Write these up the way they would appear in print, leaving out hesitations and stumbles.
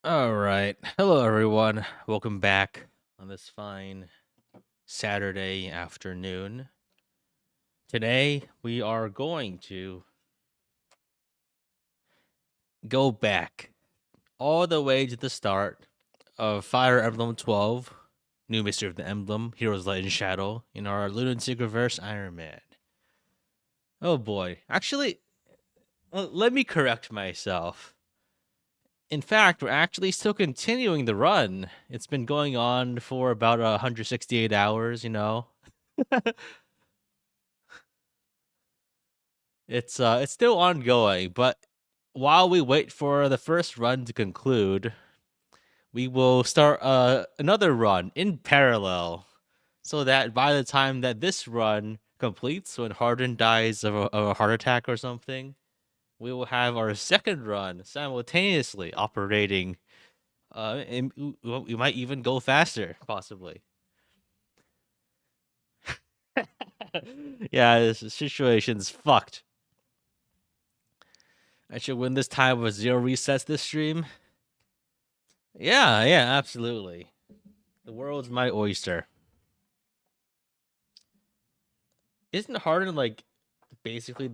All right. Hello, everyone. Welcome back on this fine Saturday afternoon. Today, we are going to go back all the way to the start of Fire Emblem 12, New Mystery of the Emblem, Heroes Light and Shadow, in our Lunatic Reverse Iron Man. Oh boy. Actually, let me correct myself. In fact, we're actually still continuing the run. It's been going on for about 168 hours, it's still ongoing, but while we wait for the first run to conclude, we will start another run in parallel, so that by the time that this run completes, when Hardin dies of a heart attack or something, we will have our second run simultaneously operating. And we might even go faster, possibly. Yeah, this situation's fucked. I should win this time with 0 resets this stream. Yeah, absolutely. The world's my oyster. Isn't Harden like basically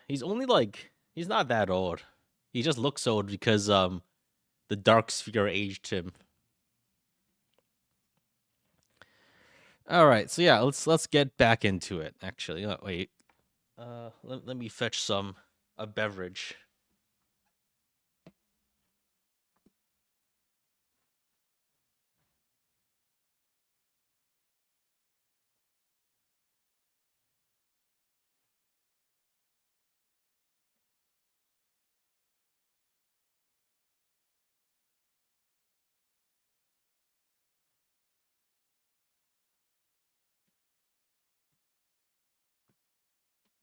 he's only like he's not that old. He just looks old because the dark sphere aged him. All right, so yeah, let's get back into it. Actually, wait. Let me fetch a beverage.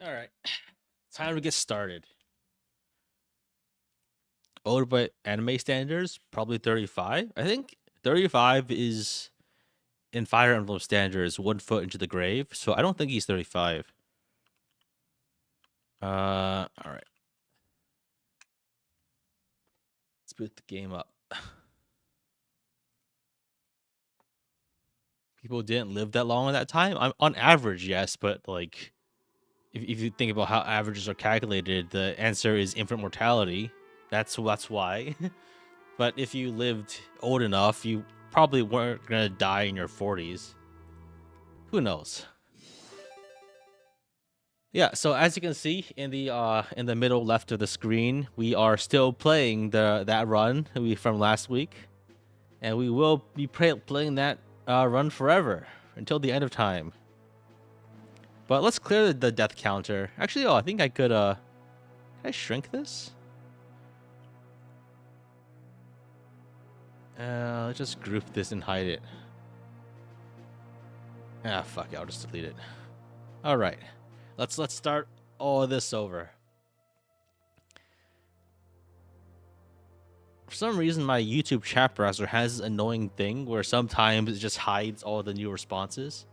All right, time to get started. Older by anime standards, probably 35. I think 35 is in Fire Emblem standards 1 foot into the grave, so I don't think he's 35. All right. Let's boot the game up. People didn't live that long at that time. On average, yes, but like, if you think about how averages are calculated, the answer is infinite mortality. That's why. But if you lived old enough, you probably weren't gonna die in your 40s. Who knows? Yeah, so as you can see in the middle left of the screen, we are still playing that run from last week, and we will be playing that run forever until the end of time. But let's clear the death counter. Actually, I think I could can I shrink this? Let's just group this and hide it. Ah, fuck it, I'll just delete it. All right, let's start all of this over. For some reason, my YouTube chat browser has this annoying thing where sometimes it just hides all the new responses.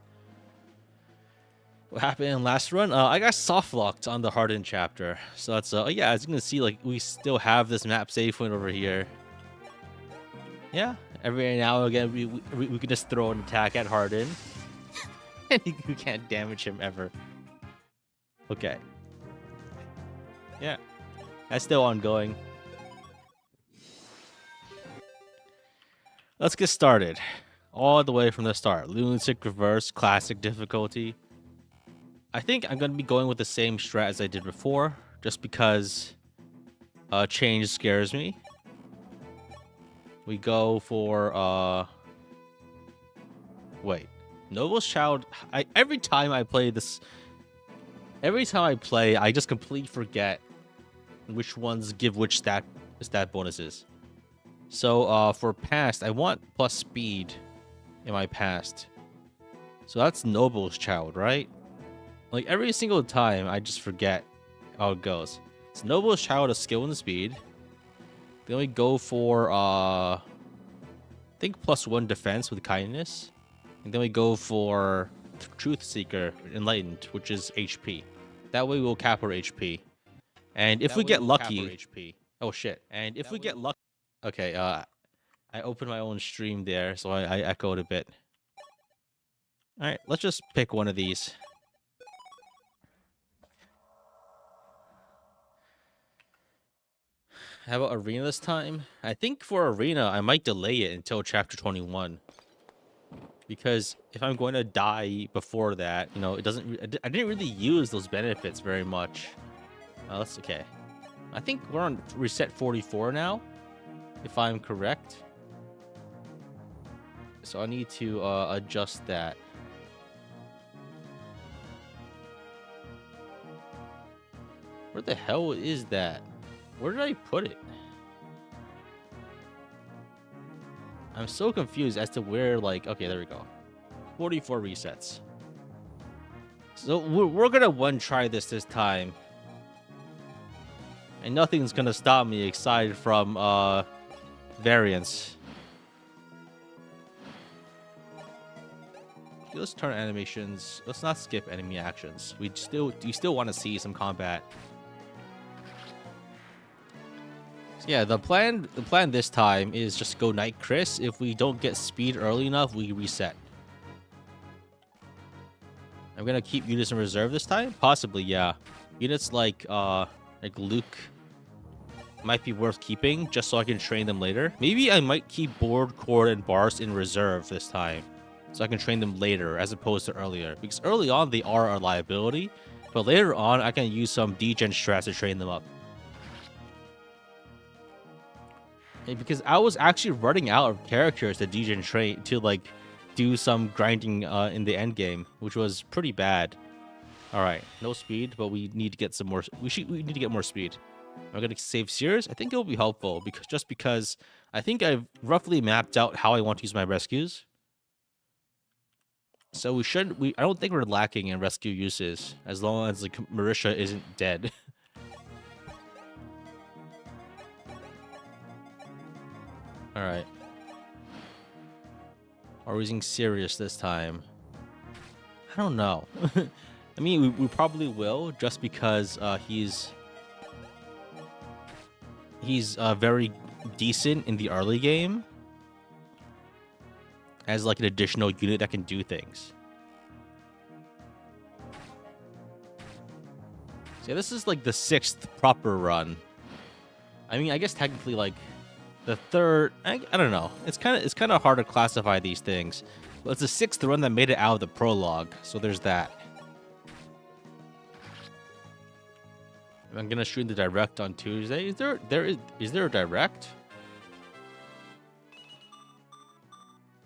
What happened in last run? I got soft locked on the hardened chapter, so that's yeah. As you can see, like we still have this map save point over here. Yeah, every now and again we can just throw an attack at Harden, and you can't damage him ever. Okay. Yeah, that's still ongoing. Let's get started. All the way from the start. Lunatic Reverse, classic difficulty. I think I'm going to be going with the same strat as I did before, just because change scares me. We go for, wait. Noble's Child, every time I play, I just completely forget which ones give which stat bonuses. So for past, I want plus speed in my past. So that's Noble's Child, right? Like every single time, I just forget how it goes. So Noble's Child is skill and speed. Then we go for I think +1 defense with kindness. And then we go for Truth Seeker Enlightened, which is HP. That way we'll cap our HP. And if we get lucky, oh shit. And if we get lucky, okay, I opened my own stream there, so I echoed a bit. All right, let's just pick one of these. How about Arena this time? I think for Arena, I might delay it until Chapter 21. Because if I'm going to die before that, you know, it doesn't... I didn't really use those benefits very much. That's okay. I think we're on reset 44 now, if I'm correct. So I need to adjust that. Where the hell is that? Where did I put it? I'm so confused as to where, like... Okay, there we go. 44 resets. So we're gonna one-try this time. And nothing's gonna stop me aside from variance. Okay, let's turn animations. Let's not skip enemy actions. We still want to see some combat. So yeah, the plan this time is just go Knight Kris. If we don't get speed early enough, we reset. I'm gonna keep units in reserve this time? Possibly, yeah. Units like Luke might be worth keeping just so I can train them later. Maybe I might keep Board, Cord, and Bars in reserve this time so I can train them later as opposed to earlier. Because early on, they are a liability, but later on, I can use some degen strats to train them up. And because I was actually running out of characters to degen train to, like, do some grinding in the end game, which was pretty bad. All right, no speed, but we need to get some more. We need to get more speed. I'm gonna save Sears. I think it will be helpful because I think I've roughly mapped out how I want to use my rescues. So I don't think we're lacking in rescue uses as long as like Marisha isn't dead. All right. Are we using Sirius this time? I don't know. I mean, we probably will just because he's very decent in the early game as like an additional unit that can do things. So yeah, this is like the 6th proper run. I mean, I guess technically like the 3rd. I don't know. It's kind of hard to classify these things. But it's the 6th run that made it out of the prologue. So there's that. I'm gonna stream the direct on Tuesday. Is there a direct?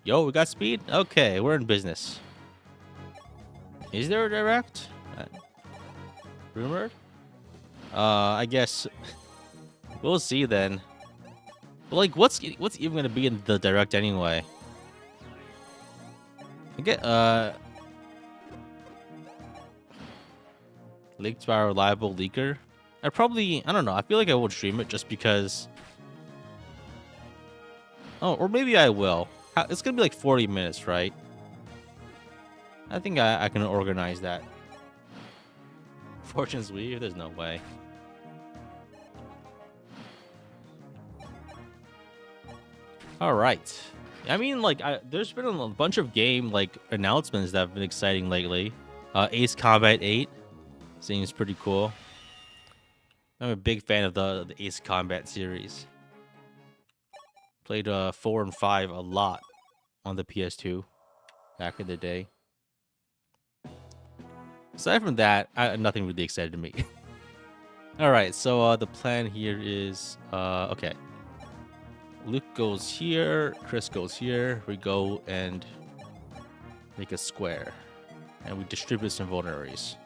Yo, we got speed? Okay, we're in business. Is there a direct? Rumored? I guess we'll see then. But like, what's even gonna be in the direct anyway? I get leaked by a reliable leaker. I don't know. I feel like I won't stream it just because. Oh, or maybe I will. It's gonna be like 40 minutes, right? I think I can organize that. Fortune's Weave? There's no way. All right. I mean, like, there's been a bunch of game like announcements that have been exciting lately. Ace Combat 8 seems pretty cool. I'm a big fan of the Ace Combat series. Played 4 and 5 a lot on the PS2 back in the day. Aside from that, nothing really excited me. All right, so the plan here is okay. Luke goes here, Kris goes here. We go and make a square, and we distribute some vulneraries.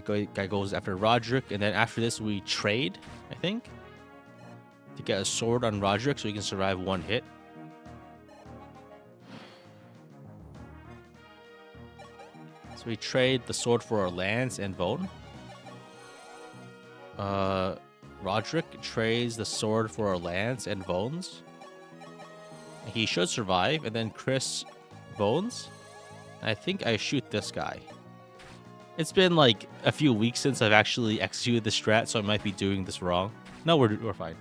Guy goes after Roderick, and then after this we trade, I think, to get a sword on Roderick so he can survive one hit. So we trade the sword for our lance and bone. Roderick trades the sword for our lance and bones. He should survive, and then Kris bones. I think I shoot this guy. It's been like a few weeks since I've actually executed the strat, so I might be doing this wrong. No, we're fine.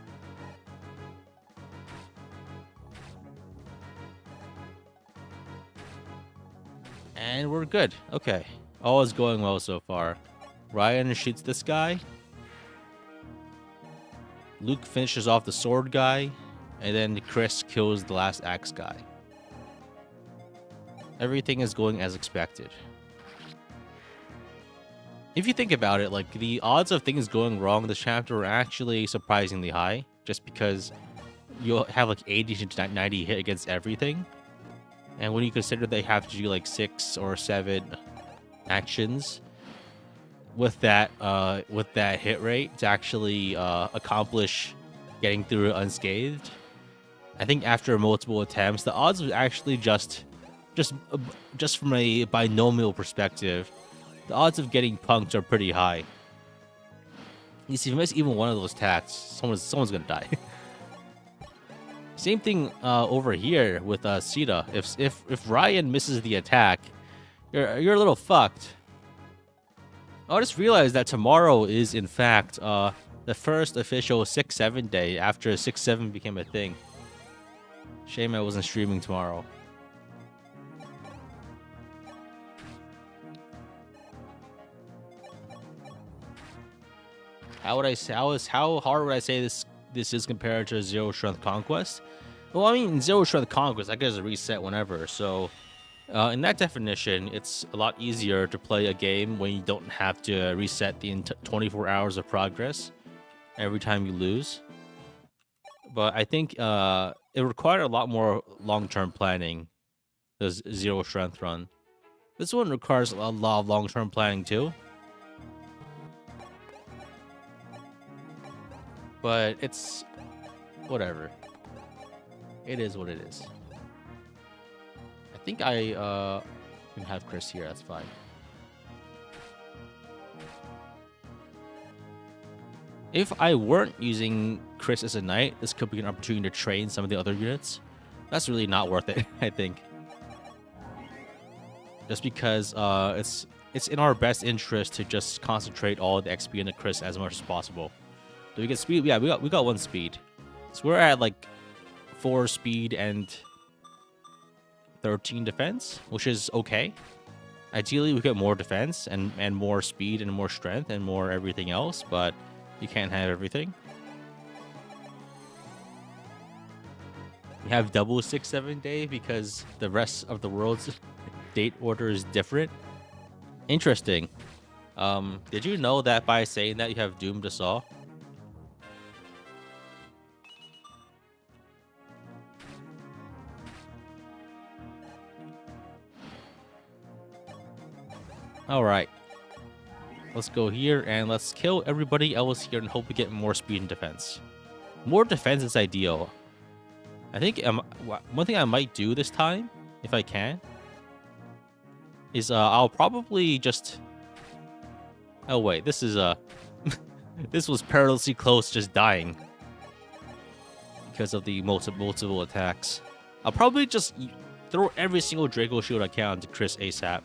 And we're good. Okay. All is going well so far. Ryan shoots this guy. Luke finishes off the sword guy. And then Kris kills the last axe guy. Everything is going as expected. If you think about it, like, the odds of things going wrong in this chapter are actually surprisingly high. Just because you'll have like 80 to 90 hit against everything. And when you consider they have to do like 6 or 7 actions with that hit rate to actually accomplish getting through it unscathed, I think after multiple attempts, the odds are actually just from a binomial perspective, the odds of getting punked are pretty high. You see, if you miss even one of those attacks, someone's gonna die. Same thing over here with Sita. If Ryan misses the attack, you're a little fucked. I just realized that tomorrow is in fact the first official 6-7 day after 6-7 became a thing. Shame I wasn't streaming tomorrow. How hard would I say this is compared to Zero Strength Conquest? Well, I mean, Zero Strength Conquest, I guess, a reset whenever. So, in that definition, it's a lot easier to play a game when you don't have to reset the 24 hours of progress every time you lose. But I think it required a lot more long-term planning. The Zero Strength run. This one requires a lot of long-term planning too. But it's whatever. It is what it is. I think I can have Kris here. That's fine. If I weren't using Kris as a knight, this could be an opportunity to train some of the other units. That's really not worth it, I think. Just because it's in our best interest to just concentrate all the XP into Kris as much as possible. Do we get speed? Yeah, we got 1 speed. So we're at like 4 speed and 13 defense, which is okay. Ideally, we get more defense and more speed and more strength and more everything else, but you can't have everything. We have double 6-7 day because the rest of the world's date order is different. Interesting. Did you know that by saying that you have Doom to Saw? Alright. Let's go here and let's kill everybody else here and hope we get more speed and defense. More defense is ideal. I think one thing I might do this time, if I can, is I'll probably just... Oh wait, this is this was perilously close to just dying. Because of the multiple attacks. I'll probably just throw every single Draco shield I can onto Kris ASAP.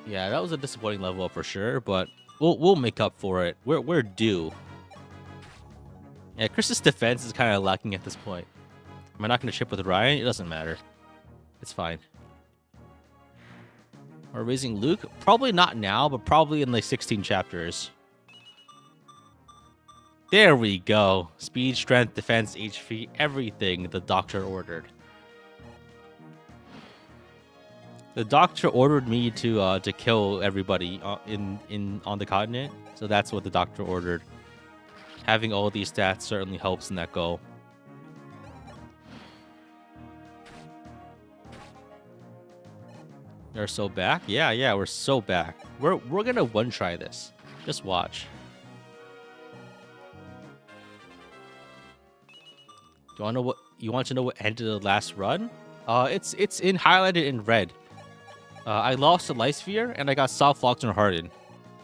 Yeah, that was a disappointing level up for sure, but we'll make up for it. We're due. Yeah, Kris's defense is kind of lacking at this point. Am I not going to ship with Ryan? It doesn't matter. It's fine. We're raising Luke? Probably not now, but probably in like 16 chapters. There we go. Speed, strength, defense, HP, everything the doctor ordered. The doctor ordered me to kill everybody on the continent, so that's what the doctor ordered. Having all these stats certainly helps in that goal. They're so back? Yeah, we're so back. We're gonna one-try this. Just watch. Do you want to know what ended the last run? It's highlighted in red. I lost to Lysphere and I got soft locked and hardened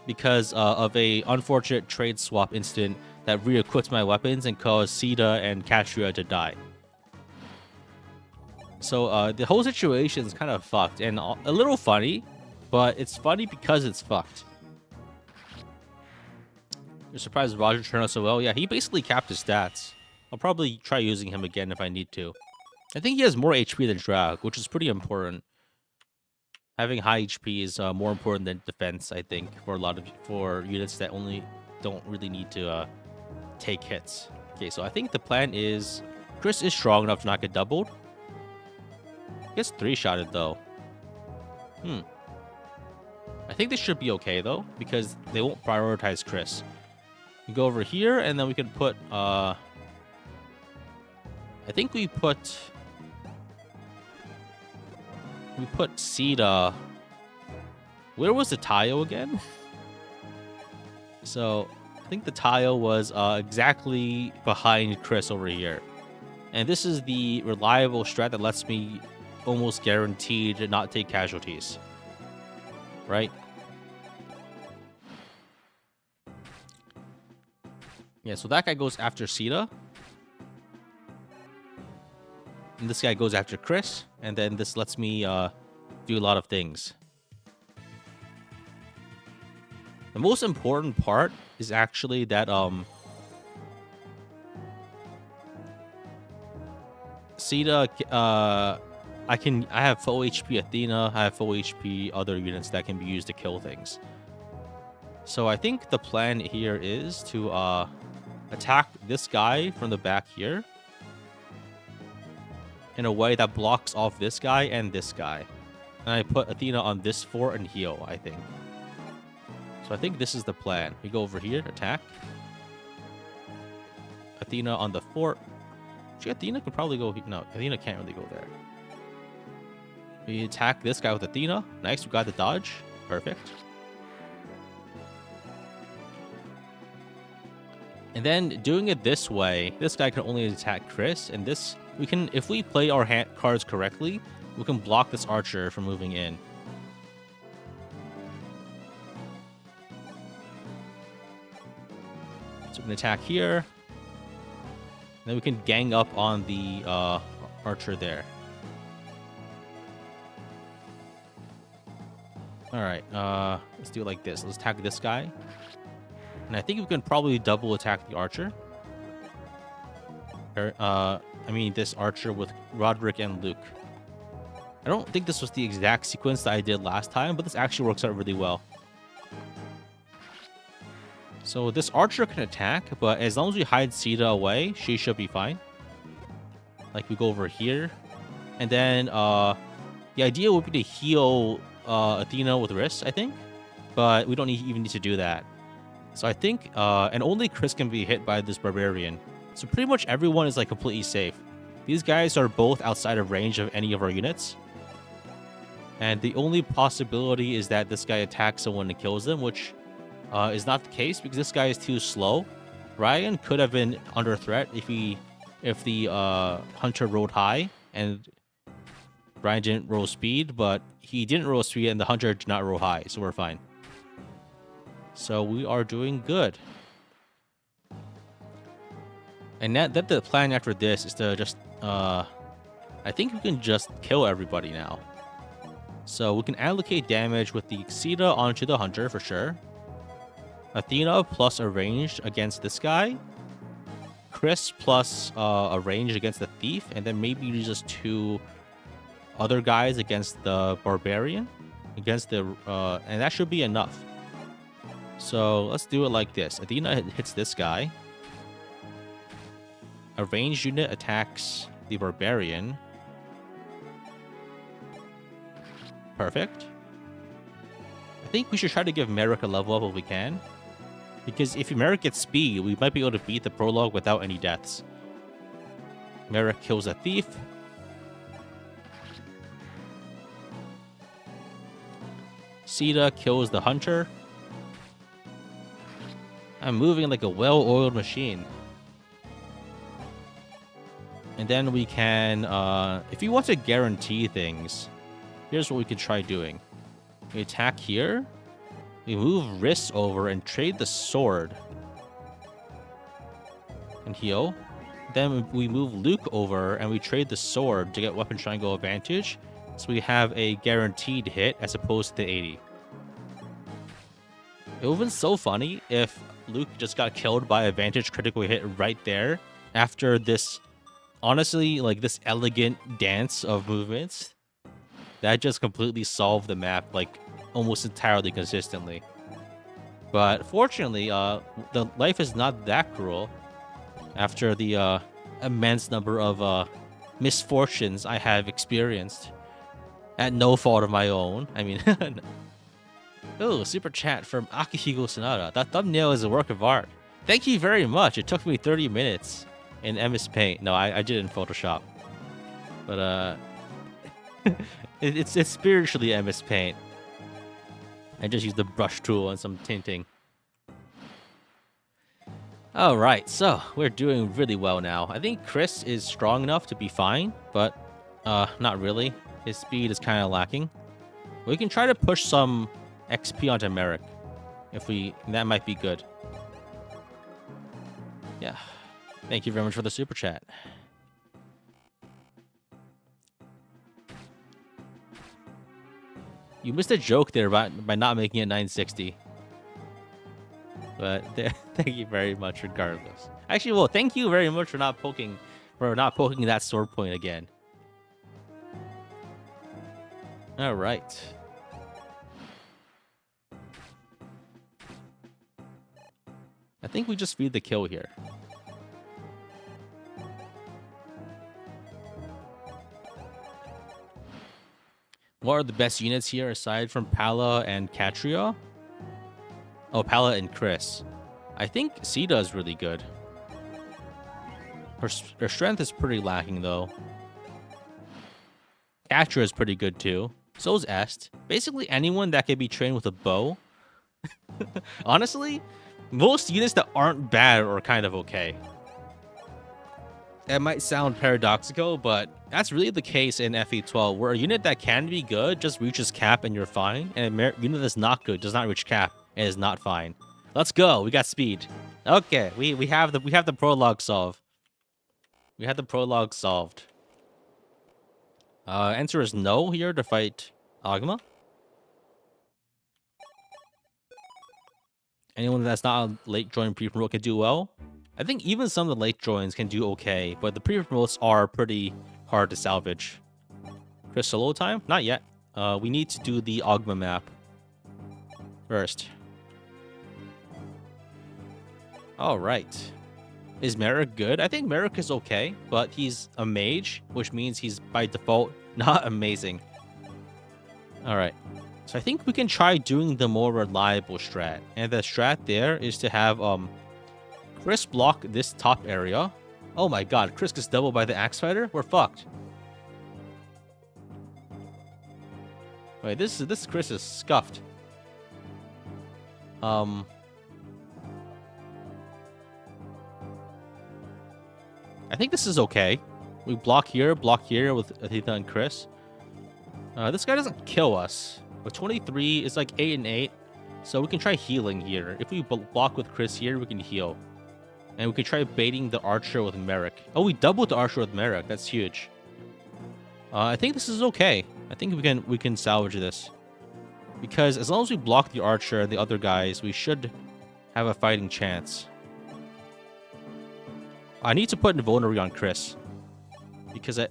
because of a unfortunate trade swap incident that re-equipped my weapons and caused Sita and Katria to die. So the whole situation is kind of fucked and a little funny, but it's funny because it's fucked. You're surprised Roger turned out so well? Yeah, he basically capped his stats. I'll probably try using him again if I need to. I think he has more HP than Drag, which is pretty important. Having high HP is more important than defense, I think, for units that only don't really need to take hits. Okay, so I think the plan is Kris is strong enough to not get doubled. Gets 3-shotted though. I think this should be okay though, because they won't prioritize Kris. We go over here and then we can put I think we put Sita. Where was the Tayo again? So I think the Tayo was exactly behind Kris over here. And this is the reliable strat that lets me almost guaranteed to not take casualties. Right? Yeah, so that guy goes after Sita. And this guy goes after Kris. And then this lets me do a lot of things. The most important part is actually that Sita, I have full HP Athena, I have full HP other units that can be used to kill things. So I think the plan here is to attack this guy from the back here in a way that blocks off this guy and this guy. And I put Athena on this fort and heal, I think. So I think this is the plan. We go over here, attack. Athena on the fort. Actually, Athena could probably go... No, Athena can't really go there. We attack this guy with Athena. Nice, we got the dodge. Perfect. And then doing it this way, this guy can only attack Kris. And this, we can, if we play our hand cards correctly, we can block this archer from moving in. So we can attack here. Then we can gang up on the archer there. Alright, let's do it like this. Let's attack this guy. And I think we can probably double attack the archer. I mean, this archer with Roderick and Luke. I don't think this was the exact sequence that I did last time, but this actually works out really well. So this archer can attack, but as long as we hide Sita away, she should be fine. Like, we go over here. And then the idea would be to heal Athena with wrists, I think. But we don't even need to do that. So I think, and only Kris can be hit by this barbarian. So pretty much everyone is like completely safe. These guys are both outside of range of any of our units. And the only possibility is that this guy attacks someone and kills them, which is not the case because this guy is too slow. Ryan could have been under threat if the hunter rolled high and Ryan didn't roll speed, but he didn't roll speed and the hunter did not roll high, so we're fine. So we are doing good. And that the plan after this is to just I think we can just kill everybody now. So we can allocate damage with the Sita onto the hunter for sure. Athena plus a range against this guy. Kris plus a range against the thief, and then maybe just 2 other guys against the barbarian. Against the and that should be enough. So let's do it like this. Athena hits this guy. A ranged unit attacks the barbarian. Perfect. I think we should try to give Merrick a level up if we can. Because if Merrick gets speed, we might be able to beat the prologue without any deaths. Merrick kills a thief. Sita kills the hunter. I'm moving like a well-oiled machine. And then we can, if you want to guarantee things, here's what we could try doing. We attack here. We move wrists over and trade the sword. And heal. then we move Luke over and we trade the sword to get weapon triangle advantage. So we have a guaranteed hit as opposed to the 80. It would have been so funny if Luke just got killed by a vantage critical hit right there after this, honestly, like this elegant dance of movements that just completely solved the map like almost entirely consistently. But fortunately, the life is not that cruel after the immense number of misfortunes I have experienced at no fault of my own. I mean, oh, super chat from Akihiko Sonata. That thumbnail is a work of art. Thank you very much. It took me 30 minutes in MS Paint. No, I did it in Photoshop. But it's spiritually MS Paint. I just used the brush tool and some tinting. All right, so we're doing really well now. I think Kris is strong enough to be fine, but not really. His speed is kind of lacking. We can try to push some XP onto Merrick. That might be good. Yeah. Thank you very much for the super chat. You missed a joke there by not making it 960. But thank you very much regardless. Actually, well, thank you very much for not poking that sword point again. All right. I think we just feed the kill here. What are the best units here aside from Pala and Catria? Oh, Pala and Kris. I think Sita is really good. Her strength is pretty lacking, though. Catria is pretty good, too. So is Est. Basically, anyone that can be trained with a bow. Honestly, most units that aren't bad are kind of okay. That might sound paradoxical, but that's really the case in FE12, where a unit that can be good just reaches cap and you're fine, and a unit that's not good does not reach cap and is not fine. Let's go. We got speed. Okay, we have the prologue solved. We have the prologue solved. Answer is no here to fight Agma. Anyone that's not a late join pre-promote can do well. I think even some of the late joins can do okay, but the pre-promotes are pretty hard to salvage. Kris solo time? Not yet. We need to do the Agma map first. All right. Is Merrick good? I think Merrick is okay, but he's a mage, which means he's by default not amazing. All right. So I think we can try doing the more reliable strat. And the strat there is to have Kris block this top area. Oh my god, Kris gets doubled by the Axe Fighter? We're fucked. Wait, this Kris is scuffed. I think this is okay. We block here with Athena and Kris. This guy doesn't kill us. With 23, it's like 8 and 8. So we can try healing here. If we block with Kris here, we can heal. And we can try baiting the archer with Merrick. Oh, we doubled the archer with Merrick. That's huge. I think this is okay. I think we can salvage this. Because as long as we block the archer and the other guys, we should have a fighting chance. I need to put Invulnerary on Kris.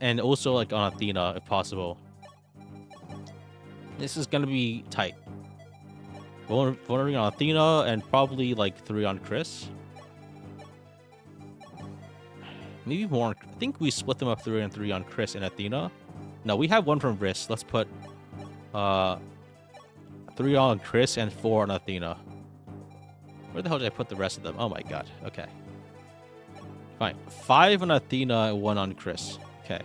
And also like on Athena if possible. This is gonna be tight. Vulnerary on Athena and probably like 3 on Kris. Maybe more. I think we split them up 3 and 3 on Kris and Athena. No, we have 1 from Riss. Let's put 3 on Kris and 4 on Athena. Where the hell did I put the rest of them? Oh my god. Okay. Fine. 5 on Athena and 1 on Kris. Okay.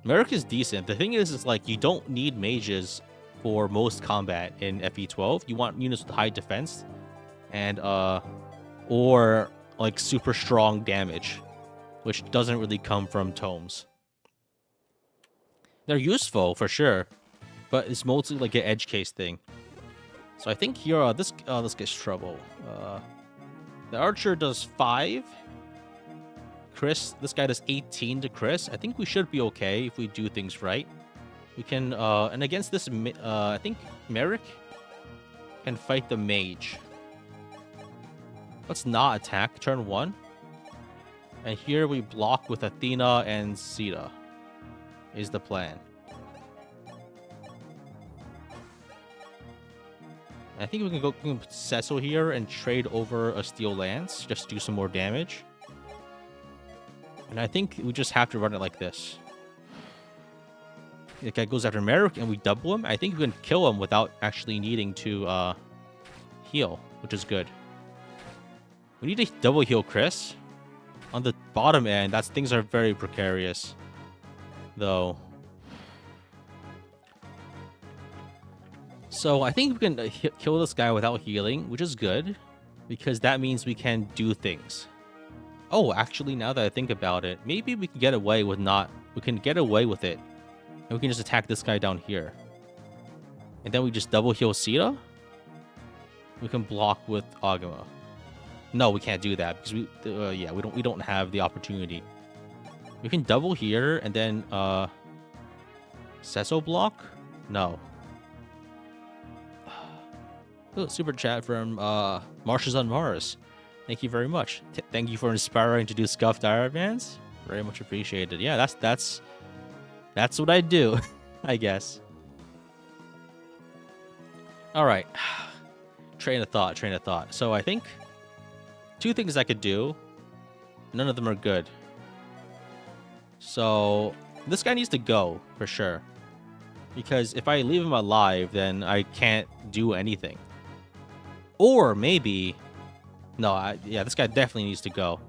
Merrick is decent. The thing is like you don't need mages for most combat in FE12. You want units with high defense and or like super strong damage, which doesn't really come from tomes. They're useful for sure, but it's mostly like an edge case thing. So I think here this gets trouble. The archer does 5. Kris, this guy does 18 to Kris. I think we should be okay if we do things right. We can, and against this, I think Merrick can fight the mage. Let's not attack turn 1. And here we block with Athena and Sita. Is the plan. I think we can go put Cecil here and trade over a Steel Lance. Just do some more damage. And I think we just have to run it like this. The guy goes after Merrick and we double him. I think we can kill him without actually needing to heal, which is good. We need to double heal Kris. On the bottom end, things are very precarious, though. So I think we can kill this guy without healing, which is good, because that means we can do things. Oh, actually, now that I think about it, maybe we can get away with we can get away with it, and we can just attack this guy down here. And then we just double heal Sita. We can block with Agama. No, we can't do that because we don't have the opportunity. We can double here and then Cecil block? No. Oh, super chat from Marshes on Mars. Thank you very much. Thank you for inspiring to do Scuffed Iron Mans. Very much appreciated. Yeah, that's what I do, I guess. All right. Train of thought. So I think 2 things I could do. None of them are good. So this guy needs to go for sure. Because if I leave him alive, then I can't do anything. Or maybe... No, yeah, this guy definitely needs to go.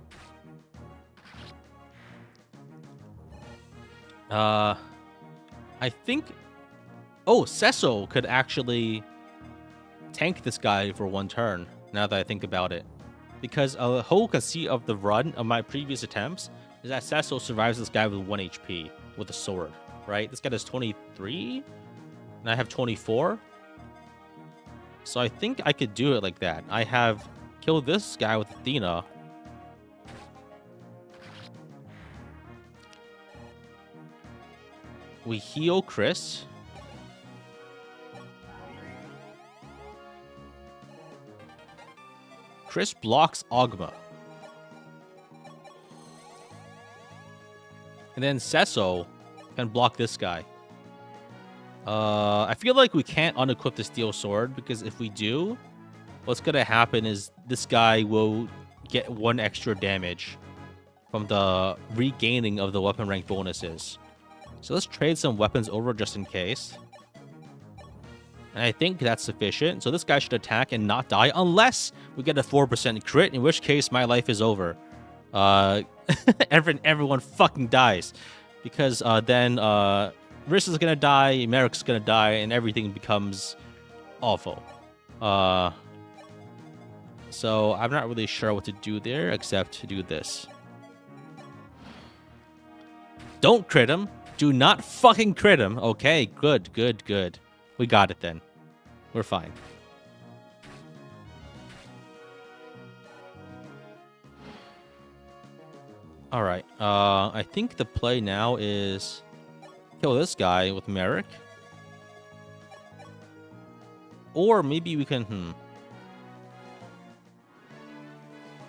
I think... Oh, Cecil could actually tank this guy for 1 turn, now that I think about it. Because a whole conceit of the run of my previous attempts is that Cecil survives this guy with 1 HP with a sword, right? This guy does 23, and I have 24. So I think I could do it like that. I have killed this guy with Athena. We heal Kris. Kris blocks Agma. And then Cecil can block this guy. I feel like we can't unequip the steel sword because if we do, what's gonna happen is this guy will get 1 extra damage from the regaining of the weapon rank bonuses. So let's trade some weapons over just in case. And I think that's sufficient. So this guy should attack and not die unless we get a 4% crit, in which case my life is over. Everyone fucking dies. Because then Riss is gonna die, Merrick's gonna die, and everything becomes awful. So I'm not really sure what to do there except to do this. Don't crit him. Do not fucking crit him. Okay, good. We got it then. We're fine. Alright, I think the play now is kill this guy with Merrick. Or maybe we can,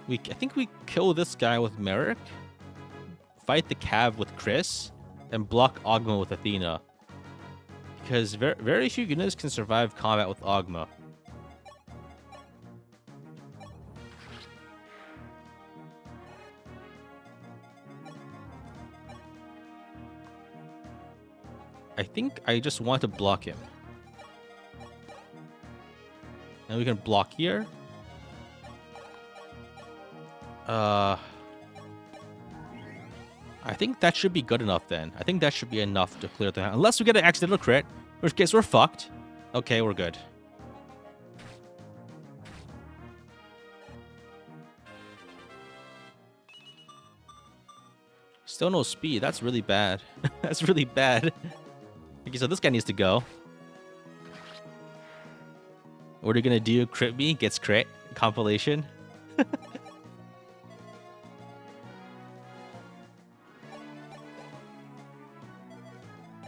I think we kill this guy with Merrick, fight the Cav with Kris, and block Agma with Athena. Because very few units can survive combat with Agma. I think I just want to block him. And we can block here. I think that should be good enough then. I think that should be enough to clear the house. Unless we get an accidental crit, in which case we're fucked. Okay, we're good. Still no speed. That's really bad. That's really bad. Okay, so this guy needs to go. What are you gonna do? Crit me? Gets crit? Compilation?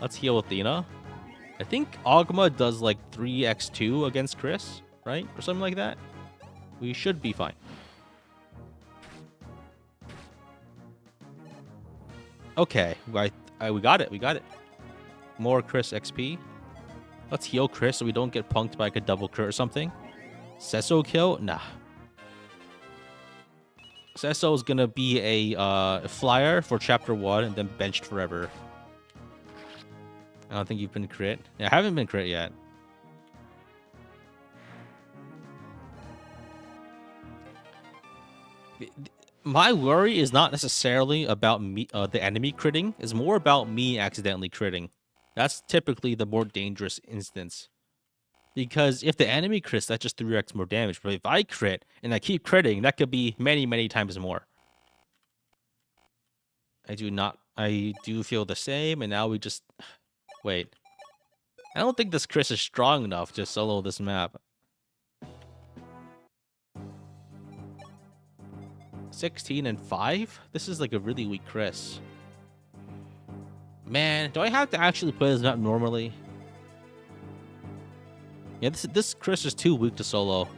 Let's heal Athena. I think Ogma does like 3x2 against Kris, right? Or something like that. We should be fine. Okay, we got it. We got it. More Kris XP. Let's heal Kris so we don't get punked by like a double crit or something. Sesso kill? Nah. Sesso is gonna be a flyer for chapter 1 and then benched forever. I don't think you've been crit. Yeah, I haven't been crit yet. My worry is not necessarily about me, the enemy critting. It's more about me accidentally critting. That's typically the more dangerous instance. Because if the enemy crits, that's just 3x more damage. But if I crit and I keep critting, that could be many, many times more. I do feel the same, and now we just... Wait. I don't think this Kris is strong enough to solo this map. 16 and 5? This is like a really weak Kris. Man, do I have to actually play this map normally? Yeah, this Kris is too weak to solo.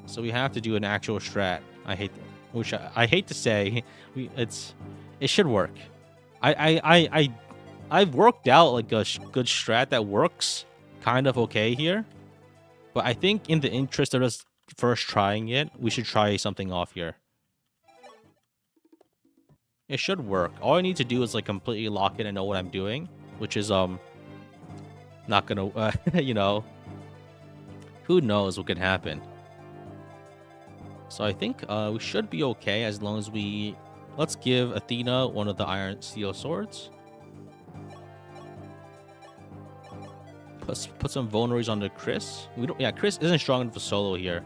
So we have to do an actual strat. I hate to say, it should work. I've worked out like a good strat that works kind of okay here. But I think in the interest of us first trying it, we should try something off here. It should work. All I need to do is like completely lock in and know what I'm doing, which is not gonna you know, who knows what could happen. So I think we should be okay as long as let's give Athena one of the iron steel swords. Put some vulneraries on the Kris. Kris isn't strong enough for solo here,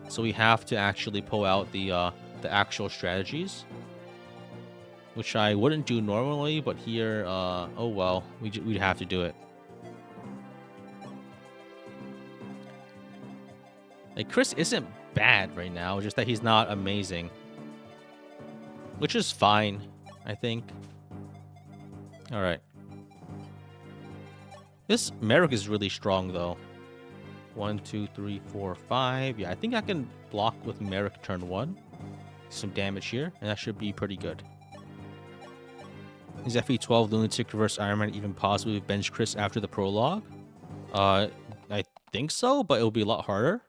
so we have to actually pull out the actual strategies, which I wouldn't do normally, but here, oh well, we'd have to do it. Like, Kris isn't bad right now, just that he's not amazing, which is fine, I think. All right. This Merrick is really strong, though. 1, 2, 3, 4, 5. Yeah, I think I can block with Merrick turn 1. Some damage here, and that should be pretty good. Is FE12 Lunatic Reverse Iron Man even possibly bench Kris after the prologue? I think so, but it'll be a lot harder.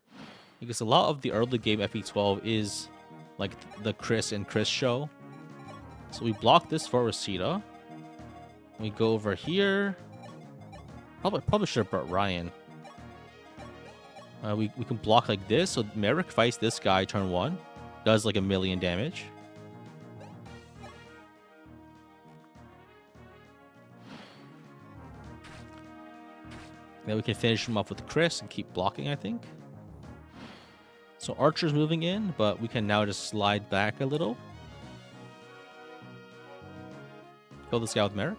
Because a lot of the early game FE12 is like the Kris and Kris show. So we block this for Rosita. We go over here. Probably should have brought Ryan. We can block like this. So Merrick fights this guy turn 1. Does like 1,000,000 damage. Then we can finish him off with Kris and keep blocking, I think. So Archer's moving in, but we can now just slide back a little. Kill this guy with Merrick.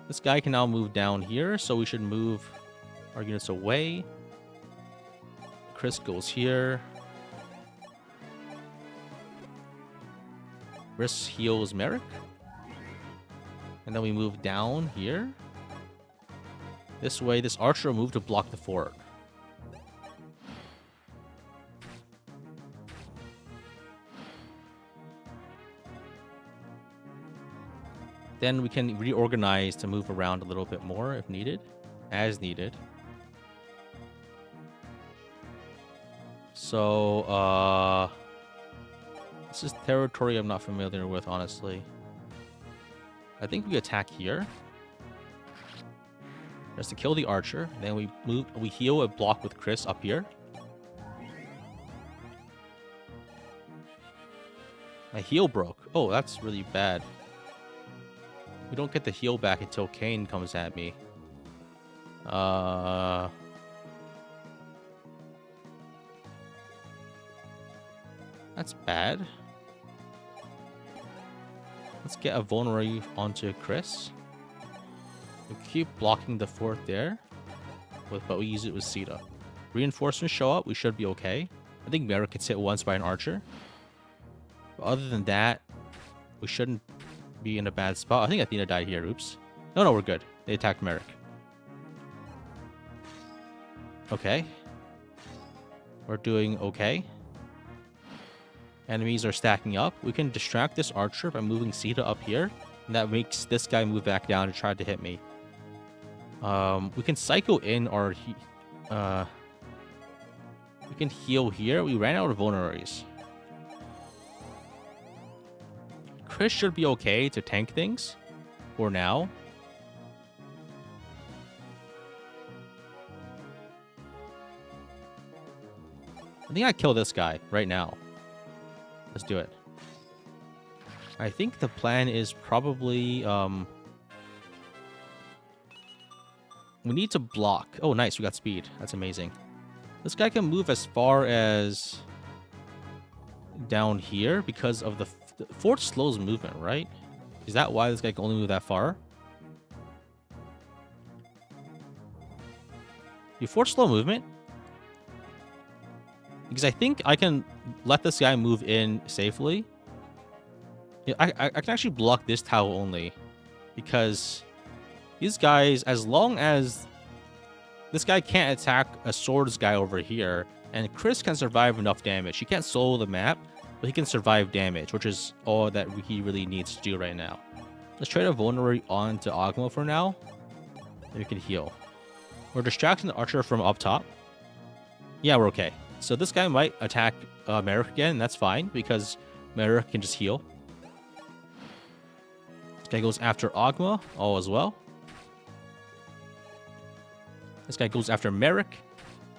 This guy can now move down here, so we should move our units away. Kris goes here. Kris heals Merrick. And then we move down here. This way, this Archer will move to block the fort. Then we can reorganize to move around a little bit more if needed, as needed. So, this is territory I'm not familiar with, honestly. I think we attack here. Just to kill the Archer. Then we heal and block with Kris up here. My heal broke. Oh, that's really bad. We don't get the heal back until Kane comes at me. That's bad. Let's get a vulnerary onto Kris. We keep blocking the fort there, but we use it with Sita. Reinforcements show up, we should be okay. I think Merrick gets hit once by an Archer. But other than that, we shouldn't be in a bad spot. I think Athena died here. Oops. No, we're good. They attacked Merrick. Okay. We're doing okay. Enemies are stacking up. We can distract this archer by moving Sita up here. And that makes this guy move back down and try to hit me. We can cycle in our... we can heal here. We ran out of vulneraries. Kris should be okay to tank things for now. I think I kill this guy right now. Let's do it. I think the plan is probably... we need to block. Oh, nice. We got speed. That's amazing. This guy can move as far as down here because of the fort slows movement, right? Is that why this guy can only move that far? You force slow movement? Because I think I can let this guy move in safely. Yeah, I can actually block this tower only. Because these guys, as long as this guy can't attack a swords guy over here, and Kris can survive enough damage. He can't solo the map, but he can survive damage, which is all that he really needs to do right now. Let's trade a vulnerary onto Ogma for now. And we can heal. We're distracting the archer from up top. Yeah, we're okay. So this guy might attack Merrick again, and that's fine, because Merrick can just heal. This guy goes after Ogma, all as well. This guy goes after Merrick.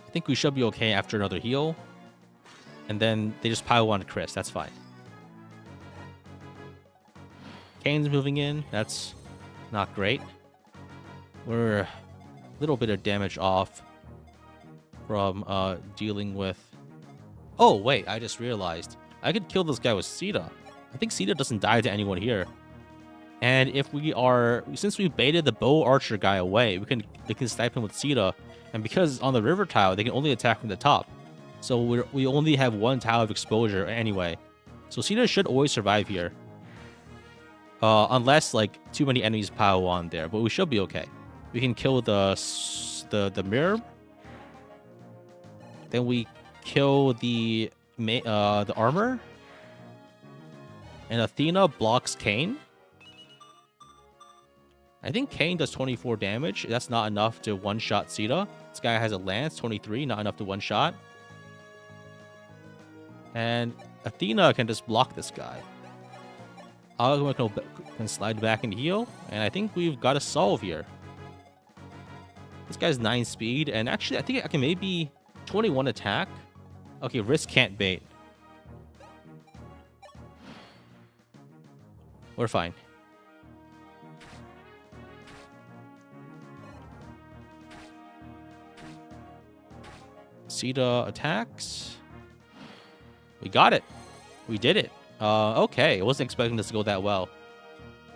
I think we should be okay after another heal. And then they just pile on Kris. That's fine. Kane's moving in. That's not great. We're a little bit of damage off from dealing with... Oh, wait. I just realized. I could kill this guy with Sita. I think Sita doesn't die to anyone here. And if we are... Since we baited the bow archer guy away, they can snipe him with Sita. And because on the river tile, they can only attack from the top. So we only have one tile of exposure anyway. So Sita should always survive here. Unless, like, too many enemies pile on there. But we should be okay. We can kill the mirror. Then we kill the armor. And Athena blocks Kane. I think Kane does 24 damage. That's not enough to one-shot Sita. This guy has a lance, 23, not enough to one-shot. And Athena can just block this guy. Ogma can slide back and heal. And I think we've got a solve here. This guy's 9 speed. And actually, I think I can maybe 21 attack. Okay, Risk can't bait. We're fine. Sita attacks. We got it. We did it. Okay. I wasn't expecting this to go that well.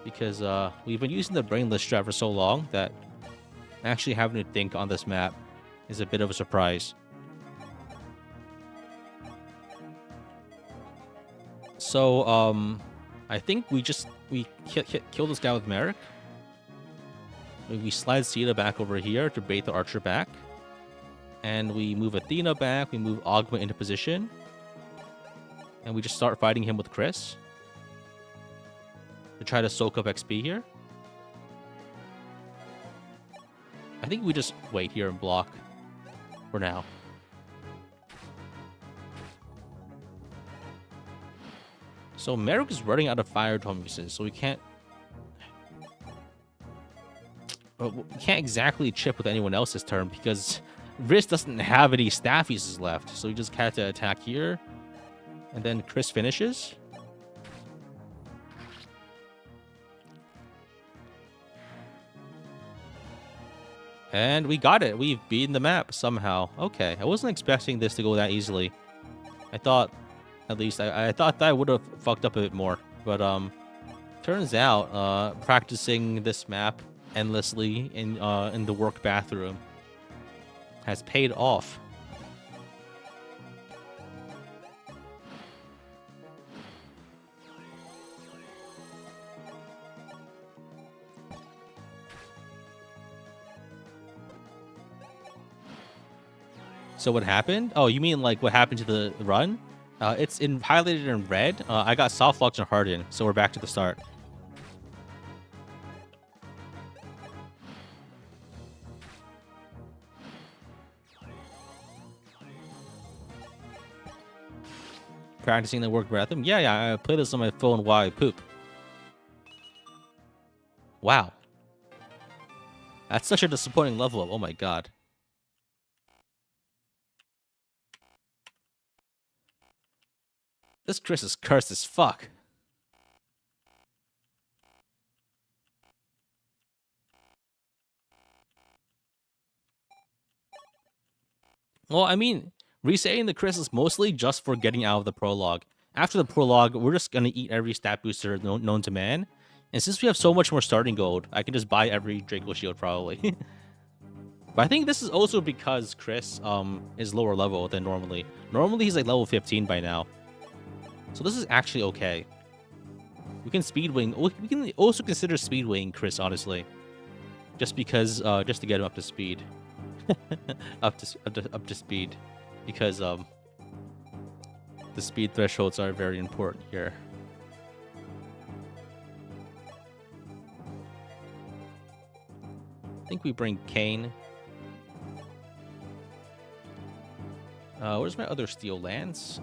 Because we've been using the brainless strat for so long that actually having to think on this map is a bit of a surprise. So, I think we kill this guy with Merrick. We slide Sita back over here to bait the archer back. And we move Athena back. We move Ogma into position. And we just start fighting him with Kris. To try to soak up XP here. I think we just wait here and block. For now. So Merrick is running out of fire tome uses. So we can't... we can't exactly chip with anyone else's turn. Because... Riz doesn't have any staff uses left, so we just had to attack here. And then Kris finishes. And we got it. We've beaten the map somehow. Okay, I wasn't expecting this to go that easily. I thought, at least, I thought that I would have fucked up a bit more. But, turns out, practicing this map endlessly in the work bathroom has paid off. So what happened? Oh, you mean like what happened to the run? It's highlighted in red. I got soft locked and hardened, so we're back to the start. Practicing the work rhythm? Yeah, I play this on my phone while I poop. Wow. That's such a disappointing level up. Oh my god. This Kris is cursed as fuck. Well, I mean, resetting the Kris is mostly just for getting out of the prologue. After the prologue, we're just gonna eat every stat booster known to man. And since we have so much more starting gold, I can just buy every Draco Shield probably. But I think this is also because Kris is lower level than normally. Normally he's like level 15 by now. So this is actually okay. We can speedwing. We can also consider speedwaying Kris, honestly. Just because, just to get him up to speed. up to speed. Because the speed thresholds are very important here. I think we bring Kane. Where's my other steel lance?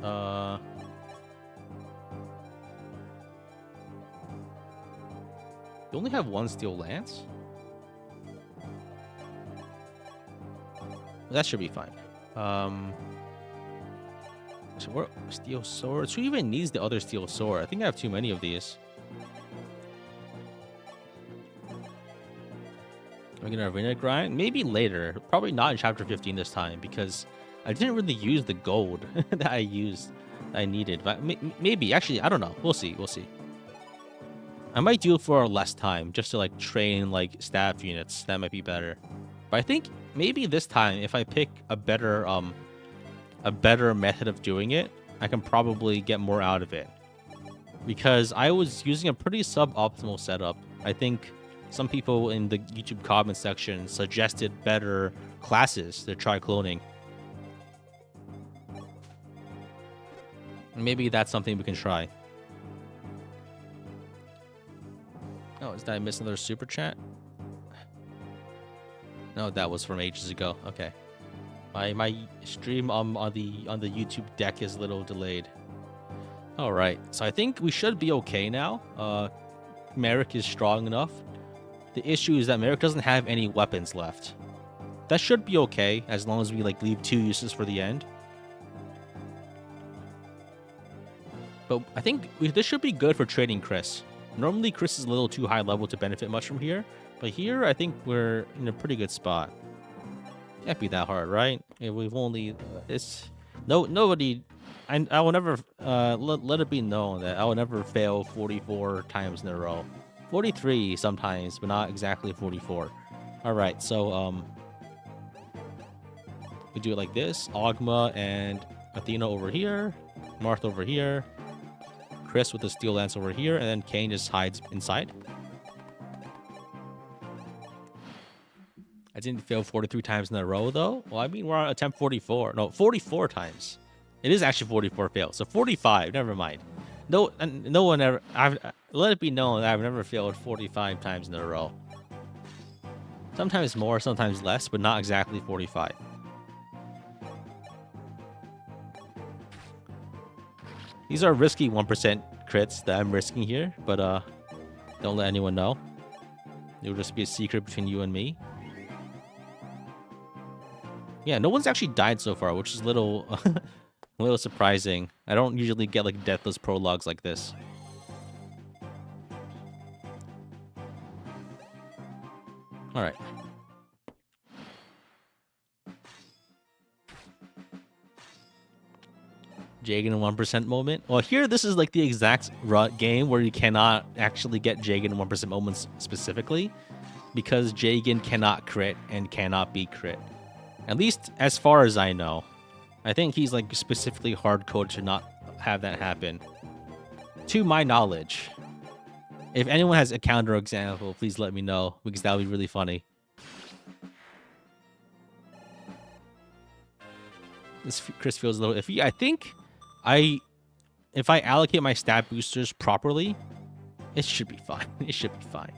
You only have one steel lance? That should be fine. So what steel sword? Who even needs the other steel sword? I think I have too many of these. Am I gonna arena grind? Maybe later. Probably not in chapter 15 this time because I didn't really use the gold that I needed. But maybe. Actually, I don't know. We'll see. We'll see. I might do it for less time just to like train like staff units. That might be better. But I think maybe this time if I pick a better method of doing it, I can probably get more out of it. Because I was using a pretty suboptimal setup. I think some people in the YouTube comment section suggested better classes to try cloning. Maybe that's something we can try. Oh, did I miss another super chat? No, that was from ages ago. Okay. My stream on the YouTube deck is a little delayed. All right. So I think we should be okay now. Merrick is strong enough. The issue is that Merrick doesn't have any weapons left. That should be okay as long as we like leave 2 uses for the end. But I think this should be good for trading Kris. Normally, Kris is a little too high level to benefit much from here. But here, I think we're in a pretty good spot. Can't be that hard, right? We've only... nobody... I will never... let it be known that I will never fail 44 times in a row. 43 sometimes, but not exactly 44. Alright, so... we do it like this. Ogma and Athena over here. Marth over here. Kris with the steel lance over here, and then Kane just hides inside. I didn't fail 43 times in a row, though. Well, I mean, we're on attempt 44. No, 44 times. It is actually 44 fails. So 45, never mind. No one ever... let it be known that I've never failed 45 times in a row. Sometimes more, sometimes less, but not exactly 45. These are risky 1% crits that I'm risking here, but don't let anyone know. It'll just be a secret between you and me. Yeah, no one's actually died so far, which is a little surprising. I don't usually get like deathless prologues like this. All right. Jagan 1% moment. Well, here this is like the exact game where you cannot actually get Jagan 1% moments specifically because Jagan cannot crit and cannot be crit. At least as far as I know. I think he's like specifically hard-coded to not have that happen. To my knowledge. If anyone has a counter example, please let me know because that would be really funny. This Kris feels a little iffy. I think if I allocate my stat boosters properly, it should be fine. It should be fine.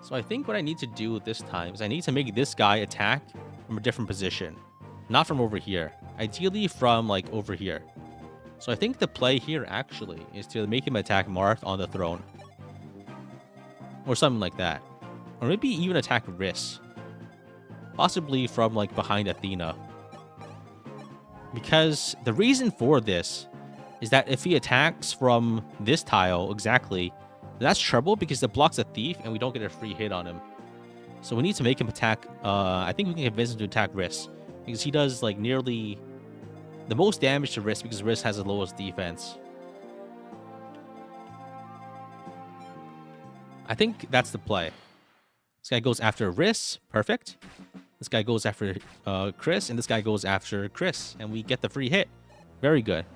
So I think what I need to do this time is I need to make this guy attack from a different position. Not from over here. Ideally from, like, over here. So I think the play here, actually, is to make him attack Marth on the throne. Or something like that. Or maybe even attack Riss. Possibly from, like, behind Athena. Because the reason for this is that if he attacks from this tile exactly, that's trouble because it blocks a thief and we don't get a free hit on him. So we need to make him attack. I think we can convince him to attack Riss because he does like nearly the most damage to Riss because Riss has the lowest defense. I think that's the play. This guy goes after Riss. Perfect. This guy goes after Kris, and this guy goes after Kris, and we get the free hit. Very good.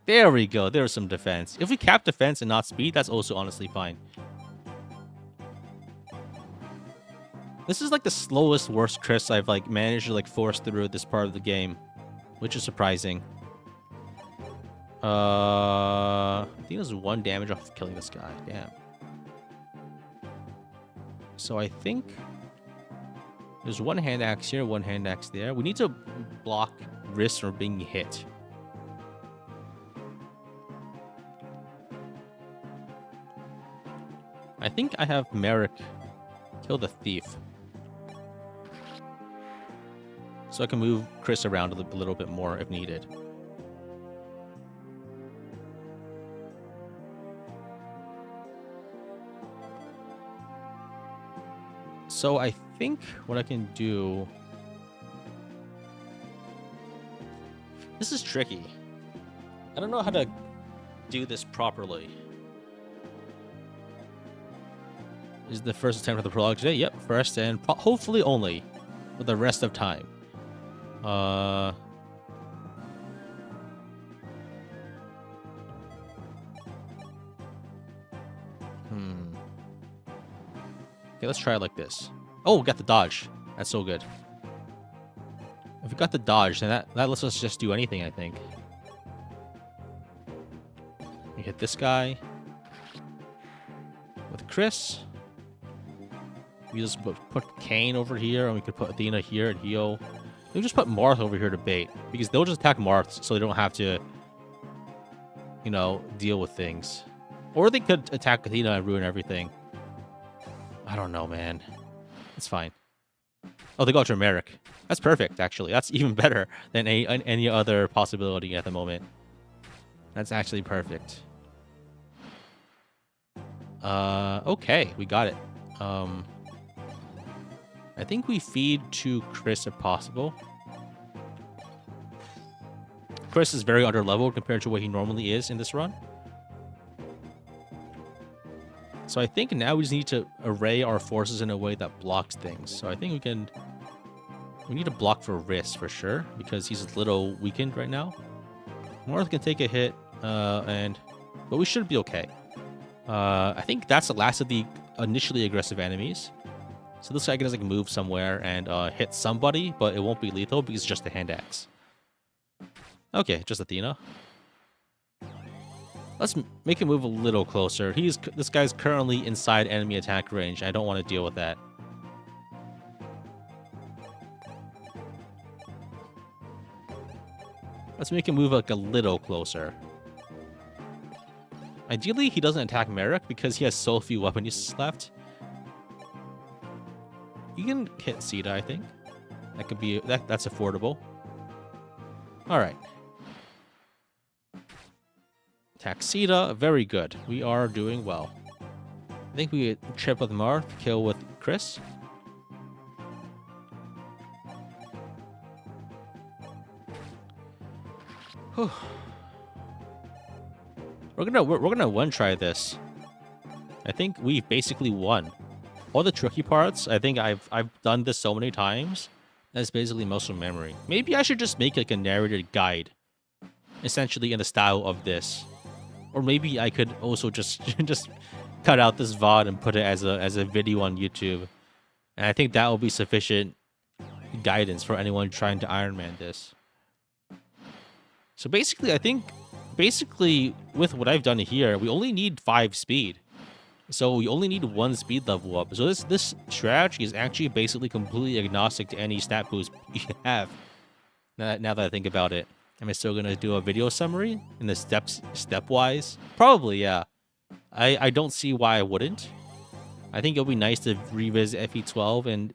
There we go. There's some defense. If we cap defense and not speed, that's also honestly fine. This is like the slowest, worst Kris I've like managed to like force through this part of the game, which is surprising. I think there's 1 damage off killing this guy. Damn. So I think there's 1 hand axe here, 1 hand axe there. We need to block Riss from being hit. I think I have Merrick kill the thief. So I can move Kris around a little bit more if needed. So I think what I can do... This is tricky. I don't know how to do this properly. Is the first attempt at the prologue today? Yep, first and hopefully only for the rest of time. Okay, let's try it like this. Oh, we got the dodge. That's so good. If we got the dodge, then that lets us just do anything, I think. We hit this guy with Kris. We just put Kane over here, and we could put Athena here and heal. We just put Marth over here to bait, because they'll just attack Marth, so they don't have to, you know, deal with things. Or they could attack Athena and ruin everything. I don't know, man. It's fine. Oh, they go after Merrick. That's perfect, actually. That's even better than any other possibility at the moment. That's actually perfect. Okay, we got it. I think we feed to Kris if possible. Kris is very underleveled compared to what he normally is in this run. So I think now we just need to array our forces in a way that blocks things. So I think we need to block for Riss for sure, because he's a little weakened right now. Marth can take a hit, but we should be okay. I think that's the last of the initially aggressive enemies. So this guy can just like move somewhere and hit somebody, but it won't be lethal because it's just a hand axe. Okay, just Athena. Let's make him move a little closer. This guy's currently inside enemy attack range. I don't want to deal with that. Let's make him move like a little closer. Ideally, he doesn't attack Merrick because he has so few weapon uses left. You can hit Sita, I think. That could be that's affordable. All right. Attack Sita, very good. We are doing well. I think we trip with Marth, kill with Kris. Whew. We're gonna one try this. I think we've basically won. All the tricky parts, I think I've done this so many times. That's basically muscle memory. Maybe I should just make like a narrated guide, essentially in the style of this. Or maybe I could also just cut out this VOD and put it as a video on YouTube. And I think that will be sufficient guidance for anyone trying to Iron Man this. So basically, I think, with what I've done here, we only need 5 speed. So we only need 1 speed level up. So this strategy is actually basically completely agnostic to any stat boost you have. Now that I think about it. Am I still gonna do a video summary in the stepwise? Probably, yeah. I don't see why I wouldn't. I think it'll be nice to revisit FE12 and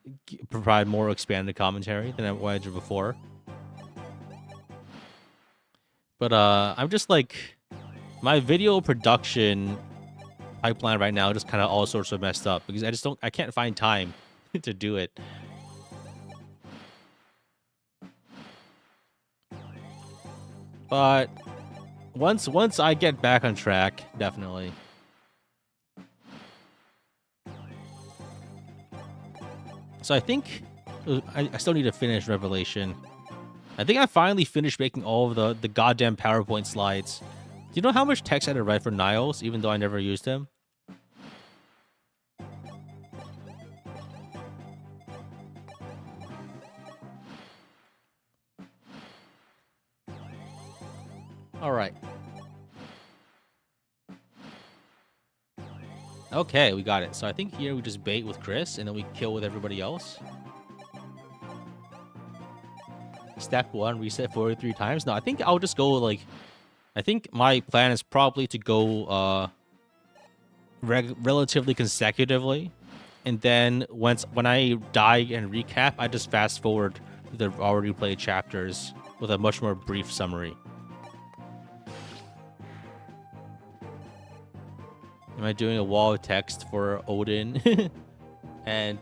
provide more expanded commentary than what I did before. But I'm just like, my video production pipeline right now just kind of all sorts of messed up because I can't find time to do it. But once I get back on track, definitely. So I think I still need to finish Revelation. I think I finally finished making all of the goddamn PowerPoint slides. Do you know how much text I had to write for Niles, even though I never used him? All right. Okay, we got it. So I think here we just bait with Kris, and then we kill with everybody else. Step 1, reset 43 times. No, I think I'll just go, like... I think my plan is probably to go relatively consecutively. And then when I die and recap, I just fast forward to the already played chapters with a much more brief summary. Am I doing a wall of text for Odin and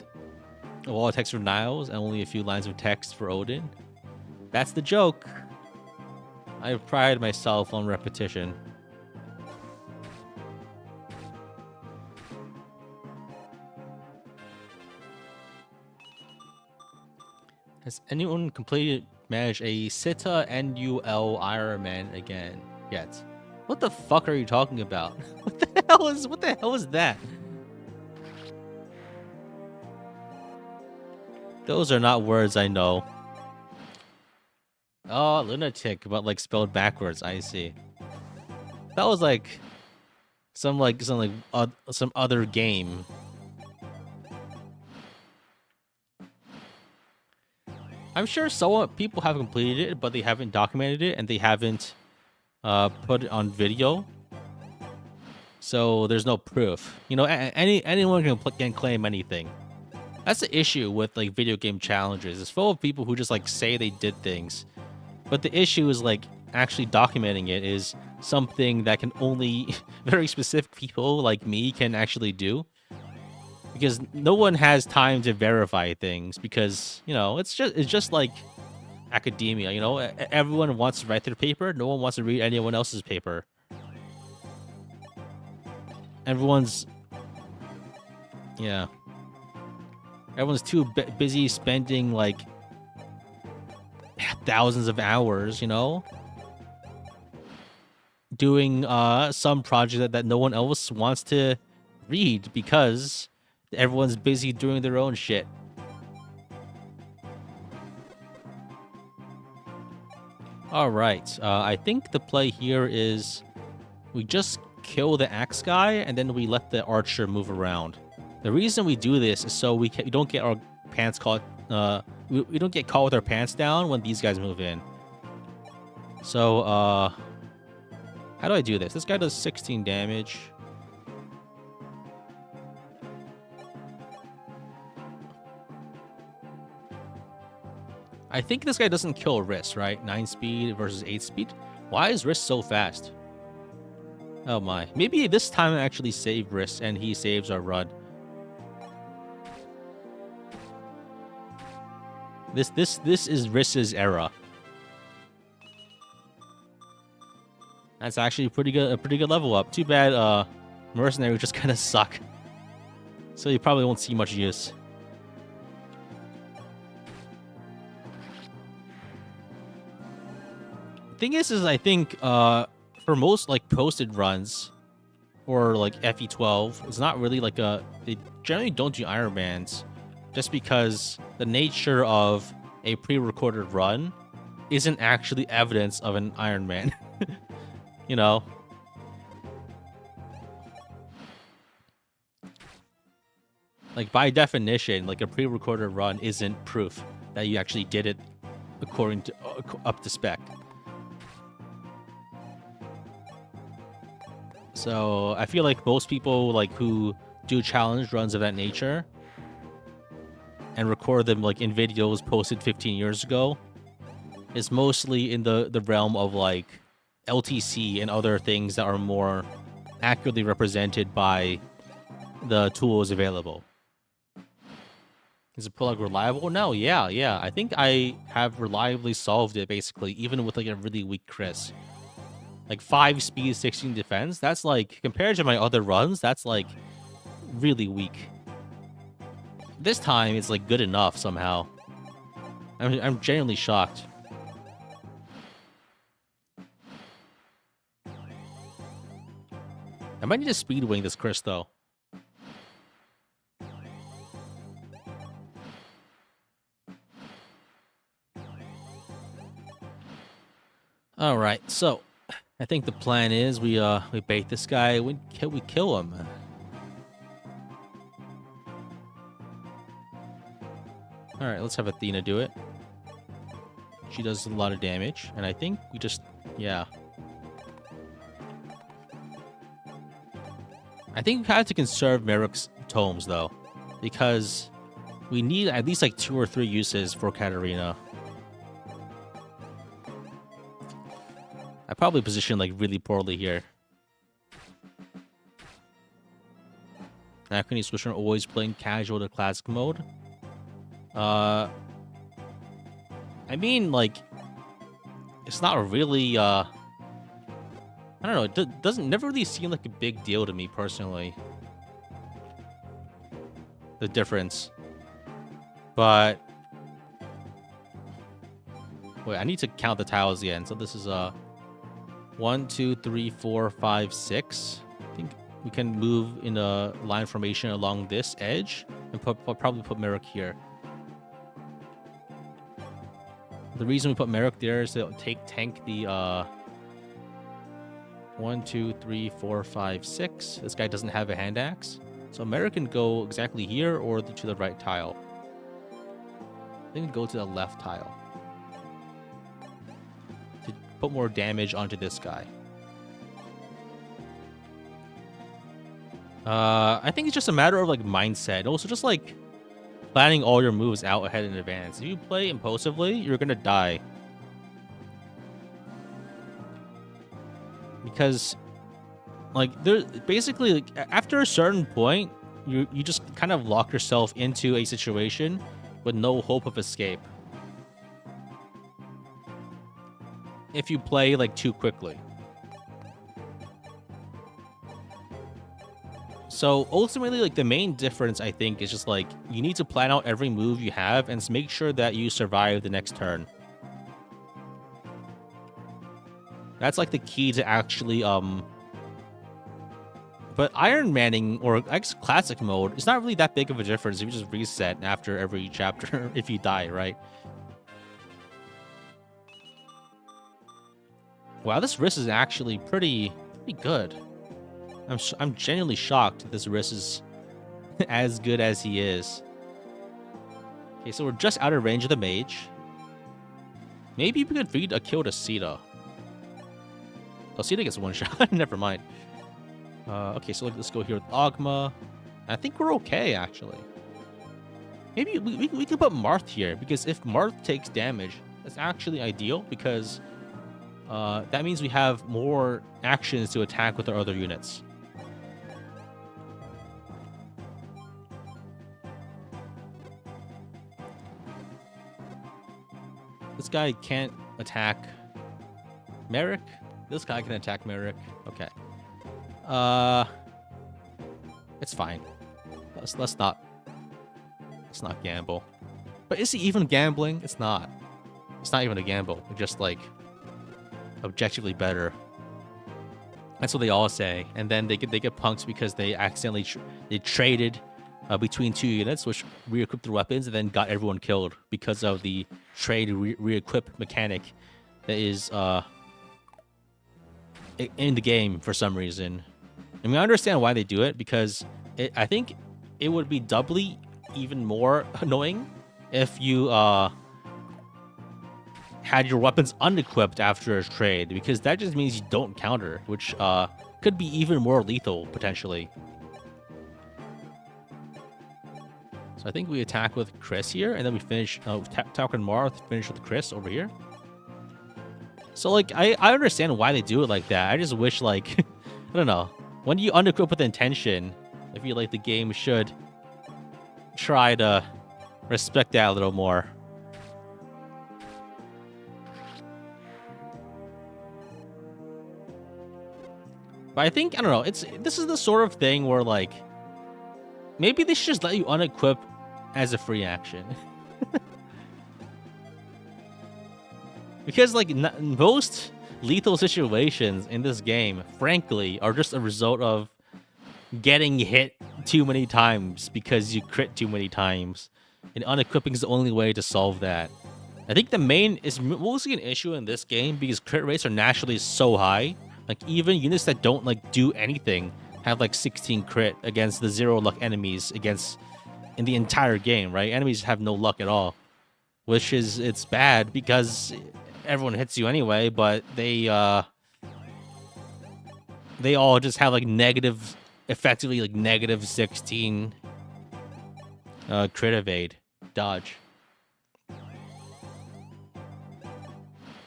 a wall of text for Niles and only a few lines of text for Odin? That's the joke. I pride myself on repetition. Has anyone managed a Sita NUL Iron Man again yet? What the fuck are you talking about? What the hell is that? Those are not words I know. Oh, lunatic, but like spelled backwards. I see. That was like some other game. I'm sure people have completed it, but they haven't documented it and they haven't put it on video. So there's no proof. You know, anyone can claim anything. That's the issue with like video game challenges. It's full of people who just like say they did things. But the issue is like actually documenting it is something that can only very specific people like me can actually do. Because no one has time to verify things because, you know, it's just like academia, you know? Everyone wants to write their paper, no one wants to read anyone else's paper. Everyone's too busy spending like thousands of hours, you know, doing some project that no one else wants to read because everyone's busy doing their own shit. All right, I think the play here is we just kill the axe guy and then we let the archer move around. The reason we do this is so we don't get our pants caught. We don't get caught with our pants down when these guys move in. So, how do I do this? This guy does 16 damage. I think this guy doesn't kill Riss, right? 9 speed versus 8 speed. Why is Riss so fast? Oh my. Maybe this time I actually save Riss and he saves our run. This is Riss's era. That's actually a pretty good level up. Too bad mercenaries just kind of suck. So you probably won't see much use. Thing is I think for most like posted runs or like FE12, it's not really like they generally don't do Iron Mans just because the nature of a pre-recorded run isn't actually evidence of an Iron Man. You know? Like, by definition, like, a pre-recorded run isn't proof that you actually did it according to up to spec. So I feel like most people like who do challenge runs of that nature and record them like in videos posted 15 years ago is mostly in the realm of like LTC and other things that are more accurately represented by the tools available. Is the prologue reliable? No, yeah. I think I have reliably solved it basically, even with like a really weak Kris. Like 5 speed, 16 defense. That's like, compared to my other runs, that's like really weak. This time, it's like good enough somehow. I'm genuinely shocked. I might need to speed wing this Kris though. All right, so I think the plan is we bait this guy, we kill him. All right, let's have Athena do it. She does a lot of damage, and I think we just, yeah. I think we have to conserve Merrick's tomes though, because we need at least like 2 or 3 uses for Katarina. I probably positioned like really poorly here. Anachrony Switcher always playing casual to classic mode. I mean, like, it's not really, I don't know, it doesn't never really seem like a big deal to me personally. The difference. But wait, I need to count the tiles again. So this is 1, 2, 3, 4, 5, 6. I think we can move in a line formation along this edge and probably put Merrick here. The reason we put Merrick there is to tank the 1, 2, 3, 4, 5, 6. This guy doesn't have a hand axe, so Merrick can go exactly here or to the right tile. I think go to the left tile to put more damage onto this guy. I think it's just a matter of like mindset, and also just like planning all your moves out ahead in advance. If you play impulsively, you're gonna die. Because, like, there basically, like, after a certain point, you just kind of lock yourself into a situation with no hope of escape. If you play, like, too quickly. So ultimately, like, the main difference, I think, is just like you need to plan out every move you have and make sure that you survive the next turn. That's like the key to actually but Iron Manning or X Classic mode is not really that big of a difference if you just reset after every chapter if you die, right? Wow, this Riss is actually pretty good. I'm genuinely shocked that this Riss is as good as he is. Okay, so we're just out of range of the mage. Maybe we could feed a kill to Sita. Oh, Sita gets one shot. Never mind. Okay, so let's go here with Ogma. I think we're okay, actually. Maybe we can put Marth here, because if Marth takes damage, that's actually ideal, because that means we have more actions to attack with our other units. This guy can't attack Merrick. This guy can attack Merrick. Okay. It's fine. Let's not gamble. But is he even gambling? It's not. It's not even a gamble. We're just like objectively better. That's what they all say. And then they get punked because they accidentally they traded between 2 units, which re-equipped their weapons and then got everyone killed because of the trade re-equip mechanic that is in the game for some reason. I mean, I understand why they do it, because I think it would be doubly even more annoying if you had your weapons unequipped after a trade, because that just means you don't counter, which could be even more lethal potentially. So I think we attack with Kris here, and then we finish attack with Mara, finish with Kris over here. So like I understand why they do it like that. I just wish, like I don't know, when you unequip with intention, I feel like the game should try to respect that a little more. But I think, I don't know, this is the sort of thing where, like, maybe they should just let you unequip as a free action. Because, like, most lethal situations in this game, frankly, are just a result of getting hit too many times because you crit too many times. And unequipping is the only way to solve that. I think the main is mostly an issue in this game because crit rates are naturally so high. Like, even units that don't, like, do anything have, like, 16 crit against the 0 luck enemies in the entire game, right? Enemies have no luck at all. Which is, it's bad because everyone hits you anyway, but they all just have, like, effectively, like, negative 16 crit evade dodge.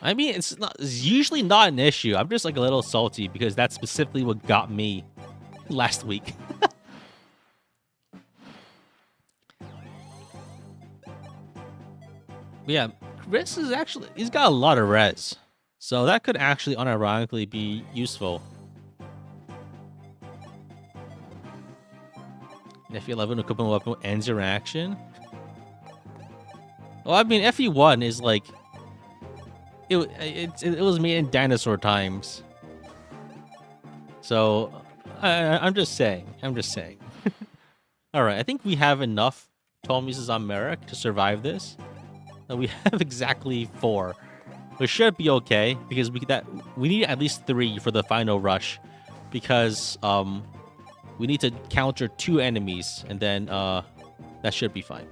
I mean, it's usually not an issue. I'm just, like, a little salty because that's specifically what got me last week. Yeah, Kris is actually, he's got a lot of res, so that could actually unironically be useful. And if you 11 equipment weapon ends your action. Well, I mean, FE1 is like, it was made in dinosaur times. So I'm just saying. All right, I think we have enough Tomises on Merrick to survive this. We have exactly 4, which should be okay because we need at least 3 for the final rush, because we need to counter 2 enemies, and then that should be fine.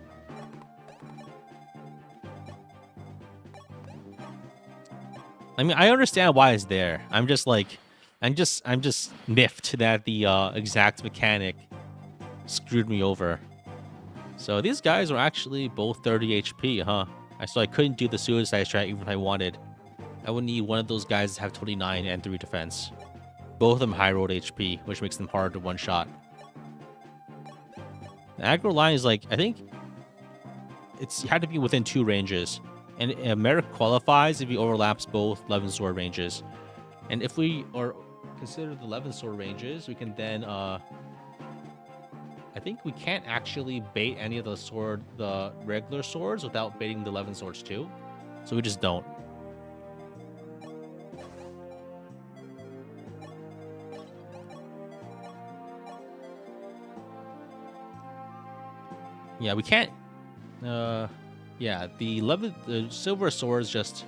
I mean, I understand why it's there. I'm just miffed that the exact mechanic screwed me over. So these guys are actually both 30 HP, huh? So I couldn't do the suicide strat even if I wanted. I would need one of those guys to have 29 and 3 defense. Both of them high rolled HP, which makes them hard to one-shot. The aggro line is like, I think it had to be within 2 ranges. And Merrick qualifies if he overlaps both 11 sword ranges. And if we consider the 11 sword ranges, we can then I think we can't actually bait any of the regular swords without baiting the 11 swords too. So we just don't. Yeah, we can't. Yeah, the silver swords just.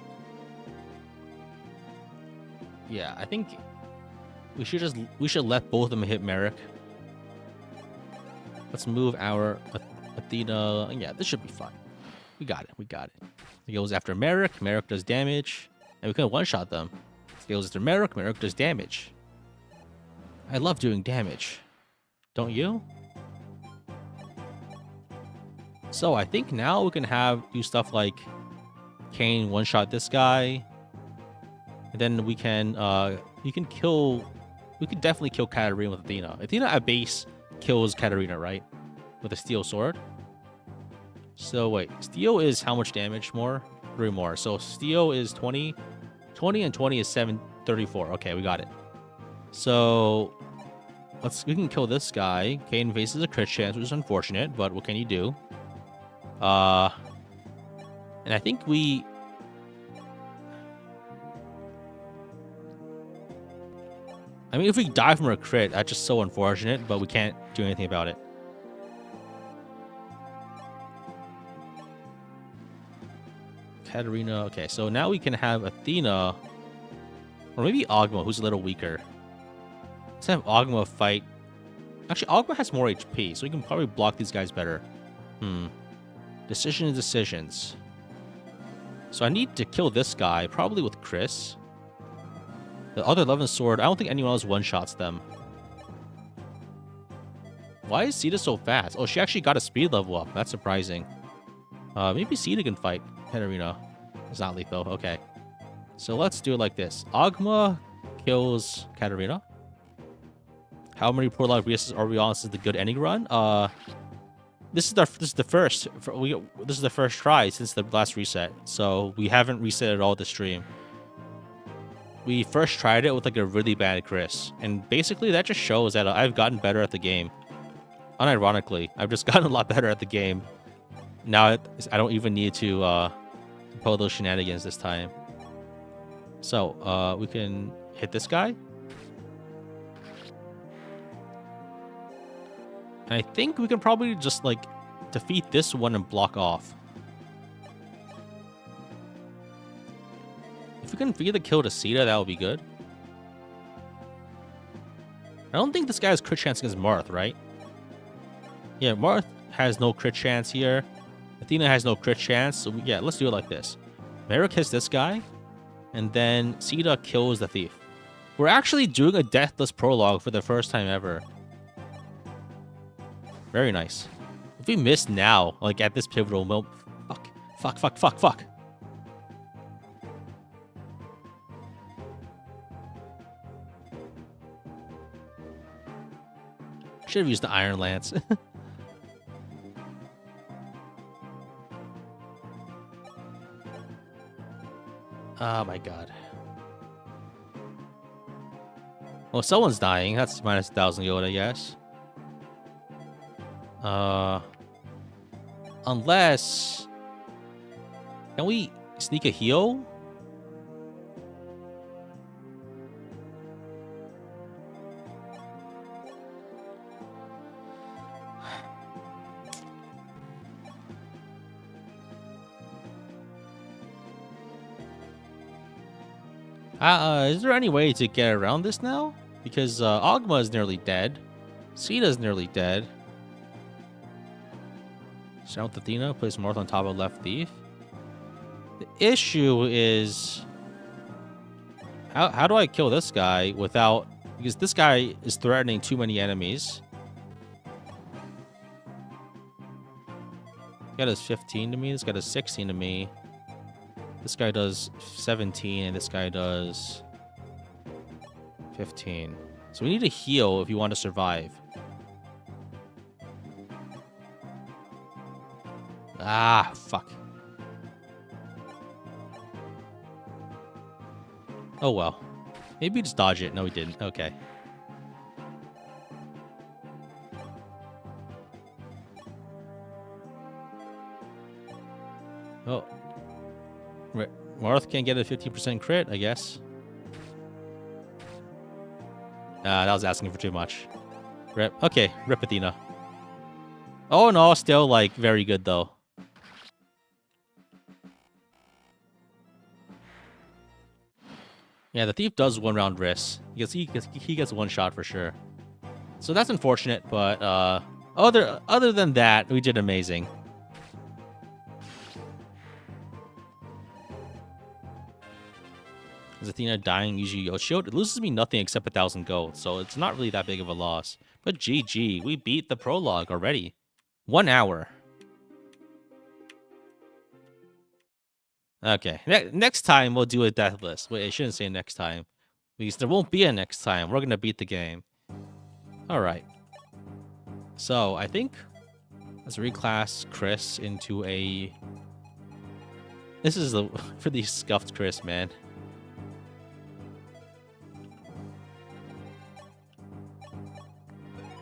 Yeah, I think we should let both of them hit Merrick. Let's move our Athena. Yeah, this should be fine. We got it. He goes after Merrick. Merrick does damage, and we can one-shot them. He goes after Merrick. Merrick does damage. I love doing damage. Don't you? So I think now we can do stuff like Kane one-shot this guy, and then we can definitely kill Katarina with Athena. Athena at base kills Katarina, right? With a steel sword. So wait, steel is how much damage more? 3 more. So steel is 20. 20 and 20 is 734. Okay, we got it. So we can kill this guy. Kane faces a crit chance, which is unfortunate, but what can you do? And I think I mean, if we die from a crit, that's just so unfortunate, but we can't do anything about it. Katarina. Okay, so now we can have Athena, or maybe Ogma, who's a little weaker. Let's have Ogma fight. Actually, Ogma has more HP, so we can probably block these guys better. Decisions. So I need to kill this guy, probably with Kris. The other 11 sword, I don't think anyone else one-shots them. Why is Sita so fast? Oh, she actually got a speed level up. That's surprising. Maybe Sita can fight Katarina. It's not lethal. Okay. So let's do it like this. Ogma kills Katarina. How many prologue resets are we on? This is the good ending run. This is the first try since the last reset. So we haven't reset at all the stream. We first tried it with like a really bad Kris, and basically that just shows that I've gotten better at the game. Unironically, I've just gotten a lot better at the game. Now I don't even need to pull those shenanigans this time. So we can hit this guy. And I think we can probably just like defeat this one and block off. If we can feed the kill to Sita, that would be good. I don't think this guy has crit chance against Marth, right? Yeah, Marth has no crit chance here. Athena has no crit chance. So yeah, let's do it like this. Merrick hits this guy, and then Sita kills the thief. We're actually doing a deathless prologue for the first time ever. Very nice. If we miss now, like at this pivotal moment, fuck. Should have used the Iron Lance. Oh my god. Well, someone's dying. That's minus 1,000 gold, I guess. Unless... Can we sneak a heal? Is there any way to get around this now? Because Ogma is nearly dead. Sita's nearly dead. South Athena, place Marth on top of left thief. The issue is... How do I kill this guy without... Because this guy is threatening too many enemies. This guy does 15 to me. This guy does 16 to me. This guy does 17, and this guy does 15. So we need to heal if you want to survive. Ah, fuck. Oh, well. Maybe we just dodge it. No, we didn't. Okay. Oh. Marth can't get a 50% crit, I guess. That was asking for too much. Rip. Okay, rip Athena. Oh no, still like very good though. Yeah, the thief does one round risk. He gets one shot for sure. So that's unfortunate, but other than that, we did amazing. Is Athena dying using Yo Shield? It loses me nothing except 1,000 gold, so it's not really that big of a loss. But GG, we beat the prologue already. 1 hour. Okay, next time we'll do a deathless. Wait, I shouldn't say next time, because there won't be a next time. We're gonna beat the game. All right. So I think let's reclass Kris into a. This is a really scuffed Kris, man.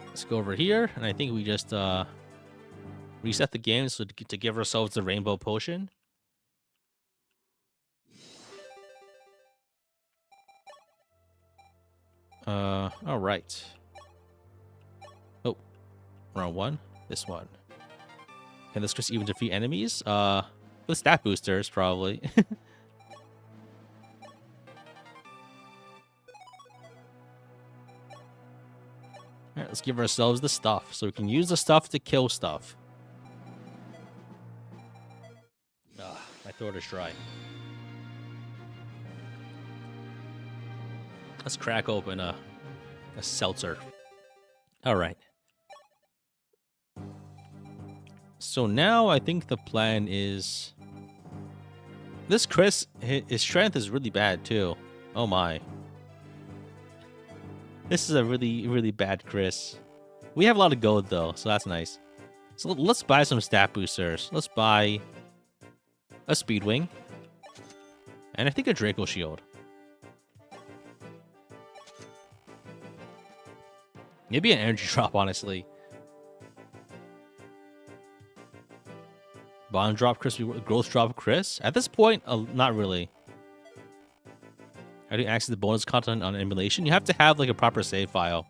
Let's go over here, and I think we just reset the game so to give ourselves the rainbow potion. All right. Oh, round one. This one. Can this Kris even defeat enemies? With stat boosters, probably. Alright, let's give ourselves the stuff. So we can use the stuff to kill stuff. My throat is dry. Let's crack open a seltzer. Alright. So now I think the plan is... This Kris, his strength is really bad too. Oh my. This is a really, really bad Kris. We have a lot of gold though, so that's nice. So let's buy some stat boosters. Let's buy a Speedwing. And I think a Draco Shield. Maybe an energy drop, honestly. Bond drop Kris, growth drop Kris? At this point, not really. How do you access the bonus content on emulation? You have to have like a proper save file.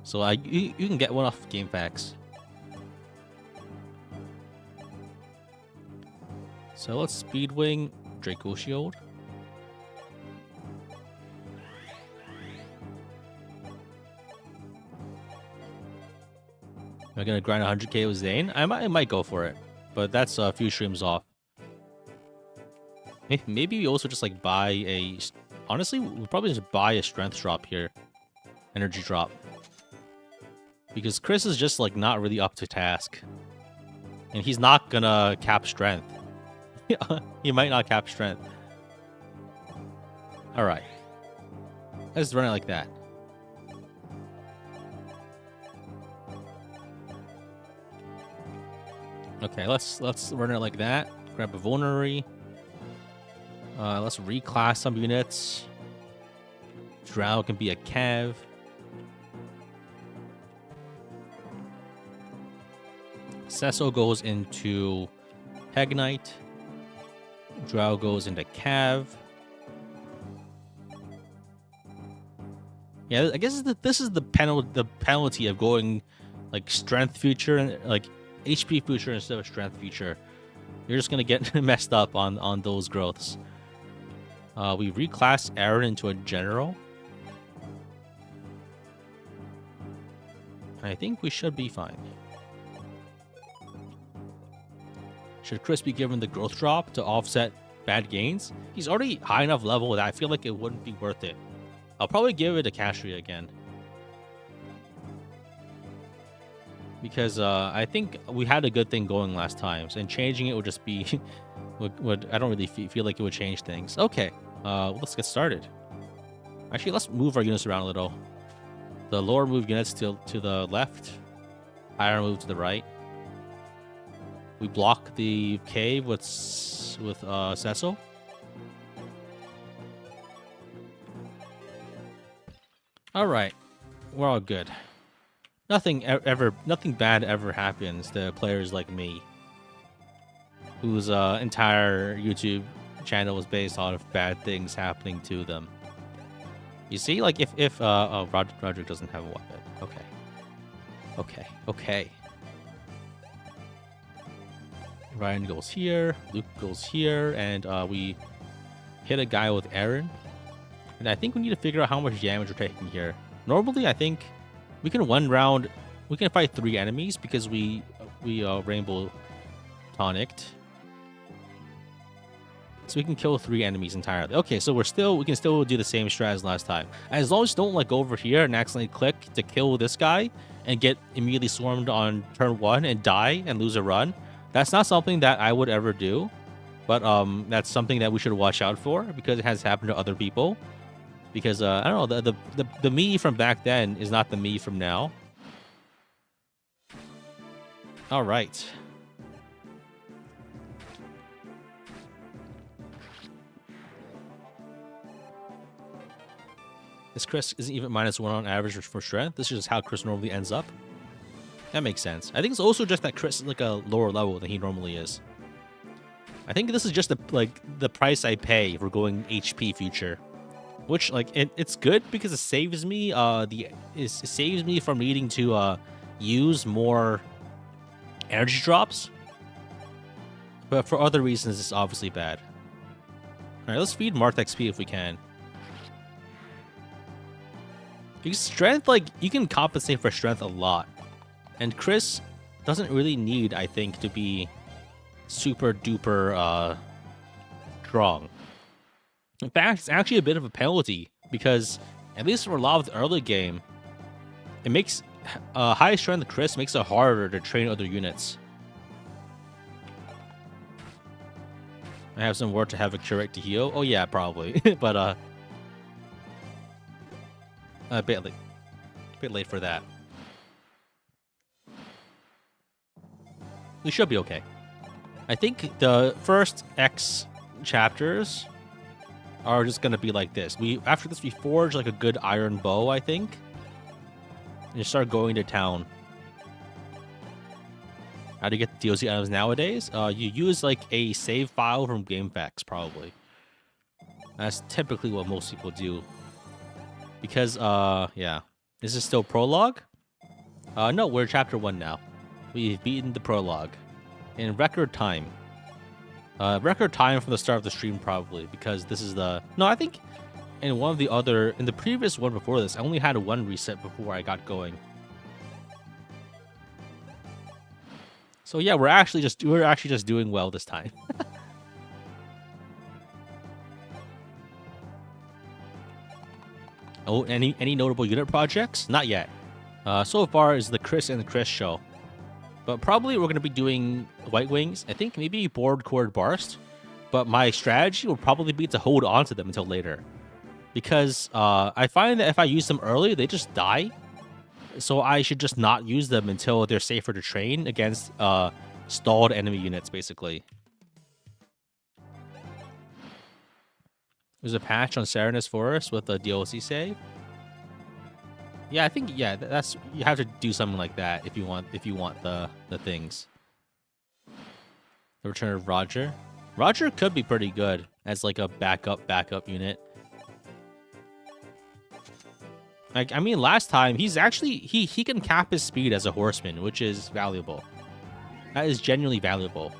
So you can get one off Game Facts. So let's Speedwing Draco Shield. Am I gonna grind 100k with Zane? I might go for it, but that's a few streams off. Maybe we also just like buy a... Honestly, we'll probably just buy a strength drop here. Energy drop. Because Kris is just like not really up to task. And he's not gonna cap strength. He might not cap strength. Alright. Let's run it like that. Okay, let's run it like that. Grab a vulnerary. Let's reclass some units. Drow can be a Cav. Cecil goes into Pegnite. Drow goes into Cav. Yeah, I guess this is the penalty of going like strength feature and like HP feature instead of strength feature. You're just gonna get messed up on those growths. We reclass Aaron into a general. I think we should be fine. Should Kris be given the growth drop to offset bad gains? He's already high enough level that I feel like it wouldn't be worth it. I'll probably give it to Castry again. Because I think we had a good thing going last time, and changing it would just be... I don't really feel like it would change things. Okay, let's get started. Actually, let's move our units around a little. The lower move units to the left. Higher move to the right. We block the cave with Cecil. All right, we're all good. Nothing bad ever happens to players like me, whose entire YouTube channel is based on bad things happening to them. You see, like if Roderick doesn't have a weapon. Okay. Ryan goes here, Luke goes here, and we hit a guy with Aaron. And I think we need to figure out how much damage we're taking here. Normally, I think we can fight 3 enemies because we Rainbow Tonicked. So we can kill 3 enemies entirely. Okay, so we can still do the same strat as last time. As long as you don't like go over here and accidentally click to kill this guy and get immediately swarmed on turn 1 and die and lose a run. That's not something that I would ever do, but that's something that we should watch out for because it has happened to other people. Because I don't know, the me from back then is not the me from now. All right. This Kris isn't even -1 on average for strength. This is just how Kris normally ends up. That makes sense. I think it's also just that Kris is like a lower level than he normally is. I think this is just the price I pay for going HP future, which like it's good because it saves me it saves me from needing to use more energy drops. But for other reasons, it's obviously bad. Alright, let's feed Marth XP if we can. Because strength, like, you can compensate for strength a lot. And Kris doesn't really need, I think, to be super duper strong. In fact, it's actually a bit of a penalty because, at least for a lot of the early game, it makes high strength Kris makes it harder to train other units. I have some word to have a curate to heal. Oh yeah, probably, but a bit late for that. We should be okay. I think the first X chapters are just gonna be like this. After this we forge like a good iron bow, I think, and just start going to town. How do you get the DLC items nowadays? You use like a save file from GameFAQs, probably. That's typically what most people do. Because, yeah. This is still prologue? No, we're chapter 1 now. We've beaten the prologue. In record time. Record time from the start of the stream, probably, because this is the... No, I think in in the previous one before this, I only had one reset before I got going. So yeah, we're actually just doing well this time. Oh, any notable unit projects? Not yet. So far is the Kris and the Kris show. But probably we're going to be doing White Wings. I think maybe Board Cord Barst. But my strategy will probably be to hold on to them until later. Because I find that if I use them early, they just die. So I should just not use them until they're safer to train against stalled enemy units, basically. There's a patch on Serenus Forest with a DLC save. Yeah, I think that's you have to do something like that if you want the things. The return of Roger. Roger could be pretty good as like a backup unit. Like, I mean, last time he's actually he can cap his speed as a horseman, which is valuable. That is genuinely valuable.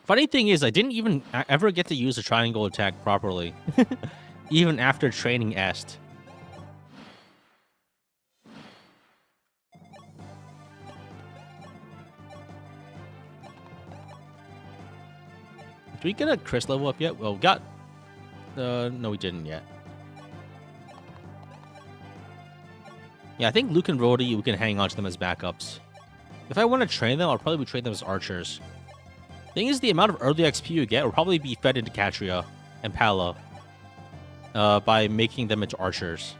Funny thing is, I didn't even ever get to use the triangle attack properly, even after training Est. Did we get a Kris level up yet? Well, we got... no, we didn't yet. Yeah, I think Luke and Rhodey, we can hang on to them as backups. If I want to train them, I'll probably train them as archers. Thing is, the amount of early XP you get will probably be fed into Catria and Pala by making them into archers.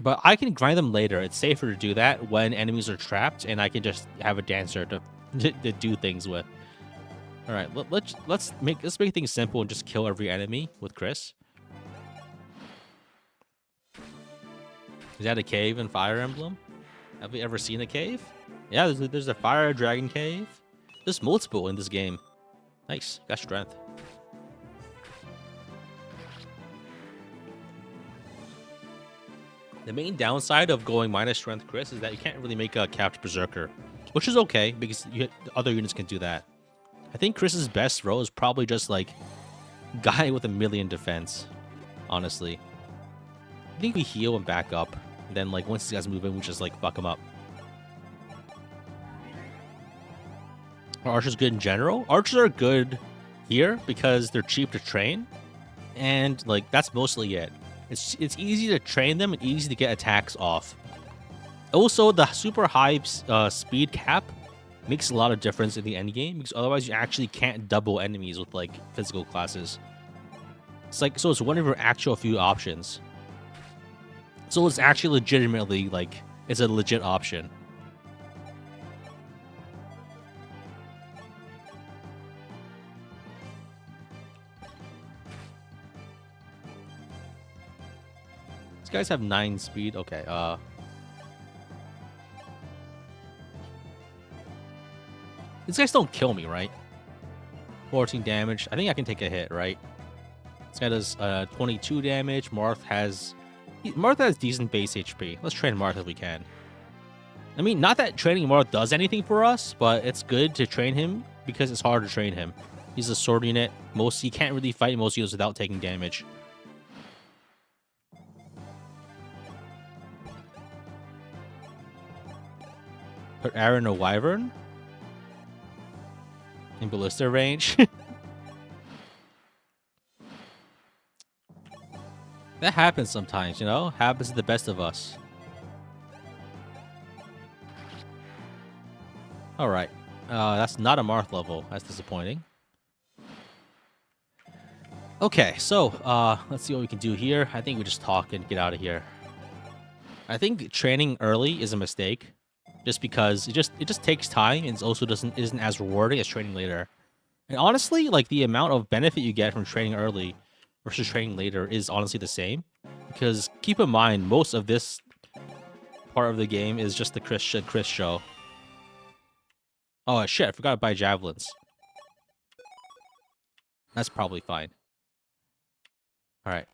But I can grind them later. It's safer to do that when enemies are trapped, and I can just have a dancer to do things with. All right, let's make things simple and just kill every enemy with Kris. Is that a cave in Fire Emblem? Have we ever seen a cave? Yeah, there's a fire dragon cave. There's multiple in this game. Nice, got strength. The main downside of going minus strength Kris is that you can't really make a capped berserker, which is okay because other units can do that. I think Kris's best row is probably just like guy with 1,000,000 defense, honestly. I think we heal and back up. And then like once these guys move in, we just like fuck them up. Are archers good in general? Archers are good here because they're cheap to train, and like that's mostly it. It's easy to train them and easy to get attacks off. Also, the super high speed cap makes a lot of difference in the end game because otherwise you actually can't double enemies with like physical classes. It's like so it's one of your actual few options. So it's actually legitimately like it's a legit option. These guys have 9 speed. Okay, these guys don't kill me, right? 14 damage. I think I can take a hit, right? This guy does 22 damage. Marth has... Martha has decent base HP. Let's train Martha if we can. I mean, not that training Martha does anything for us, but it's good to train him because it's hard to train him. He's a sword unit. He can't really fight most units without taking damage. Put Aaron a Wyvern in ballista range. That happens sometimes, you know? Happens to the best of us. Alright. That's not a Marth level. That's disappointing. Okay, so, let's see what we can do here. I think we just talk and get out of here. I think training early is a mistake. Just because it just takes time and it also isn't as rewarding as training later. And honestly, like the amount of benefit you get from training early versus training later is honestly the same. Because keep in mind, most of this part of the game is just the Kris show. Oh shit, I forgot to buy javelins. That's probably fine. Alright.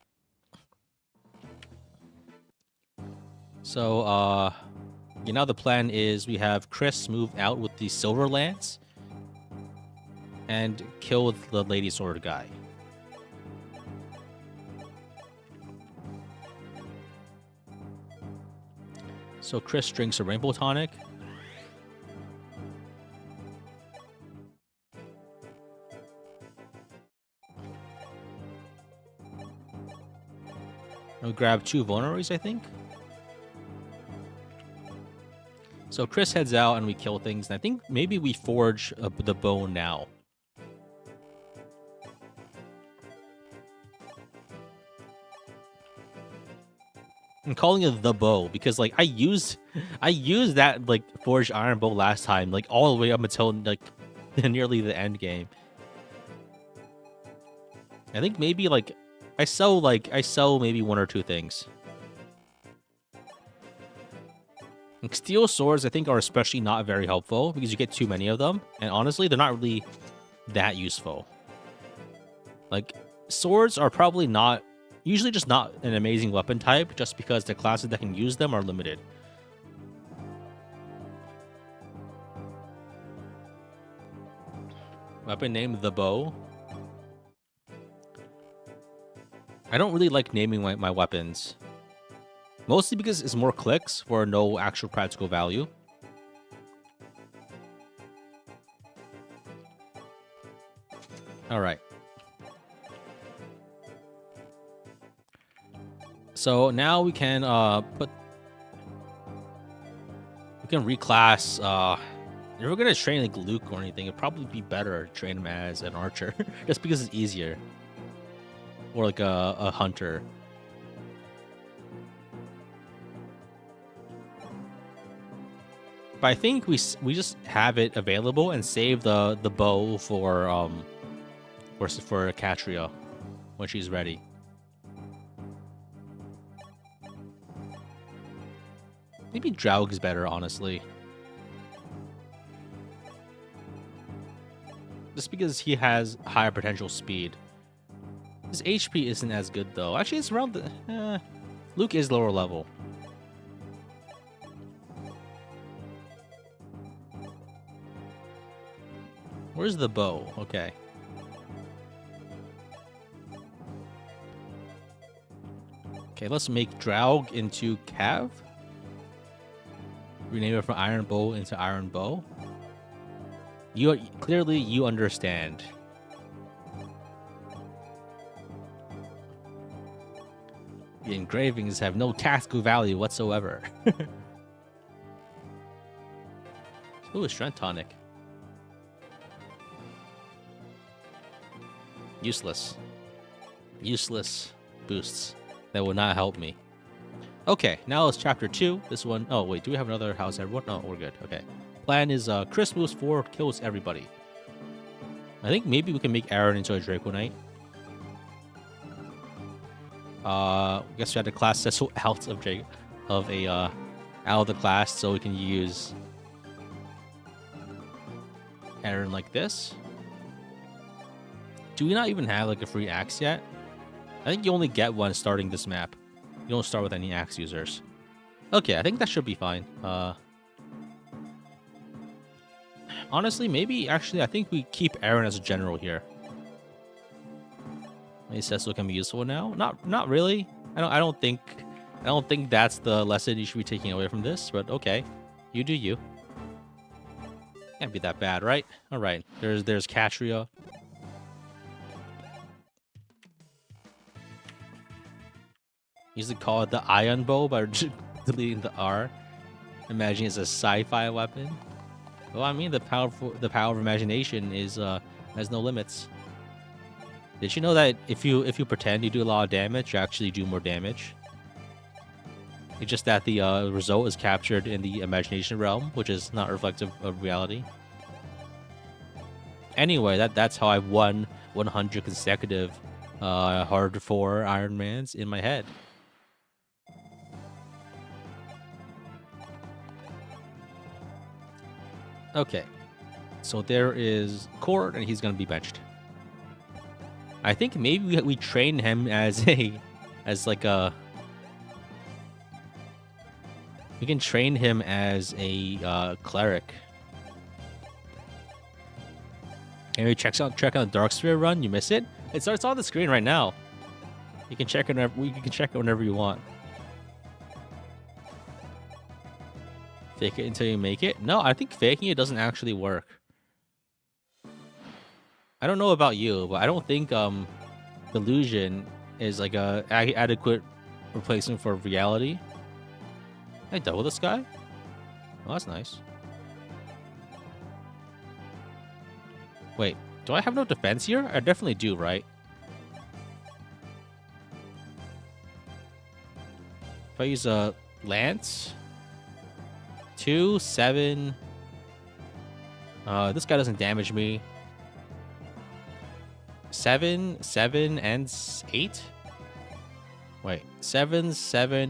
So, you know, the plan is we have Kris move out with the Silver Lance and kill the Lady Sword guy. So Kris drinks a Rainbow Tonic. I'll grab 2 vulneraries, I think. So Kris heads out and we kill things. And I think maybe we forge the bow now. I'm calling it the bow because like I used that like forged iron bow last time, like all the way up until like nearly the end game. I think maybe like I sell maybe 1 or 2 things. Like, steel swords I think are especially not very helpful because you get too many of them, and honestly they're not really that useful. Like swords are probably not usually just not an amazing weapon type just because the classes that can use them are limited. Weapon name the bow. I don't really like naming my weapons. Mostly because it's more clicks for no actual practical value. Alright. So now we can reclass if we're gonna train like Luke or anything, it'd probably be better to train him as an archer. Just because it's easier. Or like a hunter. But I think we just have it available and save the bow for Katria when she's ready. Maybe Draug is better, honestly. Just because he has higher potential speed. His HP isn't as good though. Actually, it's around the... Luke is lower level. Where's the bow? Okay. Okay, let's make Draug into Cav. Rename it from Iron Bow into Iron Bow. Clearly you understand. The engravings have no tactical value whatsoever. Ooh, Strength Tonic. Useless. Useless boosts that will not help me. Okay, now it's chapter 2. This one... Oh, wait. Do we have another house everyone? No, we're good. Okay. Plan is Kris moves forward, kills everybody. I think maybe we can make Aaron into a Draco Knight. I guess we have to class Cecil out of out of the class so we can use Aaron like this. Do we not even have like a free axe yet? I think you only get one starting this map. You don't start with any axe users. Okay, I think that should be fine. Honestly, maybe actually I think we keep Aaron as a general here. He says so can be useful now. Not really. I don't think that's the lesson you should be taking away from this, but okay. You do you. Can't be that bad, right? Alright. There's Katria. Used to call it the ion bow by deleting the R. Imagine it's a sci-fi weapon. Well, I mean the power of imagination is has no limits. Did you know that if you pretend you do a lot of damage, you actually do more damage? It's just that the result is captured in the imagination realm, which is not reflective of reality. Anyway, that's how I've won 100 consecutive hardcore Iron Mans in my head. Okay, so there is Cord, and he's gonna be benched. I think maybe we train him as like a. We can train him as a cleric. And we check out the Darksphere run. You miss it? It's on the screen right now. You can check it whenever you can check it whenever you want. Fake it until you make it? No, I think faking it doesn't actually work. I don't know about you, but I don't think delusion is like a adequate replacement for reality. Can I double this guy? Oh, that's nice. Wait, do I have no defense here? I definitely do, right? If I use a lance, 2, 7. This guy doesn't damage me. 7, and 8. Wait, 7,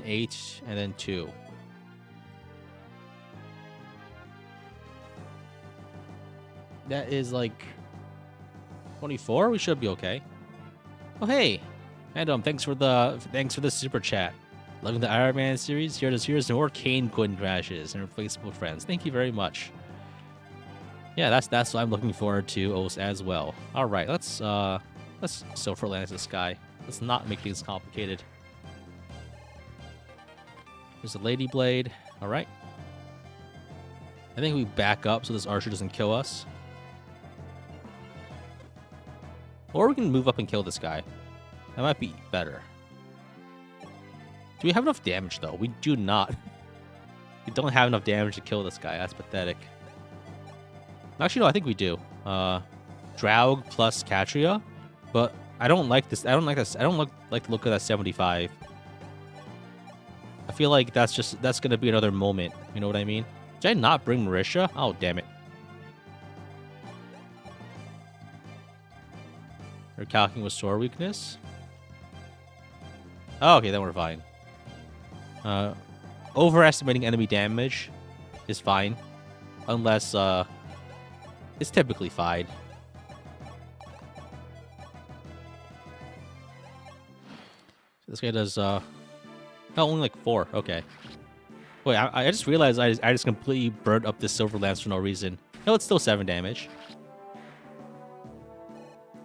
8, and then 2. That is like 24. We should be okay. Oh hey, Adam, thanks for the super chat. Loving the Iron Man series. Here's more Kane Quinn crashes and replaceable friends. Thank you very much. Yeah, that's what I'm looking forward to as well. All right, let's Silver Lance this guy. Let's not make things complicated. There's a Lady Blade. All right. I think we back up so this archer doesn't kill us. Or we can move up and kill this guy. That might be better. Do we have enough damage, though? We do not. We don't have enough damage to kill this guy. That's pathetic. Actually, no, I think we do. Draug plus Katria. But I don't like this. I don't like this. I don't like the look of that 75. I feel like that's going to be another moment. You know what I mean? Did I not bring Marisha? Oh, damn it. They're calculating with sword weakness. Oh, okay, then we're fine. Overestimating enemy damage is fine. Unless, it's typically fine. This guy does, no, only like 4. Okay. Wait, I just realized I just completely burned up this Silver Lance for no reason. No, it's still 7 damage.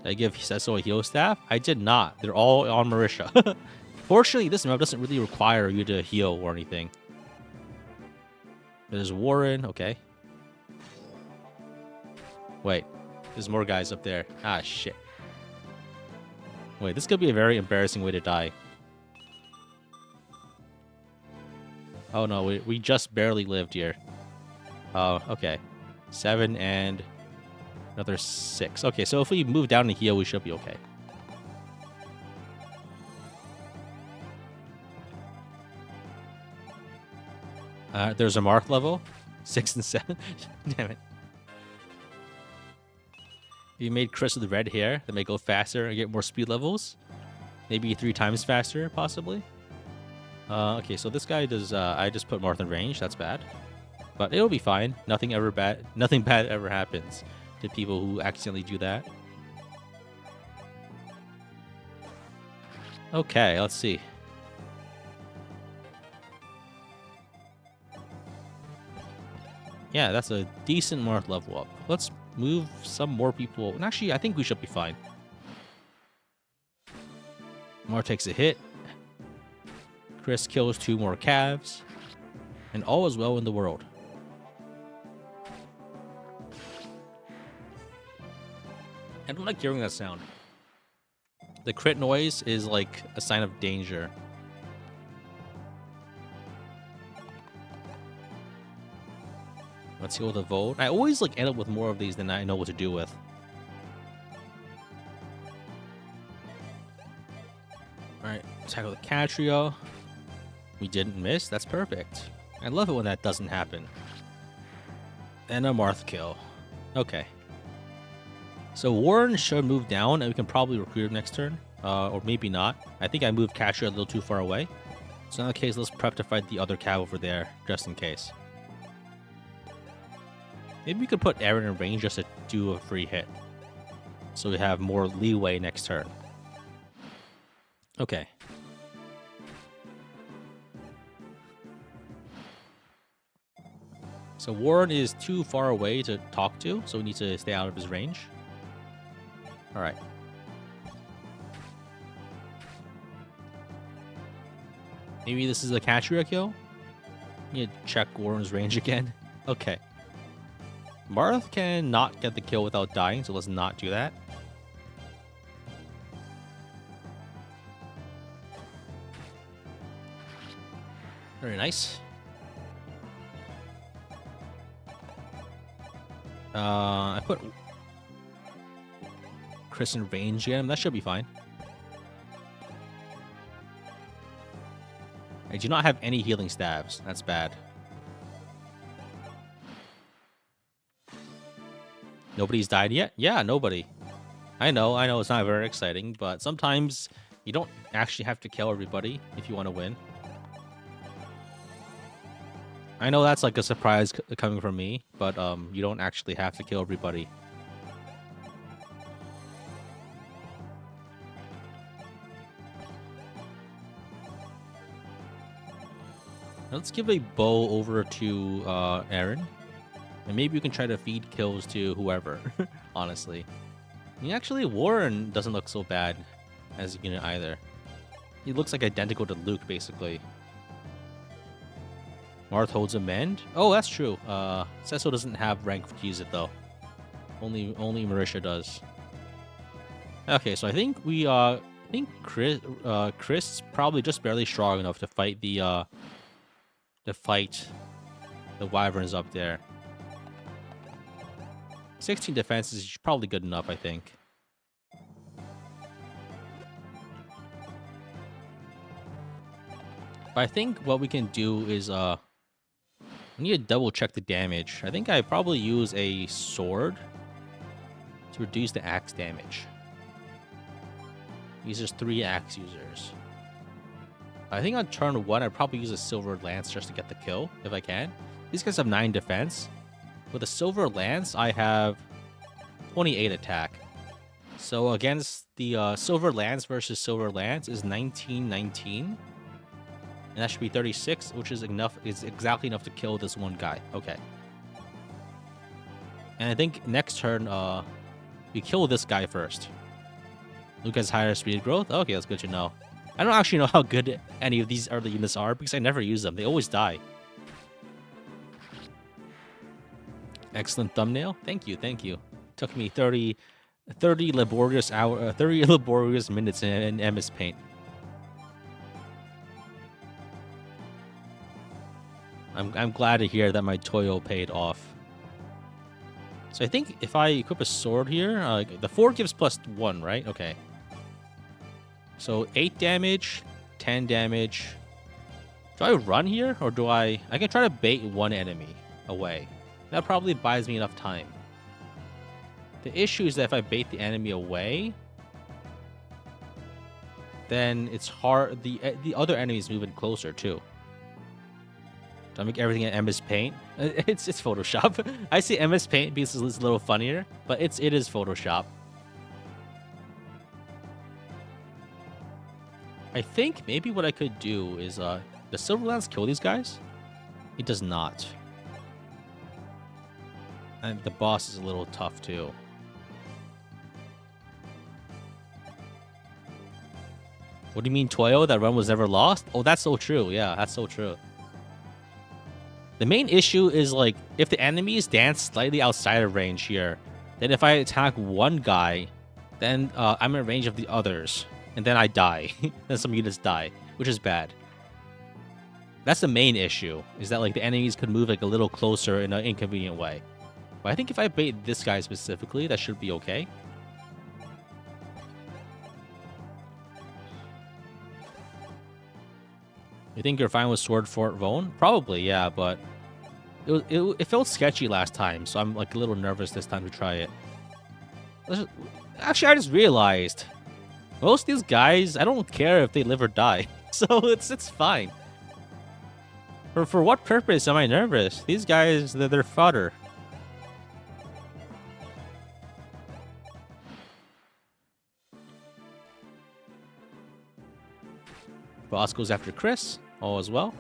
Did I give Sesso a heal staff? I did not. They're all on Marisha. Fortunately, this map doesn't really require you to heal or anything. There's Warren. Okay. Wait. There's more guys up there. Ah, shit. Wait, this could be a very embarrassing way to die. Oh, no. We just barely lived here. Oh, okay. 7 and another 6. Okay, so if we move down to heal, we should be okay. There's a Marth level. 6 and 7. Damn it. You made Kris with red hair that may go faster and get more speed levels. Maybe 3 times faster, possibly. Okay, so this guy does. I just put Marth in range. That's bad, but it'll be fine. Nothing bad ever happens to people who accidentally do that. Okay, let's see. Yeah, that's a decent Marth level up. Let's move some more people. And actually, I think we should be fine. Marth takes a hit. Kris kills 2 more calves. And all is well in the world. I don't like hearing that sound. The crit noise is like a sign of danger. Let's heal the Vote. I always like end up with more of these than I know what to do with. Alright, tackle the Catrio. We didn't miss. That's perfect. I love it when that doesn't happen. And a Marth kill. Okay. So Warren should move down, and we can probably recruit him next turn. Or maybe not. I think I moved Catrio a little too far away. So in that case, let's prep to fight the other cav over there, just in case. Maybe we could put Aaron in range just to do a free hit. So we have more leeway next turn. Okay. So Warren is too far away to talk to, so we need to stay out of his range. Alright. Maybe this is a Catria kill? Need to check Warren's range again. Okay. Marth can not get the kill without dying, so let's not do that. Very nice. I put Kris in range again. That should be fine. I do not have any healing staves. That's bad. Nobody's died yet? Yeah, nobody. I know it's not very exciting, but sometimes you don't actually have to kill everybody if you want to win. I know that's like a surprise coming from me, but you don't actually have to kill everybody. Let's give a bow over to Aaron. And maybe we can try to feed kills to whoever, honestly. And actually, Warren doesn't look so bad as a unit either. He looks like identical to Luke, basically. Marth holds a mend. Oh, that's true. Cecil doesn't have rank to use it, though. Only Marisha does. Okay, so I think Kris is probably just barely strong enough to fight the wyverns up there. 16 defense is probably good enough, I think. But I think what we can do is we need to double check the damage. I think I probably use a sword to reduce the axe damage. These are 3 axe users. I think on turn 1, I'd probably use a silver lance just to get the kill, if I can. These guys have 9 defense. With a silver lance, I have 28 attack. So against the silver lance versus silver lance is 19-19. And that should be 36, which is enough. Is exactly enough to kill this one guy. Okay. And I think next turn, we kill this guy first. Luke has higher speed growth. Okay, that's good to know. I don't actually know how good any of these early units are because I never use them. They always die. Excellent thumbnail. Thank you, thank you. Took me 30 laborious minutes in MS Paint. I'm glad to hear that my toil paid off. So I think if I equip a sword here, the 4 gives +1, right? Okay. So 8 damage, 10 damage. Do I run here or do I can try to bait one enemy away. That probably buys me enough time. The issue is that if I bait the enemy away, then it's hard. The other enemies move in closer too. Do I make everything in MS Paint? It's Photoshop. I say MS Paint because it's a little funnier, but it is Photoshop. I think maybe what I could do is does Silver Lance kill these guys? It does not. And the boss is a little tough too. What do you mean, Toyo? That run was never lost? Oh, that's so true. Yeah, that's so true. The main issue is, like, if the enemies dance slightly outside of range here, then if I attack one guy, then I'm in range of the others, and then I die. Then some units die, which is bad. That's the main issue, is that, like, the enemies could move, like, a little closer in an inconvenient way. But I think if I bait this guy specifically, that should be okay. You think you're fine with Sword Fort Vone? Probably, yeah, but it felt sketchy last time, so I'm, like, a little nervous this time to try it. Actually, I just realized, most of these guys, I don't care if they live or die, so it's fine. For what purpose am I nervous? These guys, they're fodder. Boss goes after Kris. All as well.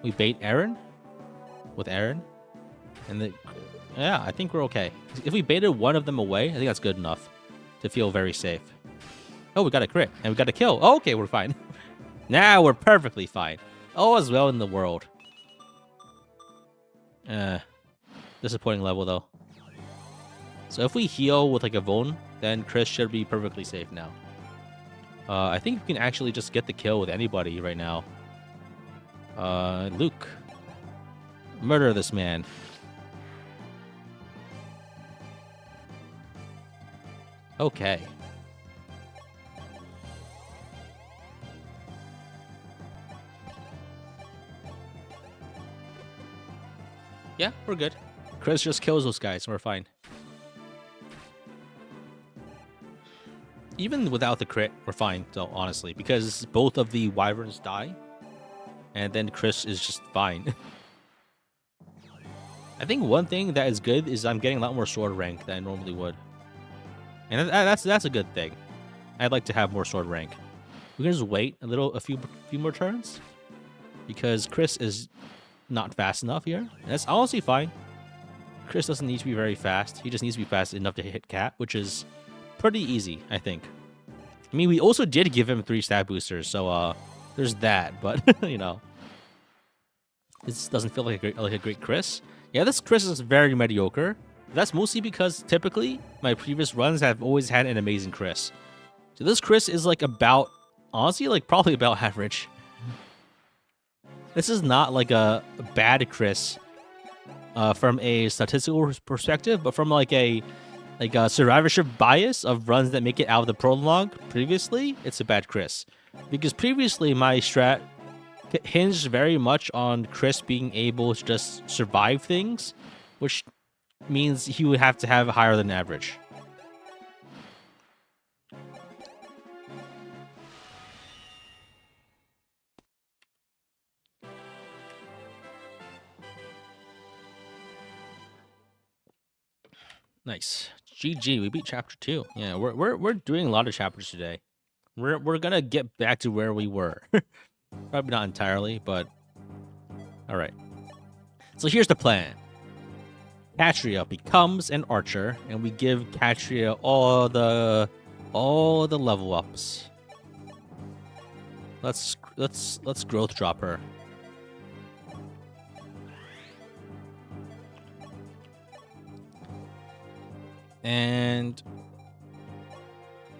We bait Aaron with Aaron. And yeah, I think we're okay. If we baited one of them away, I think that's good enough to feel very safe. Oh, we got a crit. And we got a kill. Oh, okay, we're fine. Now we're perfectly fine. All is well in the world. Disappointing level, though. So if we heal with, like, a Vone, then Kris should be perfectly safe now. I think we can actually just get the kill with anybody right now. Luke. Murder this man. Okay. Yeah, we're good. Kris just kills those guys and we're fine. Even without the crit, we're fine, though, honestly, because both of the wyverns die, and then Kris is just fine. I think one thing that is good is I'm getting a lot more sword rank than I normally would, and that's a good thing. I'd like to have more sword rank. We can just wait a few more turns, because Kris is not fast enough here. And that's honestly fine. Kris doesn't need to be very fast. He just needs to be fast enough to hit Cap, which is pretty easy, I think. I mean, we also did give him 3 stat boosters, so there's that. But you know, this doesn't feel like a great Kris. Yeah, this Kris is very mediocre. That's mostly because typically my previous runs have always had an amazing Kris. So this Kris is like about, honestly, like probably about average. This is not like a bad Kris from a statistical perspective, but from like a survivorship bias of runs that make it out of the prologue previously, it's a bad Kris. Because previously my strat hinged very much on Kris being able to just survive things, which means he would have to have higher than average. Nice. GG, we beat chapter 2. Yeah, we're doing a lot of chapters today. We're gonna get back to where we were. Probably not entirely, but all right. So here's the plan. Catria becomes an archer, and we give Catria all the level ups. Let's growth drop her. And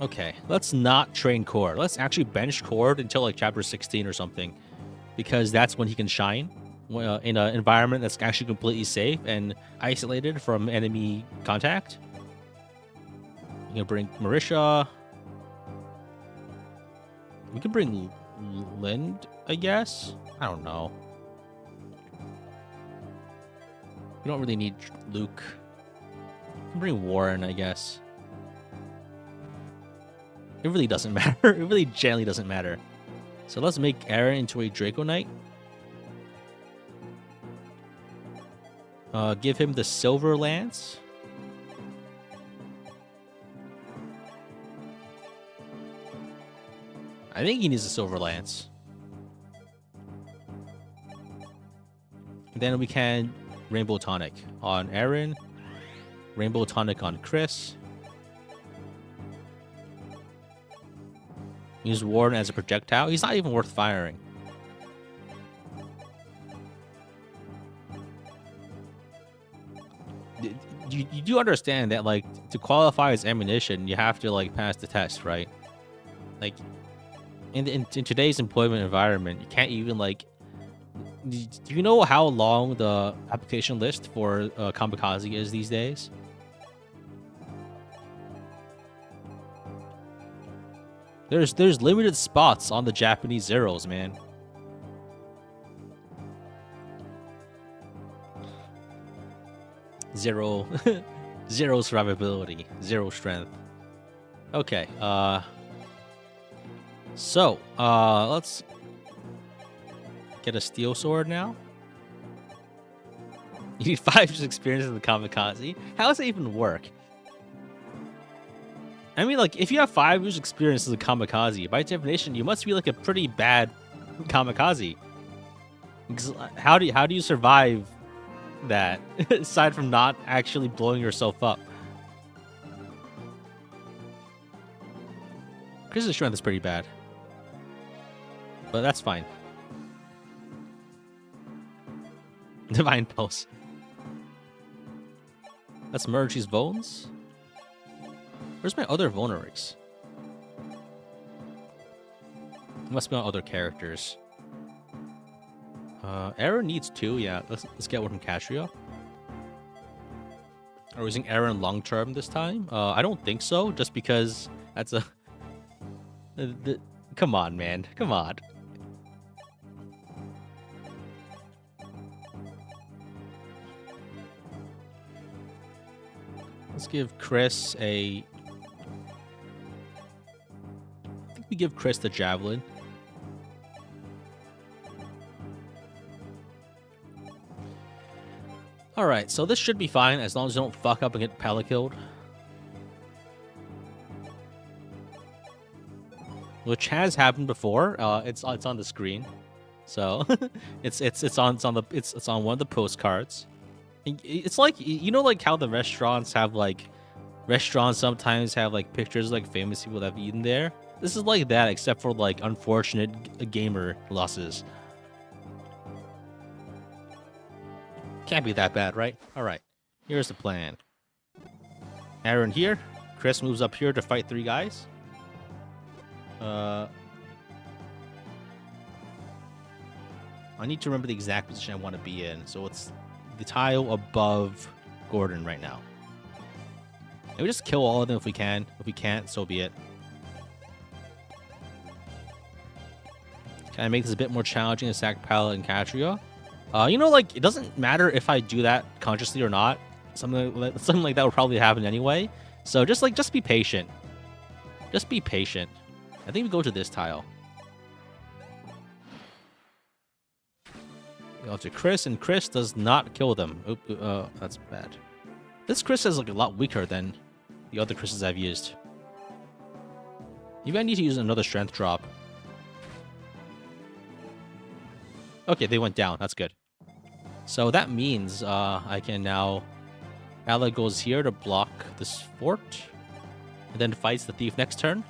okay, let's not train Cord. Let's actually bench Cord until like chapter 16 or something, because that's when he can shine in an environment that's actually completely safe and isolated from enemy contact. You can bring Marisha. We can bring Lind, I guess. I don't know. We don't really need Luke. Bring Warren, I guess. It really doesn't matter. It really generally doesn't matter. So let's make Aaron into a Draco Knight. Give him the Silver Lance. I think he needs a Silver Lance. And then we can Rainbow Tonic on Aaron. Rainbow Tonic on Kris. Use Warden as a projectile. He's not even worth firing. You do understand that, like, to qualify as ammunition, you have to, like, pass the test, right? Like, in today's employment environment, you can't even, like... Do you know how long the application list for Kamikaze is these days? There's limited spots on the Japanese zeros, man. Zero survivability, 0 strength. Okay, so, let's get a steel sword now. You need 5 years experience in the Kamikaze. How does that even work? I mean, like, if you have 5 years experience as a Kamikaze, by definition, you must be, like, a pretty bad Kamikaze. Because how do you survive that, aside from not actually blowing yourself up? Kris's strength is pretty bad. But that's fine. Divine Pulse. Let's merge these bones. Where's my other Vulnerix? Must be on other characters. Aaron needs 2, yeah. Let's get one from Catria. Are we using Aaron long term this time? I don't think so, just because that's a... Come on, man. Come on. Let's give Kris a... I think we give Kris the Javelin. Alright, so this should be fine as long as you don't fuck up and get pallet killed. Which has happened before. It's on the screen. So it's on one of the postcards. It's like, you know, like how the restaurants sometimes have like pictures of, like, famous people that have eaten there. This is like that, except for, like, unfortunate gamer losses. Can't be that bad, right? Alright, here's the plan. Aaron here. Kris moves up here to fight 3 guys. I need to remember the exact position I want to be in. So it's the tile above Gordon right now. And we just kill all of them if we can. If we can't, so be it. Can I make this a bit more challenging to sack Pallet and Catria? You know, like, it doesn't matter if I do that consciously or not. Something like that would probably happen anyway. So just be patient. Just be patient. I think we go to this tile. Go to Kris, and Kris does not kill them. Oop, that's bad. This Kris is, like, a lot weaker than the other Krises I've used. Maybe I need to use another strength drop. Okay, they went down. That's good. So that means I can now... Ally goes here to block this fort. And then fights the thief next turn.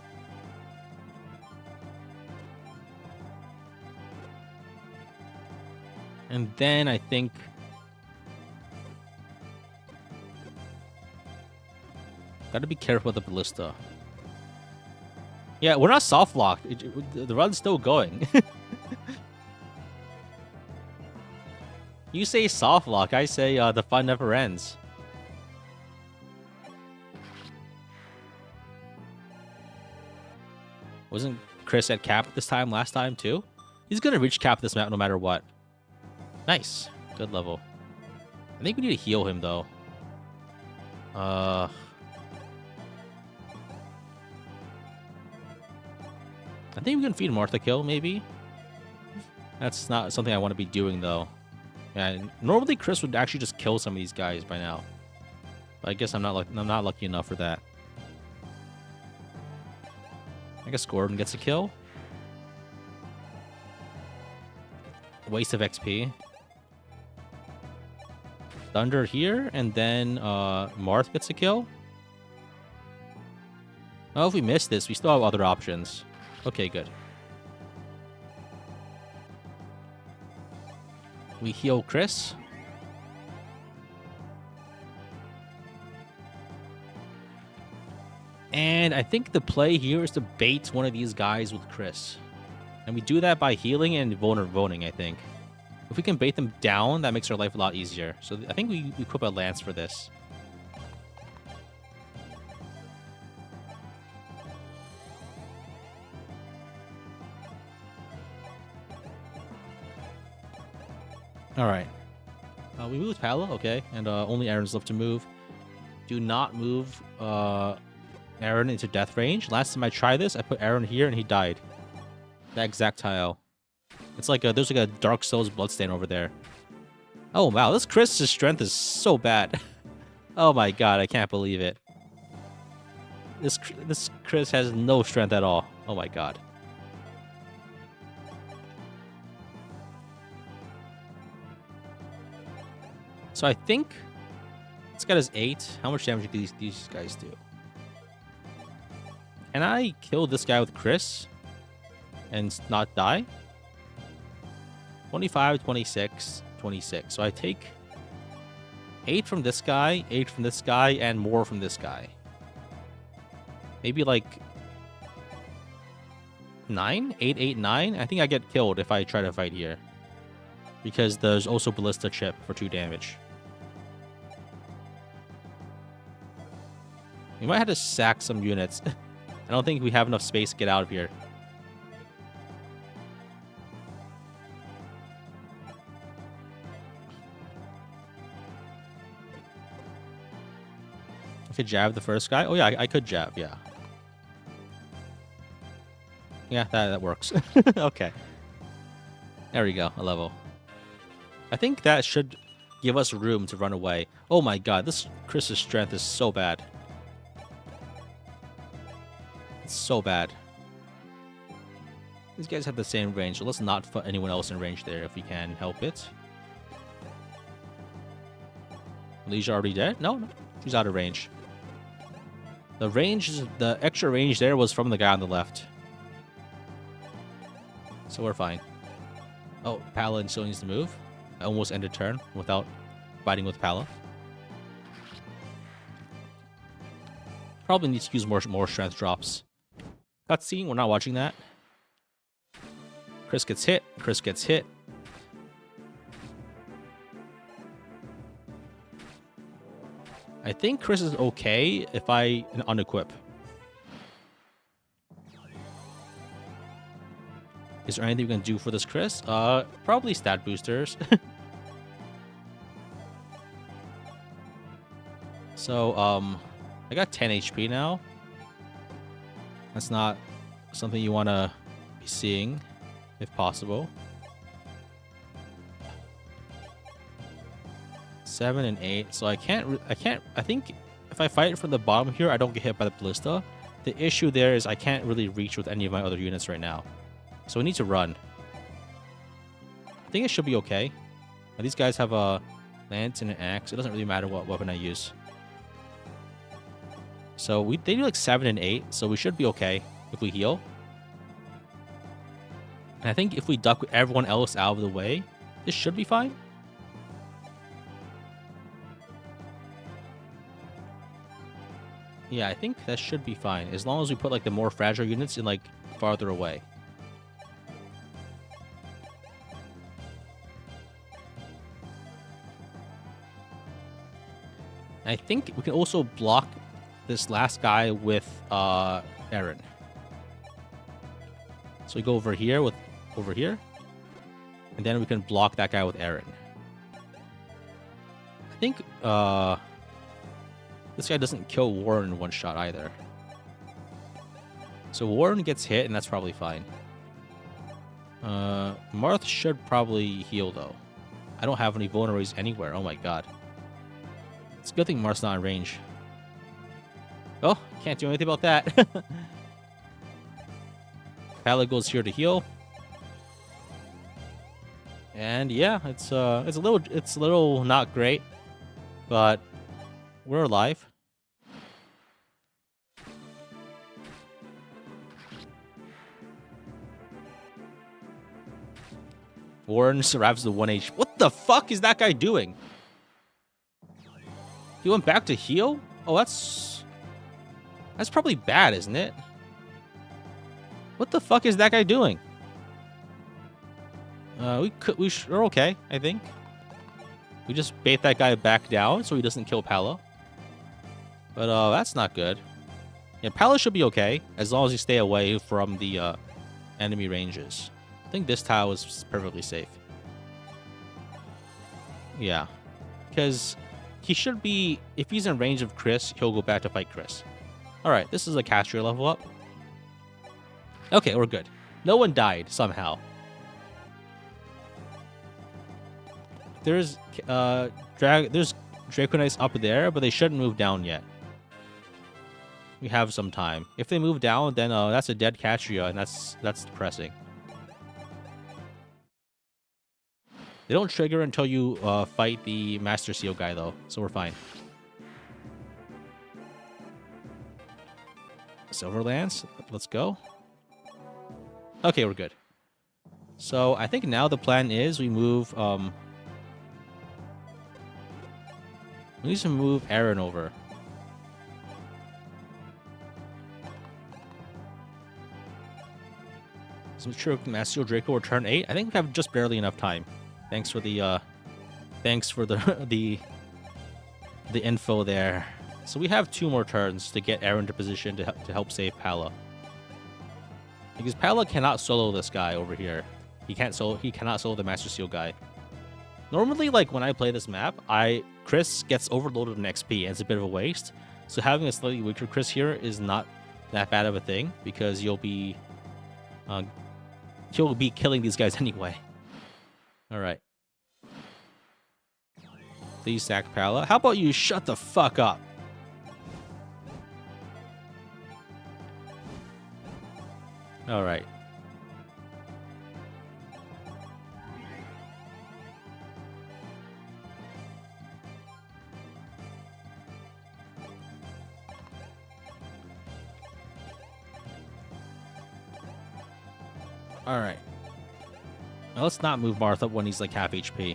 And then I think... Gotta be careful with the ballista. Yeah, we're not soft locked. The run's still going. You say soft lock, I say the fun never ends. Wasn't Kris at cap this time last time too? He's gonna reach cap this map no matter what. Nice. Good level. I think we need to heal him though. I think we can feed Martha Kill, maybe? That's not something I want to be doing though. Yeah, normally Kris would actually just kill some of these guys by now. But I guess I'm not lucky enough for that. I guess Gordon gets a kill. Waste of XP. Thunder here, and then Marth gets a kill. Oh, if we miss this, we still have other options. Okay, good. We heal Kris. And I think the play here is to bait one of these guys with Kris. And we do that by healing and voting, I think. If we can bait them down, that makes our life a lot easier. So I think we equip a lance for this. All right. We moved Pala, okay. And only Aaron's left to move. Do not move Aaron into death range. Last time I tried this, I put Aaron here and he died. That exact tile. It's like there's like a Dark Souls bloodstain over there. Oh wow, this Kris' strength is so bad. Oh my god, I can't believe it. This Kris has no strength at all. Oh my god. So I think this guy does 8. How much damage do these guys do? Can I kill this guy with Kris and not die? 25, 26, 26. So I take 8 from this guy, 8 from this guy, and more from this guy. Maybe like 9? 8, 8, 9? I think I get killed if I try to fight here. Because there's also Ballista Chip for 2 damage. We might have to sack some units. I don't think we have enough space to get out of here. I could jab the first guy. Oh yeah, I could jab, yeah. Yeah, that works. Okay. There we go, a level. I think that should give us room to run away. Oh my god, this Kris' strength is so bad. It's so bad. These guys have the same range, so let's not put anyone else in range there if we can help it. Leisha already dead? No, she's out of range. The extra range there was from the guy on the left. So we're fine. Oh, Pala still needs to move. I almost ended turn without fighting with Pala. Probably needs to use more strength drops. Cutscene, we're not watching that. Kris gets hit. Kris gets hit. I think Kris is okay if I unequip. Is there anything we can do for this Kris? Probably stat boosters. So, I got 10 HP now. That's not something you want to be seeing, if possible. 7 and 8. So I think if I fight from the bottom here, I don't get hit by the ballista. The issue there is I can't really reach with any of my other units right now. So we need to run. I think it should be okay. Now, these guys have a lance and an axe. It doesn't really matter what weapon I use. So they do like 7 and 8, so we should be okay if we heal. And I think if we duck everyone else out of the way, this should be fine. Yeah, I think that should be fine, as long as we put like the more fragile units in like farther away. I think we can also block this last guy with Aaron. So we go over here with and then we can block that guy with Aaron. I think this guy doesn't kill Warren in one shot either. So Warren gets hit, and that's probably fine. Marth should probably heal though. I don't have any vulneraries anywhere. Oh my god. It's a good thing Marth's not in range. Oh, can't do anything about that. Pala goes here to heal. And yeah, it's a little not great. But we're alive. Warren survives the 1H. What the fuck is that guy doing? He went back to heal? Oh, that's probably bad, isn't it? What the fuck is that guy doing? We're okay, I think. We just bait that guy back down so he doesn't kill Pala. But that's not good. Yeah, Pala should be okay as long as you stay away from the enemy ranges. I think this tile is perfectly safe. Yeah, because he should be, if he's in range of Kris, he'll go back to fight Kris. Alright, this is a Castria level up. Okay, we're good. No one died, somehow. There's Draconites up there, but they shouldn't move down yet. We have some time. If they move down, then that's a dead Castria, and that's depressing. They don't trigger until you fight the Master Seal guy, though, so we're fine. Silverlands, let's go. Okay, we're good. So I think now the plan is we move. We need to move Aaron over. So sure, Master Seal Draco will turn 8. I think we have just barely enough time. Thanks for the the info there. So we have 2 more turns to get Aaron to position to help save Pala. Because Pala cannot solo this guy over here. He cannot solo the Master Seal guy. Normally, like when I play this map, Kris gets overloaded in XP and it's a bit of a waste. So having a slightly weaker Kris here is not that bad of a thing because he'll be killing these guys anyway. All right. Please sack Pala. How about you shut the fuck up? All right. All right. Now let's not move Martha when he's like half HP.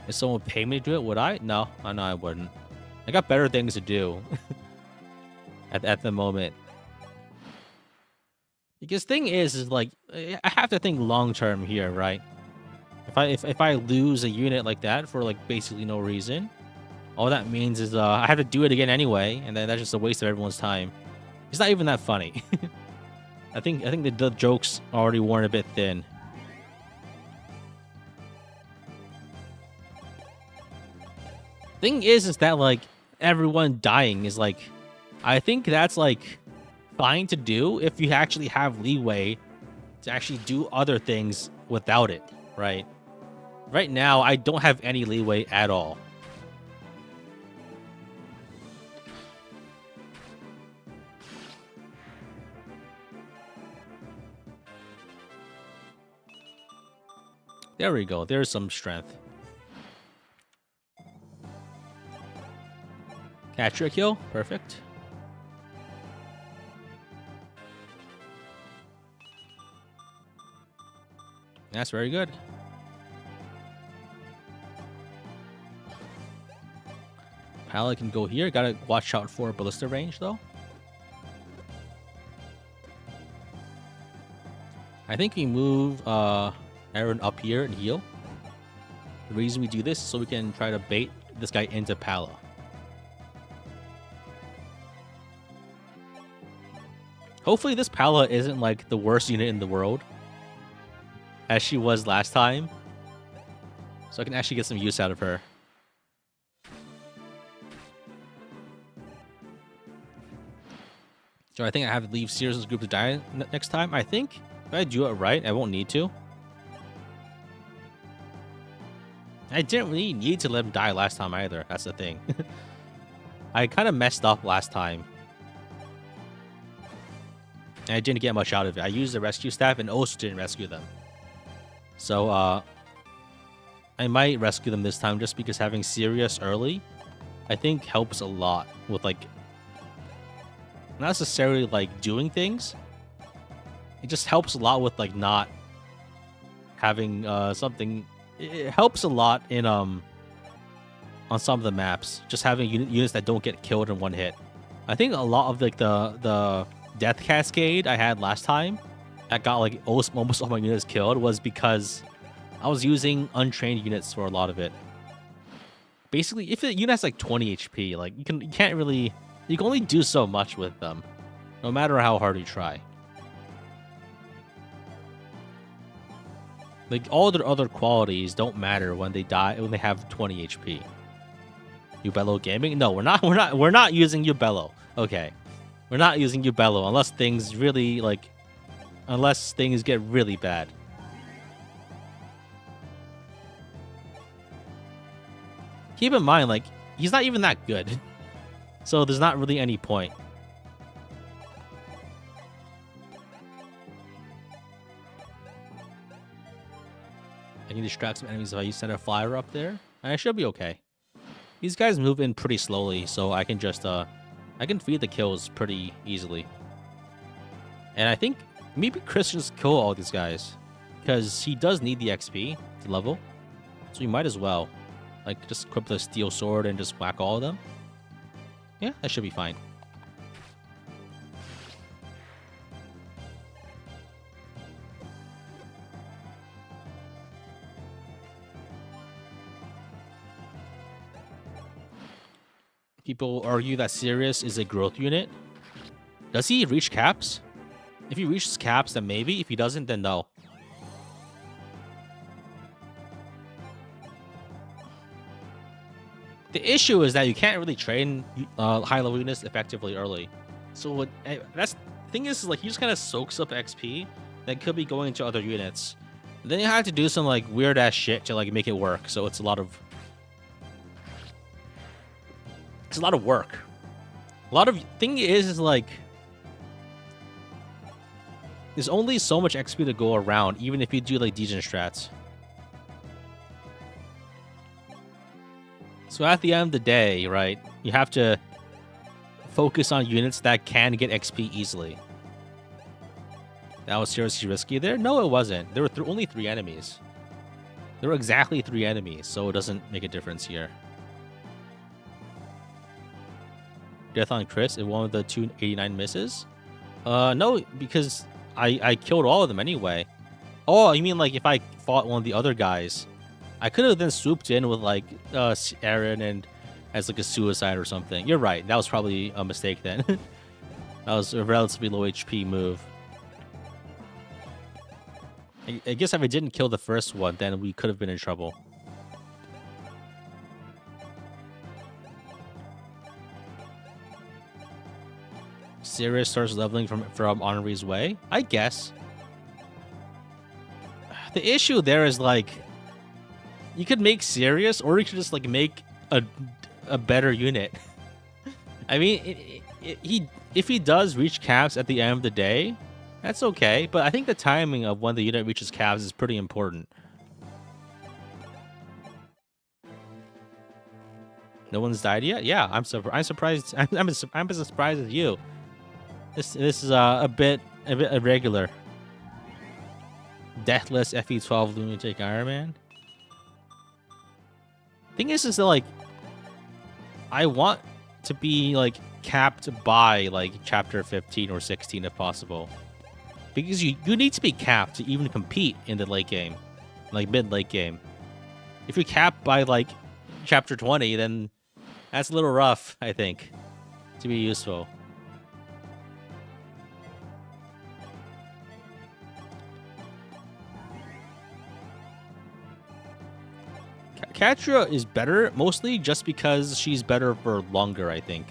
If someone would pay me to do it, would I? No, I know I wouldn't. I got better things to do at the moment. Because thing is like I have to think long term here, right? If I lose a unit like that for like basically no reason, all that means is I have to do it again anyway, and then that's just a waste of everyone's time. It's not even that funny. I think the joke's already worn a bit thin. Thing is that like everyone dying is like, I think that's like fine to do if you actually have leeway to actually do other things without it, right? Right now, I don't have any leeway at all. There we go. There's some strength. Catcher kill. Perfect. That's very good. Pala can go here. Gotta watch out for ballista range, though. I think we move Aaron up here and heal. The reason we do this is so we can try to bait this guy into Pala. Hopefully this Pala isn't like the worst unit in the world, as she was last time. So I can actually get some use out of her. So I think I have to leave Sears' group to die next time. I think if I do it right, I won't need to. I didn't really need to let him die last time either. That's the thing. I kind of messed up last time. And I didn't get much out of it. I used the rescue staff and also didn't rescue them. So, I I might rescue them this time just because having Sirius early, I think helps a lot with like not necessarily like doing things. It just helps a lot with like not having something. It helps a lot in on some of the maps, just having units that don't get killed in one hit. I think a lot of like the death cascade I had last time that got like almost all my units killed was because I was using untrained units for a lot of it. Basically, if a unit has like 20 HP, like you can only do so much with them, no matter how hard you try. Like all their other qualities don't matter when they die when they have 20 HP. Ubello Gaming? No, we're not using Ubello. Okay. We're not using Ubello unless things get really bad. Keep in mind, like, he's not even that good. So there's not really any point. I can distract some enemies if I send a flyer up there. And I should be okay. These guys move in pretty slowly, so I can just I can feed the kills pretty easily. And I think maybe Kris should just kill all these guys, because he does need the XP to level. So we might as well like just equip the steel sword and just whack all of them. Yeah, that should be fine. People argue that Sirius is a growth unit. Does he reach caps? If he reaches caps, then maybe. If he doesn't, then no. The issue is that you can't really train high-level units effectively early. So that's the thing is like he just kind of soaks up XP that could be going to other units. Then you have to do some like weird-ass shit to like make it work. So it's a lot of work. Thing is like there's only so much XP to go around, even if you do like degen strats. So at the end of the day, right, you have to focus on units that can get XP easily. That was seriously risky there? No, it wasn't. There were only 3 enemies. There were exactly 3 enemies, so it doesn't make a difference here. Death on Kris if one of the 289 misses? No, because I killed all of them anyway. Oh, you mean like if I fought one of the other guys? I could have then swooped in with like Aaron and as like a suicide or something. You're right. That was probably a mistake then. That was a relatively low HP move. I guess if I didn't kill the first one, then we could have been in trouble. Sirius starts leveling from Honoree's way? I guess. The issue there is like you could make Sirius, or you could just like make a better unit. I mean, if he does reach caps at the end of the day, that's okay. But I think the timing of when the unit reaches caps is pretty important. No one's died yet? Yeah, I'm surprised. I'm as surprised as you. This is a bit irregular. Deathless FE12 Lunatic Iron Man. Thing is that like I want to be like capped by like chapter 15 or 16 if possible, because you need to be capped to even compete in the late game, like mid-late game. If you're capped by like chapter 20, then that's a little rough, I think, to be useful. Catra is better, mostly just because she's better for longer, I think.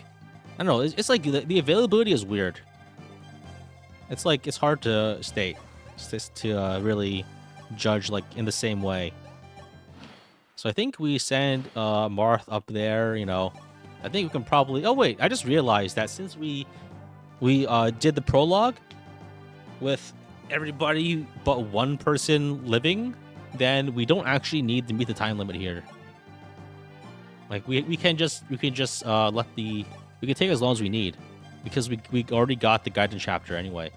I don't know, it's like the availability is weird. It's like, it's hard to state, just to really judge like in the same way. So I think we send Marth up there, you know. I think we can probably... Oh wait, I just realized that since we did the prologue with everybody but one person living, then we don't actually need to meet the time limit here. Like we can just let the we can take as long as we need because we already got the guidance chapter anyway.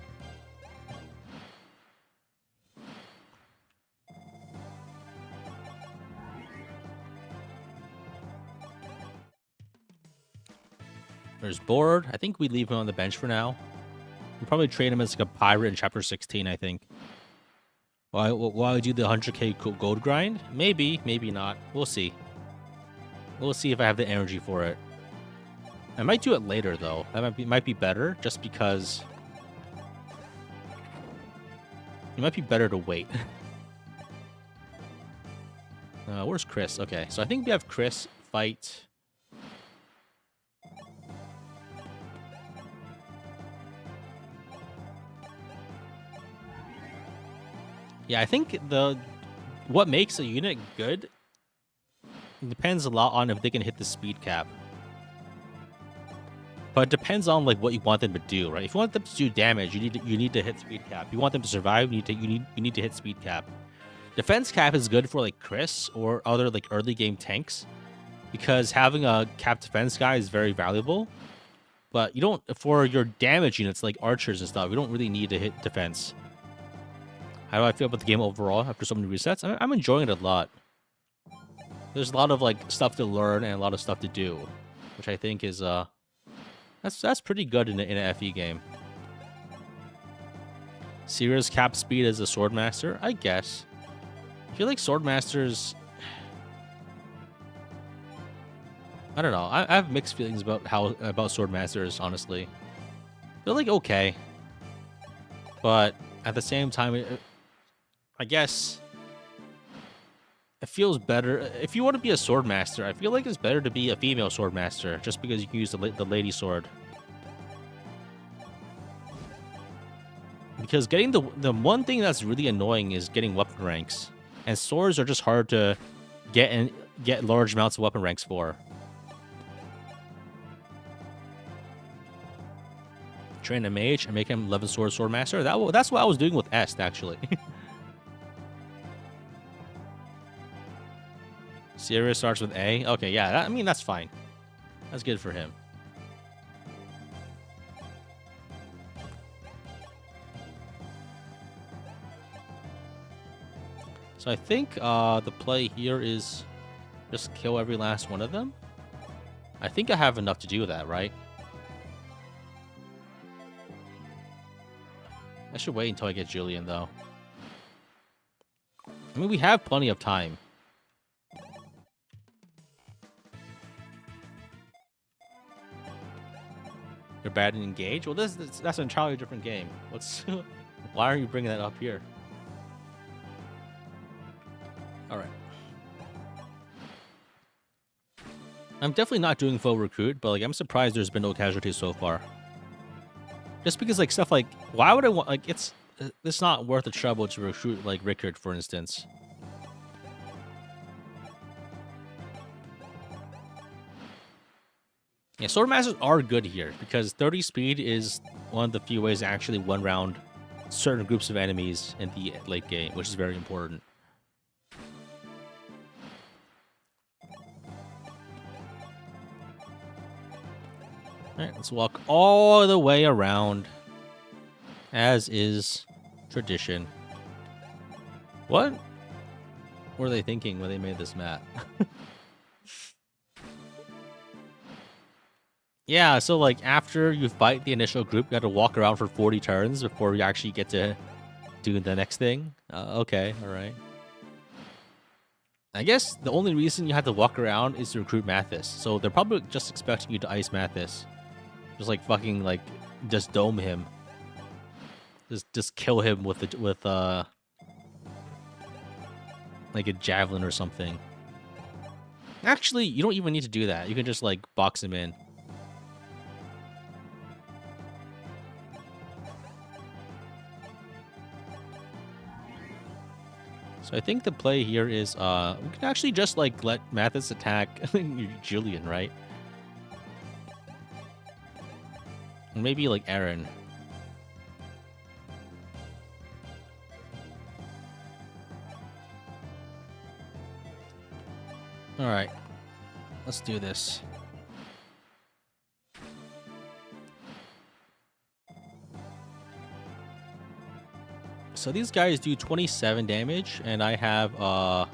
There's Board. I think we leave him on the bench for now. We'll probably train him as like a pirate in chapter 16, I think. While I do the 100k gold grind? Maybe, maybe not. We'll see. We'll see if I have the energy for it. I might do it later, though. That might be better, just because... It might be better to wait. Where's Kris? Okay, so I think we have Kris fight... Yeah, I think what makes a unit good depends a lot on if they can hit the speed cap. But it depends on like what you want them to do, right? If you want them to do damage, you need to hit speed cap. If you want them to survive, you need to hit speed cap. Defense cap is good for like Kris or other like early game tanks because having a cap defense guy is very valuable. But you don't for your damage units like archers and stuff. You don't really need to hit defense. How do I feel about the game overall after so many resets? I'm enjoying it a lot. There's a lot of like stuff to learn and a lot of stuff to do, which I think is that's pretty good in an FE game. Serious cap speed as a swordmaster, I guess. I feel like swordmasters. I don't know. I have mixed feelings about swordmasters. Honestly, they're like okay, but at the same time, I guess it feels better. If you want to be a swordmaster, I feel like it's better to be a female swordmaster, just because you can use the lady sword. Because getting the one thing that's really annoying is getting weapon ranks, and swords are just hard to get large amounts of weapon ranks for. Train a mage and make him 11 swordmaster. That's what I was doing with Est actually. Sirius starts with A. Okay, yeah, I mean that's fine. That's good for him. So I think the play here is just kill every last one of them. I think I have enough to do that, right? I should wait until I get Julian, though. I mean, we have plenty of time. You're bad and engage? Well, that's an entirely different game. Why are you bringing that up here? All right. I'm definitely not doing full recruit, but like I'm surprised there's been no casualties so far. Just because like stuff like why would I want like it's not worth the trouble to recruit like Rickard, for instance. Yeah, swordmasters are good here because 30 speed is one of the few ways to actually one round certain groups of enemies in the late game, which is very important. Alright, let's walk all the way around, as is tradition. What were they thinking when they made this map? Yeah, so like after you fight the initial group, you have to walk around for 40 turns before you actually get to do the next thing. Okay, alright. I guess the only reason you have to walk around is to recruit Mathis, so they're probably just expecting you to ice Mathis. Just like fucking like just dome him. Just kill him with like a javelin or something. Actually, you don't even need to do that. You can just like box him in. So I think the play here is we can actually just like let Mathis attack Julian, right? Maybe like Aaron. All right, let's do this. So these guys do 27 damage, and I have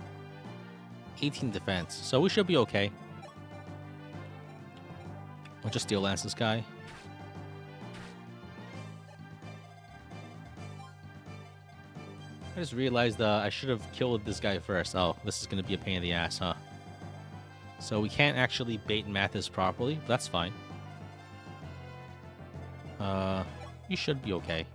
18 defense, so we should be okay. I'll just Steel Lance this guy. I just realized I should have killed this guy first. Oh, this is going to be a pain in the ass, huh? So we can't actually bait Mathis properly, but that's fine. You should be okay.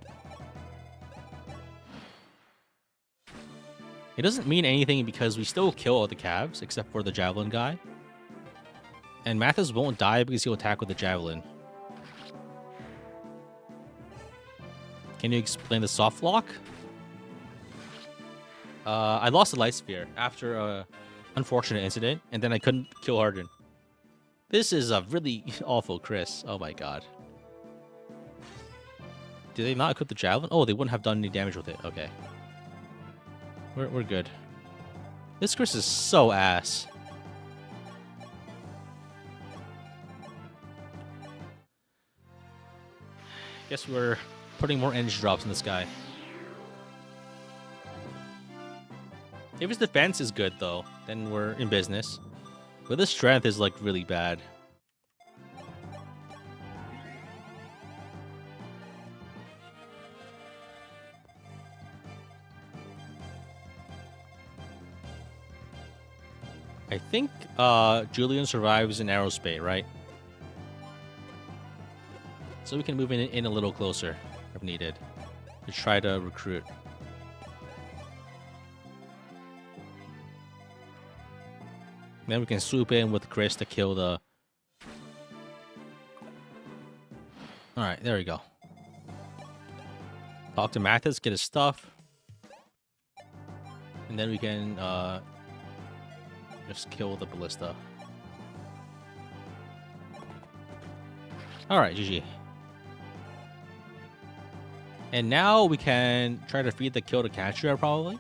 It doesn't mean anything because we still kill all the Cavs, except for the Javelin guy. And Mathis won't die because he'll attack with the Javelin. Can you explain the soft lock? I lost the Light Sphere after a unfortunate incident, and then I couldn't kill Harden. This is a really awful Kris. Oh my god. Did they not equip the Javelin? Oh, they wouldn't have done any damage with it. Okay. We're good. This Kris is so ass. Guess we're putting more energy drops in this guy. If his defense is good, though, then we're in business. But his strength is, like, really bad. I think Julian survives in Aerospate, right? So we can move in a little closer if needed to try to recruit. Then we can swoop in with Kris to kill the... Alright, there we go. Talk to Mathis, get his stuff. And then we can just kill the Ballista. Alright, GG. And now we can try to feed the kill to Katria, probably.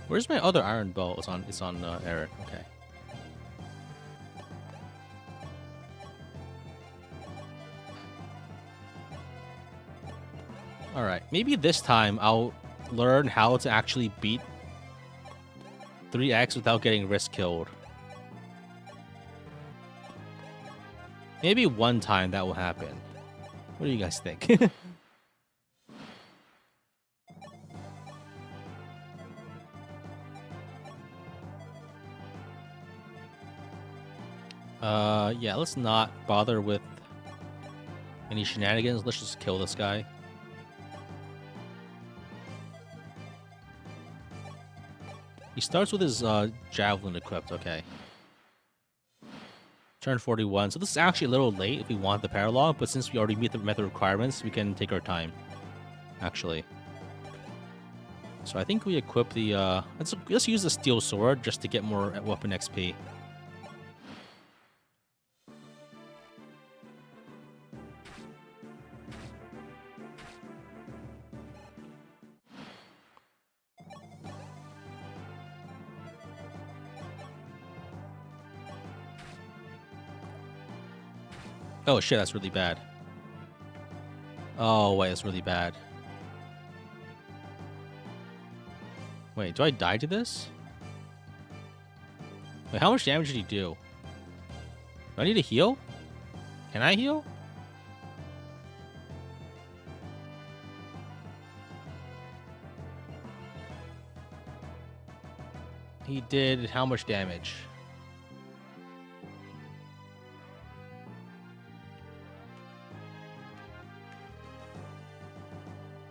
Where's my other iron bow? It's on Eric. Okay. All right. Maybe this time I'll learn how to actually beat 3x without getting risk killed. Maybe one time that will happen. What do you guys think? Yeah, let's not bother with any shenanigans. Let's just kill this guy. He starts with his Javelin equipped, okay. Turn 41. So this is actually a little late if we want the paralogue, but since we already met the requirements, we can take our time, actually. So I think we equip the... let's use the Steel Sword just to get more weapon XP. Oh shit, that's really bad. Oh wait, that's really bad. Wait, do I die to this? Wait, how much damage did he do? Do I need to heal? Can I heal? He did how much damage?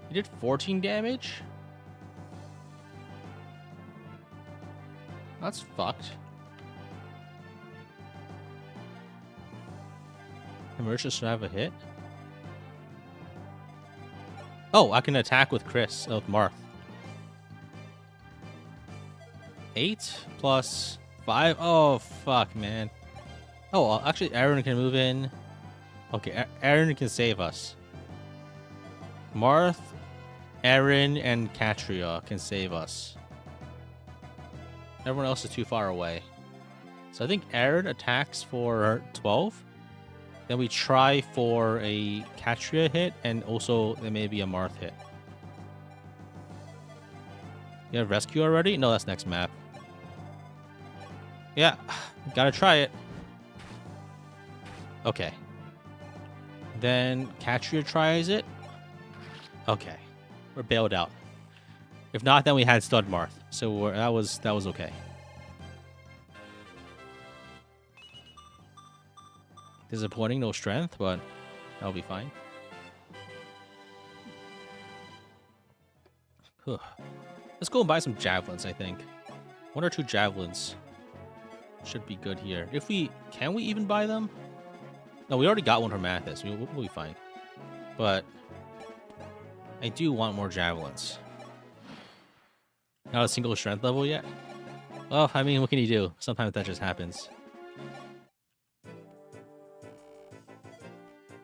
He did 14 damage? That's fucked. Emerges to have a hit? Oh, I can attack with Kris, with Marth. 8 plus 5. Oh, fuck, man. Oh, actually, Aaron can move in. Okay, Aaron can save us. Marth, Aaron, and Katria can save us. Everyone else is too far away. So I think Aaron attacks for 12. Then we try for a Katria hit, and also there may be a Marth hit. You have rescue already? No, that's next map. Yeah, gotta try it. Okay. Then Katria tries it. Okay, we're bailed out. If not, then we had Stud Marth, so that was okay. Disappointing, no strength, but that'll be fine. Let's go and buy some javelins, I think. 1 or 2 javelins should be good here. Can we even buy them? No, we already got one from Mathis. We'll be fine. But I do want more javelins. Not a single strength level yet? Well, I mean, what can you do? Sometimes that just happens.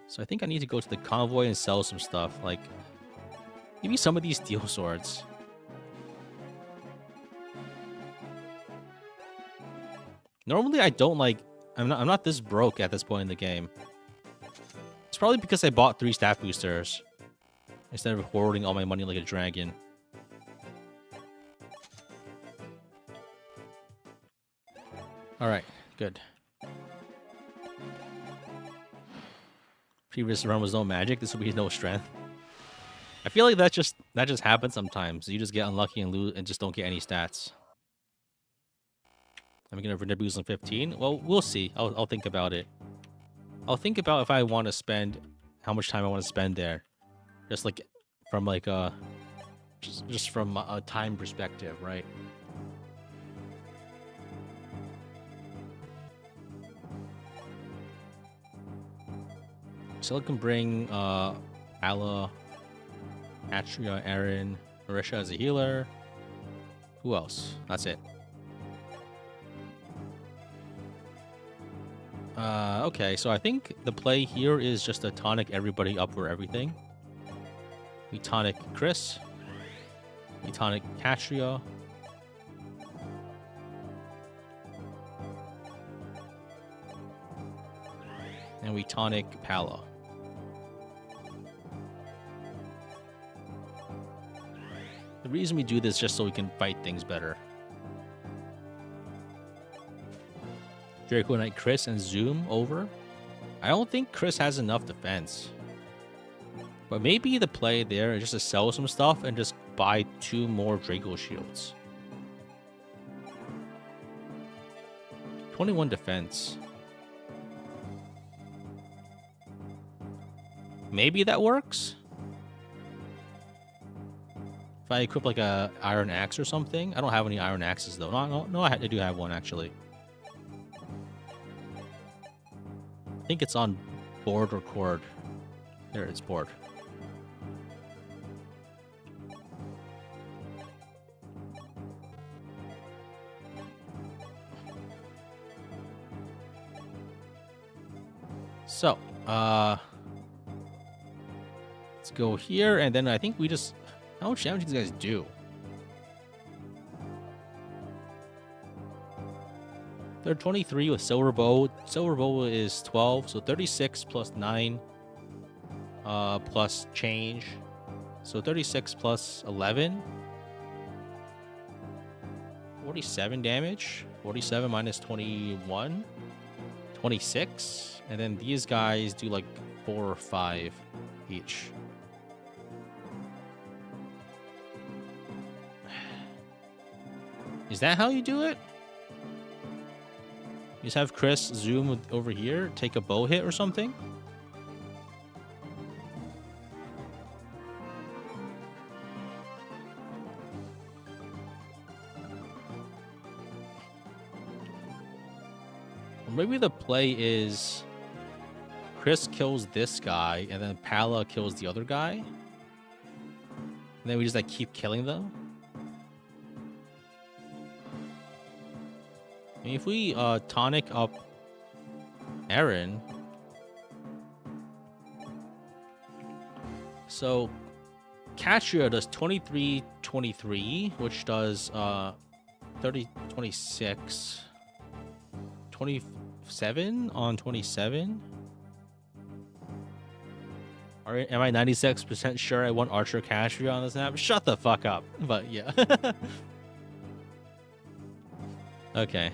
So I think I need to go to the convoy and sell some stuff. Like, give me some of these steel swords. Normally, I don't like... I'm not this broke at this point in the game. It's probably because I bought 3 stat boosters instead of hoarding all my money like a dragon. Alright, good. Previous run was no magic. This will be no strength. I feel like that just happens sometimes. You just get unlucky and lose and just don't get any stats. I'm gonna Renabuse on 15. Well, we'll see. I'll think about it. I'll think about if I want to spend how much time I want to spend there, just like from like just from a time perspective, right? So I can bring Ala, Atria, Aaron, Marisha as a healer. Who else? That's it. Okay, so I think the play here is just to tonic everybody up for everything. We tonic Kris. We tonic Katria. And we tonic Pala. The reason we do this is just so we can fight things better. Draco Knight Kris and Zoom over. I don't think Kris has enough defense. But maybe the play there is just to sell some stuff and just buy 2 more Draco shields. 21 defense. Maybe that works? If I equip like a iron axe or something? I don't have any iron axes though. No, I do have one actually. I think it's on board or cord. There, it's board. So, let's go here, and then I think we just... How much damage do these guys do? They're 23 with Silver Bow. Silver Bow is 12, so 36 plus 9 plus change. So 36 plus 11. 47 damage. 47 minus 21. 26. And then these guys do like 4 or 5 each. Is that how you do it? You just have Kris zoom over here, take a bow hit or something? Or maybe the play is Kris kills this guy and then Pala kills the other guy. And then we just like keep killing them. I mean, if we tonic up Aaron, so Katria does 23, which does 30, 26. 27 on 27. Am I 96% sure I want Archer Castria on this map? Shut the fuck up. But yeah. Okay.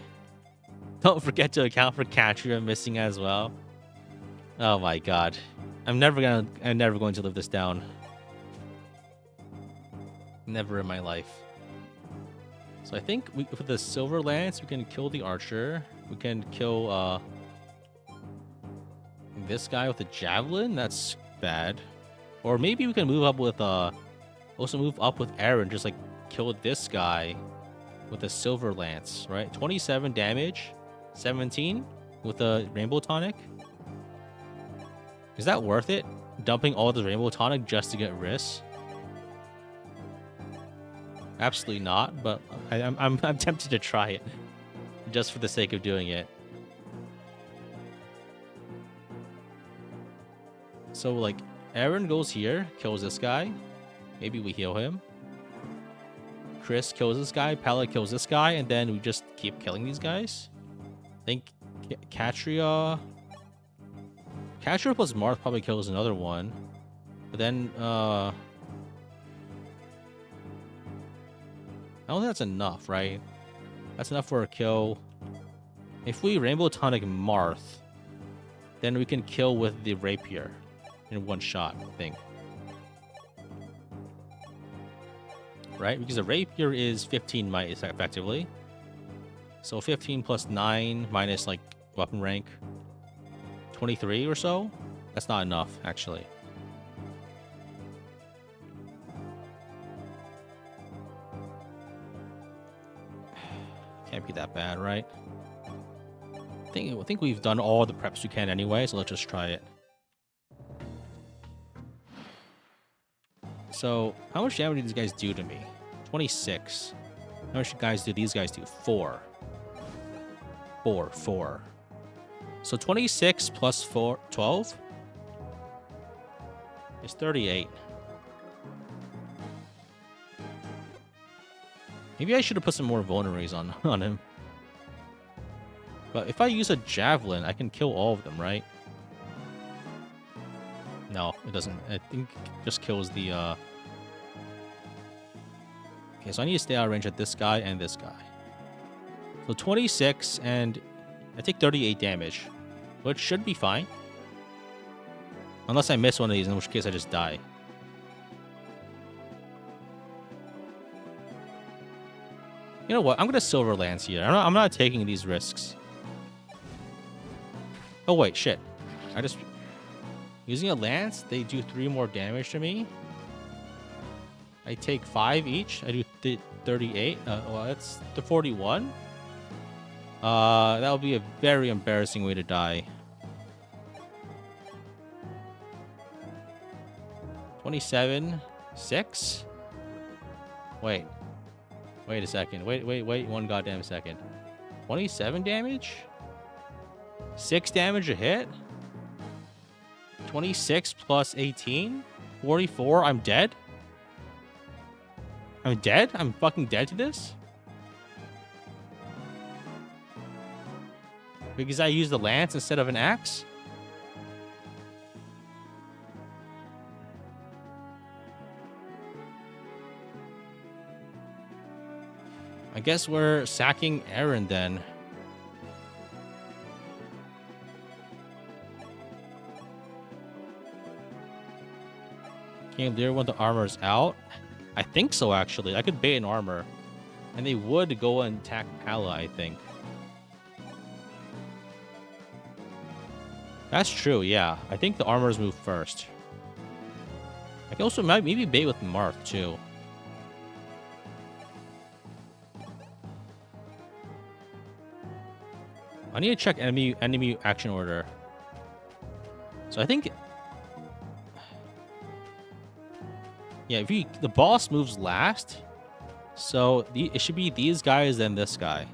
Don't forget to account for Castria missing as well. Oh my god. I'm never going to live this down. Never in my life. So I think with the Silver Lance, we can kill the Archer. We can kill this guy with the Javelin. That's bad. Or maybe we can move up with also move up with Aaron, just like kill this guy with a Silver Lance, right? 27 damage, 17 with a Rainbow Tonic. Is that worth it? Dumping all the Rainbow Tonic just to get Riss? Absolutely not, but I'm tempted to try it just for the sake of doing it. So like Aaron goes here, kills this guy. Maybe we heal him. Kris kills this guy, Pala kills this guy, and then we just keep killing these guys. I think Castria plus Marth probably kills another one. But then I don't think that's enough, right? That's enough for a kill. If we Rainbow Tonic Marth, then we can kill with the Rapier in one shot, I think. Right? Because the Rapier is 15 might effectively. So 15 plus 9 minus like weapon rank 23 or so. That's not enough, actually. Can't be that bad, right? I think we've done all the preps we can anyway, so let's just try it. So, how much damage do these guys do to me? 26. How much guys do these guys do? 4. 4. So 26 plus 4, 12 is 38. Maybe I should have put some more vulneraries on him. But if I use a Javelin, I can kill all of them, right? No, it doesn't. I think it just kills the... Okay, so I need to stay out of range at this guy and this guy. So 26, and I take 38 damage, which should be fine. Unless I miss one of these, in which case I just die. You know what? I'm going to Silver Lance here. I'm not taking these risks. Oh, wait. Shit. Using a Lance, they do 3 more damage to me. I take 5 each. I do 38. Well, that's the 41. That would be a very embarrassing way to die. 27. 6. Wait a second. Wait 1 goddamn second. 27 damage? 6 damage a hit? 26 plus 18? 44? I'm dead? I'm dead? I'm fucking dead to this? Because I used the lance instead of an axe? I guess we're sacking Aaron then. Can you clear when the armor's out? I think so, actually. I could bait an armor. And they would go and attack Pala, I think. That's true, yeah. I think the armors move first. I can also maybe bait with Marth, too. I need to check enemy action order. So I think... Yeah, the boss moves last. So it should be these guys, then this guy.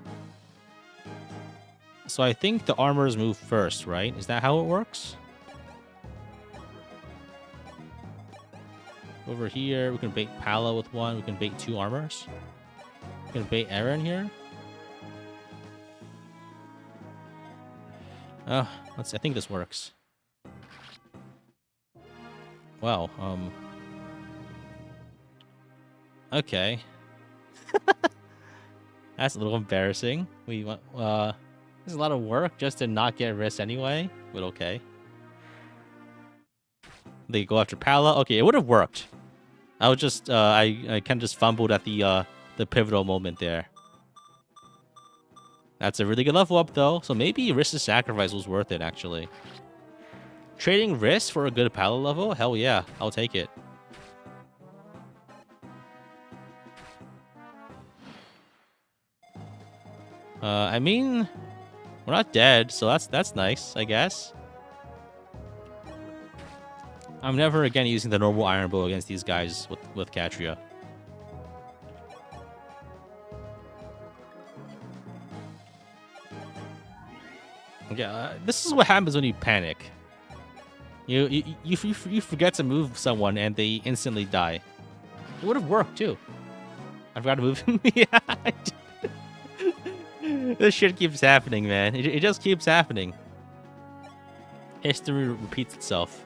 So I think the armors move first, right? Is that how it works? Over here, we can bait Pala with 1. We can bait 2 armors. We can bait Aaron here. Let's see. I think this works. Wow. Okay. That's a little embarrassing. We want. There's a lot of work just to not get risk anyway. But okay. They go after Pala. Okay, it would have worked. I was just I kind of just fumbled at the pivotal moment there. That's a really good level up though. So maybe Risk's sacrifice was worth it actually. Trading Risk for a good Pala level? Hell yeah, I'll take it. I mean, we're not dead, so that's nice, I guess. I'm never again using the normal Iron Bow against these guys with Katria. Yeah, this is what happens when you panic. You forget to move someone and they instantly die. It would have worked too. I forgot to move him. Yeah. This shit keeps happening, man. It just keeps happening. History repeats itself.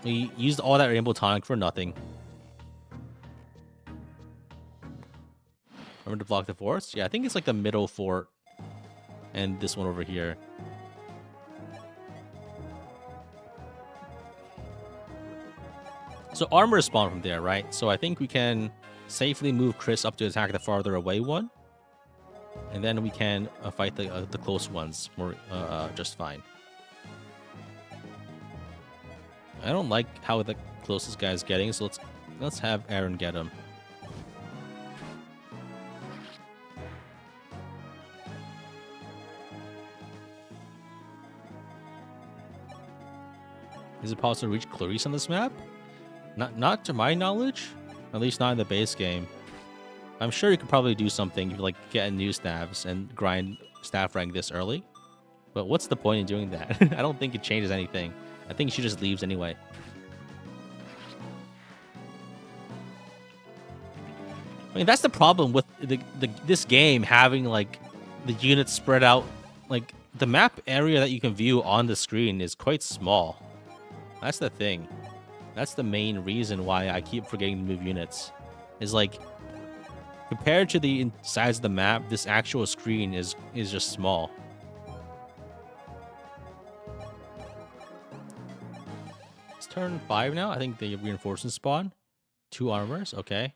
We used all that Rainbow Tonic for nothing. Remember to block the forts? Yeah, I think it's like the middle fort. And this one over here. So armor spawn from there, right? So I think we can safely move Kris up to attack the farther away one. And then we can fight the close ones more just fine. I don't like how the closest guy is getting, so let's have Aaron get him. Is it possible to reach Clarice on this map? Not to my knowledge, at least not in the base game. I'm sure you could probably do something, like get new staffs and grind staff rank this early. But what's the point in doing that? I don't think it changes anything. I think she just leaves anyway. I mean, that's the problem with this game having like the units spread out. Like the map area that you can view on the screen is quite small. That's the thing. That's the main reason why I keep forgetting to move units. Is like compared to the size of the map, this actual screen is just small. It's turn 5 now. I think the reinforcements spawn. 2 armors. Okay.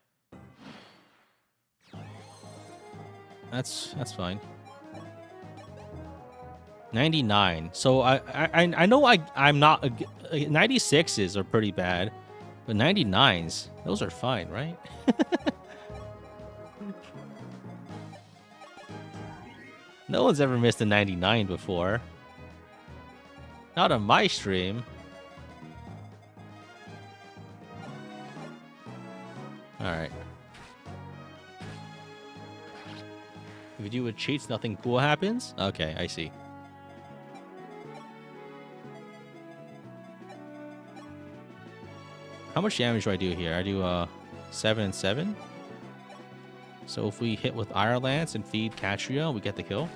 That's fine. 99. So I know I'm not 96s are pretty bad, but 99s, those are fine, right? No one's ever missed a 99 before. Not on my stream. All right. If you do with cheats, nothing cool happens? Okay, I see. How much damage do I do here? I do 7 and 7. So if we hit with Iron Lance and feed Katria, we get the kill.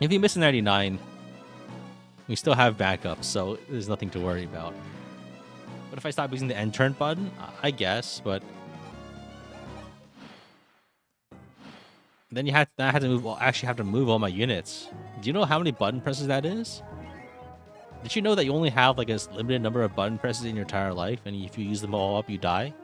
If you miss a 99, we still have backups, so there's nothing to worry about. But if I stop using the end turn button, I guess, but then I had to move. Actually, have to move all my units. Do you know how many button presses that is? Did you know that you only have like a limited number of button presses in your entire life, and if you use them all up, you die?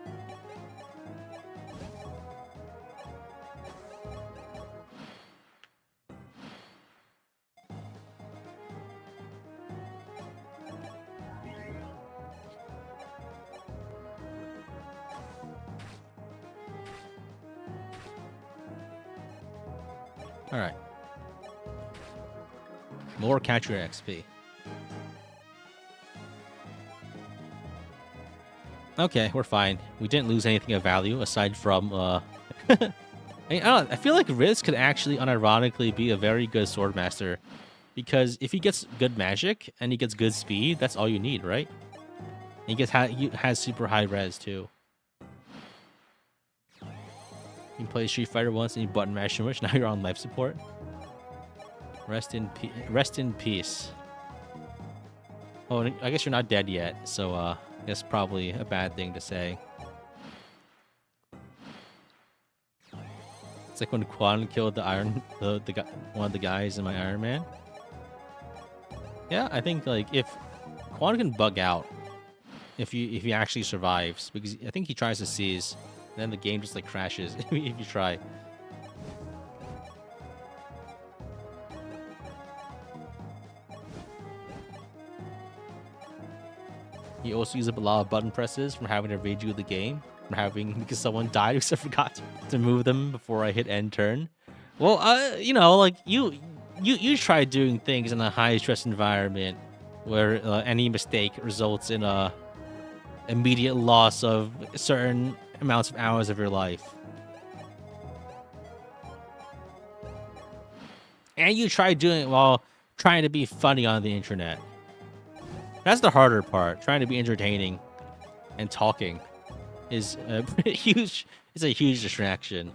All right. More Katria XP. Okay, we're fine. We didn't lose anything of value aside from I don't know, I feel like Riz could actually unironically be a very good swordmaster, because if he gets good magic and he gets good speed, that's all you need, right? And he has super high res too. You played Street Fighter once and you button mashed too much. Now you're on life support. Rest in peace. Oh, I guess you're not dead yet, so that's probably a bad thing to say. It's like when Quan killed the one of the guys in my Iron Man. Yeah, I think like if Quan can bug out if he actually survives, because I think he tries to seize, then the game just like crashes if you try. You also use up a lot of button presses from having to redo the game, because someone died because I forgot to move them before I hit end turn. Well, you know, like you try doing things in a high stress environment where any mistake results in a immediate loss of certain amounts of hours of your life. And you try doing it while trying to be funny on the internet. That's the harder part. Trying to be entertaining and talking is a huge distraction.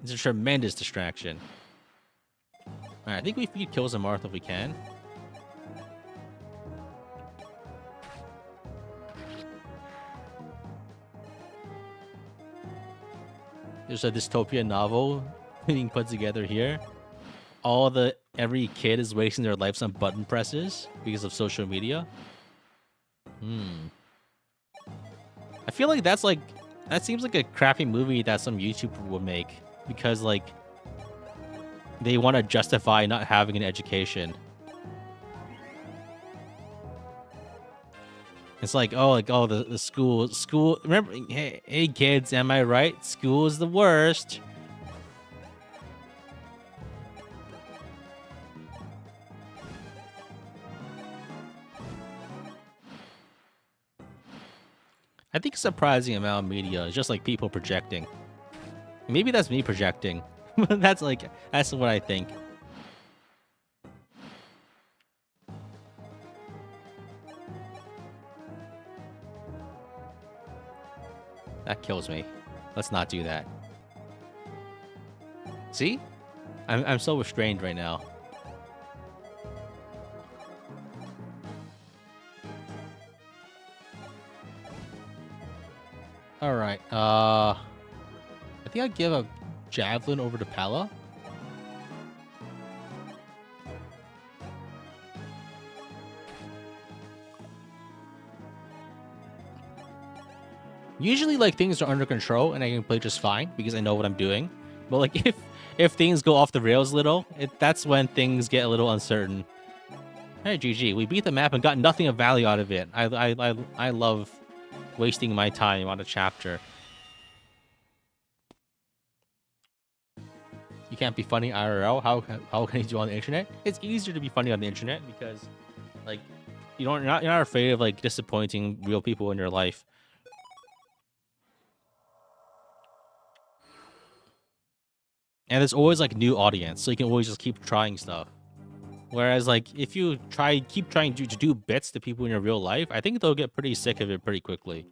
It's a tremendous distraction. Alright, I think we feed kills on Martha if we can. There's a dystopian novel being put together here. Every kid is wasting their lives on button presses because of social media. I feel like that seems like a crappy movie that some YouTuber would make, because like they want to justify not having an education. It's like, the school. Remember, hey kids, am I right? School is the worst. I think a surprising amount of media is just like people projecting. Maybe that's me projecting. that's what I think. That kills me. Let's not do that. See? I'm so restrained right now. Alright, I think I'd give a javelin over to Pella. Usually, like, things are under control and I can play just fine because I know what I'm doing. But like, if things go off the rails a little, that's when things get a little uncertain. Hey, GG, we beat the map and got nothing of value out of it. I love wasting my time on a chapter. You can't be funny IRL. How can you do on the internet? It's easier to be funny on the internet because, like, you're not afraid of like disappointing real people in your life. And there's always like new audience, so you can always just keep trying stuff. Whereas like if you keep trying to do bits to people in your real life, I think they'll get pretty sick of it pretty quickly.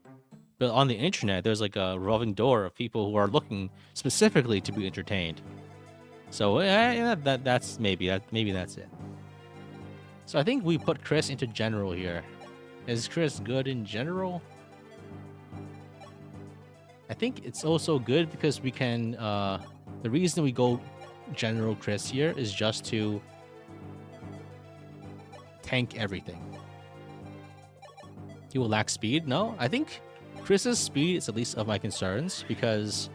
But on the internet, there's like a revolving door of people who are looking specifically to be entertained. So that's maybe that's it. So I think we put Kris into general here. Is Kris good in general? I think it's also good because we can. The reason we go general Kris here is just to tank everything. He will lack speed. No, I think Kris's speed is the least of my concerns because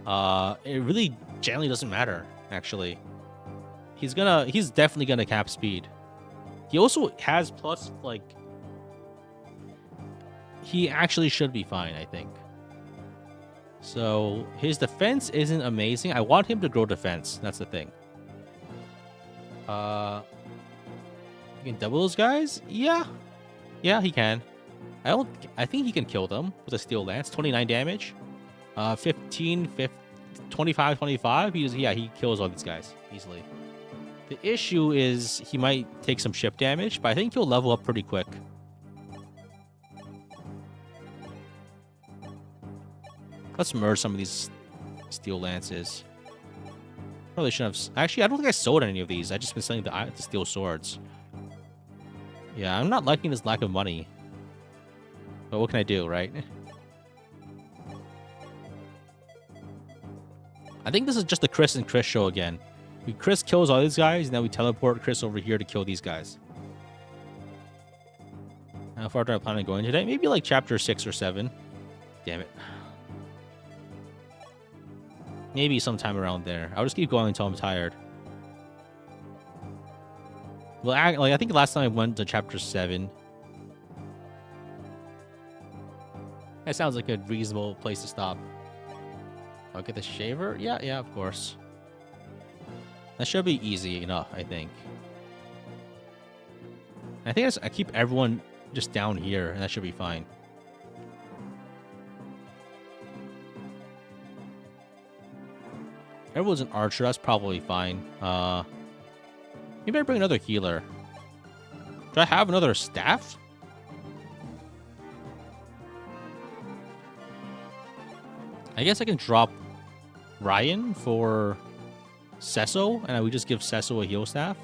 it really generally doesn't matter. Actually, he's definitely gonna cap speed. He also has plus, like, he actually should be fine, I think. So his defense isn't amazing. I want him to grow defense. That's the thing. He can double those guys? Yeah, he can. I think he can kill them with a steel lance. 29 damage. 15, 25, 25. He kills all these guys easily. The issue is he might take some ship damage, but I think he'll level up pretty quick. Let's merge some of these steel lances. Probably shouldn't have. Actually, I don't think I sold any of these. I just been selling the steel swords. Yeah, I'm not liking this lack of money. But what can I do, right? I think this is just the Kris and Kris show again. Kris kills all these guys, and then we teleport Kris over here to kill these guys. How far do I plan on going today? Maybe like chapter 6 or 7. Damn it. Maybe sometime around there. I'll just keep going until I'm tired. Well, I think last time I went to chapter 7. That sounds like a reasonable place to stop. I'll get the shaver? Yeah, of course. That should be easy enough, I think. I think I keep everyone just down here, and that should be fine. Everyone's an archer, that's probably fine. Maybe I bring another healer. Do I have another staff? I guess I can drop Ryan for Sesso, and we just give Sesso a heal staff.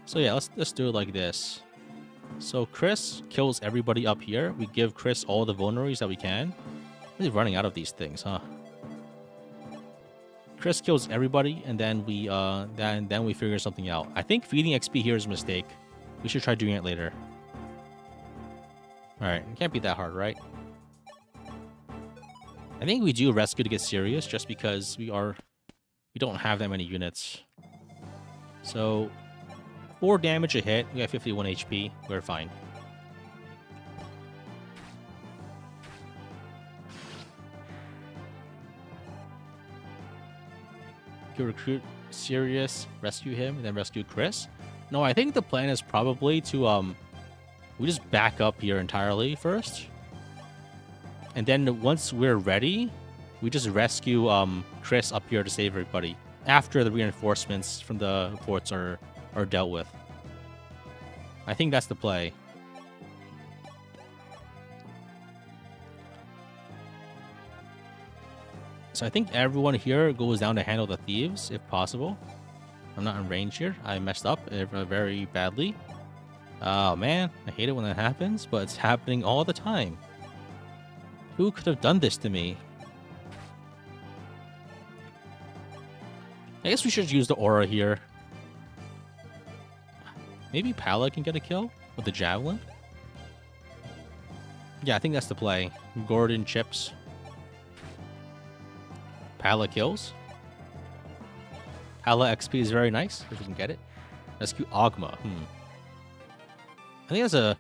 So yeah, let's do it like this. So Kris kills everybody up here. We give Kris all the vulneraries that we can. Really running out of these things, huh? Kris kills everybody, and then we then we figure something out. I think feeding XP here is a mistake. We should try doing it later. All right, it can't be that hard, right? I think we do rescue to get serious, just because we don't have that many units. So 4 damage a hit. We got 51 HP. We're fine. Can recruit Sirius, rescue him, and then rescue Kris. No, I think the plan is probably to we just back up here entirely first. And then once we're ready, we just rescue Kris up here to save everybody after the reinforcements from the forts are dealt with. I think that's the play. So I think everyone here goes down to handle the thieves, if possible. I'm not in range here. I messed up very badly. Oh, man. I hate it when that happens, but it's happening all the time. Who could have done this to me? I guess we should use the aura here. Maybe Pala can get a kill with the javelin? Yeah, I think that's the play. Gordon chips. Pala kills. Pala XP is very nice, if we can get it. Rescue Ogma. I think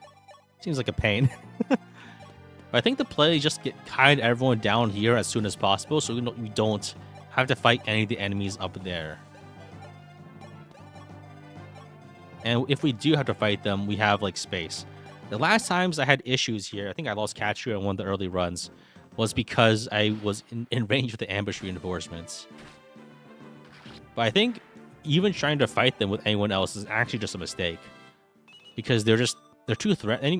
seems like a pain. But I think the play is just hide everyone down here as soon as possible, so we don't have to fight any of the enemies up there. And if we do have to fight them, we have like space. The last times I had issues here, I think I lost Catcher in one of the early runs, was because I was in range with the ambush reinforcements. But I think even trying to fight them with anyone else is actually just a mistake. Because they're too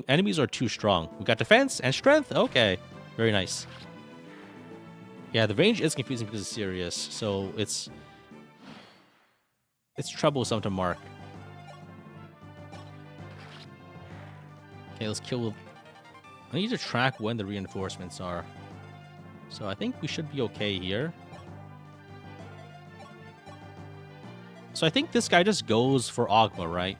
enemies are too strong. We got defense and strength. Okay. Very nice. Yeah, the range is confusing because it's serious, so it's troublesome to mark. Okay, let's kill. I need to track when the reinforcements are. So I think we should be okay here. So I think this guy just goes for Ogma, right?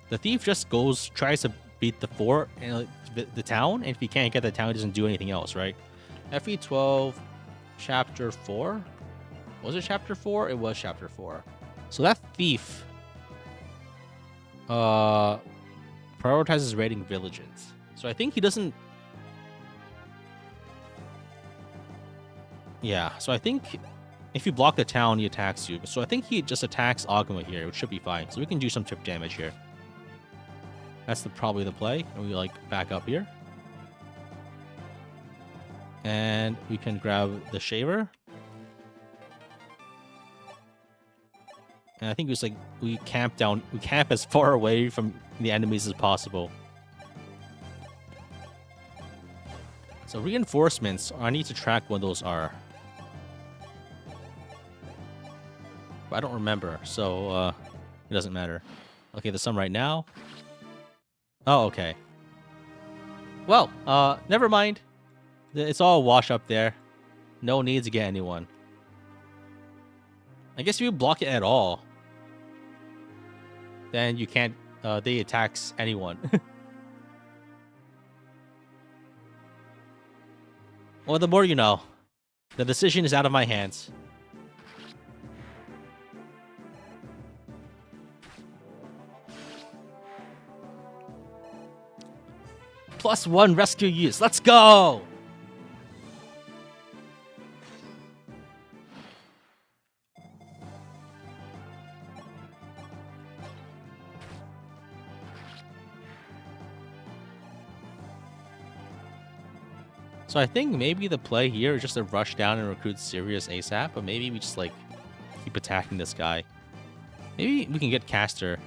The thief just tries to beat the fort and the town, and if he can't get the town, he doesn't do anything else, right? FE12 chapter 4? Was it chapter 4? It was chapter 4. So that thief prioritizes raiding villages. So I think he doesn't... Yeah, so I think if you block the town, he attacks you. So I think he just attacks Ogma here, which should be fine. So we can do some chip damage here. That's probably the play. And we like back up here. And we can grab the shaver. And I think it was like we camp as far away from the enemies as possible. So reinforcements, I need to track when those are. But I don't remember, so it doesn't matter. Okay, there's some right now. Oh, okay. Well, never mind. It's all a wash up there. No need to get anyone. I guess if you block it at all, then you can't, they attacks anyone. Well, the more you know. The decision is out of my hands. +1 rescue use. Let's go! So I think maybe the play here is just to rush down and recruit Sirius ASAP, but maybe we just, like, keep attacking this guy. Maybe we can get Caster.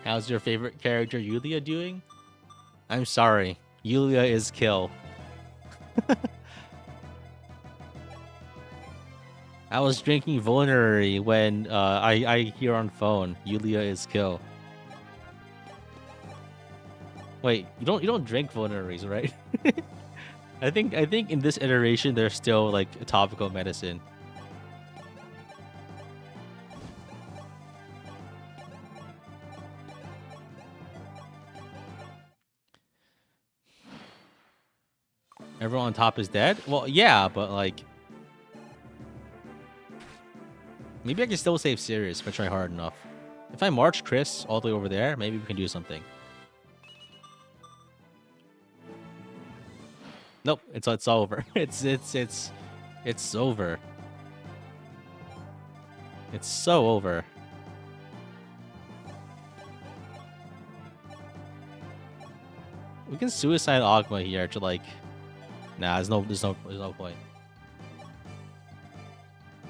How's your favorite character Yulia doing? I'm sorry. Yulia is kill. I was drinking Vulnerary when I hear on phone Yulia is kill. Wait, you don't drink Vulneraries, right? I think in this iteration there's still like a topical medicine. Everyone on top is dead? Well, yeah, but like maybe I can still save Sirius if I try hard enough. If I march Kris all the way over there, maybe we can do something. Nope, it's over. It's over. It's so over. We can suicide Ogma here to like. Nah, there's no point.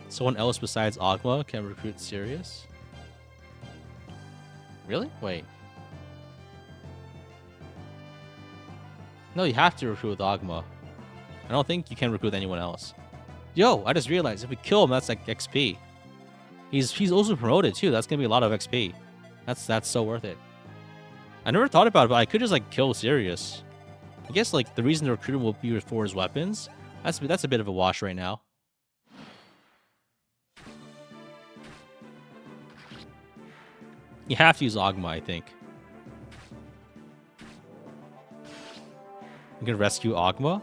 Someone else besides Ogma can recruit Sirius. Really? Wait. No, you have to recruit with Ogma. I don't think you can recruit anyone else. Yo, I just realized if we kill him, that's like XP. He's also promoted too. That's gonna be a lot of XP. That's so worth it. I never thought about it, but I could just like kill Sirius. I guess like the reason to recruit him will be for his weapons. That's a bit of a wash right now. You have to use Ogma, I think. You can rescue Ogma?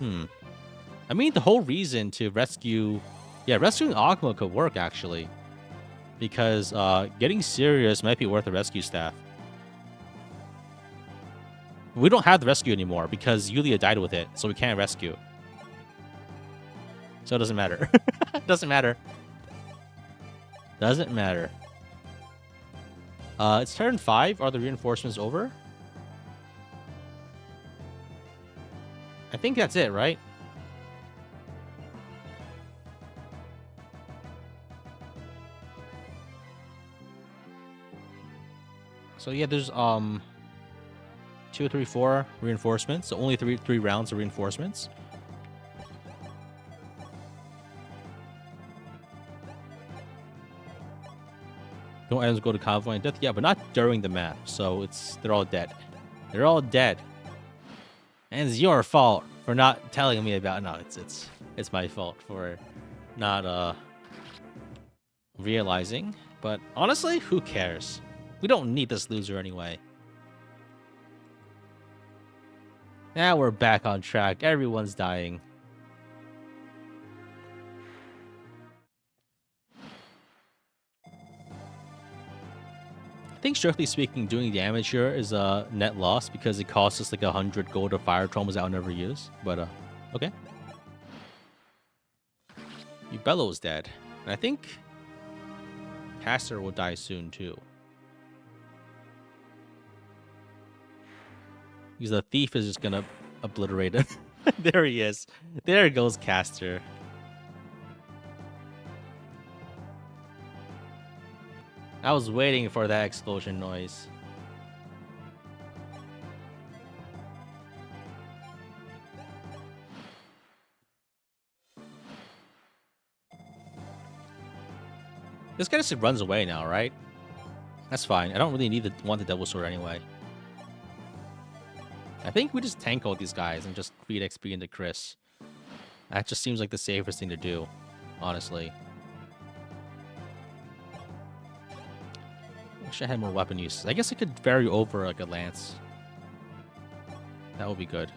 I mean, the whole reason to rescue... Yeah, rescuing Ogma could work, actually. Because getting Sirius might be worth a rescue staff. We don't have the rescue anymore because Yulia died with it, so we can't rescue. So it doesn't matter. Doesn't matter. Doesn't matter. It's turn 5. Are the reinforcements over? I think that's it, right? So yeah, there's 2, 3, 4 reinforcements. So only three rounds of reinforcements. Don't items go to convoy and death? Yeah, but not during the map. So they're all dead. They're all dead. And it's your fault for not telling me about. No, it's my fault for not realizing. But honestly, who cares? We don't need this loser anyway. Now we're back on track. Everyone's dying. I think strictly speaking, doing damage here is a net loss because it costs us like 100 gold of fire traumas I'll never use. But okay. Ubello's dead. And I think Caster will die soon too. Because the thief is just gonna obliterate it. There he is. There goes Caster. I was waiting for that explosion noise. This guy just runs away now, right? That's fine. I don't really want the Devil Sword anyway. I think we just tank all these guys and just feed XP into Kris. That just seems like the safest thing to do, honestly. Wish I had more weapon uses. I guess I could vary over like a lance. That would be good.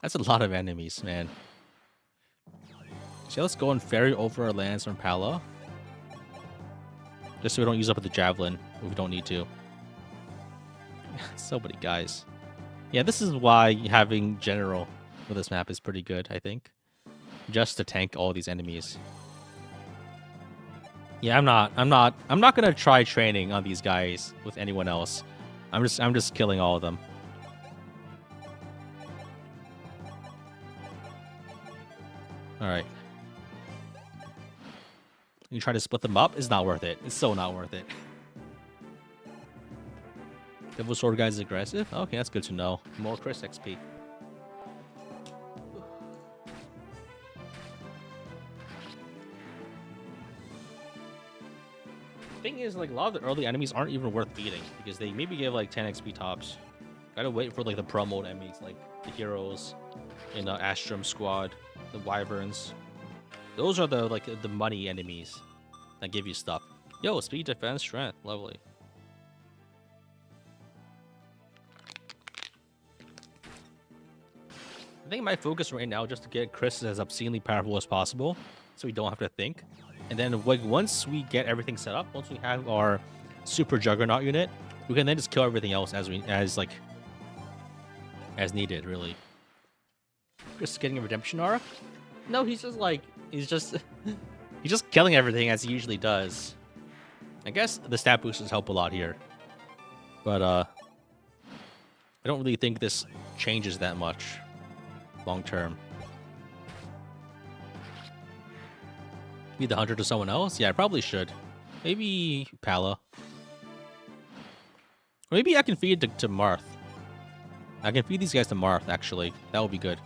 That's a lot of enemies, man. So let's go and ferry over a lance from Pala. Just so we don't use up the javelin if we don't need to. So many guys. Yeah, this is why having general for this map is pretty good, I think. Just to tank all these enemies. Yeah, I'm not gonna try training on these guys with anyone else. I'm just killing all of them. Alright. You try to split them up? It's not worth it. It's so not worth it. Devil Sword guy's aggressive? Okay, that's good to know. More Kris XP. Thing is, like, a lot of the early enemies aren't even worth beating because they maybe give like 10 XP tops. Gotta wait for like the pro mode enemies, like the heroes in the Astrum squad, the wyverns. Those are the the money enemies that give you stuff. Yo, speed, defense, strength, lovely. I think my focus right now is just to get Kris as obscenely powerful as possible, so we don't have to think. And then like once we get everything set up, once we have our super juggernaut unit, we can then just kill everything else as needed, really. Kris getting a redemption arc? No, he's just killing everything as he usually does. I guess the stat boosters help a lot here. But I don't really think this changes that much long term. Feed the hunter to someone else? Yeah, I probably should. Maybe Pala. Or maybe I can feed it to Marth. I can feed these guys to Marth, actually. That would be good.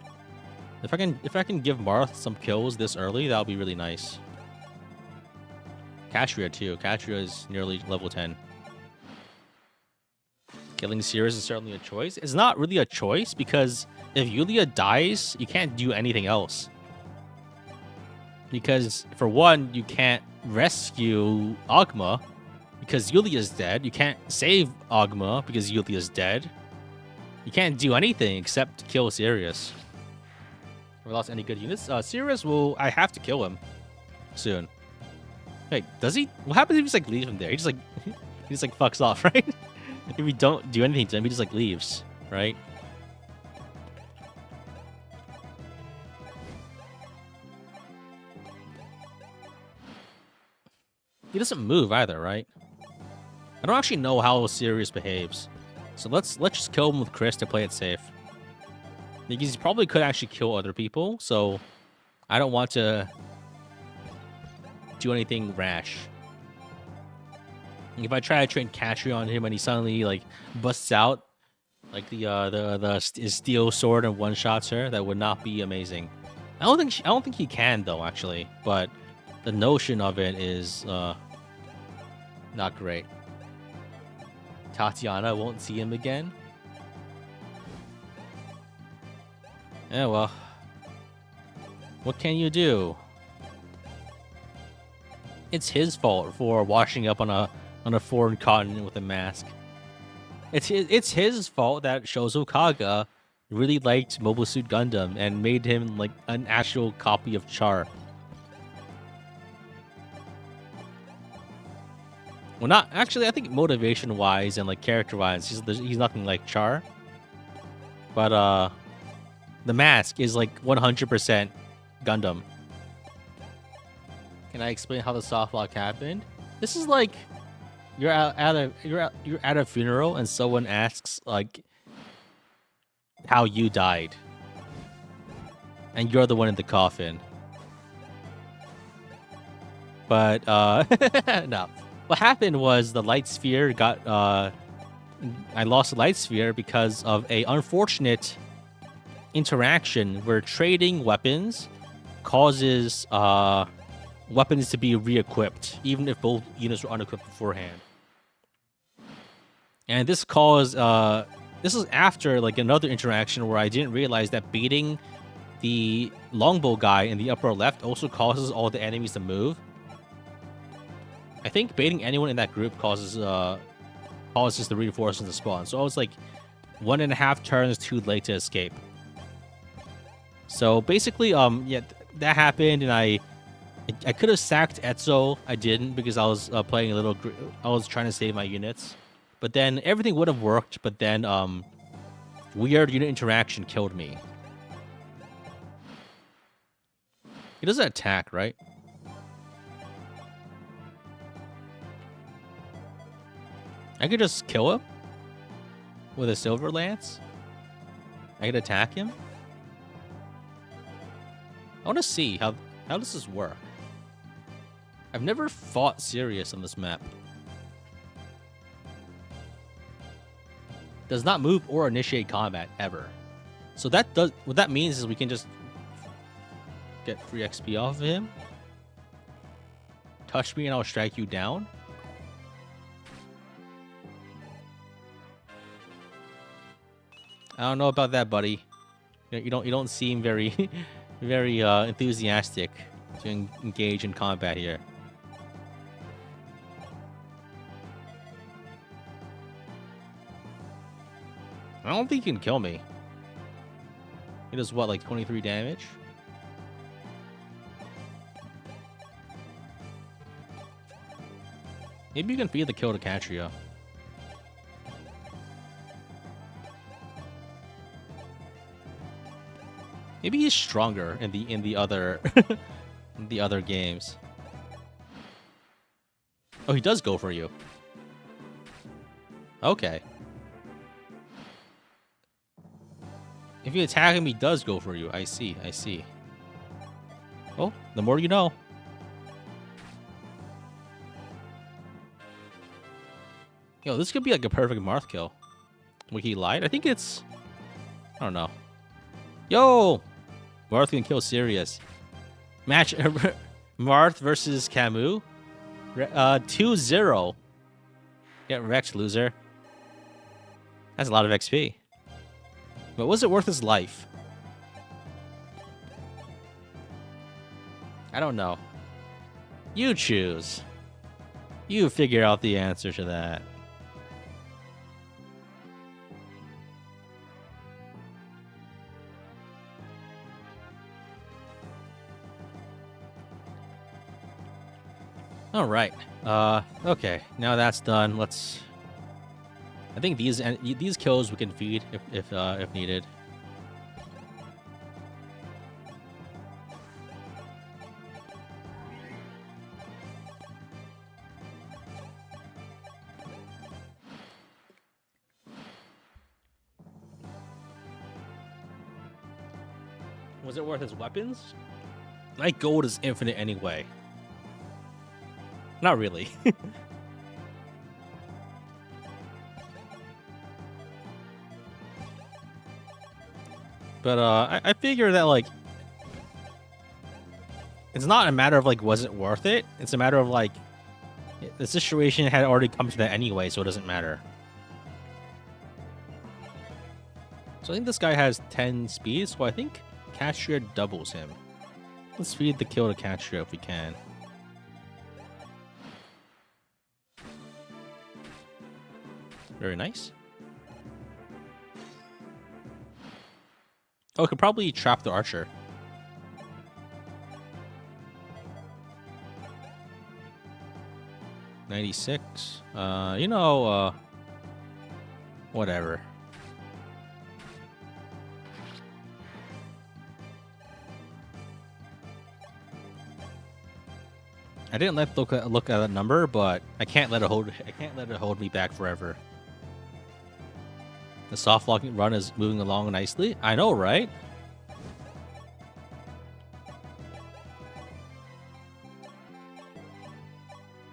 If I can give Marth some kills this early, that would be really nice. Katria too. Katria is nearly level 10. Killing Sirius is certainly a choice. It's not really a choice because if Yulia dies, you can't do anything else. Because for one, you can't rescue Ogma because Yulia's dead. You can't save Ogma because Yulia's dead. You can't do anything except kill Sirius. We lost any good units? Sirius will... I have to kill him soon. Wait, does he? What happens if he just like leaves him there? He just like fucks off, right? If we don't do anything to him, he just like leaves, right? He doesn't move either, right? I don't actually know how Sirius behaves. So let's just kill him with Kris to play it safe. Because he probably could actually kill other people, so I don't want to do anything rash. If I try to train Katria on him and he suddenly like busts out like his steel sword and one-shots her, that would not be amazing. I don't think he can though, actually, but the notion of it is not great. Tatiana won't see him again. Yeah, well, what can you do? It's his fault for washing up on a foreign continent with a mask. It's his fault that Shozo Kaga really liked Mobile Suit Gundam and made him like an actual copy of Char. Well, not actually. I think motivation-wise and like character-wise, he's nothing like Char. But the mask is like 100% Gundam. Can I explain how the soft lock happened? This is like you're at a funeral and someone asks like how you died, and you're the one in the coffin. But no, what happened was the light sphere got I lost the light sphere because of a unfortunate interaction where trading weapons causes weapons to be re-equipped, even if both units were unequipped beforehand. And this caused this is after like another interaction where I didn't realize that baiting the longbow guy in the upper left also causes all the enemies to move. I think baiting anyone in that group causes the reinforcements to spawn. So I was like 1.5 turns too late to escape. So basically, yeah, that happened, and I could have sacked Etzo. I didn't because I was playing a little. I was trying to save my units, but then everything would have worked. But then weird unit interaction killed me. He doesn't attack, right? I could just kill him with a silver lance. I could attack him. I want to see how does this work. I've never fought Sirius on this map. Does not move or initiate combat ever. So that does what that means is we can just get free XP off of him. Touch me and I'll strike you down. I don't know about that, buddy. You don't seem very very enthusiastic to engage in combat here. I don't think he can kill me. He does what, like 23 damage? Maybe you can feed the kill to Catria. Maybe he's stronger in the other the other games. Oh, he does go for you. Okay. If you attack him, he does go for you. I see. I see. Oh, the more you know. Yo, this could be like a perfect Marth kill. Wait, he lied? I think it's... I don't know. Yo! Marth can kill Sirius. Match Marth versus Camus. 2-0. Get wrecked, loser. That's a lot of XP. But was it worth his life? I don't know. You choose. You figure out the answer to that. All right. Okay. Now that's done. Let's. I think these kills we can feed if needed. Was it worth his weapons? My gold is infinite anyway. Not really. But I figure that like it's not a matter of like was it worth it? It's a matter of like the situation had already come to that anyway, so it doesn't matter. So I think this guy has 10 speed, so I think Catria doubles him. Let's feed the kill to Catria if we can. Very nice. Oh, I could probably trap the archer. $96. Whatever. I didn't look at that number, but I can't let it hold me back forever. The soft locking run is moving along nicely. I know, right?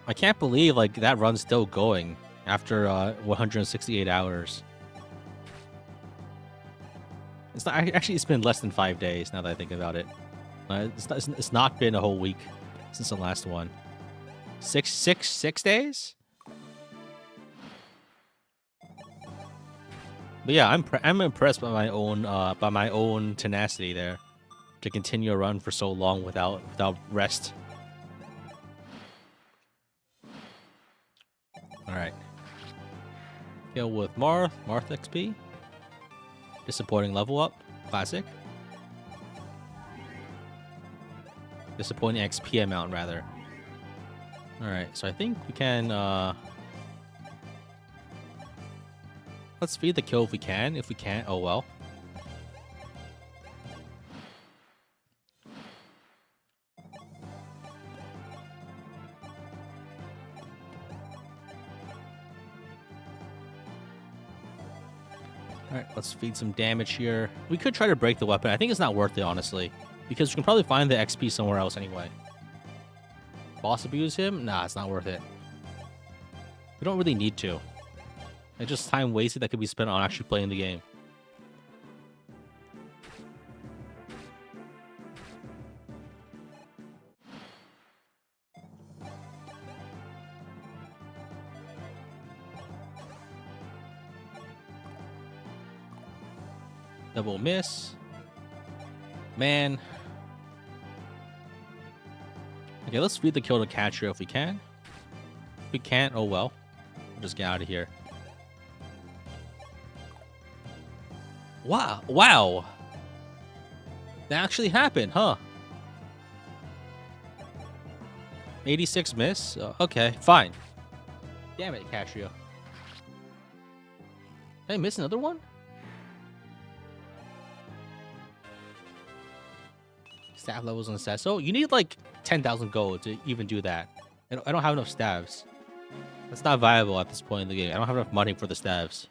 I can't believe like that run's still going after 168 hours. It's not actually. It's been less than 5 days now that I think about it. It's not been a whole week since the last one. Six days. But yeah, I'm impressed by my own tenacity there to continue a run for so long without rest. All right. Kill with Marth XP. Disappointing level up. Classic. Disappointing XP amount, rather. Alright, so I think we can... let's feed the kill if we can. If we can't, oh well. Alright, let's feed some damage here. We could try to break the weapon. I think it's not worth it, honestly. Because we can probably find the XP somewhere else anyway. Boss abuse him? Nah, it's not worth it. We don't really need to. It's just time wasted that could be spent on actually playing the game. Double miss. Man. Okay, let's feed the kill to Catria if we can. If we can't, oh well. We'll just get out of here. Wow. Wow. That actually happened, huh? 86 miss? Okay, fine. Damn it, Catria. Did I miss another one? Staff levels on the set. So you need like 10,000 gold to even do that. I don't have enough staves. That's not viable at this point in the game. I don't have enough money for the staves.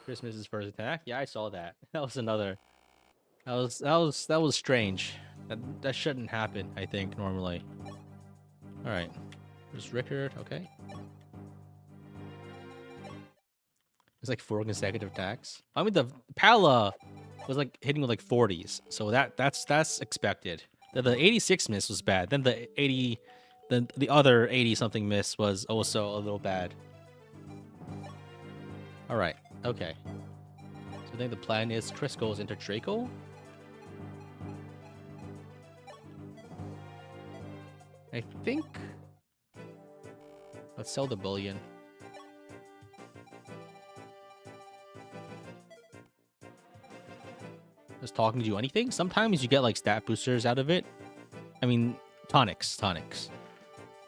Kris misses first attack. Yeah, I saw that. That was another. That was strange. That shouldn't happen, I think, normally. Alright. There's Rickard, okay. It's like 4 consecutive attacks. I mean, the Pala was like hitting with like 40s, so that's expected. The 86 miss was bad. Then the other 80 something miss was also a little bad. All right, okay. So I think the plan is Kris goes into Draco. I think. Let's sell the bullion. Does talking do anything? Sometimes you get like stat boosters out of it. I mean, tonics.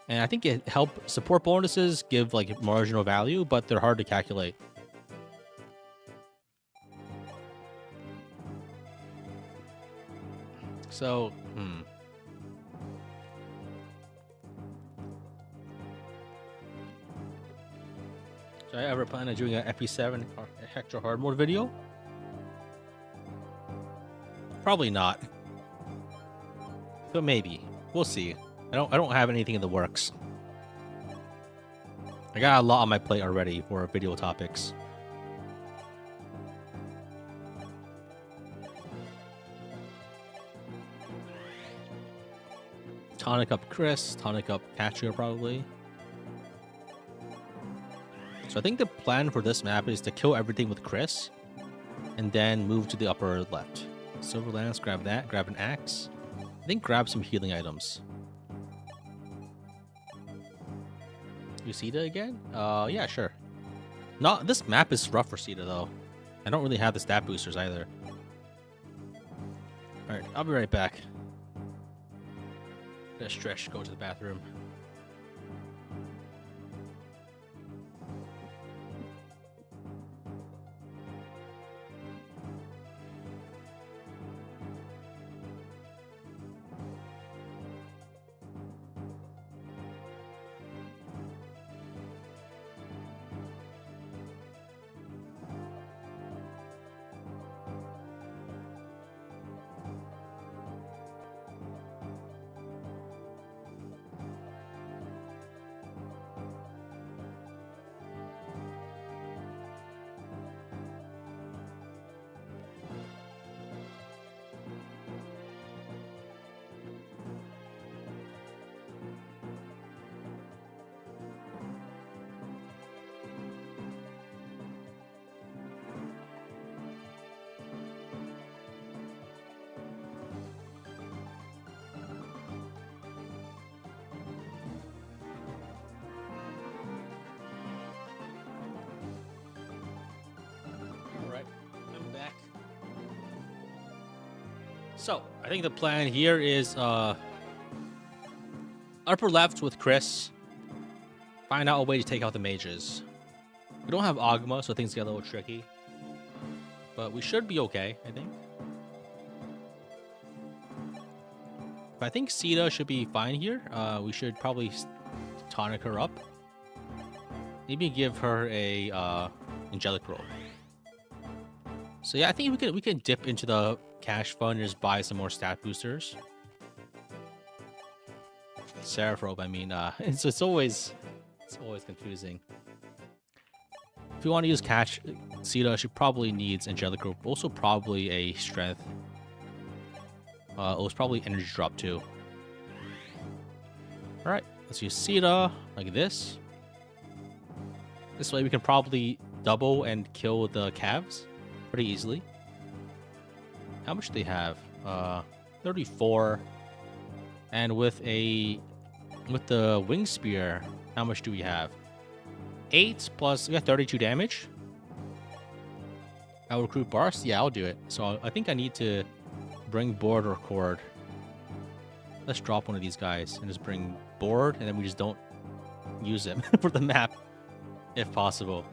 And I think it support bonuses give like marginal value, but they're hard to calculate. So, Did I ever plan on doing an FE7 Hector hard mode video? Probably not. But maybe. We'll see. I don't have anything in the works. I got a lot on my plate already for video topics. Tonic up Kris, tonic up Catria probably. So I think the plan for this map is to kill everything with Kris and then move to the upper left. Silver Lance, grab that, grab an axe. I think grab some healing items. Lucida again? Yeah, sure. No, this map is rough for Sita though. I don't really have the stat boosters either. Alright, I'll be right back. Gonna stretch, go to the bathroom. So, I think the plan here is upper left with Kris. Find out a way to take out the mages. We don't have Agma, so things get a little tricky. But we should be okay, I think. But I think Sita should be fine here. We should probably tonic her up. Maybe give her a angelic roll. So yeah, I think we can dip into the cash fund and just buy some more stat boosters. Seraph I mean, it's always confusing. If you want to use cash, Sita, she probably needs angelic rope. Also, probably a strength. It was probably energy drop too. All right, let's use Sita like this. This way we can probably double and kill the calves pretty easily. How much do they have? 34. And with the wing spear, how much do we have? 8 plus, we got 32 damage. I'll recruit Barst. Yeah, I'll do it. So I think I need to bring board or cord. Let's drop one of these guys and just bring board, and then we just don't use him for the map, if possible.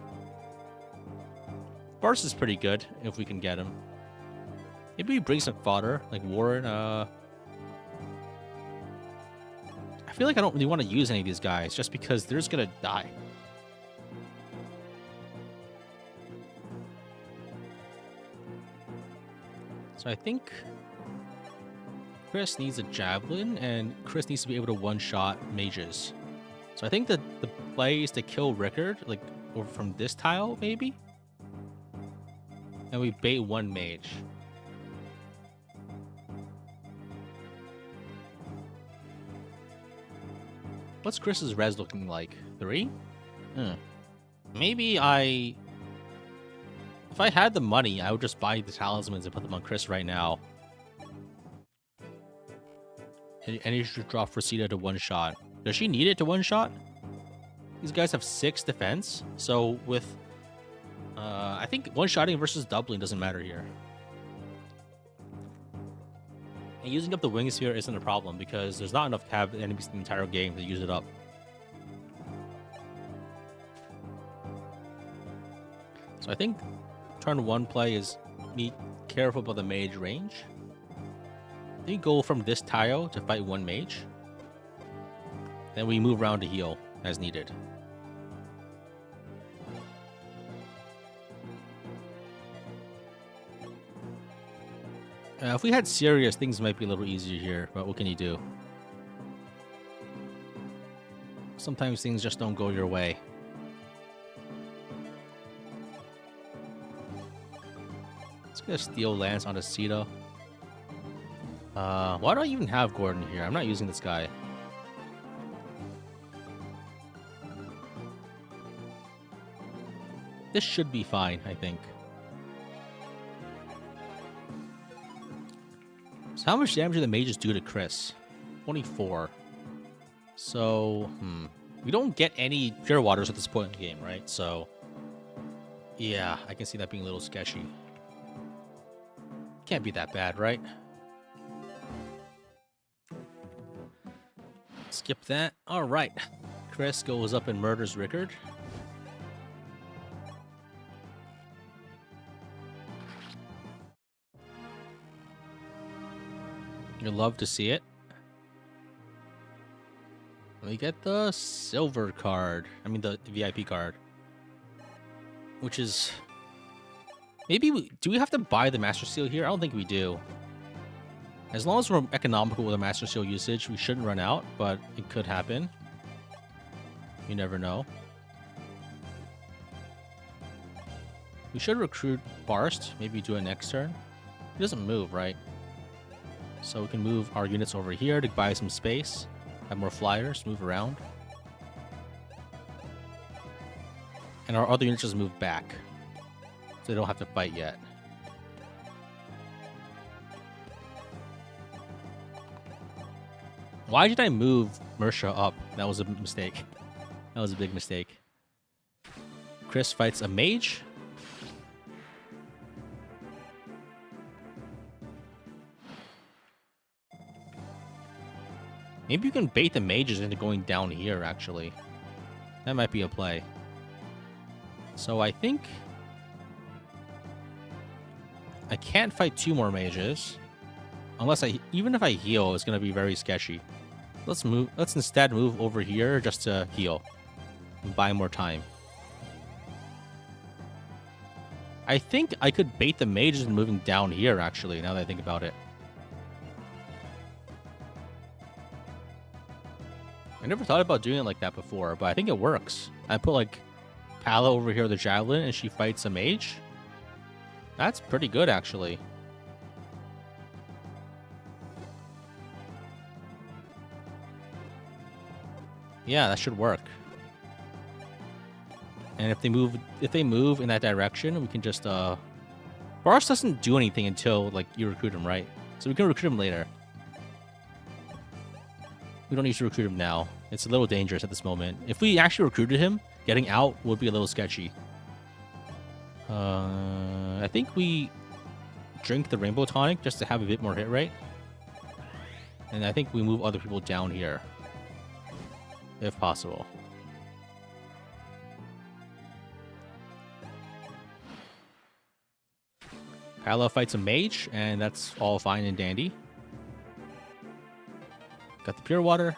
Barst is pretty good if we can get him. Maybe we bring some fodder, like Warren. I feel like I don't really want to use any of these guys just because they're just gonna die. So I think Kris needs a javelin, and Kris needs to be able to one-shot mages. So I think that the play is to kill Rickard, like over from this tile, maybe? And we bait one mage. What's Chris's res looking like? 3? Maybe if I had the money, I would just buy the talismans and put them on Kris right now. And you should drop for Sita to one-shot. Does she need it to one-shot? These guys have 6 defense, so with... I think one-shotting versus doubling doesn't matter here. And using up the wing sphere isn't a problem because there's not enough cav enemies in the entire game to use it up. So I think turn 1 play is be careful about the mage range. Then you go from this tile to fight one mage. Then we move around to heal as needed. If we had Sirius, things might be a little easier here, but what can you do? Sometimes things just don't go your way. Let's get a Steel Lance onto Sita. Why do I even have Gordon here? I'm not using this guy. This should be fine, I think. So how much damage do the mages do to Kris? 24. So, we don't get any pure waters at this point in the game, right? So, yeah, I can see that being a little sketchy. Can't be that bad, right? Skip that. All right. Kris goes up and murders Rickard. You'd love to see it. We get the silver card. I mean, the VIP card. Which is... Maybe do we have to buy the Master Seal here? I don't think we do. As long as we're economical with the Master Seal usage, we shouldn't run out, but it could happen. You never know. We should recruit Barst. Maybe do it next turn. He doesn't move, right? So we can move our units over here to buy some space. Have more flyers, move around. And our other units just move back. So they don't have to fight yet. Why did I move Mersha up? That was a mistake. That was a big mistake. Kris fights a mage. Maybe you can bait the mages into going down here, actually. That might be a play. So I think I can't fight 2 more mages. Unless even if I heal, it's going to be very sketchy. Let's instead move over here just to heal. And buy more time. I think I could bait the mages into moving down here, actually, now that I think about it. I never thought about doing it like that before, but I think it works. I put, like, Pala over here with a javelin, and she fights a mage. That's pretty good, actually. Yeah, that should work. And if they move in that direction, we can just Boros doesn't do anything until like you recruit him, right? So we can recruit him later. We don't need to recruit him now. It's a little dangerous at this moment. If we actually recruited him, getting out would be a little sketchy. I think we drink the Rainbow Tonic just to have a bit more hit rate. And I think we move other people down here. If possible. Pala fights a mage, and that's all fine and dandy. Got the pure water.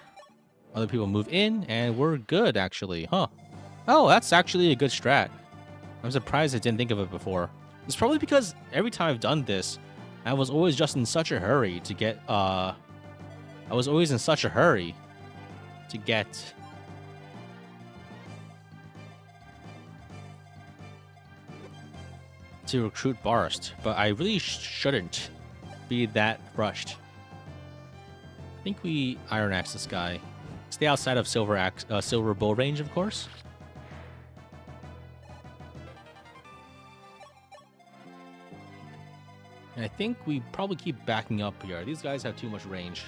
Other people move in, and we're good, actually. Huh. Oh, that's actually a good strat. I'm surprised I didn't think of it before. It's probably because every time I've done this, I was always just in such a hurry to get, to recruit Boros, but I really shouldn't be that rushed. I think we Iron Axe this guy. Stay outside of Silver Bow range, of course. And I think we probably keep backing up here. These guys have too much range.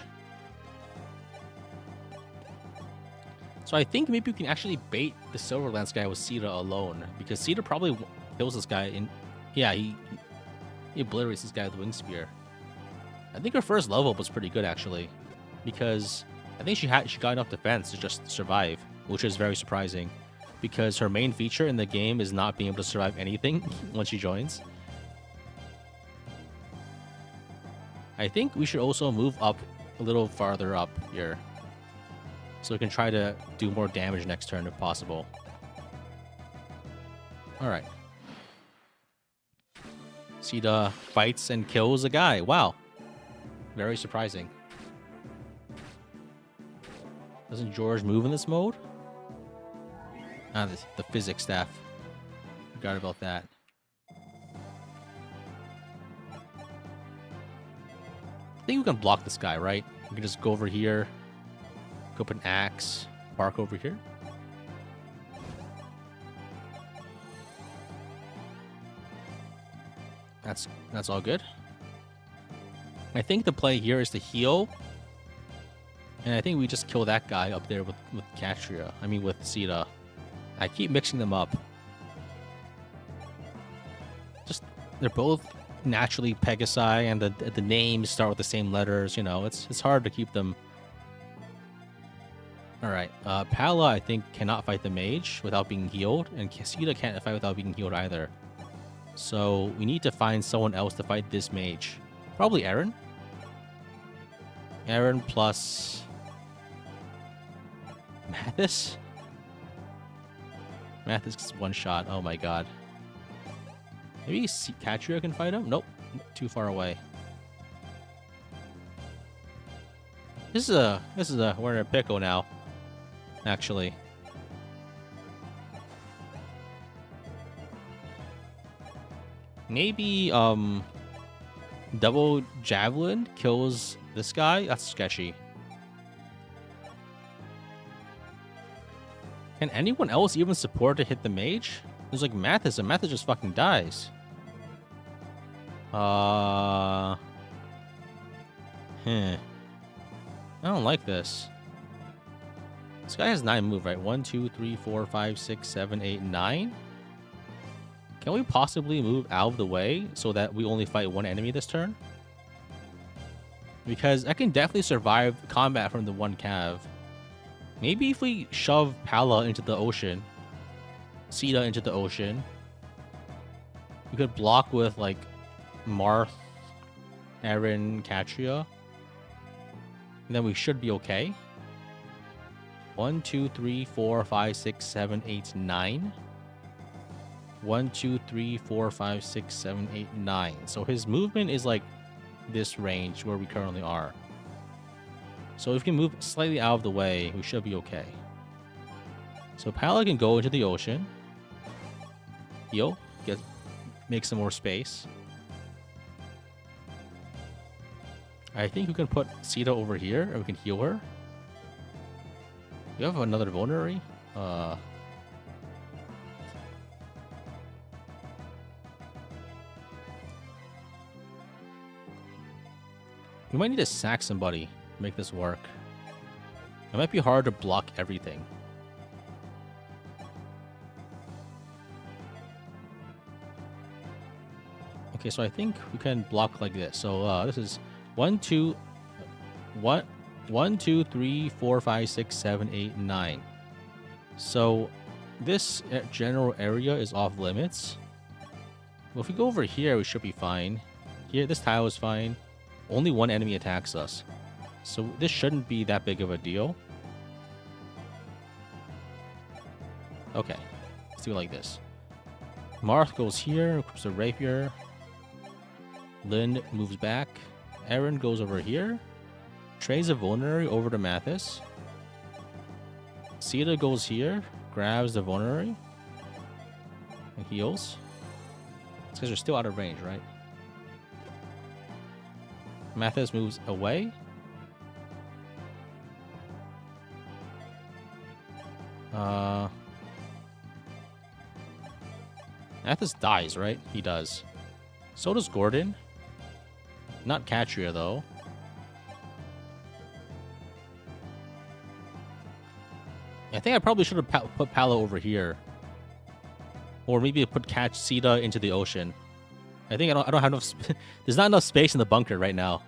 So I think maybe we can actually bait the Silverlands guy with Sita alone, because Sita probably kills this guy in... Yeah, he obliterates this guy with Wing Spear. I think her first level was pretty good, actually, because I think she got enough defense to just survive, which is very surprising, because her main feature in the game is not being able to survive anything once she joins. I think we should also move up a little farther up here, so we can try to do more damage next turn if possible. All right. Sita fights and kills a guy. Wow. Very surprising. Doesn't George move in this mode? Ah, the physics staff. Forgot about that. I think we can block this guy, right? We can just go over here. Go up an axe. Park over here. That's all good. I think the play here is to heal. And I think we just kill that guy up there with Katria. I mean, with Sita. I keep mixing them up. Just, they're both naturally Pegasi, and the names start with the same letters. You know, it's hard to keep them. Alright, Pala, I think, cannot fight the mage without being healed. And Sita can't fight without being healed either. So we need to find someone else to fight this mage. Probably Aaron. Aaron plus Mathis. Mathis gets one shot. Oh my god. Maybe Katria can fight him? Nope. Too far away. This is a we're in a pickle now. Actually. Maybe double javelin kills this guy? That's sketchy. Can anyone else even support to hit the mage? There's like Mathis, and Mathis just fucking dies. I don't like this. This guy has 9 move, right? 1, 2, 3, 4, 5, 6, 7, 8, 9. Can we possibly move out of the way so that we only fight one enemy this turn? Because I can definitely survive combat from the one cav. Maybe if we shove Pala into the ocean, Sita into the ocean, we could block with like Marth, Aaron, Katria, and then we should be okay. 1, 2, 3, 4, 5, 6, 7, 8, 9. 1, 2, 3, 4, 5, 6, 7, 8, 9. So his movement is like this range where we currently are. So if we can move slightly out of the way, we should be okay. So Pala can go into the ocean. Heal. Make some more space. I think we can put Sita over here, or we can heal her. We have another vulnerary. We might need to sack somebody to make this work. It might be hard to block everything. Okay, so I think we can block like this. So this is 1, 2, 3, 4, 5, 6, 7, 8, 9. So this general area is off limits. Well, if we go over here, we should be fine. Here, this tile is fine. Only one enemy attacks us. So this shouldn't be that big of a deal. Okay, let's do it like this. Marth goes here, equips a rapier. Lynn moves back. Aaron goes over here. Trades a vulnerary over to Mathis. Sita goes here, grabs the vulnerary, and heals. It's because they're still out of range, right? Mathis moves away. Mathis dies, right? He does. So does Gordon. Not Katria, though. I think I probably should have put Palo over here. Or maybe put Sita into the ocean. I think I don't have enough... There's not enough space in the bunker right now.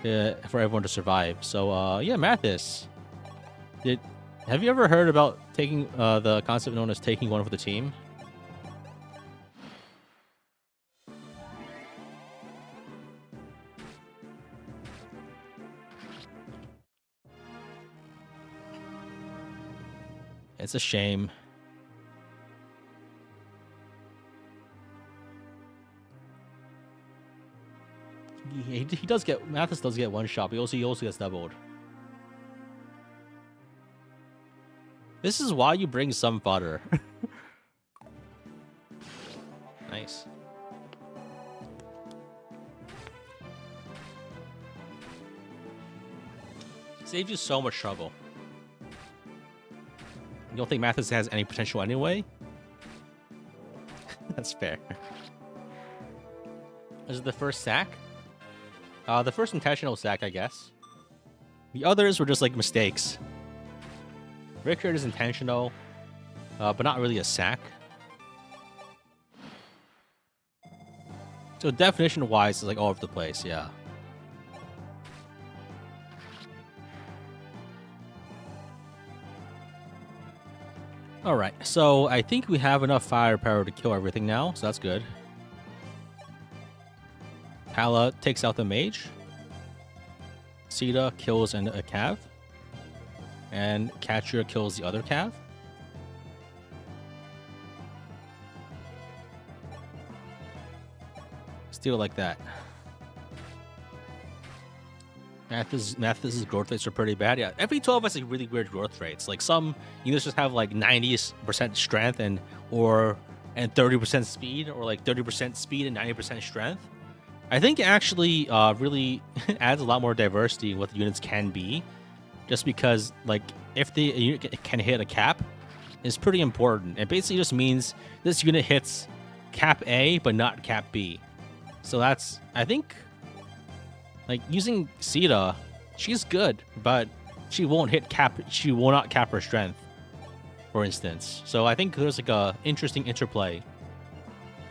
For everyone to survive. So, yeah, Mathis. Have you ever heard about taking the concept known as taking one for the team? It's a shame. He does get... Mathis does get one shot, but he also gets doubled. This is why you bring some fodder. Nice. Saves you so much trouble. You don't think Mathis has any potential anyway? That's fair. This is the first sack? The first intentional sack, I guess. The others were just like mistakes. Richard is intentional, but not really a sack. So definition-wise, it's like all over the place, yeah. Alright, so I think we have enough firepower to kill everything now, so that's good. Pala takes out the mage. Sita kills a cav. And Katria kills the other cav. Let's do it like that. Mathis' growth rates are pretty bad. Yeah, FE12 has like really weird growth rates. Like some units just have like 90% strength and 30% speed, or like 30% speed and 90% strength. I think it actually really adds a lot more diversity in what the units can be. Just because like if the unit can hit a cap is pretty important. It basically just means this unit hits cap A but not cap B. So that's, I think, like using Sita, she's good, but she won't hit cap. She will not cap her strength, for instance. So I think there's like a interesting interplay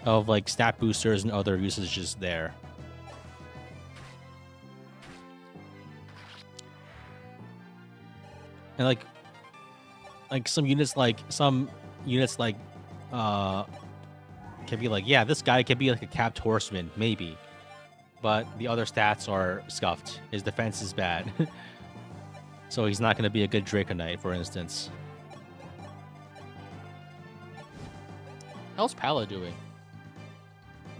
of like stat boosters and other usages there. And some units like can be like, yeah, this guy can be like a capped horseman, maybe. But the other stats are scuffed. His defense is bad. So he's not going to be a good Draconite, for instance. How's Pala doing?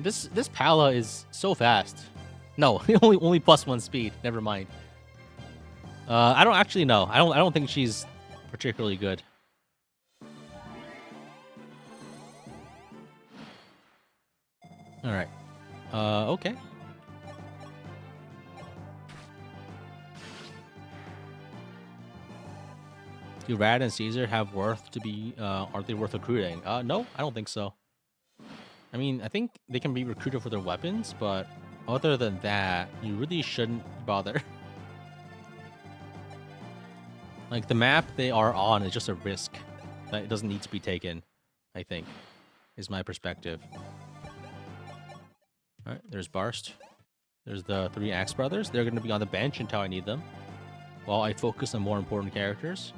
This Pala is so fast. No, only +1 speed. Never mind. I don't actually know. I don't think she's particularly good. All right. Okay. Do Rad and Caesar have worth to be? Aren't they worth recruiting? No, I don't think so. I mean, I think they can be recruited for their weapons, but other than that, you really shouldn't bother. Like, the map they are on is just a risk that it doesn't need to be taken, I think, is my perspective. All right, there's Barst. There's the 3 Axe Brothers. They're going to be on the bench until I need them, while I focus on more important characters.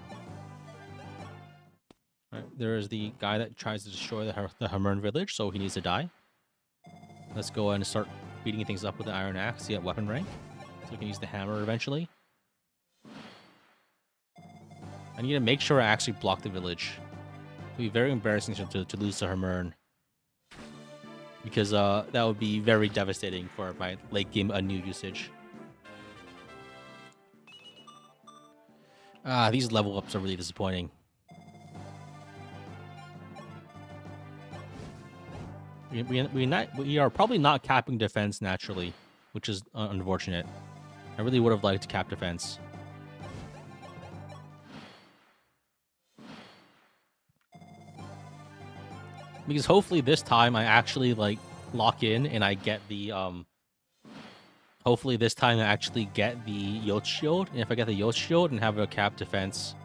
All right, there's the guy that tries to destroy the Hamern village, so he needs to die. Let's go ahead and start beating things up with the Iron Axe to get weapon rank, so we can use the hammer eventually. I need to make sure I actually block the village. It would be very embarrassing to lose to Hamern, because that would be very devastating for my late game Anu usage. These level ups are really disappointing. We are probably not capping defense naturally, which is unfortunate. I really would have liked to cap defense. Because hopefully this time I actually like lock in and I get the hopefully this time I actually get the Yoth Shield. And if I get the Yoth Shield and have a cap defense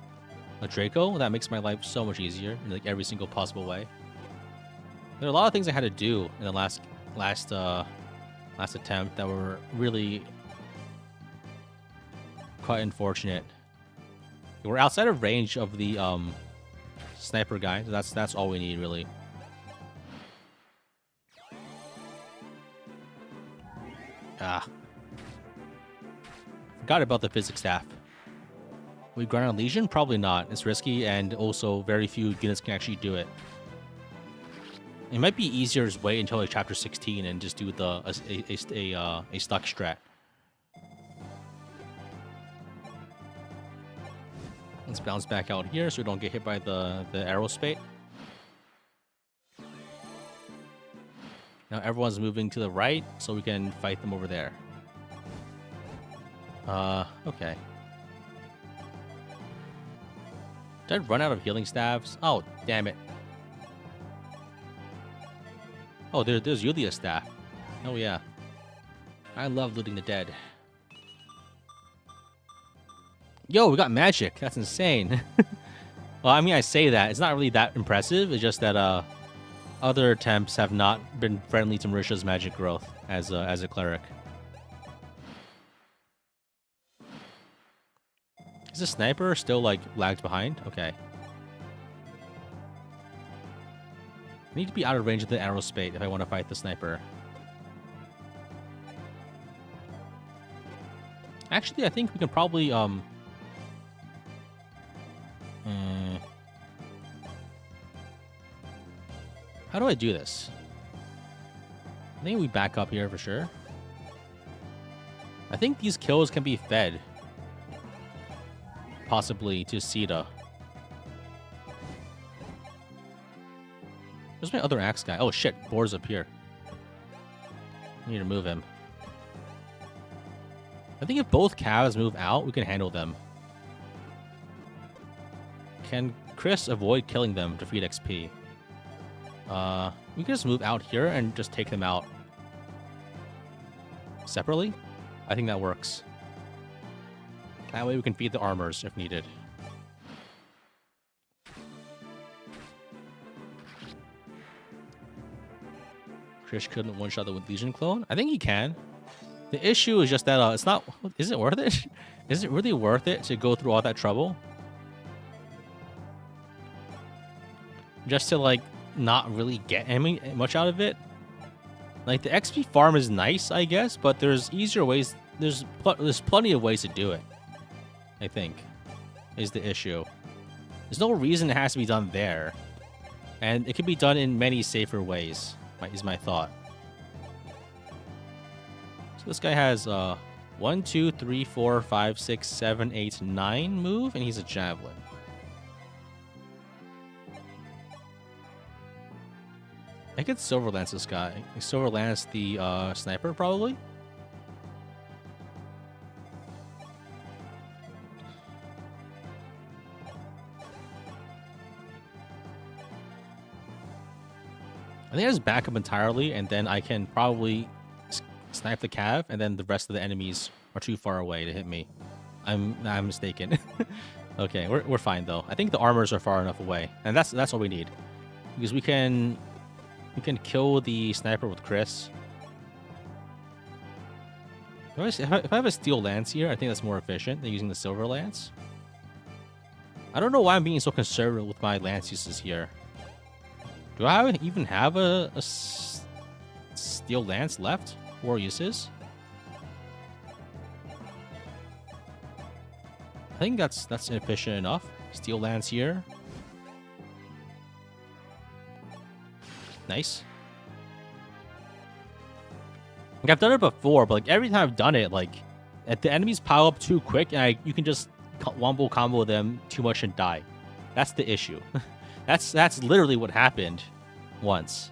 a Draco, that makes my life so much easier in like every single possible way. There are a lot of things I had to do in the last attempt that were really quite unfortunate. We're outside of range of the sniper guy, so that's all we need really. Forgot about the physics staff. We grind on Legion? Probably not. It's risky, and also very few units can actually do it. It might be easier to wait until like chapter 16 and just do a stuck strat. Let's bounce back out here so we don't get hit by the arrow spate. Now everyone's moving to the right so we can fight them over there. Okay. Did I run out of healing staves? Oh, damn it. Oh, there's Yulia's staff. Oh, yeah. I love looting the dead. Yo, we got magic. That's insane. Well, I mean, I say that. It's not really that impressive. It's just that other attempts have not been friendly to Marisha's magic growth as a cleric. Is the sniper still, like, lagged behind? Okay. I need to be out of range of the arrow spate if I want to fight the sniper. Actually, I think we can probably, how do I do this? I think we back up here for sure. I think these kills can be fed. Possibly to Sita. Where's my other axe guy? Oh shit, Boar's up here. I need to move him. I think if both calves move out, we can handle them. Can Kris avoid killing them to feed XP? We can just move out here and just take them out separately. I think that works. That way we can feed the armors if needed. Kris couldn't one-shot the Legion clone? I think he can. The issue is just that it's not... Is it worth it? Is it really worth it to go through all that trouble? just to like not really get any much out of it. Like the XP farm is nice, I guess, but there's easier ways. There's plenty of ways to do it. I think is the issue. There's no reason it has to be done there, and it can be done in many safer ways. Is my thought. So this guy has 1, 2, 3, 4, 5, 6, 7, 8, 9 move, and he's a javelin. I could Silver Lance this guy. Silver Lance the sniper, probably. I think I just back up entirely, and then I can probably snipe the cav, and then the rest of the enemies are too far away to hit me. I'm mistaken. Okay, we're fine though. I think the armors are far enough away, and that's all we need, because we can kill the sniper with Kris. If I have a steel lance here, I think that's more efficient than using the silver lance. I don't know why I'm being so conservative with my lance uses here. Do I even have a steel lance left? 4 uses? I think that's efficient enough. Steel lance here. Nice. Like I've done it before, but like every time I've done it, like if the enemies pile up too quick, and you can just wombo combo them too much and die. That's the issue. That's literally what happened once.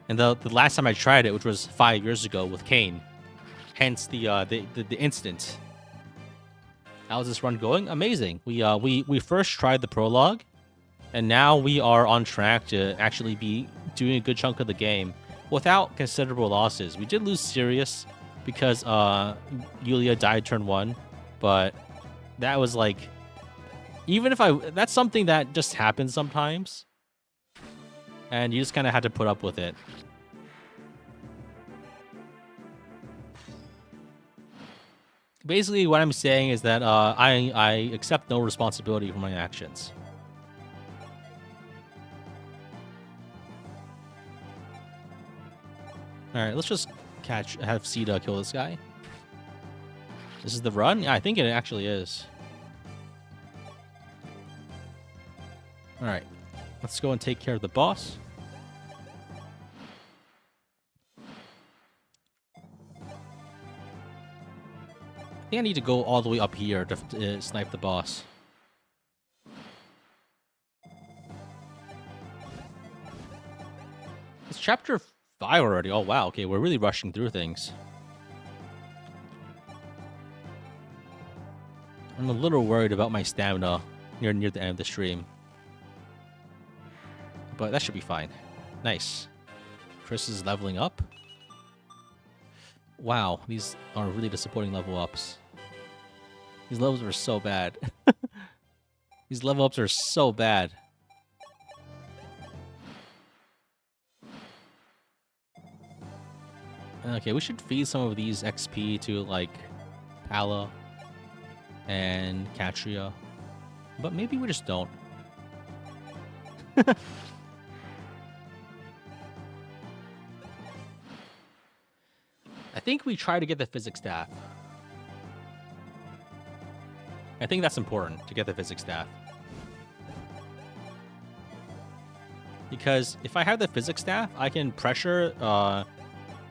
And the last time I tried it, which was 5 years ago with Kane. Hence the instant. How's this run going? Amazing. We first tried the prologue, and now we are on track to actually be doing a good chunk of the game without considerable losses. We did lose Sirius because Yulia died turn 1, but that was like, even if that's something that just happens sometimes, and you just kind of had to put up with it. Basically, what I'm saying is that I accept no responsibility for my actions. All right, let's just have Sita kill this guy. This is the run? Yeah, I think it actually is. All right, let's go and take care of the boss. I think I need to go all the way up here to snipe the boss. It's chapter 5 already. Oh, wow. Okay, we're really rushing through things. I'm a little worried about my stamina near the end of the stream. But that should be fine. Nice. Kris is leveling up. Wow, these are really disappointing level ups. These levels are so bad. These level ups are so bad. Okay, we should feed some of these XP to, like, Pala and Katria. But maybe we just don't. I think we try to get the physics staff. I think that's important, to get the physics staff. Because if I have the physics staff, I can pressure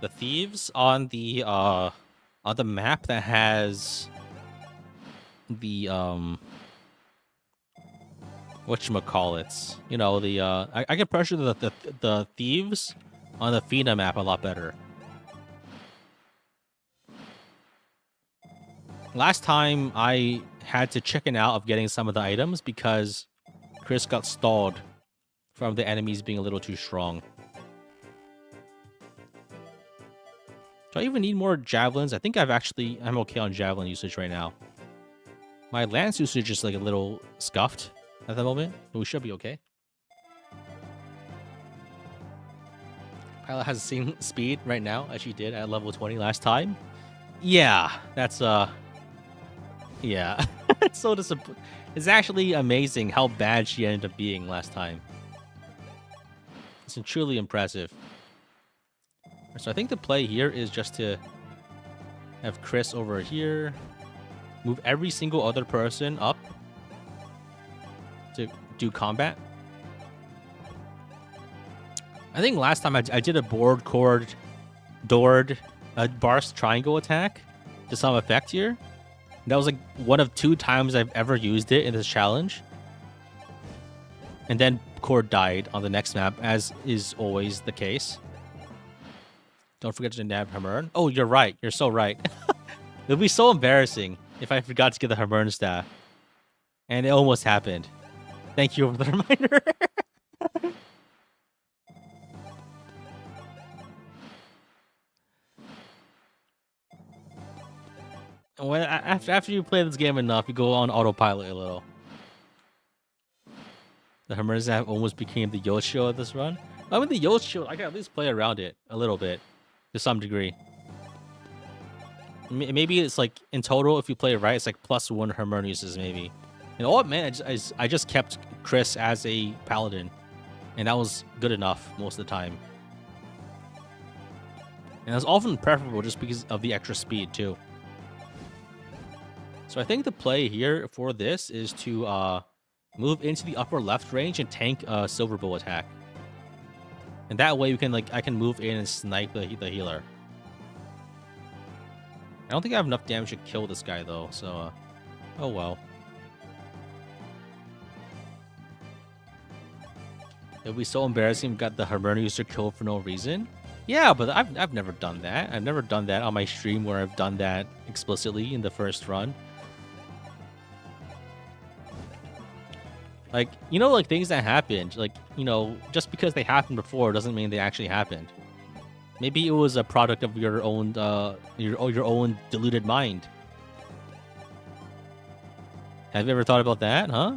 the thieves on the map that has the whatchamacallits. You know, the I can pressure the thieves on the Fina map a lot better. Last time I had to chicken out of getting some of the items because Kris got stalled from the enemies being a little too strong. Do I even need more javelins? I think I'm okay on javelin usage right now. My lance usage is like a little scuffed at the moment, but we should be okay. Pilot has the same speed right now as she did at level 20 last time. Yeah, that's yeah. It's so disappointing. It's actually amazing how bad she ended up being last time. It's truly impressive. So I think the play here is just to have Kris over here, move every single other person up to do combat. I think last time I did a board chord Dord Barst triangle attack to some effect here. That was like one of 2 times I've ever used it in this challenge. And then Cord died on the next map, as is always the case. Don't forget to nab Hamern. Oh, you're right. You're so right. It would be so embarrassing if I forgot to get the Hamern staff. And it almost happened. Thank you for the reminder. When, after you play this game enough, you go on autopilot a little. The Hamern staff almost became the Yoshio of this run. I mean, the Yoshio, I can at least play around it a little bit, to some degree. Maybe it's like, in total, if you play it right, it's like +1 Hamern uses, maybe. And all it meant is I just kept Kris as a paladin. And that was good enough most of the time. And it was often preferable just because of the extra speed, too. So I think the play here for this is to move into the upper left range and tank a Silver Bow attack. And that way we can I can move in and snipe the healer. I don't think I have enough damage to kill this guy though, so oh well. It would be so embarrassing if we got the Hamern user killed for no reason. Yeah, but I've never done that. I've never done that on my stream where I've done that explicitly in the first run. Like, you know, like things that happened, like, you know, just because they happened before doesn't mean they actually happened. Maybe it was a product of your own deluded mind. Have you ever thought about that, huh?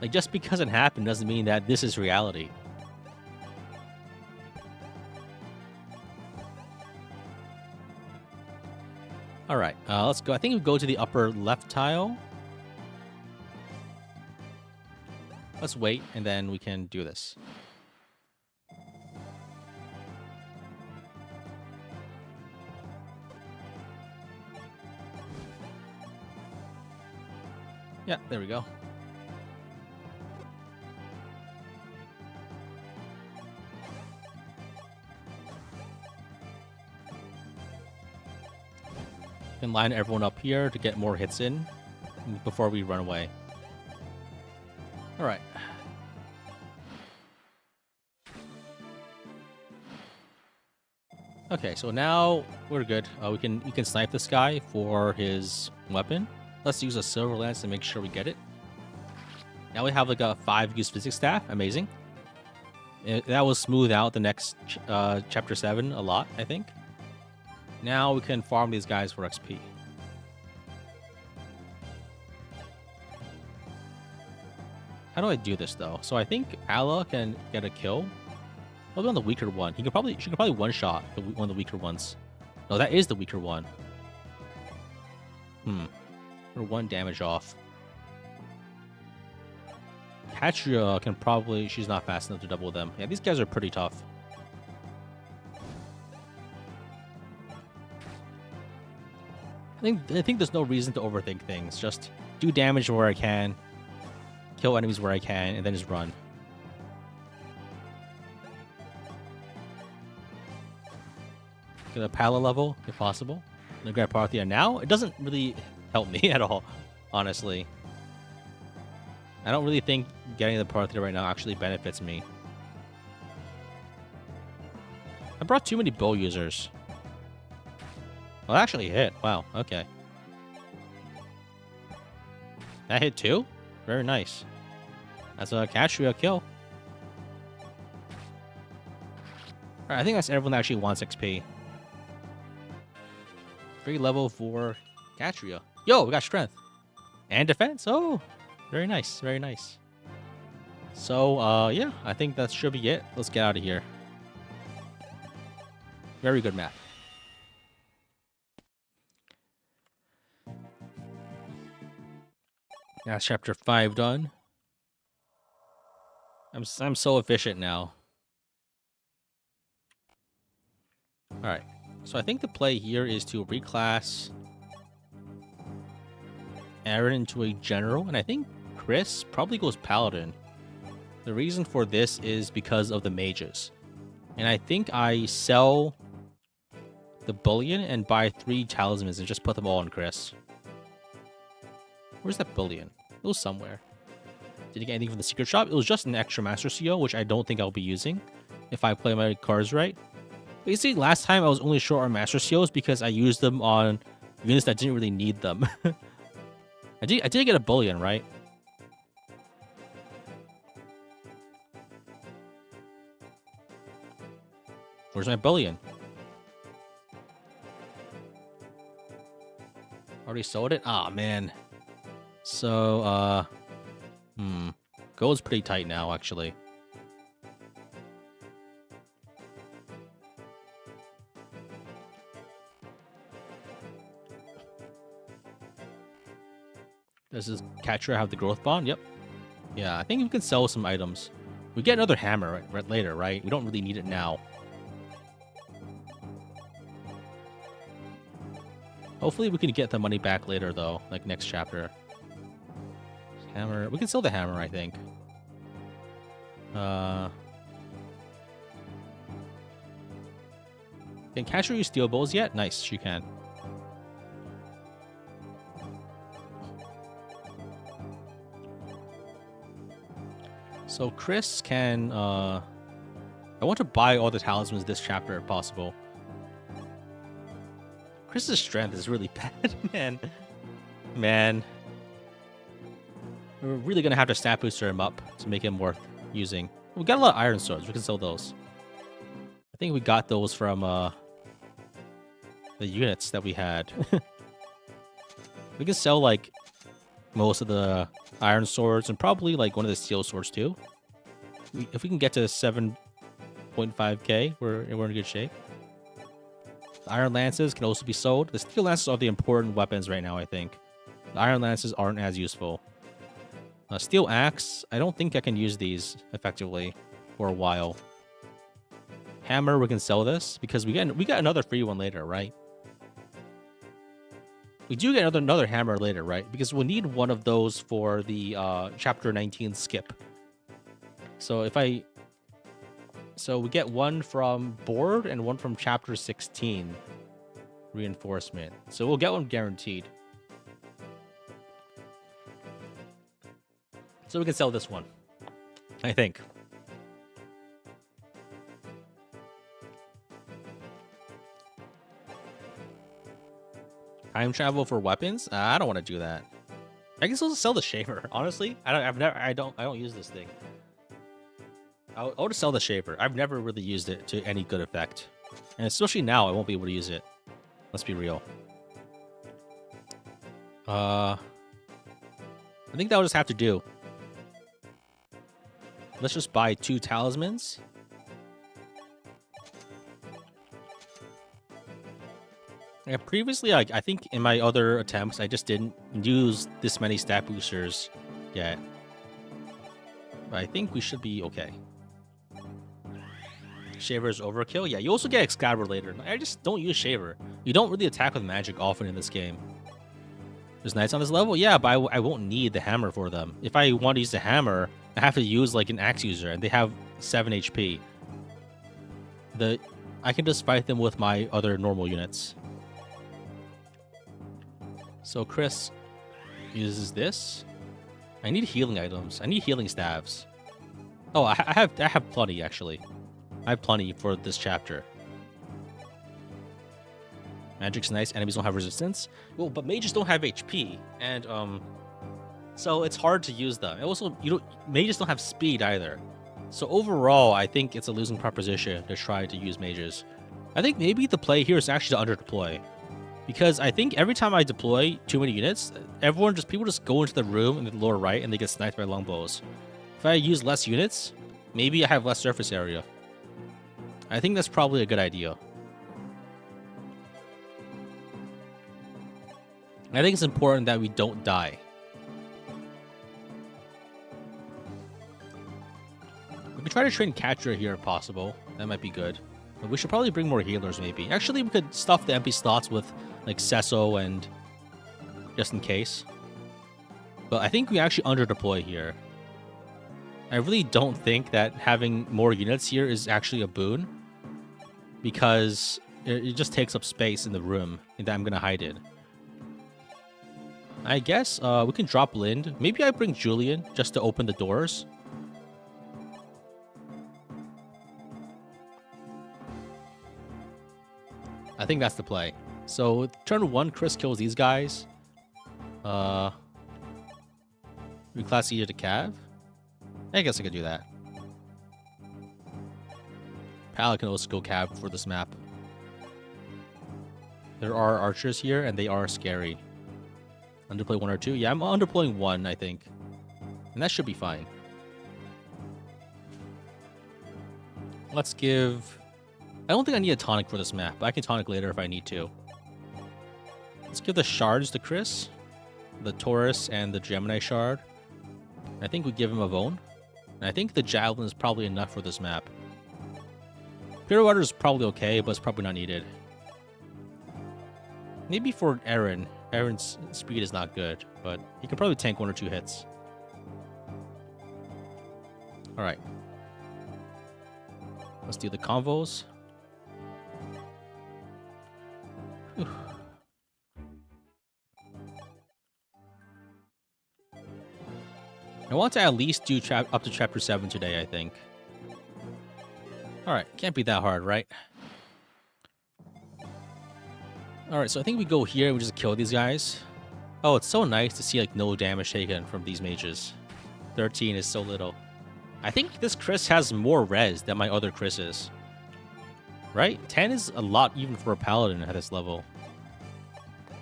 Like, just because it happened doesn't mean that this is reality. All right, let's go. I think we go to the upper left tile. Let's wait, and then we can do this. Yeah, there we go. Can line everyone up here to get more hits in before we run away. All right. Okay, so now we're good. We can snipe this guy for his weapon. Let's use a silver lance to make sure we get it. Now we have like a 5 use physics staff. Amazing. That will smooth out the next chapter 7 a lot, I think. Now we can farm these guys for XP. How do I do this though? So I think Ala can get a kill. Probably on the weaker one. She could probably one-shot one of the weaker ones. No, that is the weaker one. We're 1 damage off. Hatria can probably... She's not fast enough to double them. Yeah, these guys are pretty tough. I think there's no reason to overthink things. Just do damage where I can, kill enemies where I can, and then just run. Get a Pala level, if possible. And grab Parthia now. It doesn't really help me at all, honestly. I don't really think getting the Parthia right now actually benefits me. I brought too many bow users. Well, that actually hit. Wow, okay. That hit too? Very nice. That's a Katria kill. Alright, I think that's everyone that actually wants XP. Free level for Katria. Yo, we got strength. And defense. Oh, very nice. Very nice. So, yeah, I think that should be it. Let's get out of here. Very good map. That's chapter 5 done. I'm so efficient now. All right. So I think the play here is to reclass Aaron into a general, and I think Kris probably goes paladin. The reason for this is because of the mages. And I think I sell the bullion and buy 3 talismans and just put them all on Kris. Where's that bullion? It was somewhere. Did you get anything from the secret shop? It was just an extra Master Seal, which I don't think I'll be using if I play my cards right. Basically, last time I was only short on Master Seals because I used them on units that didn't really need them. I did get a bullion, right? Where's my bullion? Already sold it? Ah, man. So, gold's pretty tight now, actually. Does this catcher have the growth bond? Yep. Yeah, I think we can sell some items. We get another hammer right later, right? We don't really need it now. Hopefully we can get the money back later, though, like next chapter. Hammer. We can sell the hammer, I think. Can Catcher use steel bowls yet? Nice, she can. So Kris can, I want to buy all the talismans this chapter if possible. Kris's strength is really bad, man. We're really gonna have to stat booster him up to make him worth using. We got a lot of iron swords. We can sell those. I think we got those from the units that we had. We can sell like most of the iron swords and probably like one of the steel swords too. If we can get to 7.5k, we're in good shape. The iron lances can also be sold. The steel lances are the important weapons right now, I think. The iron lances aren't as useful. Steel axe, I don't think I can use these effectively for a while. Hammer, we can sell this because we got another free one later, right? We do get another hammer later, right? Because we'll need one of those for the chapter 19 skip. So so we get one from board and one from chapter 16 reinforcement. So we'll get one guaranteed. So we can sell this one, I think. Time travel for weapons? I don't want to do that. I can still sell the shaver. Honestly, I don't use this thing. I'll just sell the shaver. I've never really used it to any good effect, and especially now, I won't be able to use it. Let's be real. I think that'll just have to do. Let's just buy 2 talismans. Yeah, previously, I think in my other attempts, I just didn't use this many stat boosters yet. But I think we should be okay. Shaver is overkill. Yeah, you also get Excelblem later. I just don't use Shaver. You don't really attack with magic often in this game. There's knights on this level? Yeah, but I won't need the hammer for them. If I want to use the hammer, I have to use like an axe user, and they have 7 HP. I can just fight them with my other normal units. So Kris uses this. I need healing items. I need healing staves. Oh, I have plenty actually. I have plenty for this chapter. Magic's nice. Enemies don't have resistance. Well, but mages don't have HP, and so it's hard to use them. And also, mages don't have speed either. So overall, I think it's a losing proposition to try to use mages. I think maybe the play here is actually to under-deploy. Because I think every time I deploy too many units, people just go into the room in the lower right and they get sniped by longbows. If I use less units, maybe I have less surface area. I think that's probably a good idea. I think it's important that we don't die. We could try to train Catcher here if possible. That might be good. But we should probably bring more healers, maybe. Actually, we could stuff the empty slots with, like, Sesso and... just in case. But I think we actually under-deploy here. I really don't think that having more units here is actually a boon. Because it just takes up space in the room that I'm going to hide in. I guess we can drop Lind. Maybe I bring Julian just to open the doors. I think that's the play. So turn 1, Kris kills these guys. Reclass Eater to Cav. I guess I could do that. Pal can also go Cav for this map. There are archers here, and they are scary. Underplay 1 or 2? Yeah, I'm underplaying 1, I think. And that should be fine. Let's give... I don't think I need a tonic for this map, but I can tonic later if I need to. Let's give the shards to Kris. The Taurus and the Gemini shard. I think we give him a Vone. And I think the Javelin is probably enough for this map. Pure Water is probably okay, but it's probably not needed. Maybe for Aaron. Aaron's speed is not good, but he can probably tank 1 or 2 hits. Alright. Let's do the convos. Whew. I want to at least do up to chapter 7 today, I think. Alright, can't be that hard, right? Alright, so I think we go here and we just kill these guys. Oh, it's so nice to see like no damage taken from these mages. 13 is so little. I think this Kris has more res than my other Krises. Right? 10 is a lot even for a paladin at this level.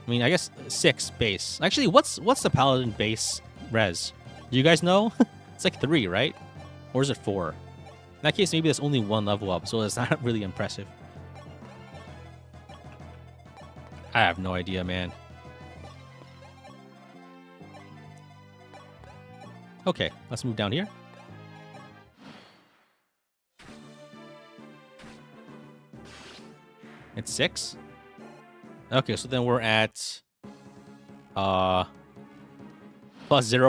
I mean, I guess 6 base. Actually, what's the paladin base res? Do you guys know? It's like 3, right? Or is it 4? In that case, maybe that's only 1 level up, so it's not really impressive. I have no idea, man. Okay, let's move down here. It's 6. Okay, so then we're at +0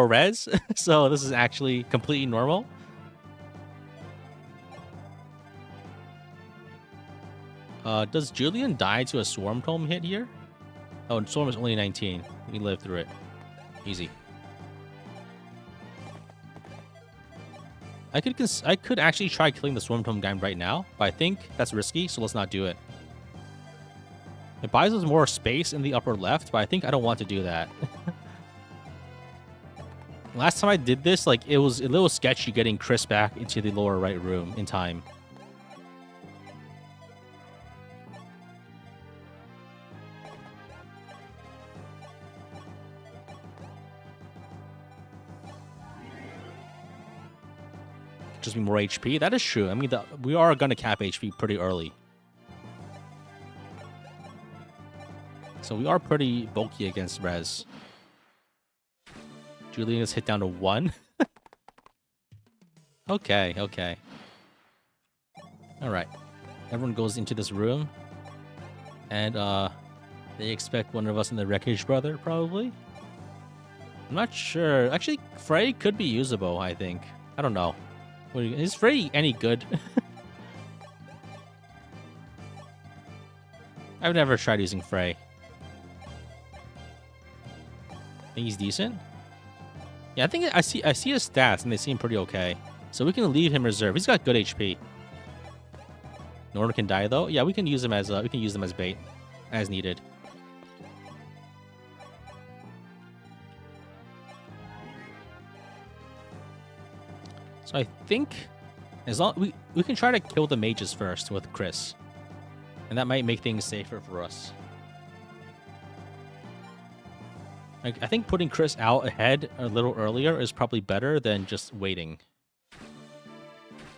res. So this is actually completely normal. Does Julian die to a Swarm Tome hit here? Oh, Swarm is only 19. We can live through it. Easy. I could actually try killing the Swarm Tome guy right now, but I think that's risky, so let's not do it. It buys us more space in the upper left, but I think I don't want to do that. Last time I did this, like, it was a little sketchy getting Kris back into the lower right room in time. Just be more HP. That is true. I mean, we are going to cap HP pretty early. So we are pretty bulky against res. Julian is hit down to 1. Okay, okay. Alright. Everyone goes into this room. And, they expect one of us in the Wreckage Brother, probably? I'm not sure. Actually, Frey could be usable, I think. I don't know. Is Frey any good? I've never tried using Frey. Think he's decent? Yeah, I think I see his stats and they seem pretty okay. So we can leave him reserve. He's got good HP. Norman can die though. Yeah, we can use him as bait as needed. So I think as long we can try to kill the mages first with Kris. And that might make things safer for us. I think putting Kris out ahead a little earlier is probably better than just waiting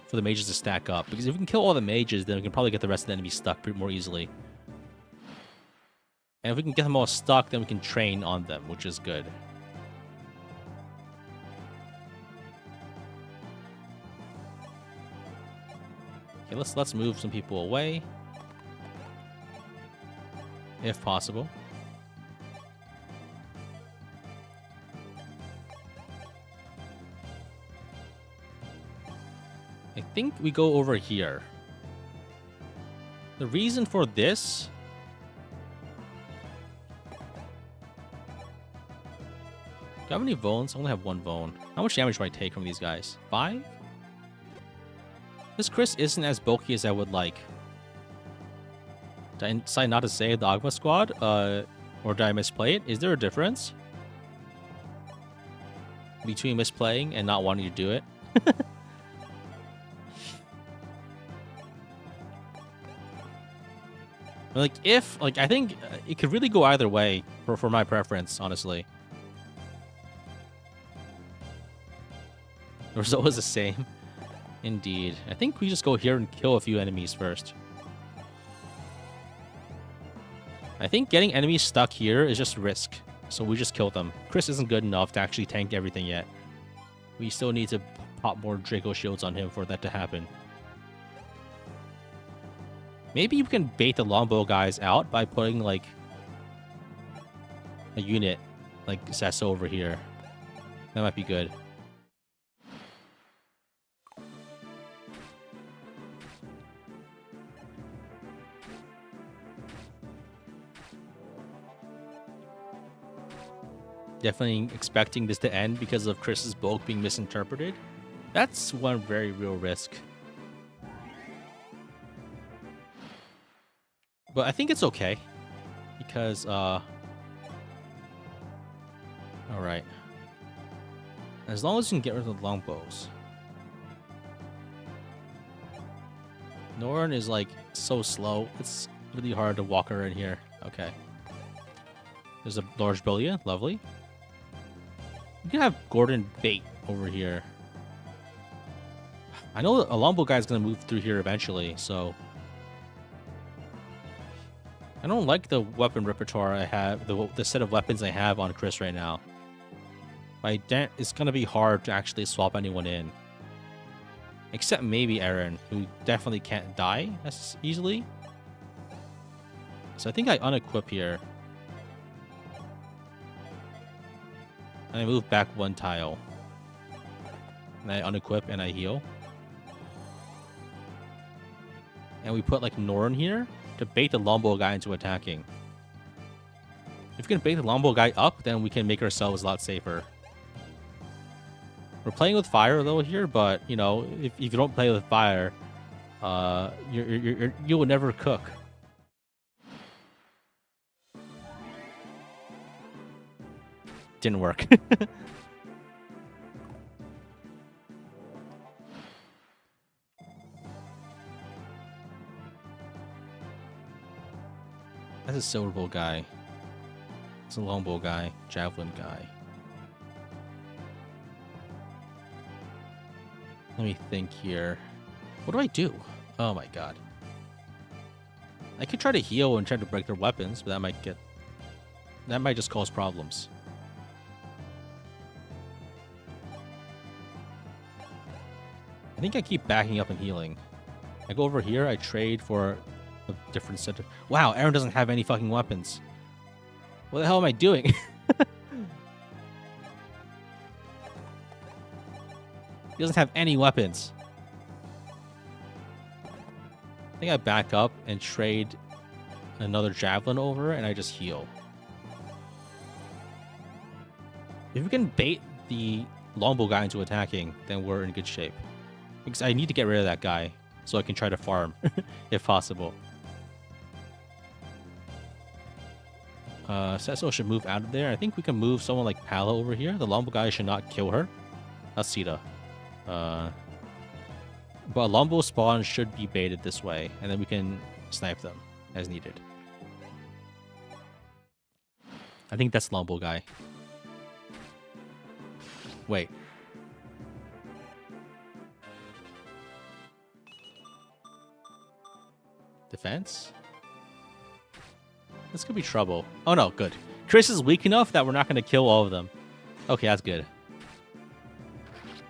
for the mages to stack up. Because if we can kill all the mages, then we can probably get the rest of the enemies stuck more easily. And if we can get them all stuck, then we can train on them, which is good. Okay, let's move some people away. If possible. I think we go over here. The reason for this... Do I have any bones? I only have one bone. How much damage do I take from these guys? 5? This Kris isn't as bulky as I would like. Did I decide not to save the Agma squad? Or did I misplay it? Is there a difference between misplaying and not wanting to do it? Like, I think it could really go either way for my preference, honestly. The result is the same. Indeed. I think we just go here and kill a few enemies first. I think getting enemies stuck here is just risk. So we just kill them. Kris isn't good enough to actually tank everything yet. We still need to pop more Draco shields on him for that to happen. Maybe you can bait the longbow guys out by putting, like, a unit like Sesso over here. That might be good. Definitely expecting this to end because of Kris's bulk being misinterpreted. That's one very real risk. But I think it's okay. Because, alright. As long as you can get rid of the longbows. Norn is, like, so slow. It's really hard to walk her in here. Okay. There's a large Brillia. Lovely. You can have Gordon bait over here. I know a longbow guy's gonna move through here eventually, so... I don't like the weapon repertoire I have, the set of weapons I have on Kris right now. It's gonna be hard to actually swap anyone in. Except maybe Eren, who definitely can't die as easily. So I think I unequip here. And I move back one tile. And I unequip and I heal. And we put like Norn here to bait the longbow guy into attacking. If we can bait the longbow guy up, then we can make ourselves a lot safer. We're playing with fire though here, but you know, if you don't play with fire, you will never cook. Didn't work. That's a silver bow guy. It's a longbow guy, javelin guy. Let me think here. What do I do? Oh my god. I could try to heal and try to break their weapons, but that might just cause problems. I think I keep backing up and healing. I go over here, I trade for a different set of... Wow, Eren doesn't have any fucking weapons. What the hell am I doing? He doesn't have any weapons. I think I back up and trade another javelin over and I just heal. If we can bait the longbow guy into attacking, then we're in good shape. Because I need to get rid of that guy so I can try to farm, if possible. Sesso should move out of there. I think we can move someone like Pala over here. The longbow guy should not kill her. That's Sita. But a longbow spawn should be baited this way, and then we can snipe them as needed. I think that's longbow guy. Wait. Defense? This could be trouble. Oh no, good. Kris is weak enough that we're not going to kill all of them. Okay, that's good.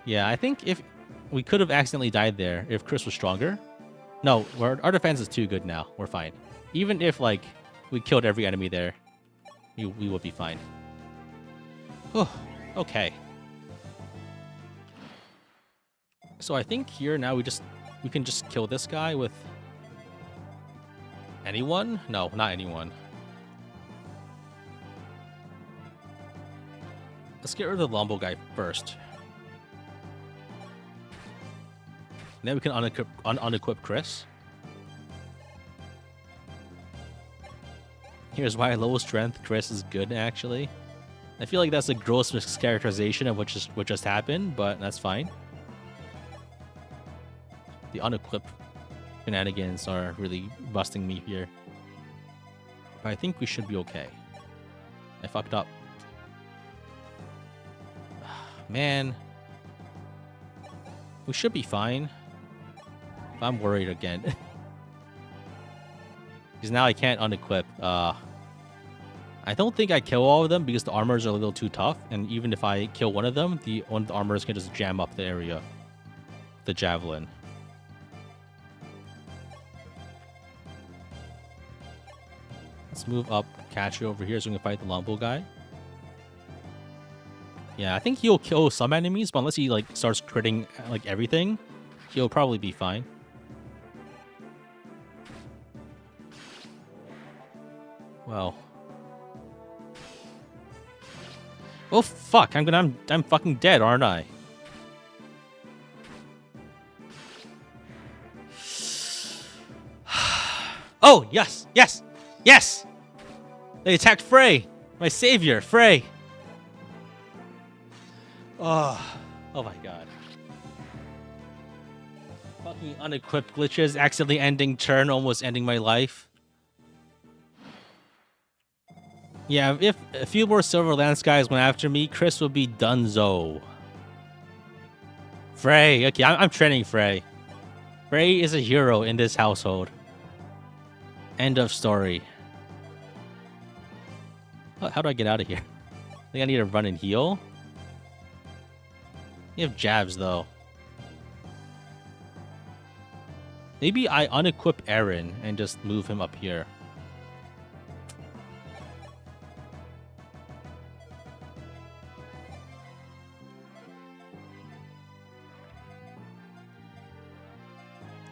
Yeah, I think if we could have accidentally died there if Kris was stronger. No, our defense is too good now. We're fine. Even if, like, we killed every enemy there, we will be fine. Whew. Okay. So I think here now we can just kill this guy with anyone? No, not anyone. Let's get rid of the Lombo guy first. And then we can unequip Kris. Here's why low strength Kris is good, actually. I feel like that's a gross mischaracterization of what just happened, but that's fine. The unequipped shenanigans are really busting me here. But I think we should be okay. I fucked up. Man. We should be fine. But I'm worried again. Because now I can't unequip. I don't think I kill all of them because the armors are a little too tough. And even if I kill one of them, one of the armors can just jam up the area. The javelin. Let's move up Catcher over here so we can fight the Lombo guy. Yeah, I think he'll kill some enemies, but unless he like starts critting like everything, he'll probably be fine. Well. Oh fuck, I'm fucking dead, aren't I? Oh, yes, yes, yes! They attacked Frey, my savior, Frey. Oh my god. Fucking unequipped glitches, accidentally ending turn, almost ending my life. Yeah, if a few more Silver Lance guys went after me, Kris would be donezo. Frey, okay, I'm training Frey. Frey is a hero in this household. End of story. How do I get out of here? I think I need to run and heal. You have jabs, though. Maybe I unequip Aaron and just move him up here.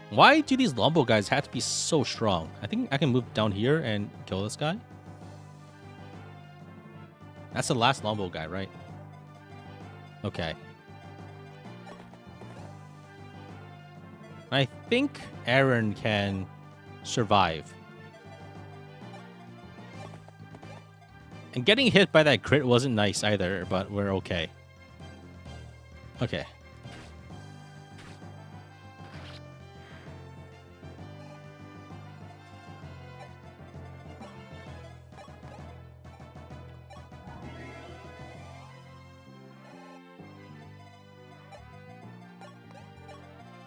Why do these Lombo guys have to be so strong? I think I can move down here and kill this guy. That's the last Lombo guy, right? Okay. I think Aaron can survive. And getting hit by that crit wasn't nice either, but we're okay. Okay.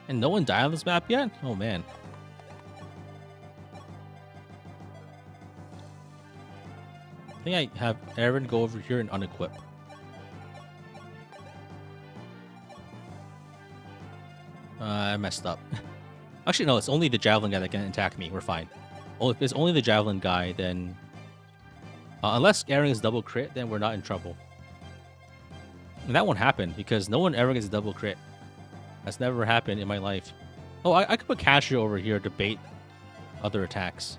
And no one died on this map yet? Oh, man. I think I have Aaron go over here and unequip. I messed up. Actually, no, it's only the Javelin guy that can attack me. We're fine. Oh, if it's only the Javelin guy, then... unless Aaron is double crit, then we're not in trouble. And that won't happen, because no one ever gets a double crit. That's never happened in my life. Oh, I could put Cashew over here to bait other attacks.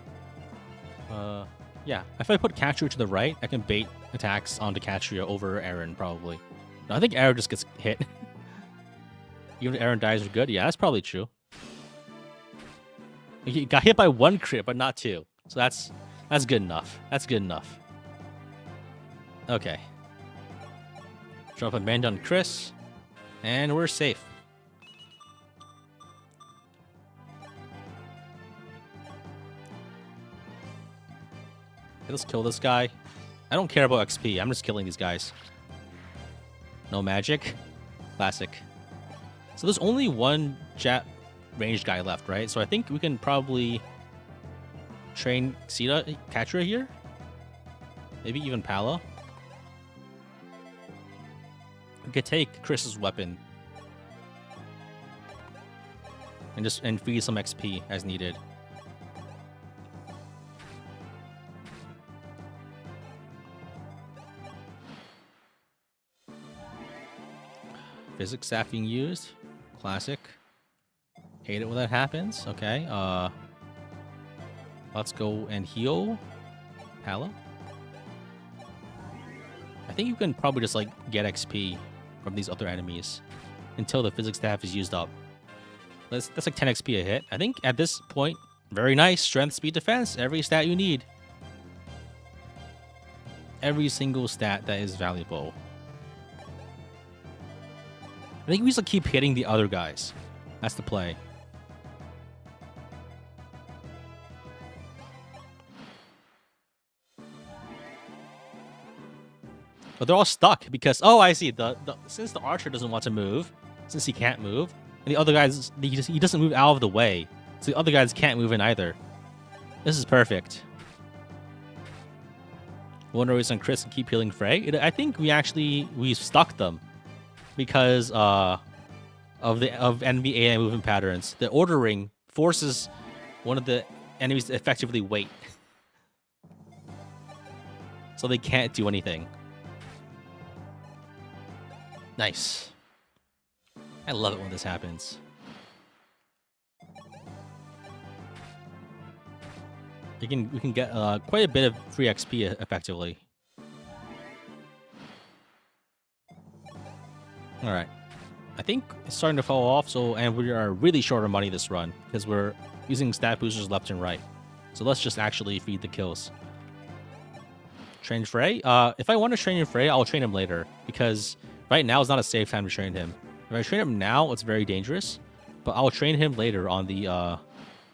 Yeah. If I put Cashew to the right, I can bait attacks onto Cashew over Aaron, probably. No, I think Aaron just gets hit. Even if Aaron dies are good? Yeah, that's probably true. He got hit by one crit, but not two. So that's good enough. That's good enough. Okay. Drop a Mend on Kris. And we're safe. Let's kill this guy. I don't care about XP. I'm just killing these guys. No magic. Classic. So there's only one ranged guy left, right? So I think we can probably train Katra here. Maybe even Pala. We could take Kris's weapon. and feed some XP as needed. Physics staff being used. Classic. Hate it when that happens. Okay. Let's go and heal Pala. I think you can probably just like get XP from these other enemies until the physics staff is used up. That's like 10 XP a hit. I think at this point, very nice. Strength, speed, defense. Every stat you need. Every single stat that is valuable. I think we just like keep hitting the other guys. That's the play. But they're all stuck because, oh, I see. Since the archer doesn't want to move, since he can't move, and the other guys, he doesn't move out of the way, so the other guys can't move in either. This is perfect. Wonder reason Kris can keep healing Frey. I think we stuck them because of enemy AI movement patterns. The ordering forces one of the enemies to effectively wait, so they can't do anything. Nice. I love it when this happens. We can get quite a bit of free XP effectively. All right. I think it's starting to fall off, and we are really short of money this run because we're using stat boosters left and right. So let's just actually feed the kills. Train Frey? If I want to train Frey, I'll train him later because right now is not a safe time to train him. If I train him now, it's very dangerous. But I'll train him later on the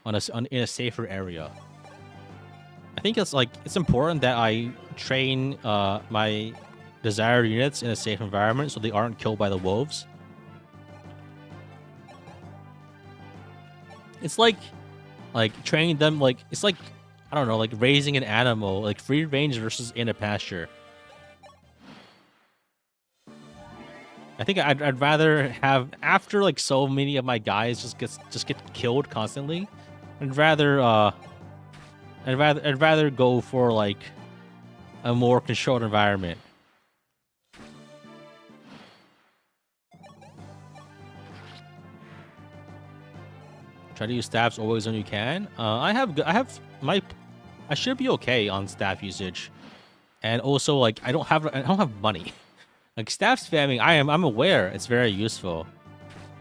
in a safer area. I think it's important that I train my desired units in a safe environment so they aren't killed by the wolves. It's like training them it's like, I don't know, like raising an animal, like free range versus in a pasture. I think I'd rather have, after like so many of my guys just get killed constantly, I'd rather go for like a more controlled environment. Try to use staffs always when you can. I should be okay on staff usage, and also like I don't have money. Like staff spamming, I'm aware it's very useful.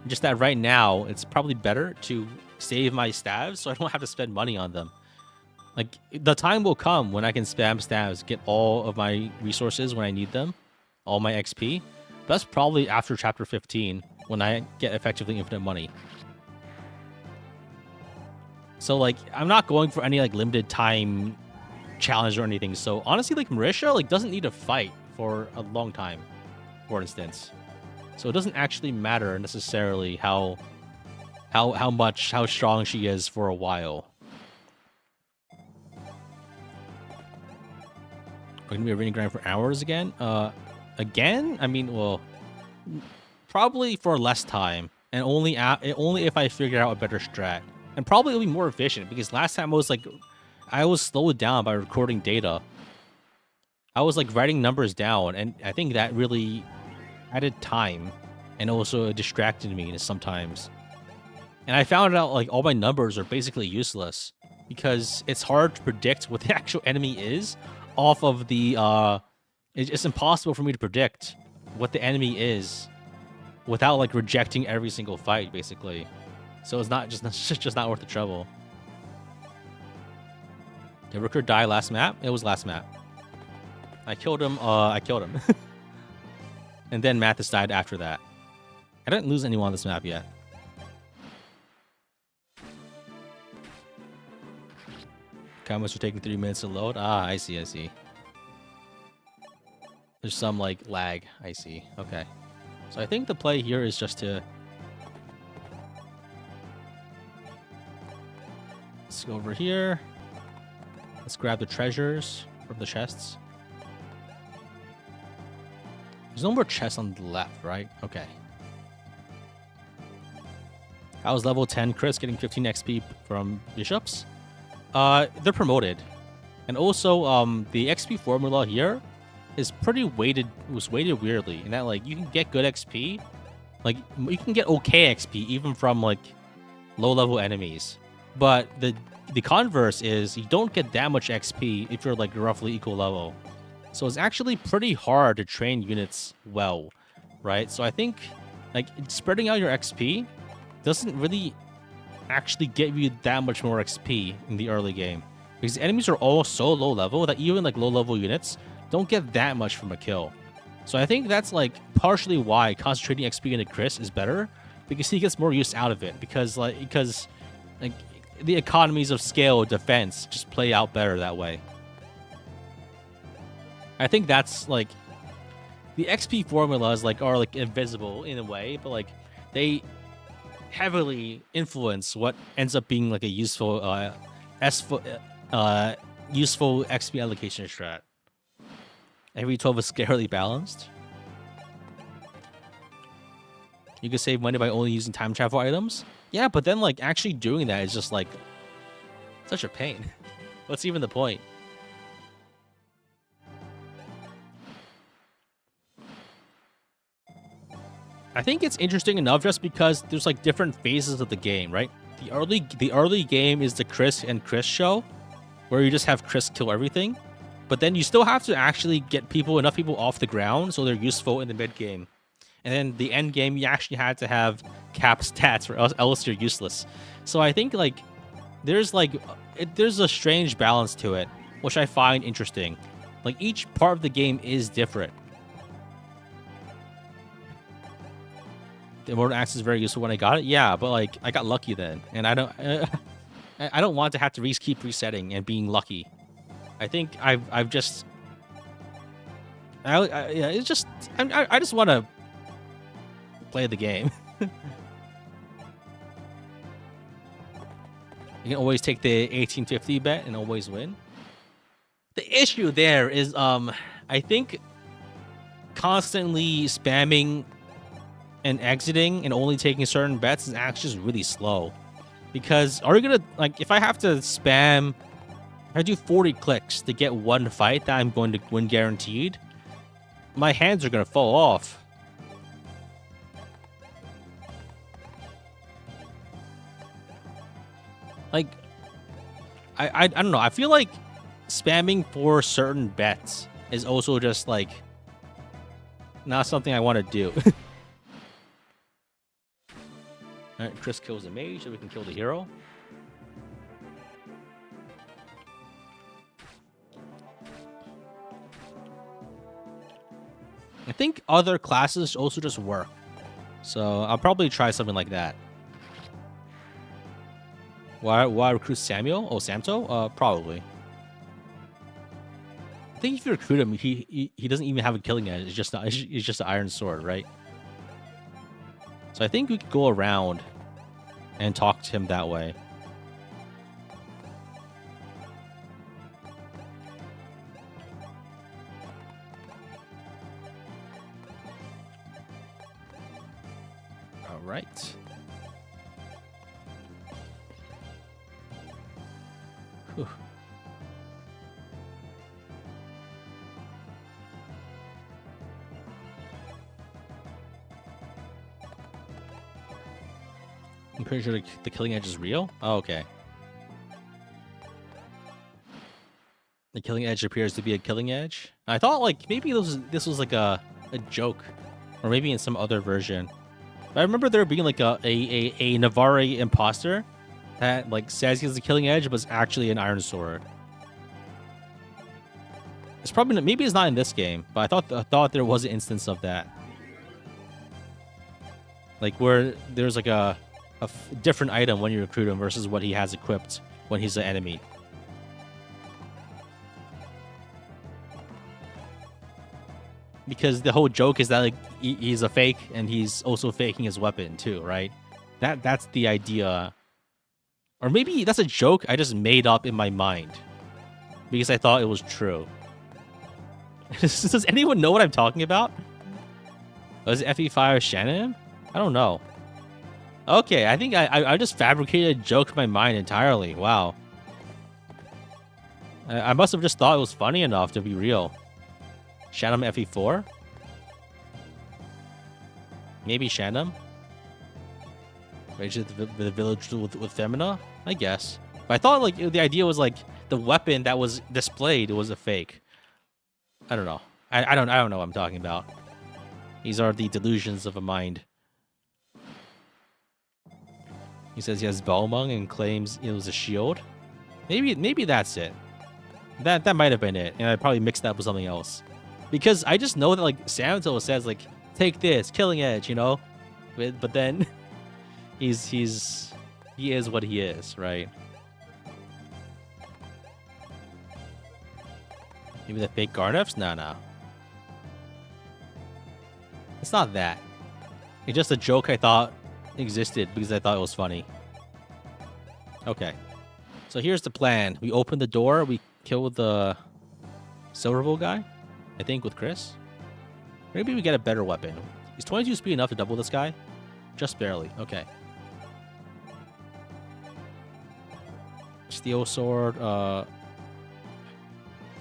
Just that right now it's probably better to save my staffs so I don't have to spend money on them. Like the time will come when I can spam staffs, get all of my resources when I need them, all my XP. But that's probably after chapter 15 when I get effectively infinite money. So like I'm not going for any like limited time challenge or anything. So honestly, like Marisha like doesn't need to fight for a long time, for instance. So it doesn't actually matter necessarily how strong she is for a while. We're gonna be a reading grind for hours again. Again? I mean, well, probably for less time, and only if I figure out a better strat. And probably it'll be more efficient because last time I was slowed down by recording data. I was like writing numbers down, and I think that really added time, and also distracted me sometimes. And I found out like all my numbers are basically useless because it's hard to predict what the actual enemy is off of the it's impossible for me to predict what the enemy is without like rejecting every single fight basically. So it's just not worth the trouble. Did Rooker die last map? It was last map. I killed him. And then Mathis died after that. I didn't lose anyone on this map yet. Comments are taking 3 minutes to load. Ah, I see. There's some like lag. I see. Okay. So I think the play here is just to... Let's go over here. Let's grab the treasures from the chests. There's no more chests on the left, right? Okay. I was level 10 Kris, getting 15 XP from bishops. They're promoted. And also, the XP formula here is pretty weighted, was weighted weirdly, in that, like, you can get good XP, like, you can get okay XP even from, like, low-level enemies. But the converse is you don't get that much XP if you're, like, roughly equal level. So it's actually pretty hard to train units well, right? So I think, like, spreading out your XP doesn't really actually give you that much more XP in the early game. Because enemies are all so low level that even, like, low-level units don't get that much from a kill. So I think that's, like, partially why concentrating XP into Kris is better, because he gets more use out of it. Because the economies of scale defense just play out better that way. I think that's, like, the XP formulas, like, are, like, invisible in a way, but, like, they heavily influence what ends up being, like, a useful useful XP allocation strat. FE12 is scarily balanced. You can save money by only using time travel items. Yeah, but then, like, actually doing that is just, like, such a pain. What's even the point? I think it's interesting enough just because there's, like, different phases of the game, right? The early game is the Kris and Kris show, where you just have Kris kill everything. But then you still have to actually get enough people off the ground so they're useful in the mid game. And then the end game, you actually had to have cap stats, or else you're useless. So I think, like, there's a strange balance to it, which I find interesting. Like, each part of the game is different. The Immortal Axe is very useful when I got it. Yeah, but, like, I got lucky then, and I don't want to have to keep resetting and being lucky. I think I just want to play the game. You can always take the 1850 bet and always win. The issue there is, I think constantly spamming and exiting and only taking certain bets is actually just really slow. Because are you gonna, like, if I have to spam, if I do 40 clicks to get one fight that I'm going to win guaranteed, my hands are gonna fall off. Like, I don't know. I feel like spamming for certain bets is also just, like, not something I want to do. Alright, Kris kills the mage so we can kill the hero. I think other classes also just work. So I'll probably try something like that. Why recruit Samuel? Oh, Samto? Probably. I think if you recruit him, he doesn't even have a killing edge. It's just an iron sword, right? So I think we could go around and talk to him that way. All right. Whew. I'm pretty sure the killing edge is real. Oh, okay. The killing edge appears to be a killing edge. I thought, like, maybe this was like a joke, or maybe in some other version. But I remember there being like a Navarre imposter that, like, says he has a killing edge, but it's actually an iron sword. It's probably not, maybe it's not in this game, but I thought there was an instance of that, like, where there's like a different item when you recruit him versus what he has equipped when he's an enemy. Because the whole joke is that, like, he's a fake and he's also faking his weapon too, right? That's the idea. Or maybe that's a joke I just made up in my mind because I thought it was true. Does anyone know what I'm talking about? Was it FE5 Shannon? I don't know. Okay, I think I just fabricated a joke in my mind entirely. Wow. I must have just thought it was funny enough to be real. Shannon FE4? Maybe Shannon? Rage at the village with Femina? I guess. But I thought like the idea was like the weapon that was displayed was a fake. I don't know. I don't know what I'm talking about. These are the delusions of a mind. He says he has Balmung and claims it was a shield. Maybe that's it. That might have been it, and I probably mixed that up with something else. Because I just know that like Santo says like take this, Killing Edge, you know? But then he is what he is, right? Maybe the fake Garnefs? No. It's not that. It's just a joke I thought existed because I thought it was funny. Okay. So here's the plan. We open the door, we kill the Silver Bull guy, I think, with Kris. Maybe we get a better weapon. Is 22 speed enough to double this guy? Just barely. Okay. Steel sword. I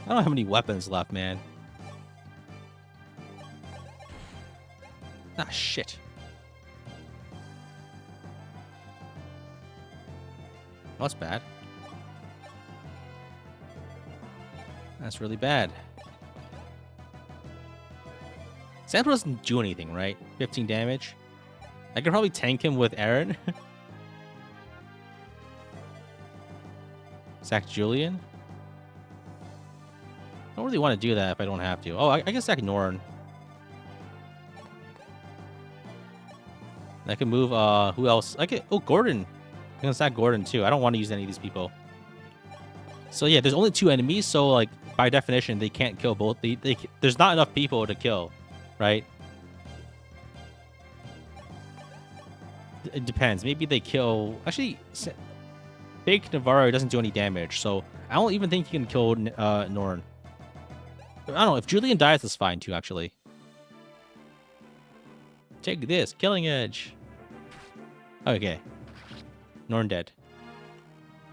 don't have any weapons left, man. Ah, shit. Oh, that's bad. That's really bad. Sandro doesn't do anything, right? 15 damage. I could probably tank him with Aaron. Sack Julian. I don't really want to do that if I don't have to. Oh, I can sack Norn. I can move, who else? Oh, Gordon. I can sack Gordon, too. I don't want to use any of these people. So, yeah, there's only 2 enemies, so, like, by definition, they can't kill both. There's not enough people to kill, right? It depends. Maybe they kill... Actually, fake Navarro doesn't do any damage, so I don't even think he can kill Norn. I don't know. If Julian dies, that's fine, too, actually. Take this. Killing Edge. Okay. Norn dead.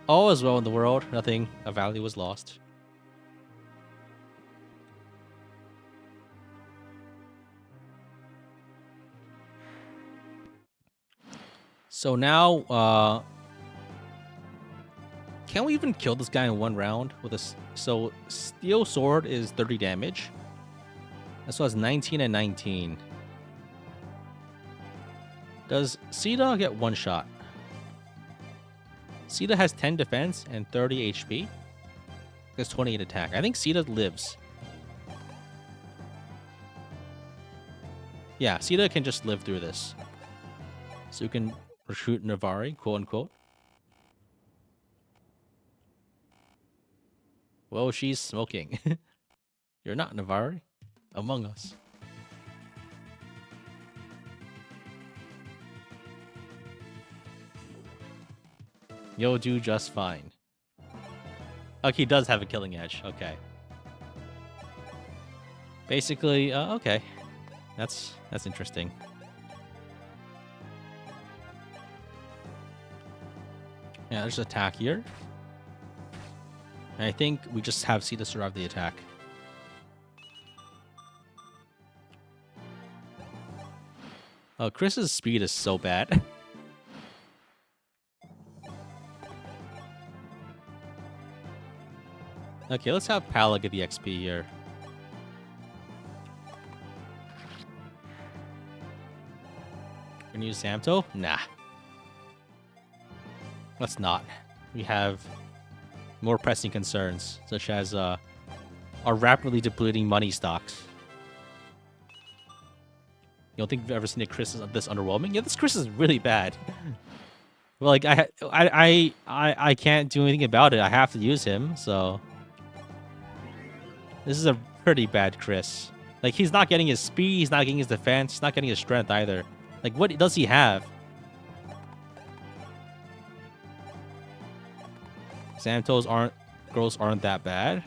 All is well in the world. Nothing of value was lost. So now, can we even kill this guy in one round with a... So, Steel Sword is 30 damage. This was 19 and 19. Does Sita get one shot? Sita has 10 defense and 30 HP. There's 28 attack. I think Sita lives. Yeah, Sita can just live through this. So we can recruit Navari, quote unquote. Well, she's smoking. You're not Navari. Among Us. You'll do just fine. Okay, he does have a Killing Edge. Okay. Basically, okay. That's interesting. Yeah, there's an attack here. And I think we just have Sita survive the attack. Oh, Kris's speed is so bad. Okay, let's have Pala get the XP here. Can you use Samto? Nah. Let's not. We have more pressing concerns, such as our rapidly depleting money stocks. You don't think you've ever seen a Kris this underwhelming? Yeah, this Kris is really bad. Well, like I can't do anything about it. I have to use him, so this is a pretty bad Kris. Like, he's not getting his speed, he's not getting his defense, he's not getting his strength either. Like, what does he have? Samto's girls aren't that bad.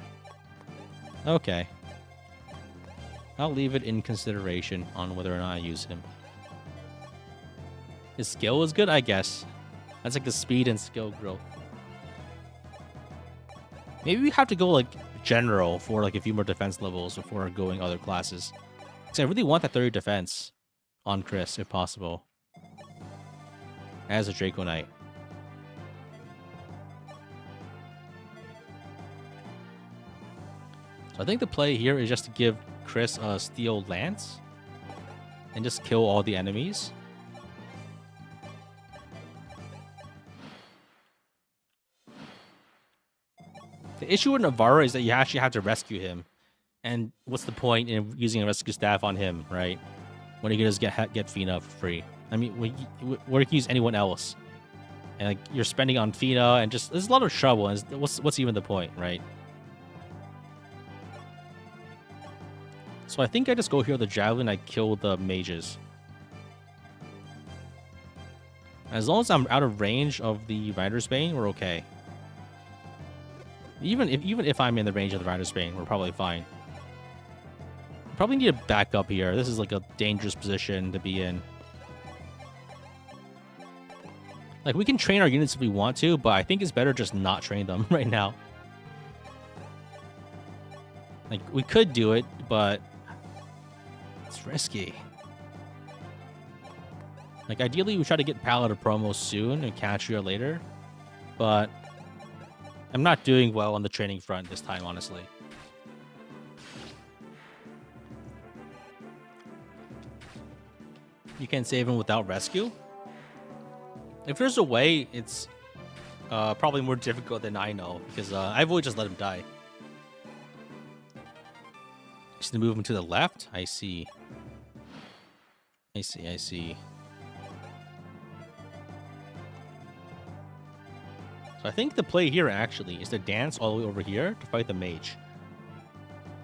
Okay. I'll leave it in consideration on whether or not I use him. His skill is good, I guess. That's like the speed and skill growth. Maybe we have to go like general for like a few more defense levels before going other classes. Because I really want that 30 defense on Kris, if possible. As a Draco Knight. So I think the play here is just to give Kris a Steel Lance. And just kill all the enemies. The issue with Navarro is that you actually have to rescue him. And what's the point in using a rescue staff on him, right? When you can just get Fina for free. I mean, where you can use anyone else. And like you're spending on Fina and just there's a lot of trouble. And what's even the point, right? So I think I just go here with the Javelin, I kill the mages. As long as I'm out of range of the Rider's Bane, we're okay. Even if I'm in the range of the Rider's Bane, we're probably fine. Probably need to back up here. This is like a dangerous position to be in. Like, we can train our units if we want to, but I think it's better just not train them right now. Like, we could do it, but it's risky. Like, ideally, we try to get Palette of Promo soon and Catria later, but I'm not doing well on the training front this time, honestly. You can save him without rescue? If there's a way, it's probably more difficult than I know, because I've always just let him die. Just to move him to the left? I see. I see. So I think the play here, actually, is to dance all the way over here to fight the mage.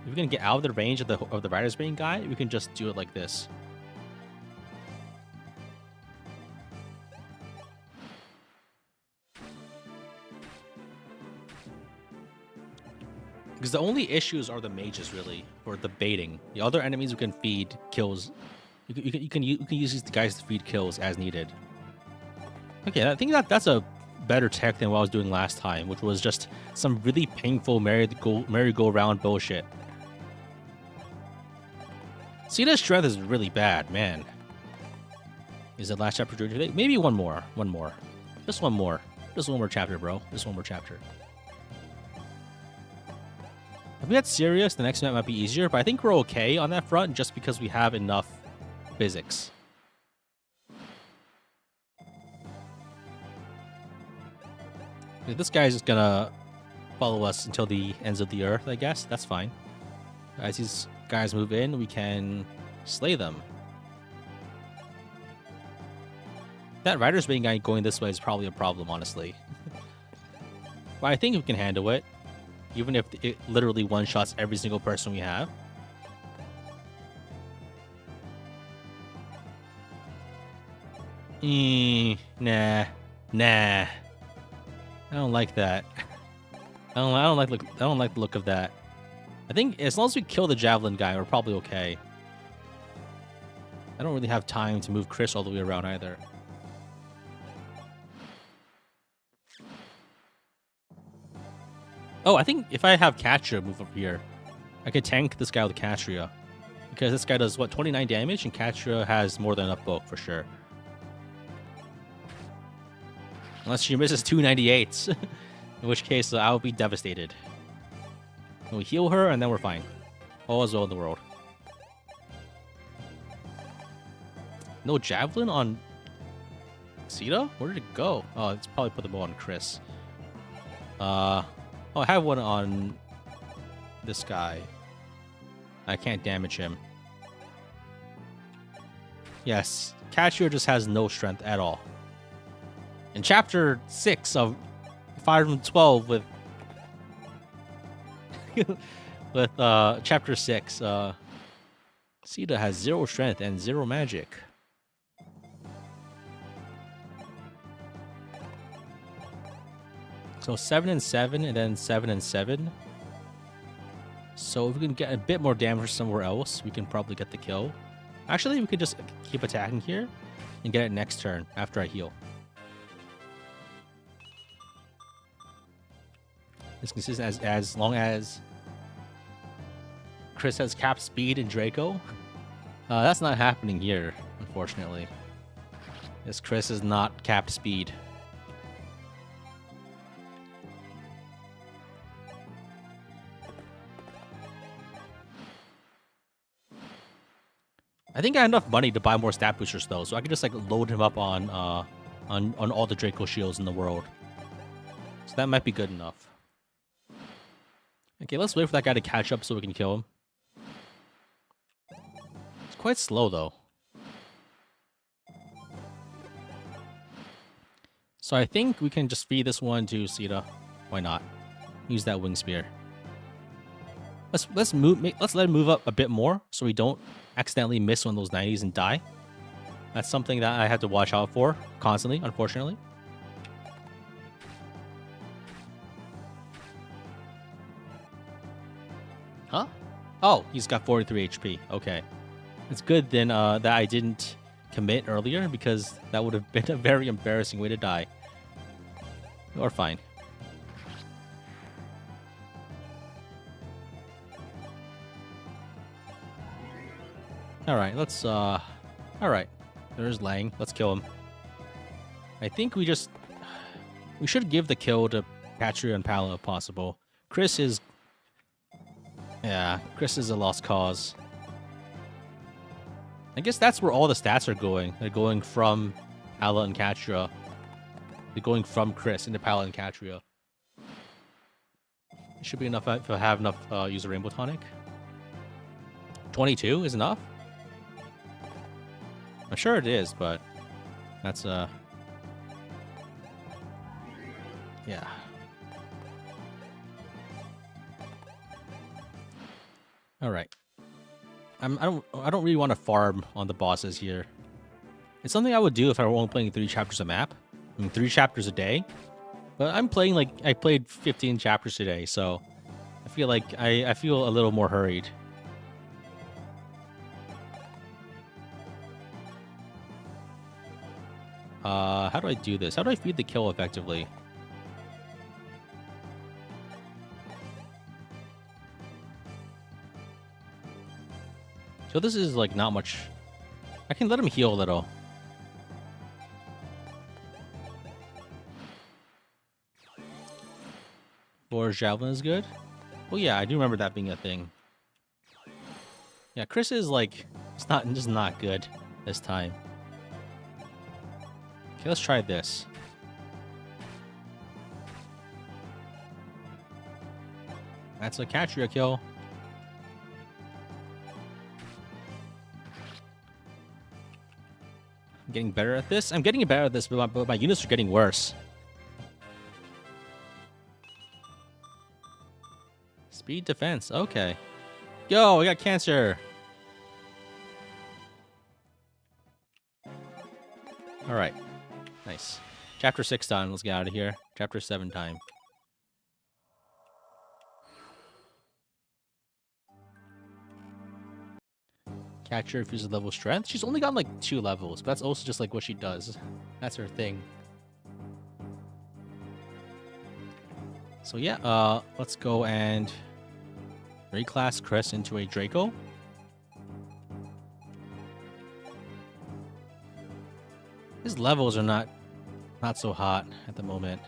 If we can get out of the range of the Rider's Bane guy, we can just do it like this. Because the only issues are the mages, really, or the baiting. The other enemies we can feed kills. You can use these guys to feed kills as needed. Okay, I think that's a better tech than what I was doing last time, which was just some really painful merry-go-round bullshit. Sita's strength is really bad, man. Is it last chapter today? Maybe one more. Just one more chapter, bro. Just one more chapter. If we had Sirius, the next map might be easier, but I think we're okay on that front just because we have enough physics. This guy's just gonna follow us until the ends of the earth, I guess. That's fine. As these guys move in, we can slay them. That Rider's Bane guy going this way is probably a problem, honestly. But I think we can handle it. Even if it literally one-shots every single person we have. Nah. I don't like that. I don't like the look of that. I think as long as we kill the Javelin guy, we're probably okay. I don't really have time to move Kris all the way around either. Oh, I think if I have Catria move up here, I could tank this guy with Catria. Because this guy does, what, 29 damage? And Catria has more than enough bulk, for sure. Unless she misses 298s. In which case, I will be devastated. And we heal her, and then we're fine. All is well in the world. No Javelin on Sita? Where did it go? Oh, it's probably put the ball on Kris. Oh, I have one on this guy. I can't damage him. Yes, Catria just has no strength at all. In chapter 6 of 512 with chapter 6, Sita has 0 strength and 0 magic. So 7 and 7, and then 7 and 7. So if we can get a bit more damage somewhere else, we can probably get the kill. Actually, we could just keep attacking here. and get it next turn after I heal. It's consistent as long as Kris has capped speed and Draco. That's not happening here, unfortunately. As Kris is not capped speed. I think I have enough money to buy more stat boosters though, so I can just like load him up on all the Draco shields in the world. So that might be good enough. Okay, let's wait for that guy to catch up so we can kill him. It's quite slow though. So I think we can just feed this one to Sita. Why not? Use that wing spear. Let's let him move up a bit more so we don't accidentally miss one of those 90s and die. That's something that I have to watch out for constantly, unfortunately. Huh? Oh, he's got 43 HP. Okay. It's good then that I didn't commit earlier, because that would have been a very embarrassing way to die. Or fine. Alright, let's alright. There's Lang. Let's kill him. I think we should give the kill to Patria and Pala if possible. Kris is a lost cause. I guess that's where all the stats are going. They're going from Pala and Catria. They're going from Kris into Pala and Catria. It should be enough if I have enough use a Rainbow Tonic. 22 is enough? I'm sure it is, but that's yeah. All right. I don't really want to farm on the bosses here. It's something I would do if I were only playing 3 chapters a map. I mean, 3 chapters a day. But I'm playing like I played 15 chapters today, so I feel like I feel a little more hurried. How do I do this? How do I feed the kill effectively? So this is like not much. I can let him heal a little. Or Javelin is good. Well, yeah, I do remember that being a thing. Yeah, Kris is like, it's just not good this time. Okay, let's try this. That's a Catria kill. I'm getting better at this. I'm getting better at this, but my units are getting worse. Speed defense. Okay. Yo, I got cancer. All right. Nice. Chapter 6 done. Let's get out of here. Chapter 7 time. Catcher refuses level strength. She's only got like 2 levels, but that's also just like what she does. That's her thing. So yeah, let's go and reclass Kris into a Draco. His levels are not so hot at the moment.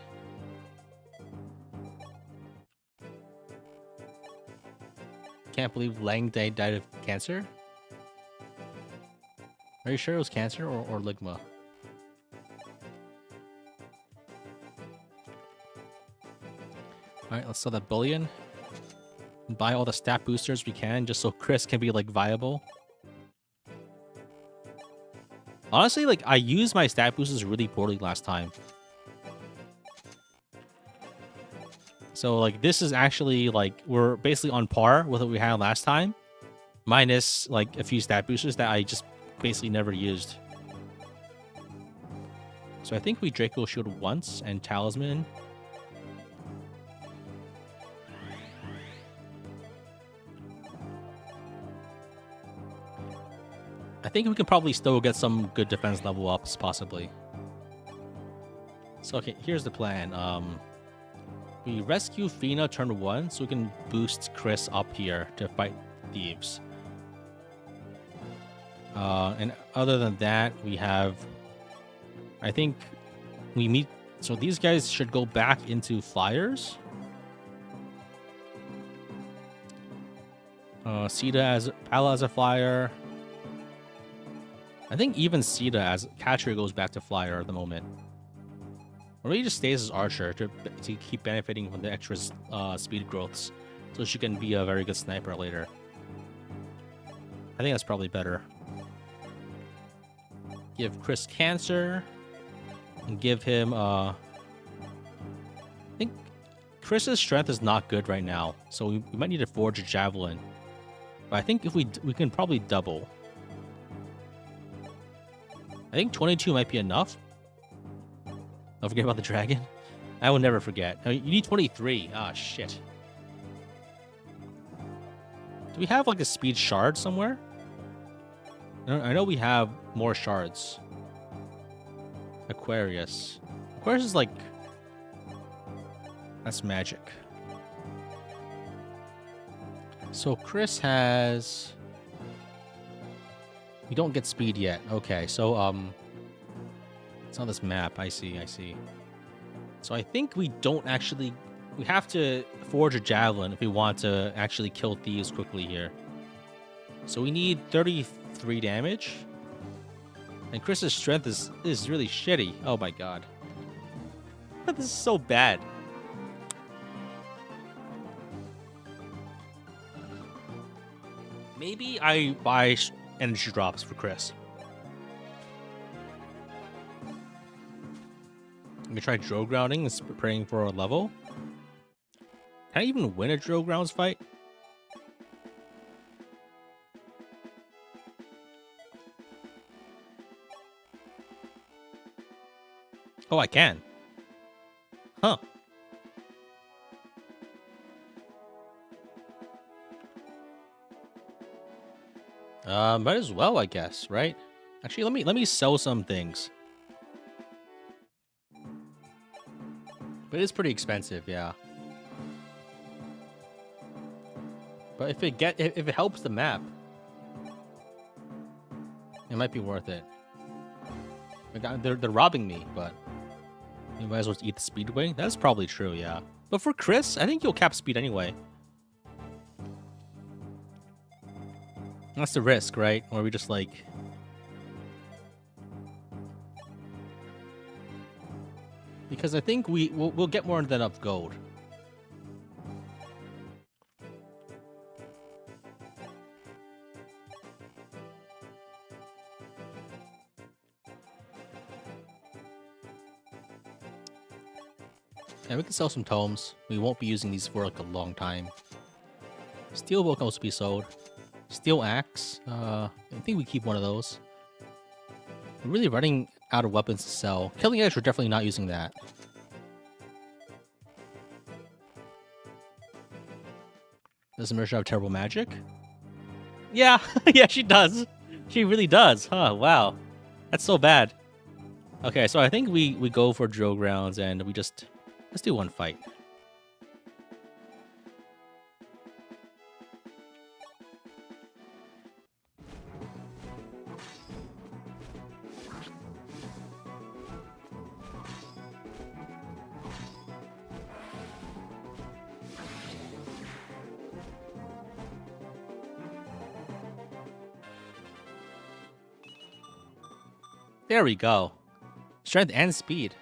Can't believe Lang died of cancer. Are you sure it was cancer or Ligma? Alright, let's sell that bullion. And buy all the stat boosters we can just so Kris can be like viable. Honestly, like I used my stat boosters really poorly last time. So like this is actually like we're basically on par with what we had last time. Minus like a few stat boosters that I just basically never used. So I think we Draco Shield once and Talisman. I think we can probably still get some good defense level ups, possibly. So, okay, here's the plan. We rescue Fina turn 1, so we can boost Kris up here to fight thieves. And other than that, we have... I think we meet... So these guys should go back into flyers. Sita as Pala as a flyer. I think even Sita as catcher goes back to flyer at the moment. Or maybe just stays as archer to keep benefiting from the extra speed growths, so she can be a very good sniper later. I think that's probably better. Give Kris cancer. And give him, I think Kris's strength is not good right now, so we might need to forge a javelin. But I think if we can probably double. I think 22 might be enough. Don't forget about the dragon. I will never forget. You need 23. Ah, shit. Do we have like a speed shard somewhere? I know we have more shards. Aquarius. Aquarius is like... That's magic. So Kris has... We don't get speed yet. Okay, so it's on this map. I see. So I think we don't actually... We have to forge a javelin if we want to actually kill thieves quickly here. So we need 33 damage. And Kris's strength is really shitty. Oh my god. This is so bad. Maybe I buy energy drops for Kris. I'm gonna try drill grounding and praying for a level. Can I even win a drill grounds fight? Oh, I can. Huh. Might as well, I guess, right? Actually, let me sell some things. But it's pretty expensive, yeah. But if it helps the map, it might be worth it. They're robbing me, but you might as well eat the speedway. That's probably true, yeah. But for Kris, I think you'll cap speed anyway. That's the risk, right? Or we just like... Because I think we'll get more than enough gold. Yeah, we can sell some tomes. We won't be using these for like a long time. Steel bow can also be sold. Steel axe. I think we keep one of those. We're really running out of weapons to sell. Killing edge, we're definitely not using that. Does Emerge have terrible magic? Yeah, yeah, she does. She really does. Huh, wow. That's so bad. Okay, so I think we go for drill grounds and we just... Let's do one fight. There we go. Strength and speed.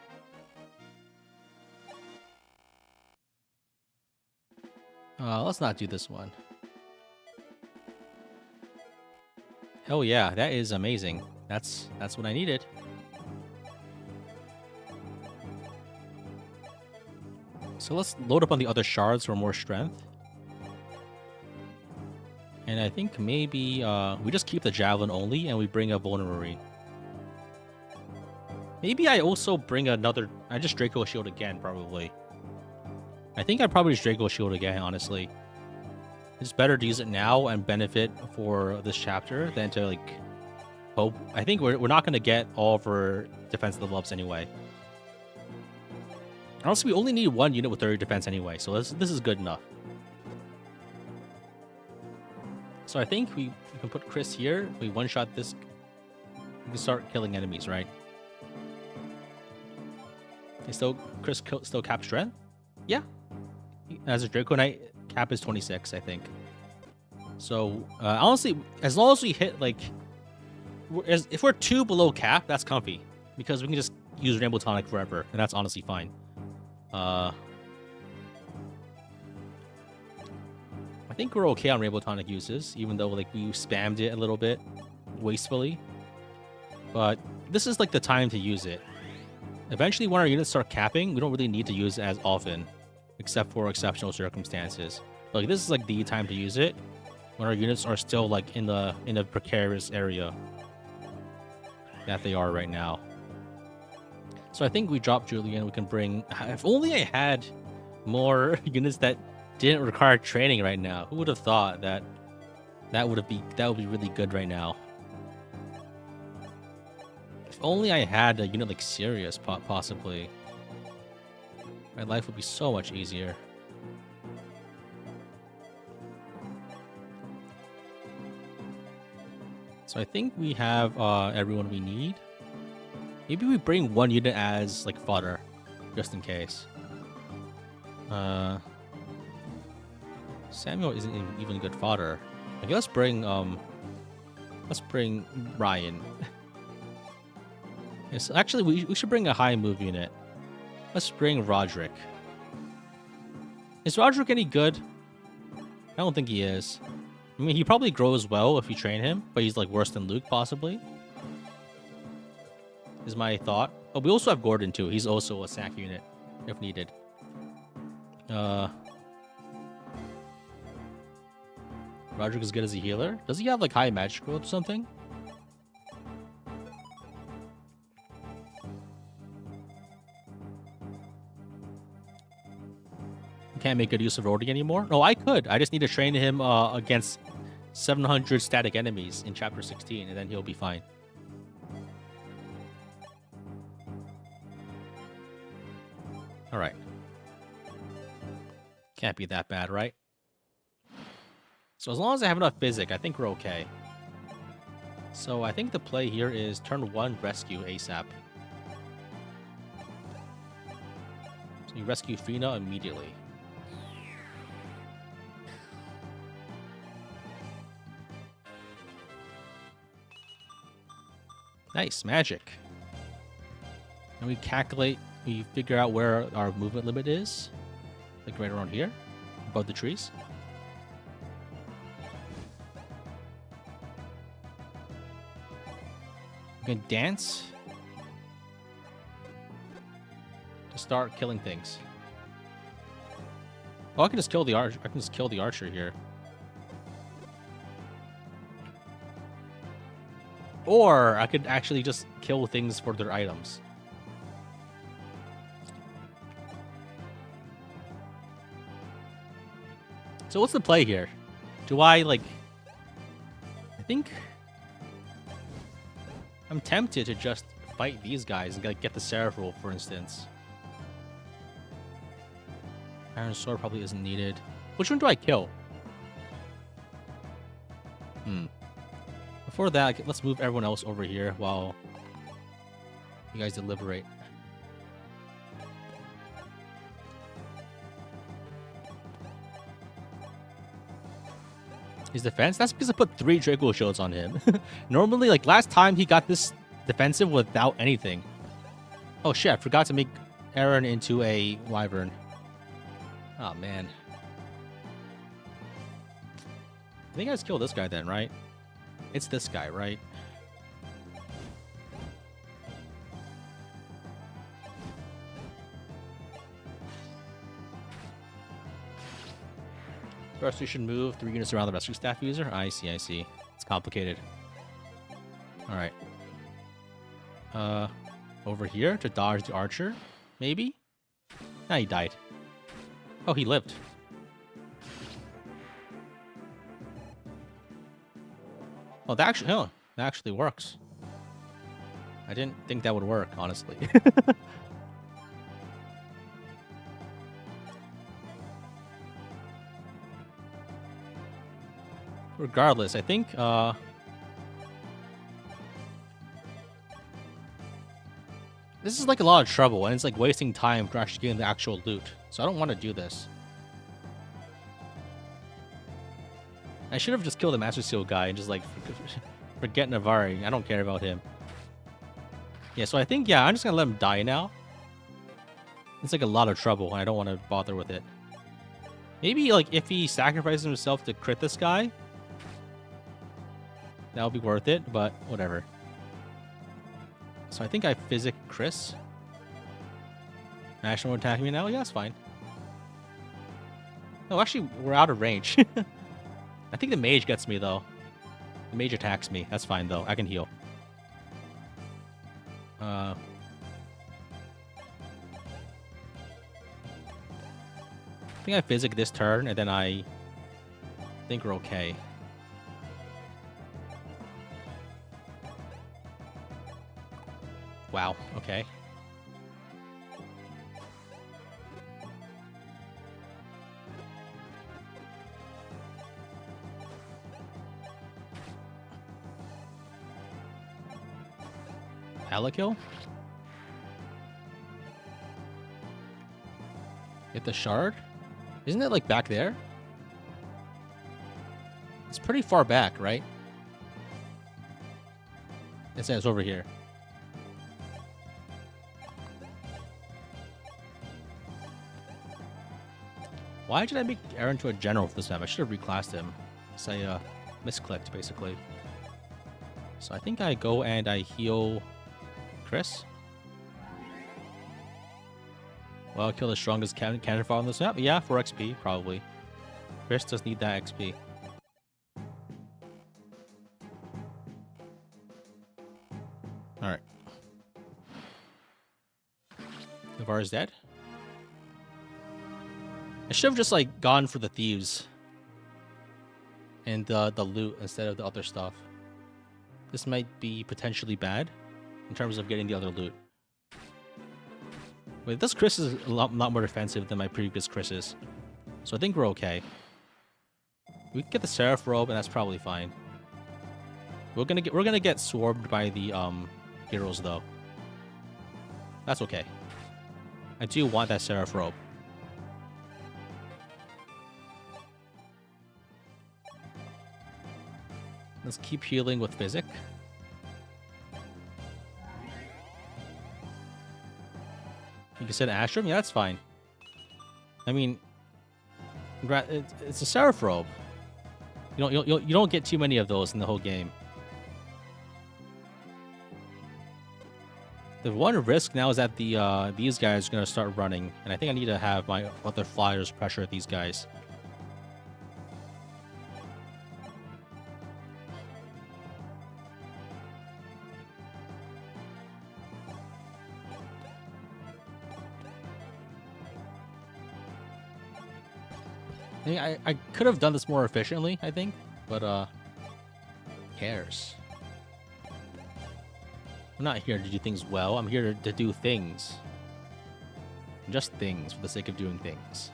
Let's not do this one. Hell yeah, that is amazing. That's what I needed. So let's load up on the other shards for more strength. And I think maybe we just keep the javelin only and we bring a vulnerary. Maybe I also bring another... I just Draco Shield again, probably. I think I'd probably just Draco Shield again, honestly. It's better to use it now and benefit for this chapter than to, like, hope. I think we're not gonna get all of our defense level ups anyway. Honestly, we only need one unit with 30 defense anyway, so this is good enough. So I think we can put Kris here. We one-shot this. We can start killing enemies, right? Is Kris still cap strength? Yeah. As a Draco Knight, cap is 26, I think. So honestly, as long as we hit like, if we're 2 below cap, that's comfy because we can just use Rainbow Tonic forever, and that's honestly fine. I think we're okay on Rainbow Tonic uses, even though like we spammed it a little bit wastefully. But this is like the time to use it. Eventually, when our units start capping, we don't really need to use it as often, except for exceptional circumstances. But, like, this is like the time to use it when our units are still like in a precarious area that they are right now. So I think we drop Julian. We can bring. If only I had more units that didn't require training right now. Who would have thought that would be really good right now? If only I had a unit like Sirius, possibly. My life would be so much easier. So I think we have everyone we need. Maybe we bring one unit as like fodder, just in case. Samuel isn't even good fodder. Okay, let's bring Ryan. Yes, actually, we should bring a high move unit. Let's bring Roderick. Is Roderick any good? I don't think he is. I mean, he probably grows well if you train him, but he's like worse than Luke, possibly. Is my thought. Oh, we also have Gordon too. He's also a sack unit, if needed. Roderick is good as a healer. Does he have like high magic roll or something? Can't make good use of Rhodey anymore? No, I could. I just need to train him against 700 static enemies in Chapter 16, and then he'll be fine. Alright. Can't be that bad, right? So as long as I have enough physic, I think we're okay. So I think the play here is turn 1, rescue ASAP. So you rescue Fina immediately. Nice, magic. And we calculate, we figure out where our movement limit is. Like right around here, above the trees. We can dance to start killing things. Oh, I can just kill the archer. I can just kill the archer here. Or I could actually just kill things for their items. So what's the play here? Do I, like... I think... I'm tempted to just fight these guys and get the Seraph roll, for instance. Iron Sword probably isn't needed. Which one do I kill? Before that, let's move everyone else over here while you guys deliberate. His defense? That's because I put 3 Draco shields on him. Normally, like last time, he got this defensive without anything. Oh shit, I forgot to make Aaron into a wyvern. Oh man. I think I just killed this guy then, right? It's this guy, right? First, we should move 3 units around the rescue staff user. I see, I see. It's complicated. Alright. Over here to dodge the archer, maybe? Nah, he died. Oh, he lived. Oh, that actually works. I didn't think that would work, honestly. Regardless, I think this is like a lot of trouble, and it's like wasting time for actually getting the actual loot. So I don't want to do this. I should have just killed the Master Seal guy and just like forget Navari. I don't care about him. Yeah, so I think, yeah, I'm just gonna let him die now. It's like a lot of trouble, and I don't want to bother with it. Maybe like if he sacrifices himself to crit this guy, that would be worth it, but whatever. So I think I physic Kris. National attacking me now? Yeah, that's fine. Oh, actually, we're out of range. I think the mage gets me, though. The mage attacks me. That's fine, though. I can heal. I think I physic this turn, and then I think we're okay. Wow, okay. Kill? Get the shard? Isn't it like back there? It's pretty far back, right? It says over here. Why did I make Aaron to a general for this map? I should have reclassed him. So I misclicked, basically. So I think I go and I heal Kris. Well, I'll kill the strongest cannon fire on this map. Yeah, for XP, probably. Kris does need that XP. Alright. Navarre is dead. I should have just like gone for the thieves and the loot instead of the other stuff. This might be potentially bad in terms of getting the other loot. Wait, this Kris is a lot more defensive than my previous Krises, so I think we're okay. We can get the Seraph robe, and that's probably fine. We're gonna get swarmed by the heroes though. That's okay. I do want that Seraph robe. Let's keep healing with Physic. You can set Astrum? Yeah, that's fine. I mean, it's a Seraph robe. You don't get too many of those in the whole game. The one risk now is that the these guys are gonna start running, and I think I need to have my other flyers pressure these guys. I could have done this more efficiently, I think, but who cares? I'm not here to do things well. I'm here to do things. Just things for the sake of doing things.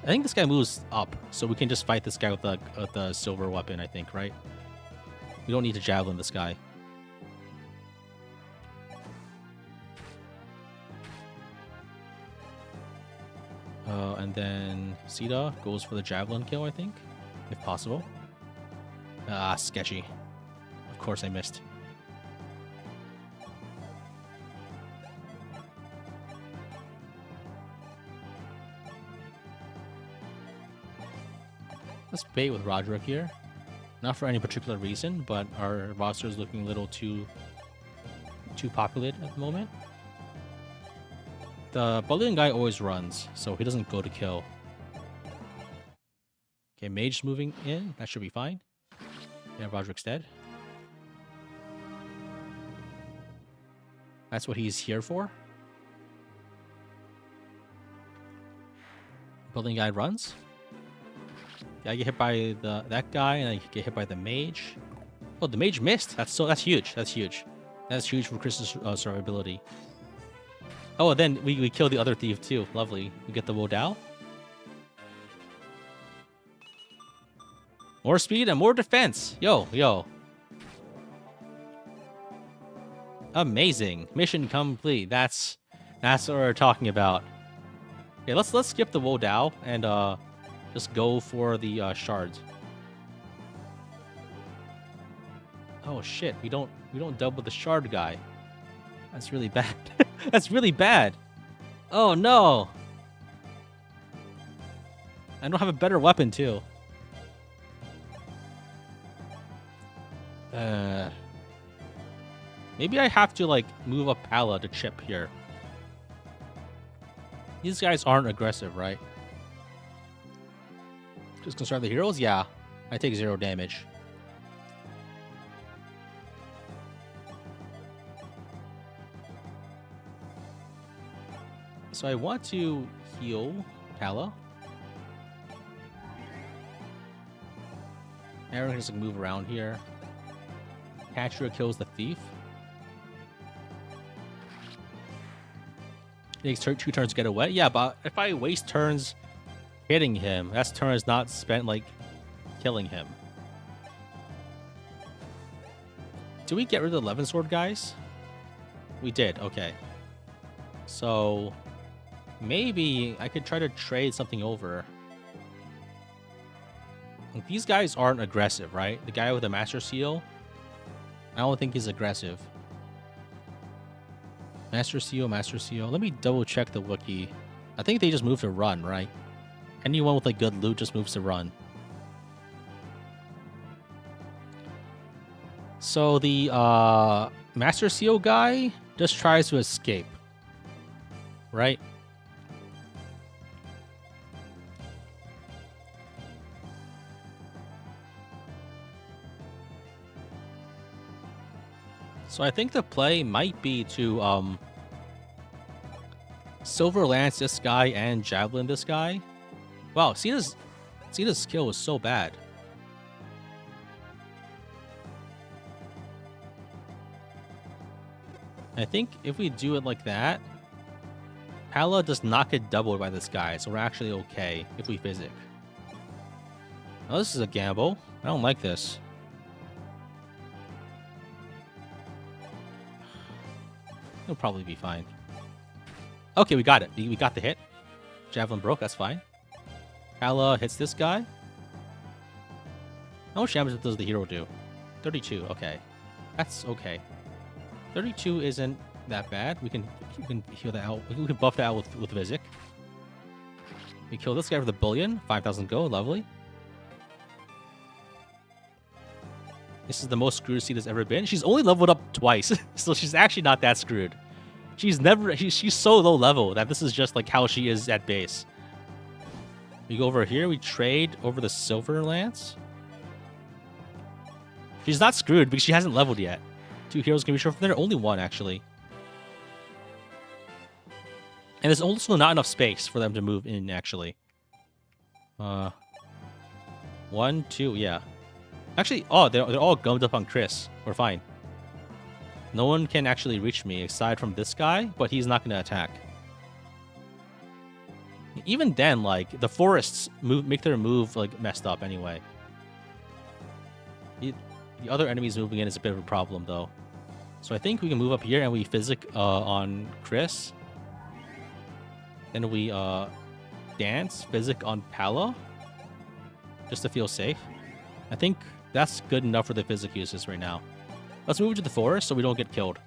I think this guy moves up, so we can just fight this guy with the silver weapon, I think, right? We don't need to javelin this guy. And then Sita goes for the javelin kill, I think, if possible. Ah, sketchy. Of course I missed. Let's bait with Roderick here. Not for any particular reason, but our roster is looking a little too populated at the moment. The Bolivian guy always runs, so he doesn't go to kill. Okay, Mage's moving in. That should be fine. Yeah, Roderick's dead. That's what he's here for. Building guy runs. Yeah, I get hit by that guy, and I get hit by the mage. Oh, the mage missed. That's huge. That's huge. That's huge for Kris's survivability. Oh, and then we kill the other thief too. Lovely. We get the Wodao. More speed and more defense. Yo, yo. Amazing. Mission complete. That's what we're talking about. Okay, let's skip the Wodao and just go for the shards. Oh shit, we don't double the shard guy. That's really bad. That's really bad. Oh no. I don't have a better weapon too. Maybe I have to like move up Pala to chip here. These guys aren't aggressive, right? Just construct the heroes? Yeah. I take 0 damage. So I want to heal Pala. Aaron can just like, move around here. Catcher kills the thief. It takes 2 turns to get away. Yeah, but if I waste turns hitting him, that's turns not spent like killing him. Do we get rid of the 11 sword guys? We did. Okay. So maybe I could try to trade something over. Like, these guys aren't aggressive, right? The guy with the Master Seal, I don't think he's aggressive. Master Seal, Master Seal. Let me double check the Wookiee. I think they just move to run, right? Anyone with like good loot just moves to run. So the Master Seal guy just tries to escape, right? So I think the play might be to Silver Lance this guy and Javelin this guy. Wow, Cena's skill was so bad. I think if we do it like that, Pala does not get doubled by this guy, so we're actually okay if we physic. Oh, this is a gamble. I don't like this. It'll probably be fine. Okay, we got it. We got the hit. Javelin broke, that's fine. Pala hits this guy. How much damage does the hero do? 32, okay. That's okay. 32 isn't that bad. We can heal that out. We can buff that out with Vizic. We kill this guy with a bullion. 5,000 gold, lovely. This is the most screwed Cena's ever been. She's only leveled up twice, so she's actually not that screwed. She's so low level that this is just like how she is at base. We go over here, we trade over the Silver Lance. She's not screwed because she hasn't leveled yet. 2 heroes can be short from there, only 1 actually. And there's also not enough space for them to move in actually. 1, 2, yeah. Actually, oh, they're all gummed up on Kris. We're fine. No one can actually reach me aside from this guy, but he's not going to attack. Even then, like, the forests make their move, like, messed up anyway. The other enemies moving in is a bit of a problem, though. So I think we can move up here and we physic on Kris. Then we dance, physic on Pala. Just to feel safe. I think that's good enough for the physic uses right now. Let's move to the forest so we don't get killed.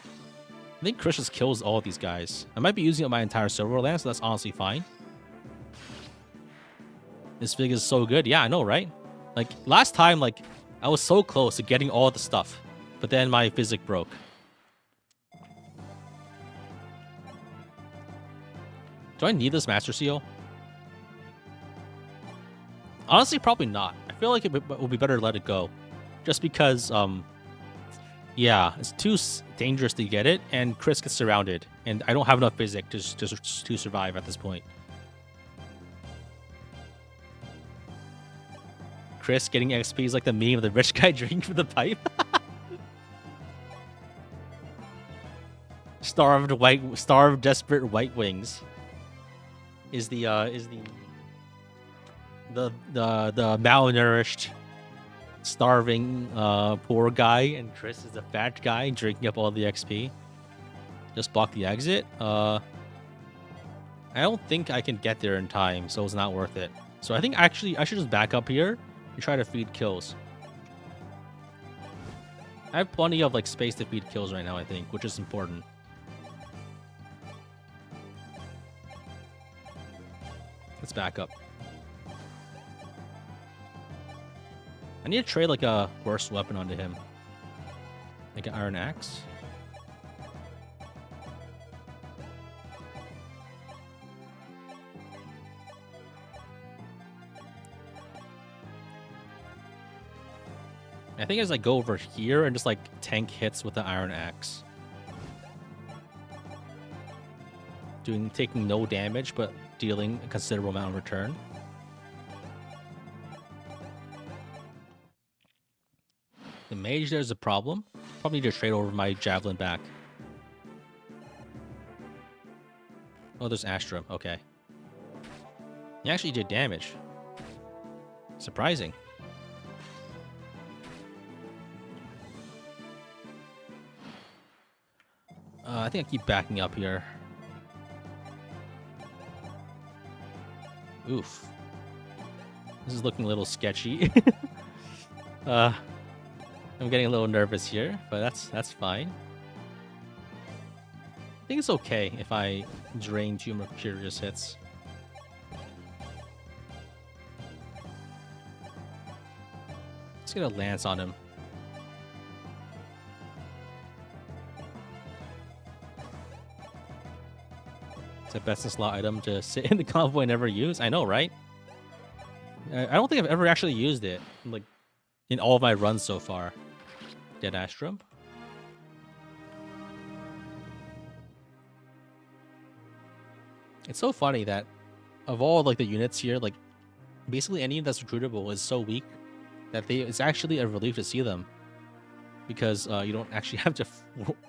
I think Kris just kills all of these guys. I might be using up my entire Silver Lance, so that's honestly fine. This fig is so good. Yeah, I know, right? Like, last time, like, I was so close to getting all the stuff, but then my physic broke. Do I need this Master Seal? Honestly, probably not. I feel like it would be better to let it go. Just because, yeah, it's too dangerous to get it, and Kris gets surrounded, and I don't have enough physic to survive at this point. Kris getting XP is like the meme of the rich guy drinking from the pipe. starved desperate white wings is the malnourished starving poor guy, and Kris is the fat guy drinking up all the XP. Just block the exit. I don't think I can get there in time, so it's not worth it. So I think actually I should just back up here and try to feed kills. I have plenty of like space to feed kills right now, I think, which is important. Let's back up. I need to trade like a worse weapon onto him. Like an iron axe. I think as I go over here and just like tank hits with the iron axe. Taking no damage, but dealing a considerable amount of return. The mage there's a problem. Probably need to trade over my javelin back. Oh, there's Astrum. Okay. He actually did damage. Surprising. I think I keep backing up here. Oof. This is looking a little sketchy. I'm getting a little nervous here, but that's fine. I think it's okay if I drain 2 Mercurius hits. Let's get a lance on him. It's a best in slot item to sit in the convoy and never use. I know, right? I don't think I've ever actually used it, like, in all of my runs so far. Dead Astrum. It's so funny that of all like the units here, like basically any that's recruitable is so weak that it's actually a relief to see them, because you don't actually have to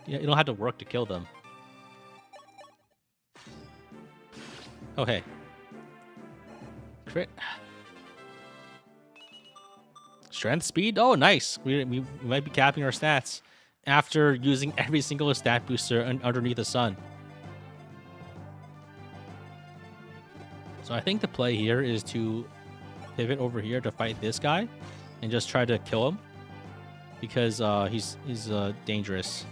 you don't have to work to kill them. Oh, hey. Crit. Strength, speed? Oh, nice. We might be capping our stats after using every single stat booster underneath the sun. So I think the play here is to pivot over here to fight this guy and just try to kill him, because he's dangerous.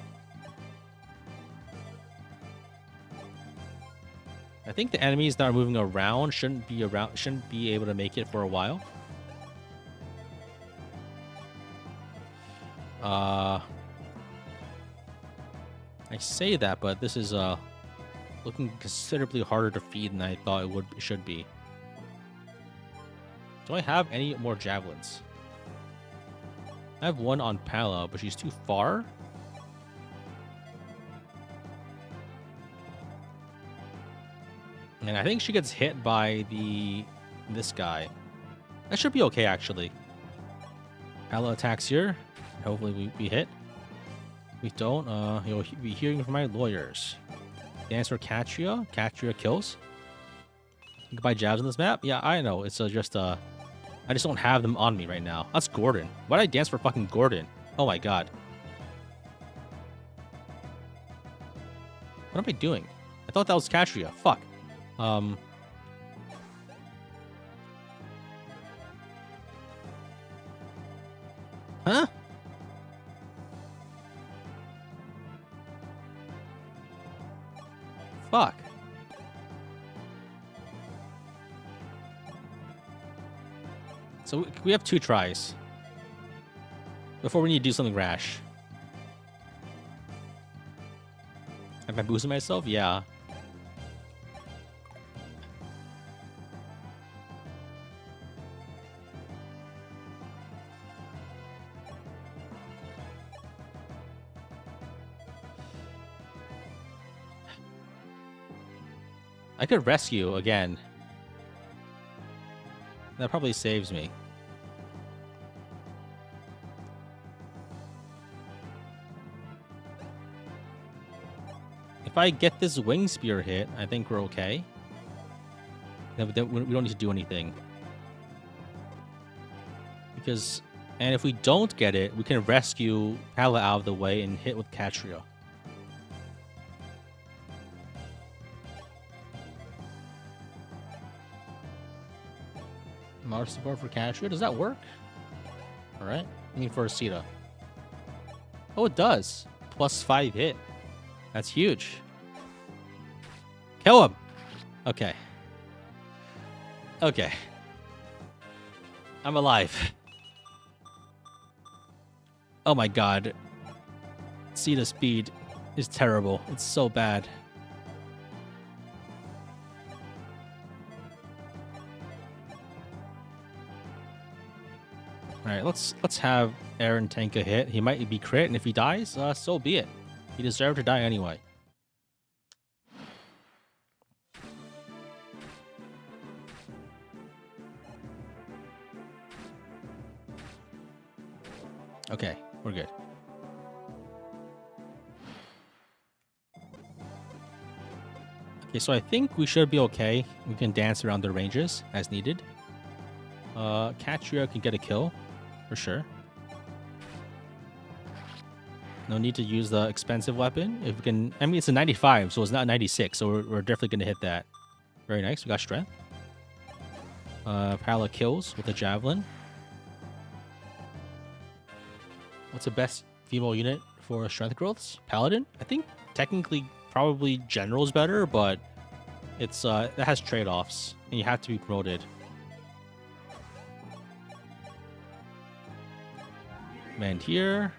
I think the enemies that are moving around shouldn't be able to make it for a while. I say that, but this is looking considerably harder to feed than I thought it should be. Do I have any more javelins? I have one on Pala, but she's too far. And I think she gets hit by this guy. That should be okay, actually. Pala attacks here. Hopefully we hit. If we don't, you'll be hearing from my lawyers. Dance for Katria. Katria kills. You can buy jabs on this map? Yeah, I know. It's just I just don't have them on me right now. That's Gordon. Why did I dance for fucking Gordon? Oh my god. What am I doing? I thought that was Katria. Fuck. Huh? Fuck. So we have 2 tries before we need to do something rash. Am I boosting myself? Yeah. I could rescue again. That probably saves me. If I get this wing spear hit, I think we're okay. We don't need to do anything. Because, and if we don't get it, we can rescue Pala out of the way and hit with Catria. Mars support for Catria, does that work? Alright, I mean for Sita. Oh, it does. +5 hit. That's huge. Kill him! Okay. Okay. I'm alive. Oh my god. Sita's speed is terrible. It's so bad. Alright, let's have Aaron tank a hit. He might be crit, and if he dies, so be it. He deserved to die anyway. Okay, we're good. Okay, so I think we should be okay. We can dance around the ranges as needed. Catria can get a kill, for sure. No need to use the expensive weapon. If we can, I mean, it's a 95, so it's not 96, so we're definitely going to hit that. Very nice, we got strength. Pala kills with a javelin. What's the best female unit for strength growths? Paladin? I think technically probably general is better, but it's that has trade-offs, and you have to be promoted. Man here.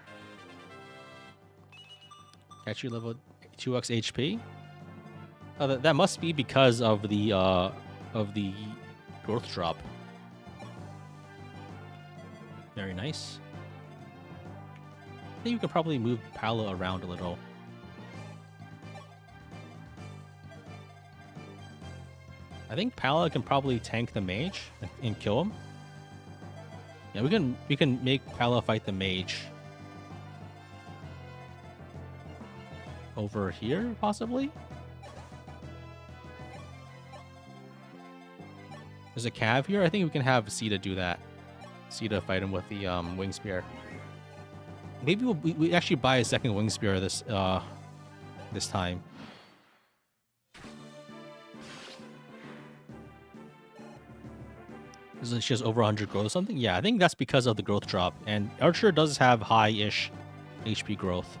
Catch you level 2x HP. Oh, that must be because of the growth drop. Very nice. I think you can probably move Pala around a little. I think Pala can probably tank the mage and kill him. Yeah, we can make Pala fight the mage. Over here, possibly? There's a cav here. I think we can have Sita do that. Sita fight him with the wing spear. Maybe we actually buy a second wing spear this time. She has over 100 growth or something? Yeah, I think that's because of the growth drop. And Archer does have high-ish HP growth.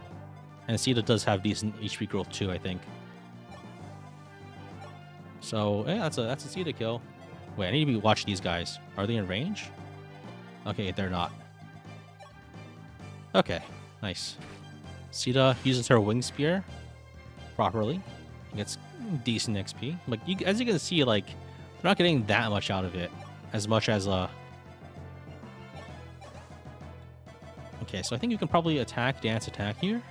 And Sita does have decent HP growth too, I think. So, yeah, that's a Sita kill. Wait, I need to watch these guys. Are they in range? Okay, they're not. Okay, nice. Sita uses her wing spear properly. Gets decent XP. Like as you can see, like they're not getting that much out of it, as much as Okay, so I think you can probably dance attack here.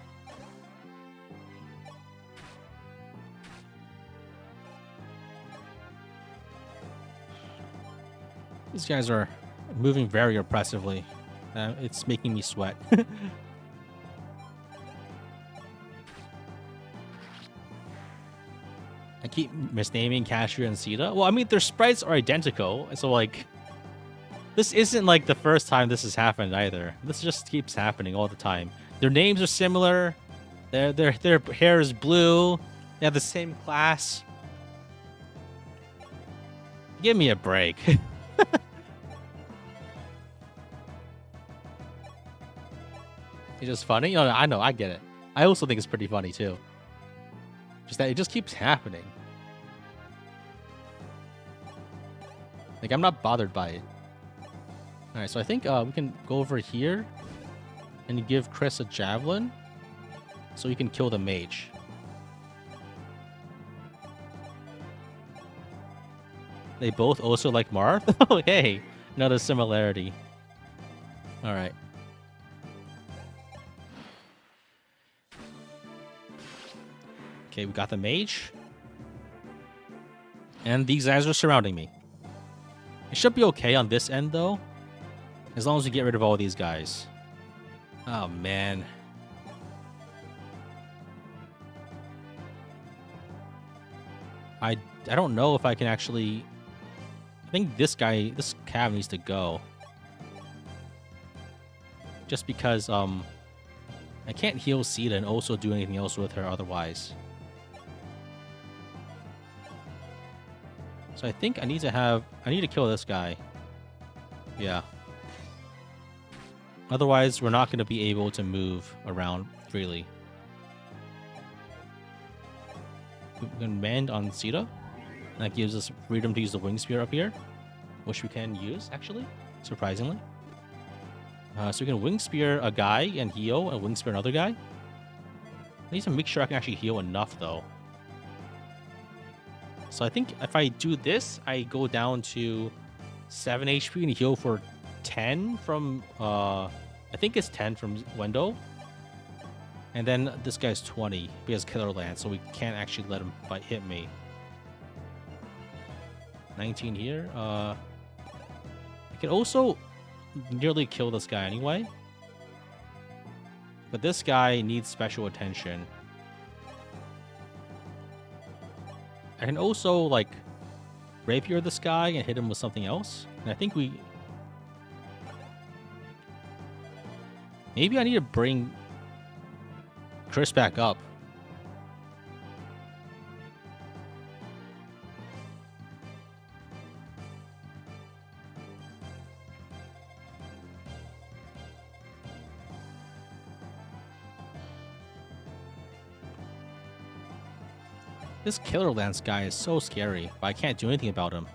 These guys are moving very oppressively. It's making me sweat. I keep misnaming Catria and Sita. Well, I mean, their sprites are identical, so like, this isn't like the first time this has happened either. This just keeps happening all the time. Their names are similar. Their hair is blue. They have the same class. Give me a break. It's just funny. No, I know, I get it. I also think it's pretty funny too. Just that it just keeps happening. Like, I'm not bothered by it. Alright, so I think we can go over here and give Kris a javelin so he can kill the mage. They both also like Marth? Oh, hey, another similarity. Alright. Okay, we got the mage. And these guys are surrounding me. It should be okay on this end, though. As long as we get rid of all these guys. Oh, man. I don't know if I can actually... I think this cab needs to go. Just because, I can't heal Sita and also do anything else with her otherwise. So I think I need to kill this guy. Yeah. Otherwise, we're not going to be able to move around freely. We can mend on Sita. That gives us freedom to use the Wing Spear up here, which we can use, actually, surprisingly. So we can Wing Spear a guy and heal, and Wing Spear another guy. I need to make sure I can actually heal enough, though. So I think if I do this, I go down to 7 HP and heal for 10 from, I think it's 10 from Wendo. And then this guy's 20. He has Killer Lance, so we can't actually let him hit me. 19 here. I can also nearly kill this guy anyway. But this guy needs special attention. I can also, like, rapier this guy and hit him with something else. And I think we... Maybe I need to bring Kris back up. This Killer Lance guy is so scary, but I can't do anything about him.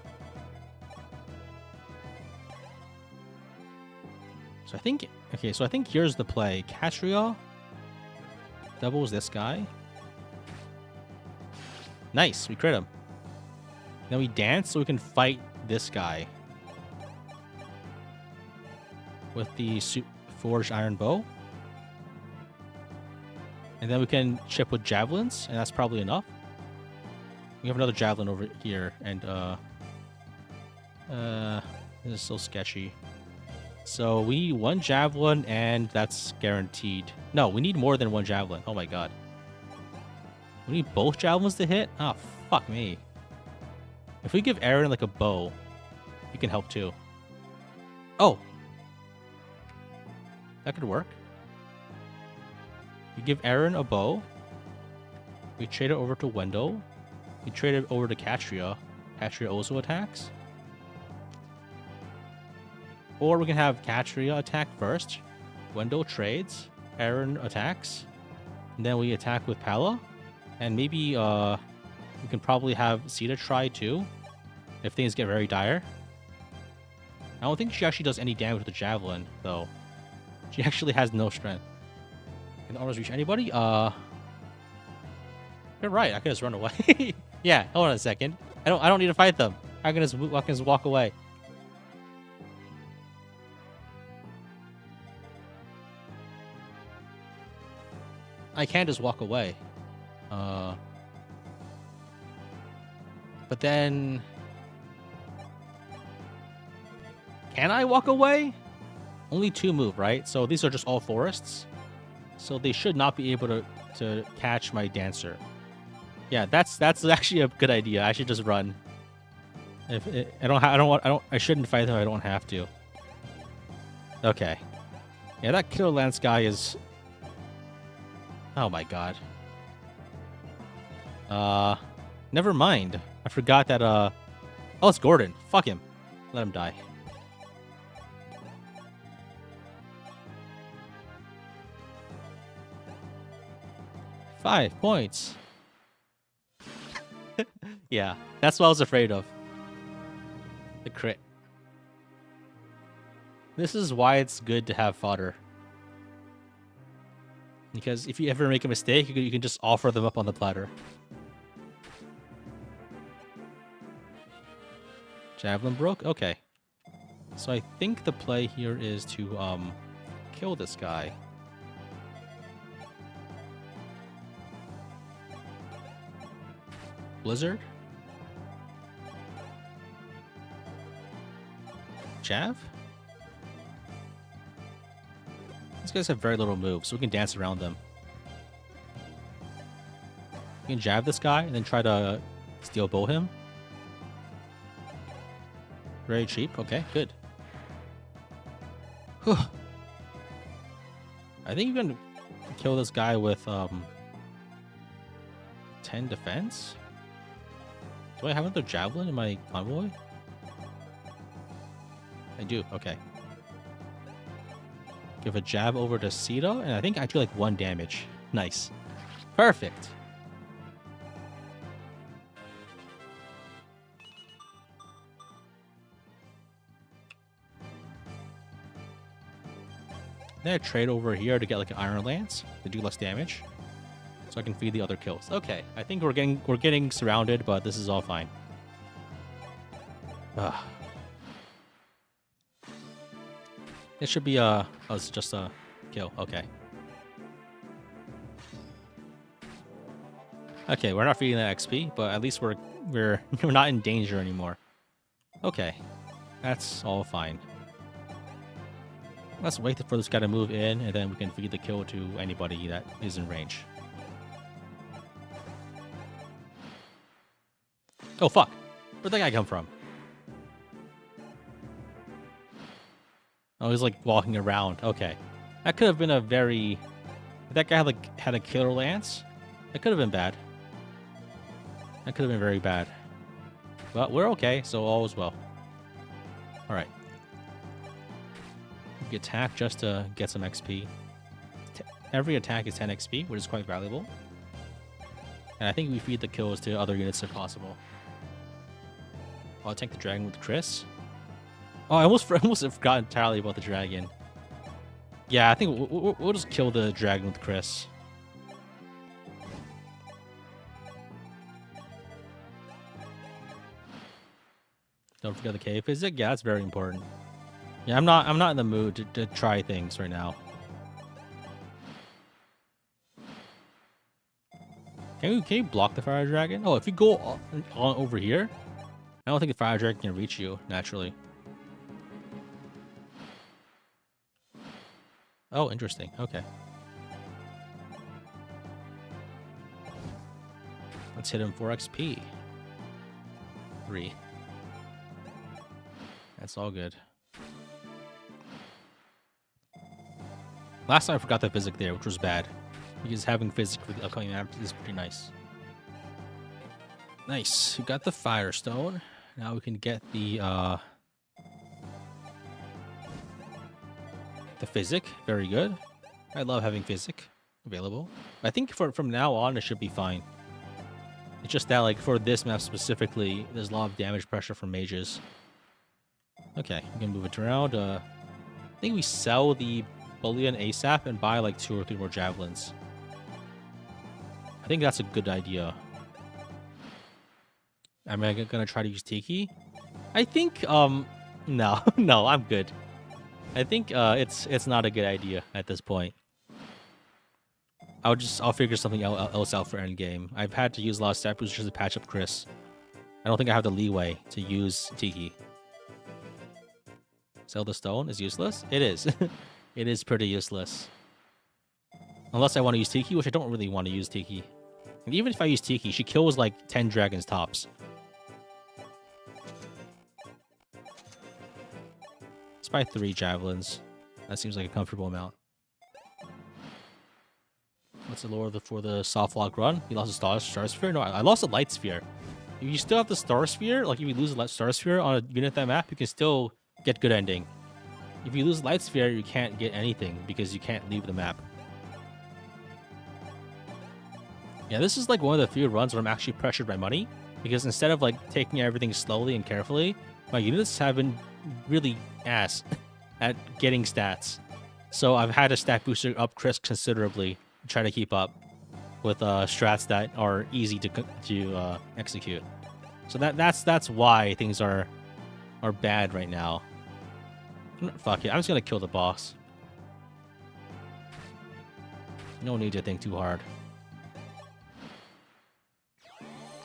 So I think... Okay, so I think here's the play. Catria doubles this guy. Nice, we crit him. Then we dance so we can fight this guy. With the Forged Iron Bow. And then we can chip with javelins, and that's probably enough. We have another javelin over here, and this is so sketchy. So we need one javelin, and that's guaranteed. No, we need more than one javelin. Oh my god. We need both javelins to hit? Oh, fuck me. If we give Aaron like a bow, he can help too. Oh! That could work. We give Aaron a bow. We trade it over to Wendo. We trade it over to Catria. Catria also attacks. Or we can have Catria attack first. Wendo trades. Aaron attacks. And then we attack with Pala. And maybe we can probably have Sita try too. If things get very dire. I don't think she actually does any damage with the javelin, though. She actually has no strength. Can the armors reach anybody? You're right, I can just run away. Yeah, hold on a second. I don't need to fight them. I can just walk away. I can just walk away. But then... Can I walk away? Only 2 move, right? So these are just all forests. So they should not be able to catch my dancer. Yeah, that's actually a good idea. I should just run. I shouldn't fight them. I don't have to. Okay. Yeah, that Killer Lance guy is... Oh my god. Never mind. I forgot that, Oh, it's Gordon. Fuck him. Let him die. Five points. Yeah, that's what I was afraid of. The crit. This is why it's good to have fodder. Because if you ever make a mistake, you can just offer them up on the platter. Javelin broke? Okay. So I think the play here is to kill this guy. Blizzard? Jav? These guys have very little moves, so we can dance around them. We can jab this guy and then try to Steel bow him. Very cheap. Okay, good. Whew. I think you can kill this guy with 10 defense. Do I have another javelin in my convoy? I do. Okay. Give a jab over to Sita, and I think I do like 1 damage. Nice. Perfect. Then I trade over here to get like an Iron Lance to do less damage, so I can feed the other kills. Okay, I think we're getting surrounded, but this is all fine. Ugh. It should be just a kill. Okay. Okay, we're not feeding that XP, but at least we're we're not in danger anymore. Okay, that's all fine. Let's wait for this guy to move in, and then we can feed the kill to anybody that is in range. Oh fuck! Where'd that guy come from? Oh, he's like walking around. Okay, that could have been a very. If that guy had a killer lance, that could have been bad. That could have been very bad. But we're okay, so all is well. All right. We attack just to get some XP. Every attack is 10 XP, which is quite valuable. And I think we feed the kills to other units if possible. I'll tank the dragon with Kris. Oh, I almost forgot entirely about the dragon. Yeah, I think we'll just kill the dragon with Kris. Don't forget the cave physic. Yeah, that's very important. Yeah, I'm not in the mood to try things right now. Can you block the fire dragon? Oh, if you go on over here, I don't think the fire dragon can reach you naturally. Oh, interesting. Okay. Let's hit him for XP. 3. That's all good. Last time I forgot the physic there, which was bad. Because having physic for the upcoming map is pretty nice. Nice. We got the Firestone. Now we can get the physic. Very good. I love having physic available. I think from now on it should be fine. It's just that like for this map specifically, there's a lot of damage pressure from mages. Okay, we can move it around. I think we sell the bullion ASAP and buy like 2 or 3 more javelins. I think that's a good idea. Am I gonna try to use Tiki? I think no, no, I'm good. I think it's not a good idea at this point. I'll figure something else out for endgame. I've had to use a lot of stat boosters to patch up Kris. I don't think I have the leeway to use Tiki. Sell the stone is useless? It is. It is pretty useless. Unless I want to use Tiki, which I don't really want to use Tiki. And even if I use Tiki, she kills like 10 dragons tops. Let's buy 3 javelins. That seems like a comfortable amount. What's the lore for the soft lock run? You lost a star sphere? No, I lost a light sphere. If you still have the star sphere, like if you lose a star sphere on a unit that map, you can still get good ending. If you lose light sphere, you can't get anything because you can't leave the map. Yeah, this is like one of the few runs where I'm actually pressured by money, because instead of like taking everything slowly and carefully, my units have been really ass at getting stats. So I've had to stat booster up Kris considerably to try to keep up with strats that are easy to execute. So that's why things are bad right now. Fuck it, I'm just gonna kill the boss. No need to think too hard.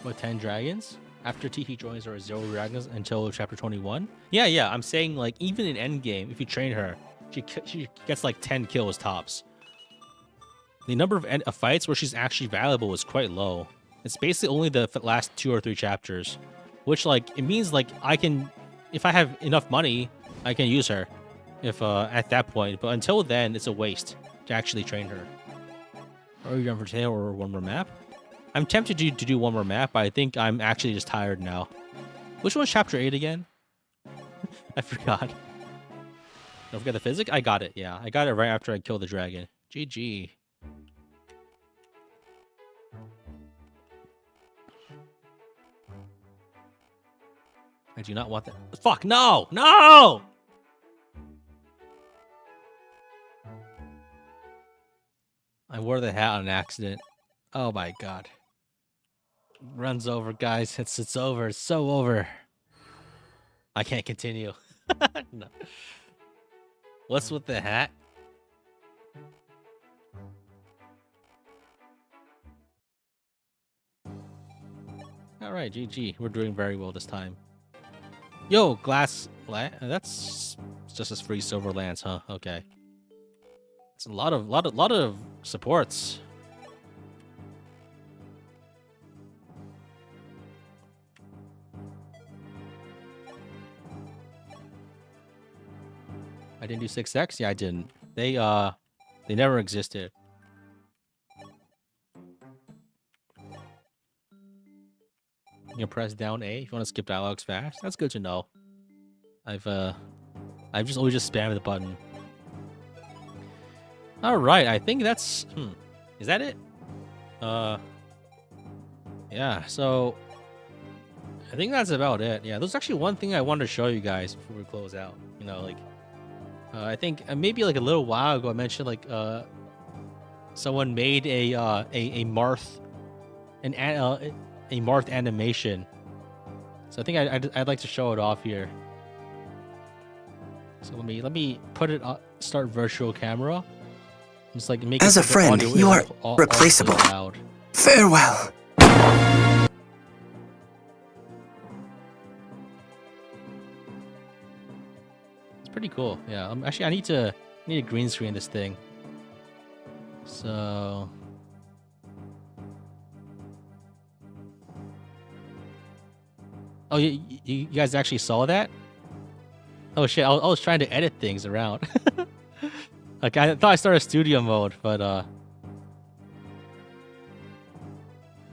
What, 10 dragons? After Tiki joins, there are 0 dragons until chapter 21? Yeah, I'm saying like even in endgame, if you train her, she gets like 10 kills tops. The number of fights where she's actually valuable is quite low. It's basically only the last 2 or 3 chapters, which like it means like I can, if I have enough money, I can use her, if at that point. But until then, it's a waste to actually train her. Are you done for today or one more map? I'm tempted to do one more map, but I think I'm actually just tired now. Which one's chapter 8 again? I forgot. Don't forget the physic? I got it, yeah. I got it right after I killed the dragon. GG. I do not want that. Fuck, no! No! I wore the hat on accident. Oh my god. Run's over, guys. It's over. It's so over. I can't continue. No. What's with the hat? Alright, GG. We're doing very well this time. Yo, glass... That's just a free silver lance, huh? Okay. It's a lot of supports. I didn't do 6X? Yeah, I didn't. They never existed. You press down A if you want to skip dialogues fast. That's good to know. I've just always just spammed the button. All right, I think that's. Is that it? Yeah. So I think that's about it. Yeah, there's actually one thing I wanted to show you guys before we close out. You know, like I think maybe like a little while ago I mentioned like someone made a Marth a Marth animation. So I think I'd like to show it off here. So let me put it up, start virtual camera. Just like make as a friend, you are replaceable. Farewell. It's pretty cool. Yeah. Actually, I need to green screen this thing. So. Oh, you guys actually saw that? Oh shit! I was trying to edit things around. Like I thought I started studio mode, but I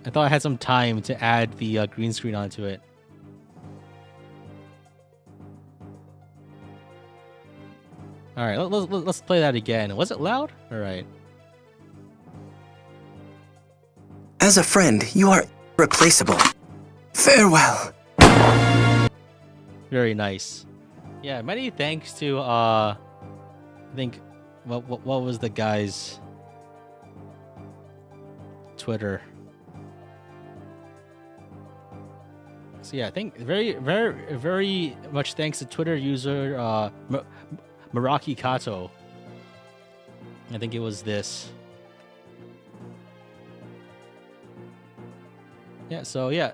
thought I had some time to add the green screen onto it. All right, let's play that again. Was it loud? All right. As a friend, you are replaceable. Farewell. Very nice. Yeah, many thanks to I think what was the guy's Twitter. So yeah, I think very much thanks to Twitter user Maraki Kato. I think it was this. Yeah, so yeah,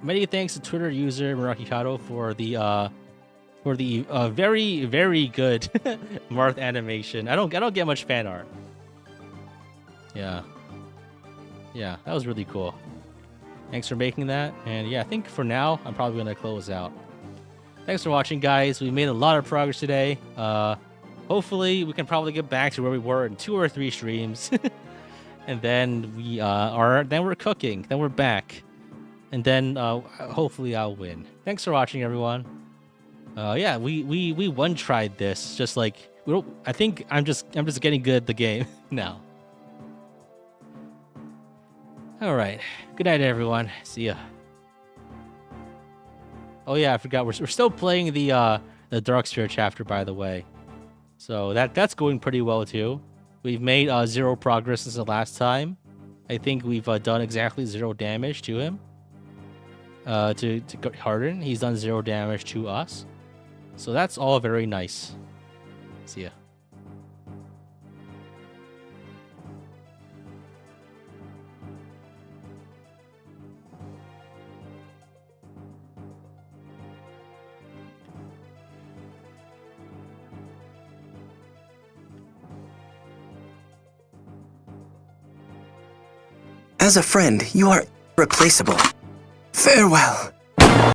many thanks to Twitter user Maraki Kato for the very, very good Marth animation. I don't get much fan art. Yeah, that was really cool. Thanks for making that. And yeah, I think for now I'm probably gonna close out. Thanks for watching, guys. We made a lot of progress today. Hopefully we can probably get back to where we were in 2 or 3 streams, and then we're cooking. Then we're back, and then hopefully I'll win. Thanks for watching, everyone. Yeah, we one tried this. Just like I think I'm just getting good at the game now. All right. Good night, everyone. See ya. Oh yeah, I forgot. We're still playing the Dark Sphere chapter, by the way. So that's going pretty well too. We've made 0 progress since the last time. I think we've done exactly 0 damage to him. To Harden, he's done 0 damage to us. So that's all very nice. See ya. As a friend, you are Replaceable. Farewell.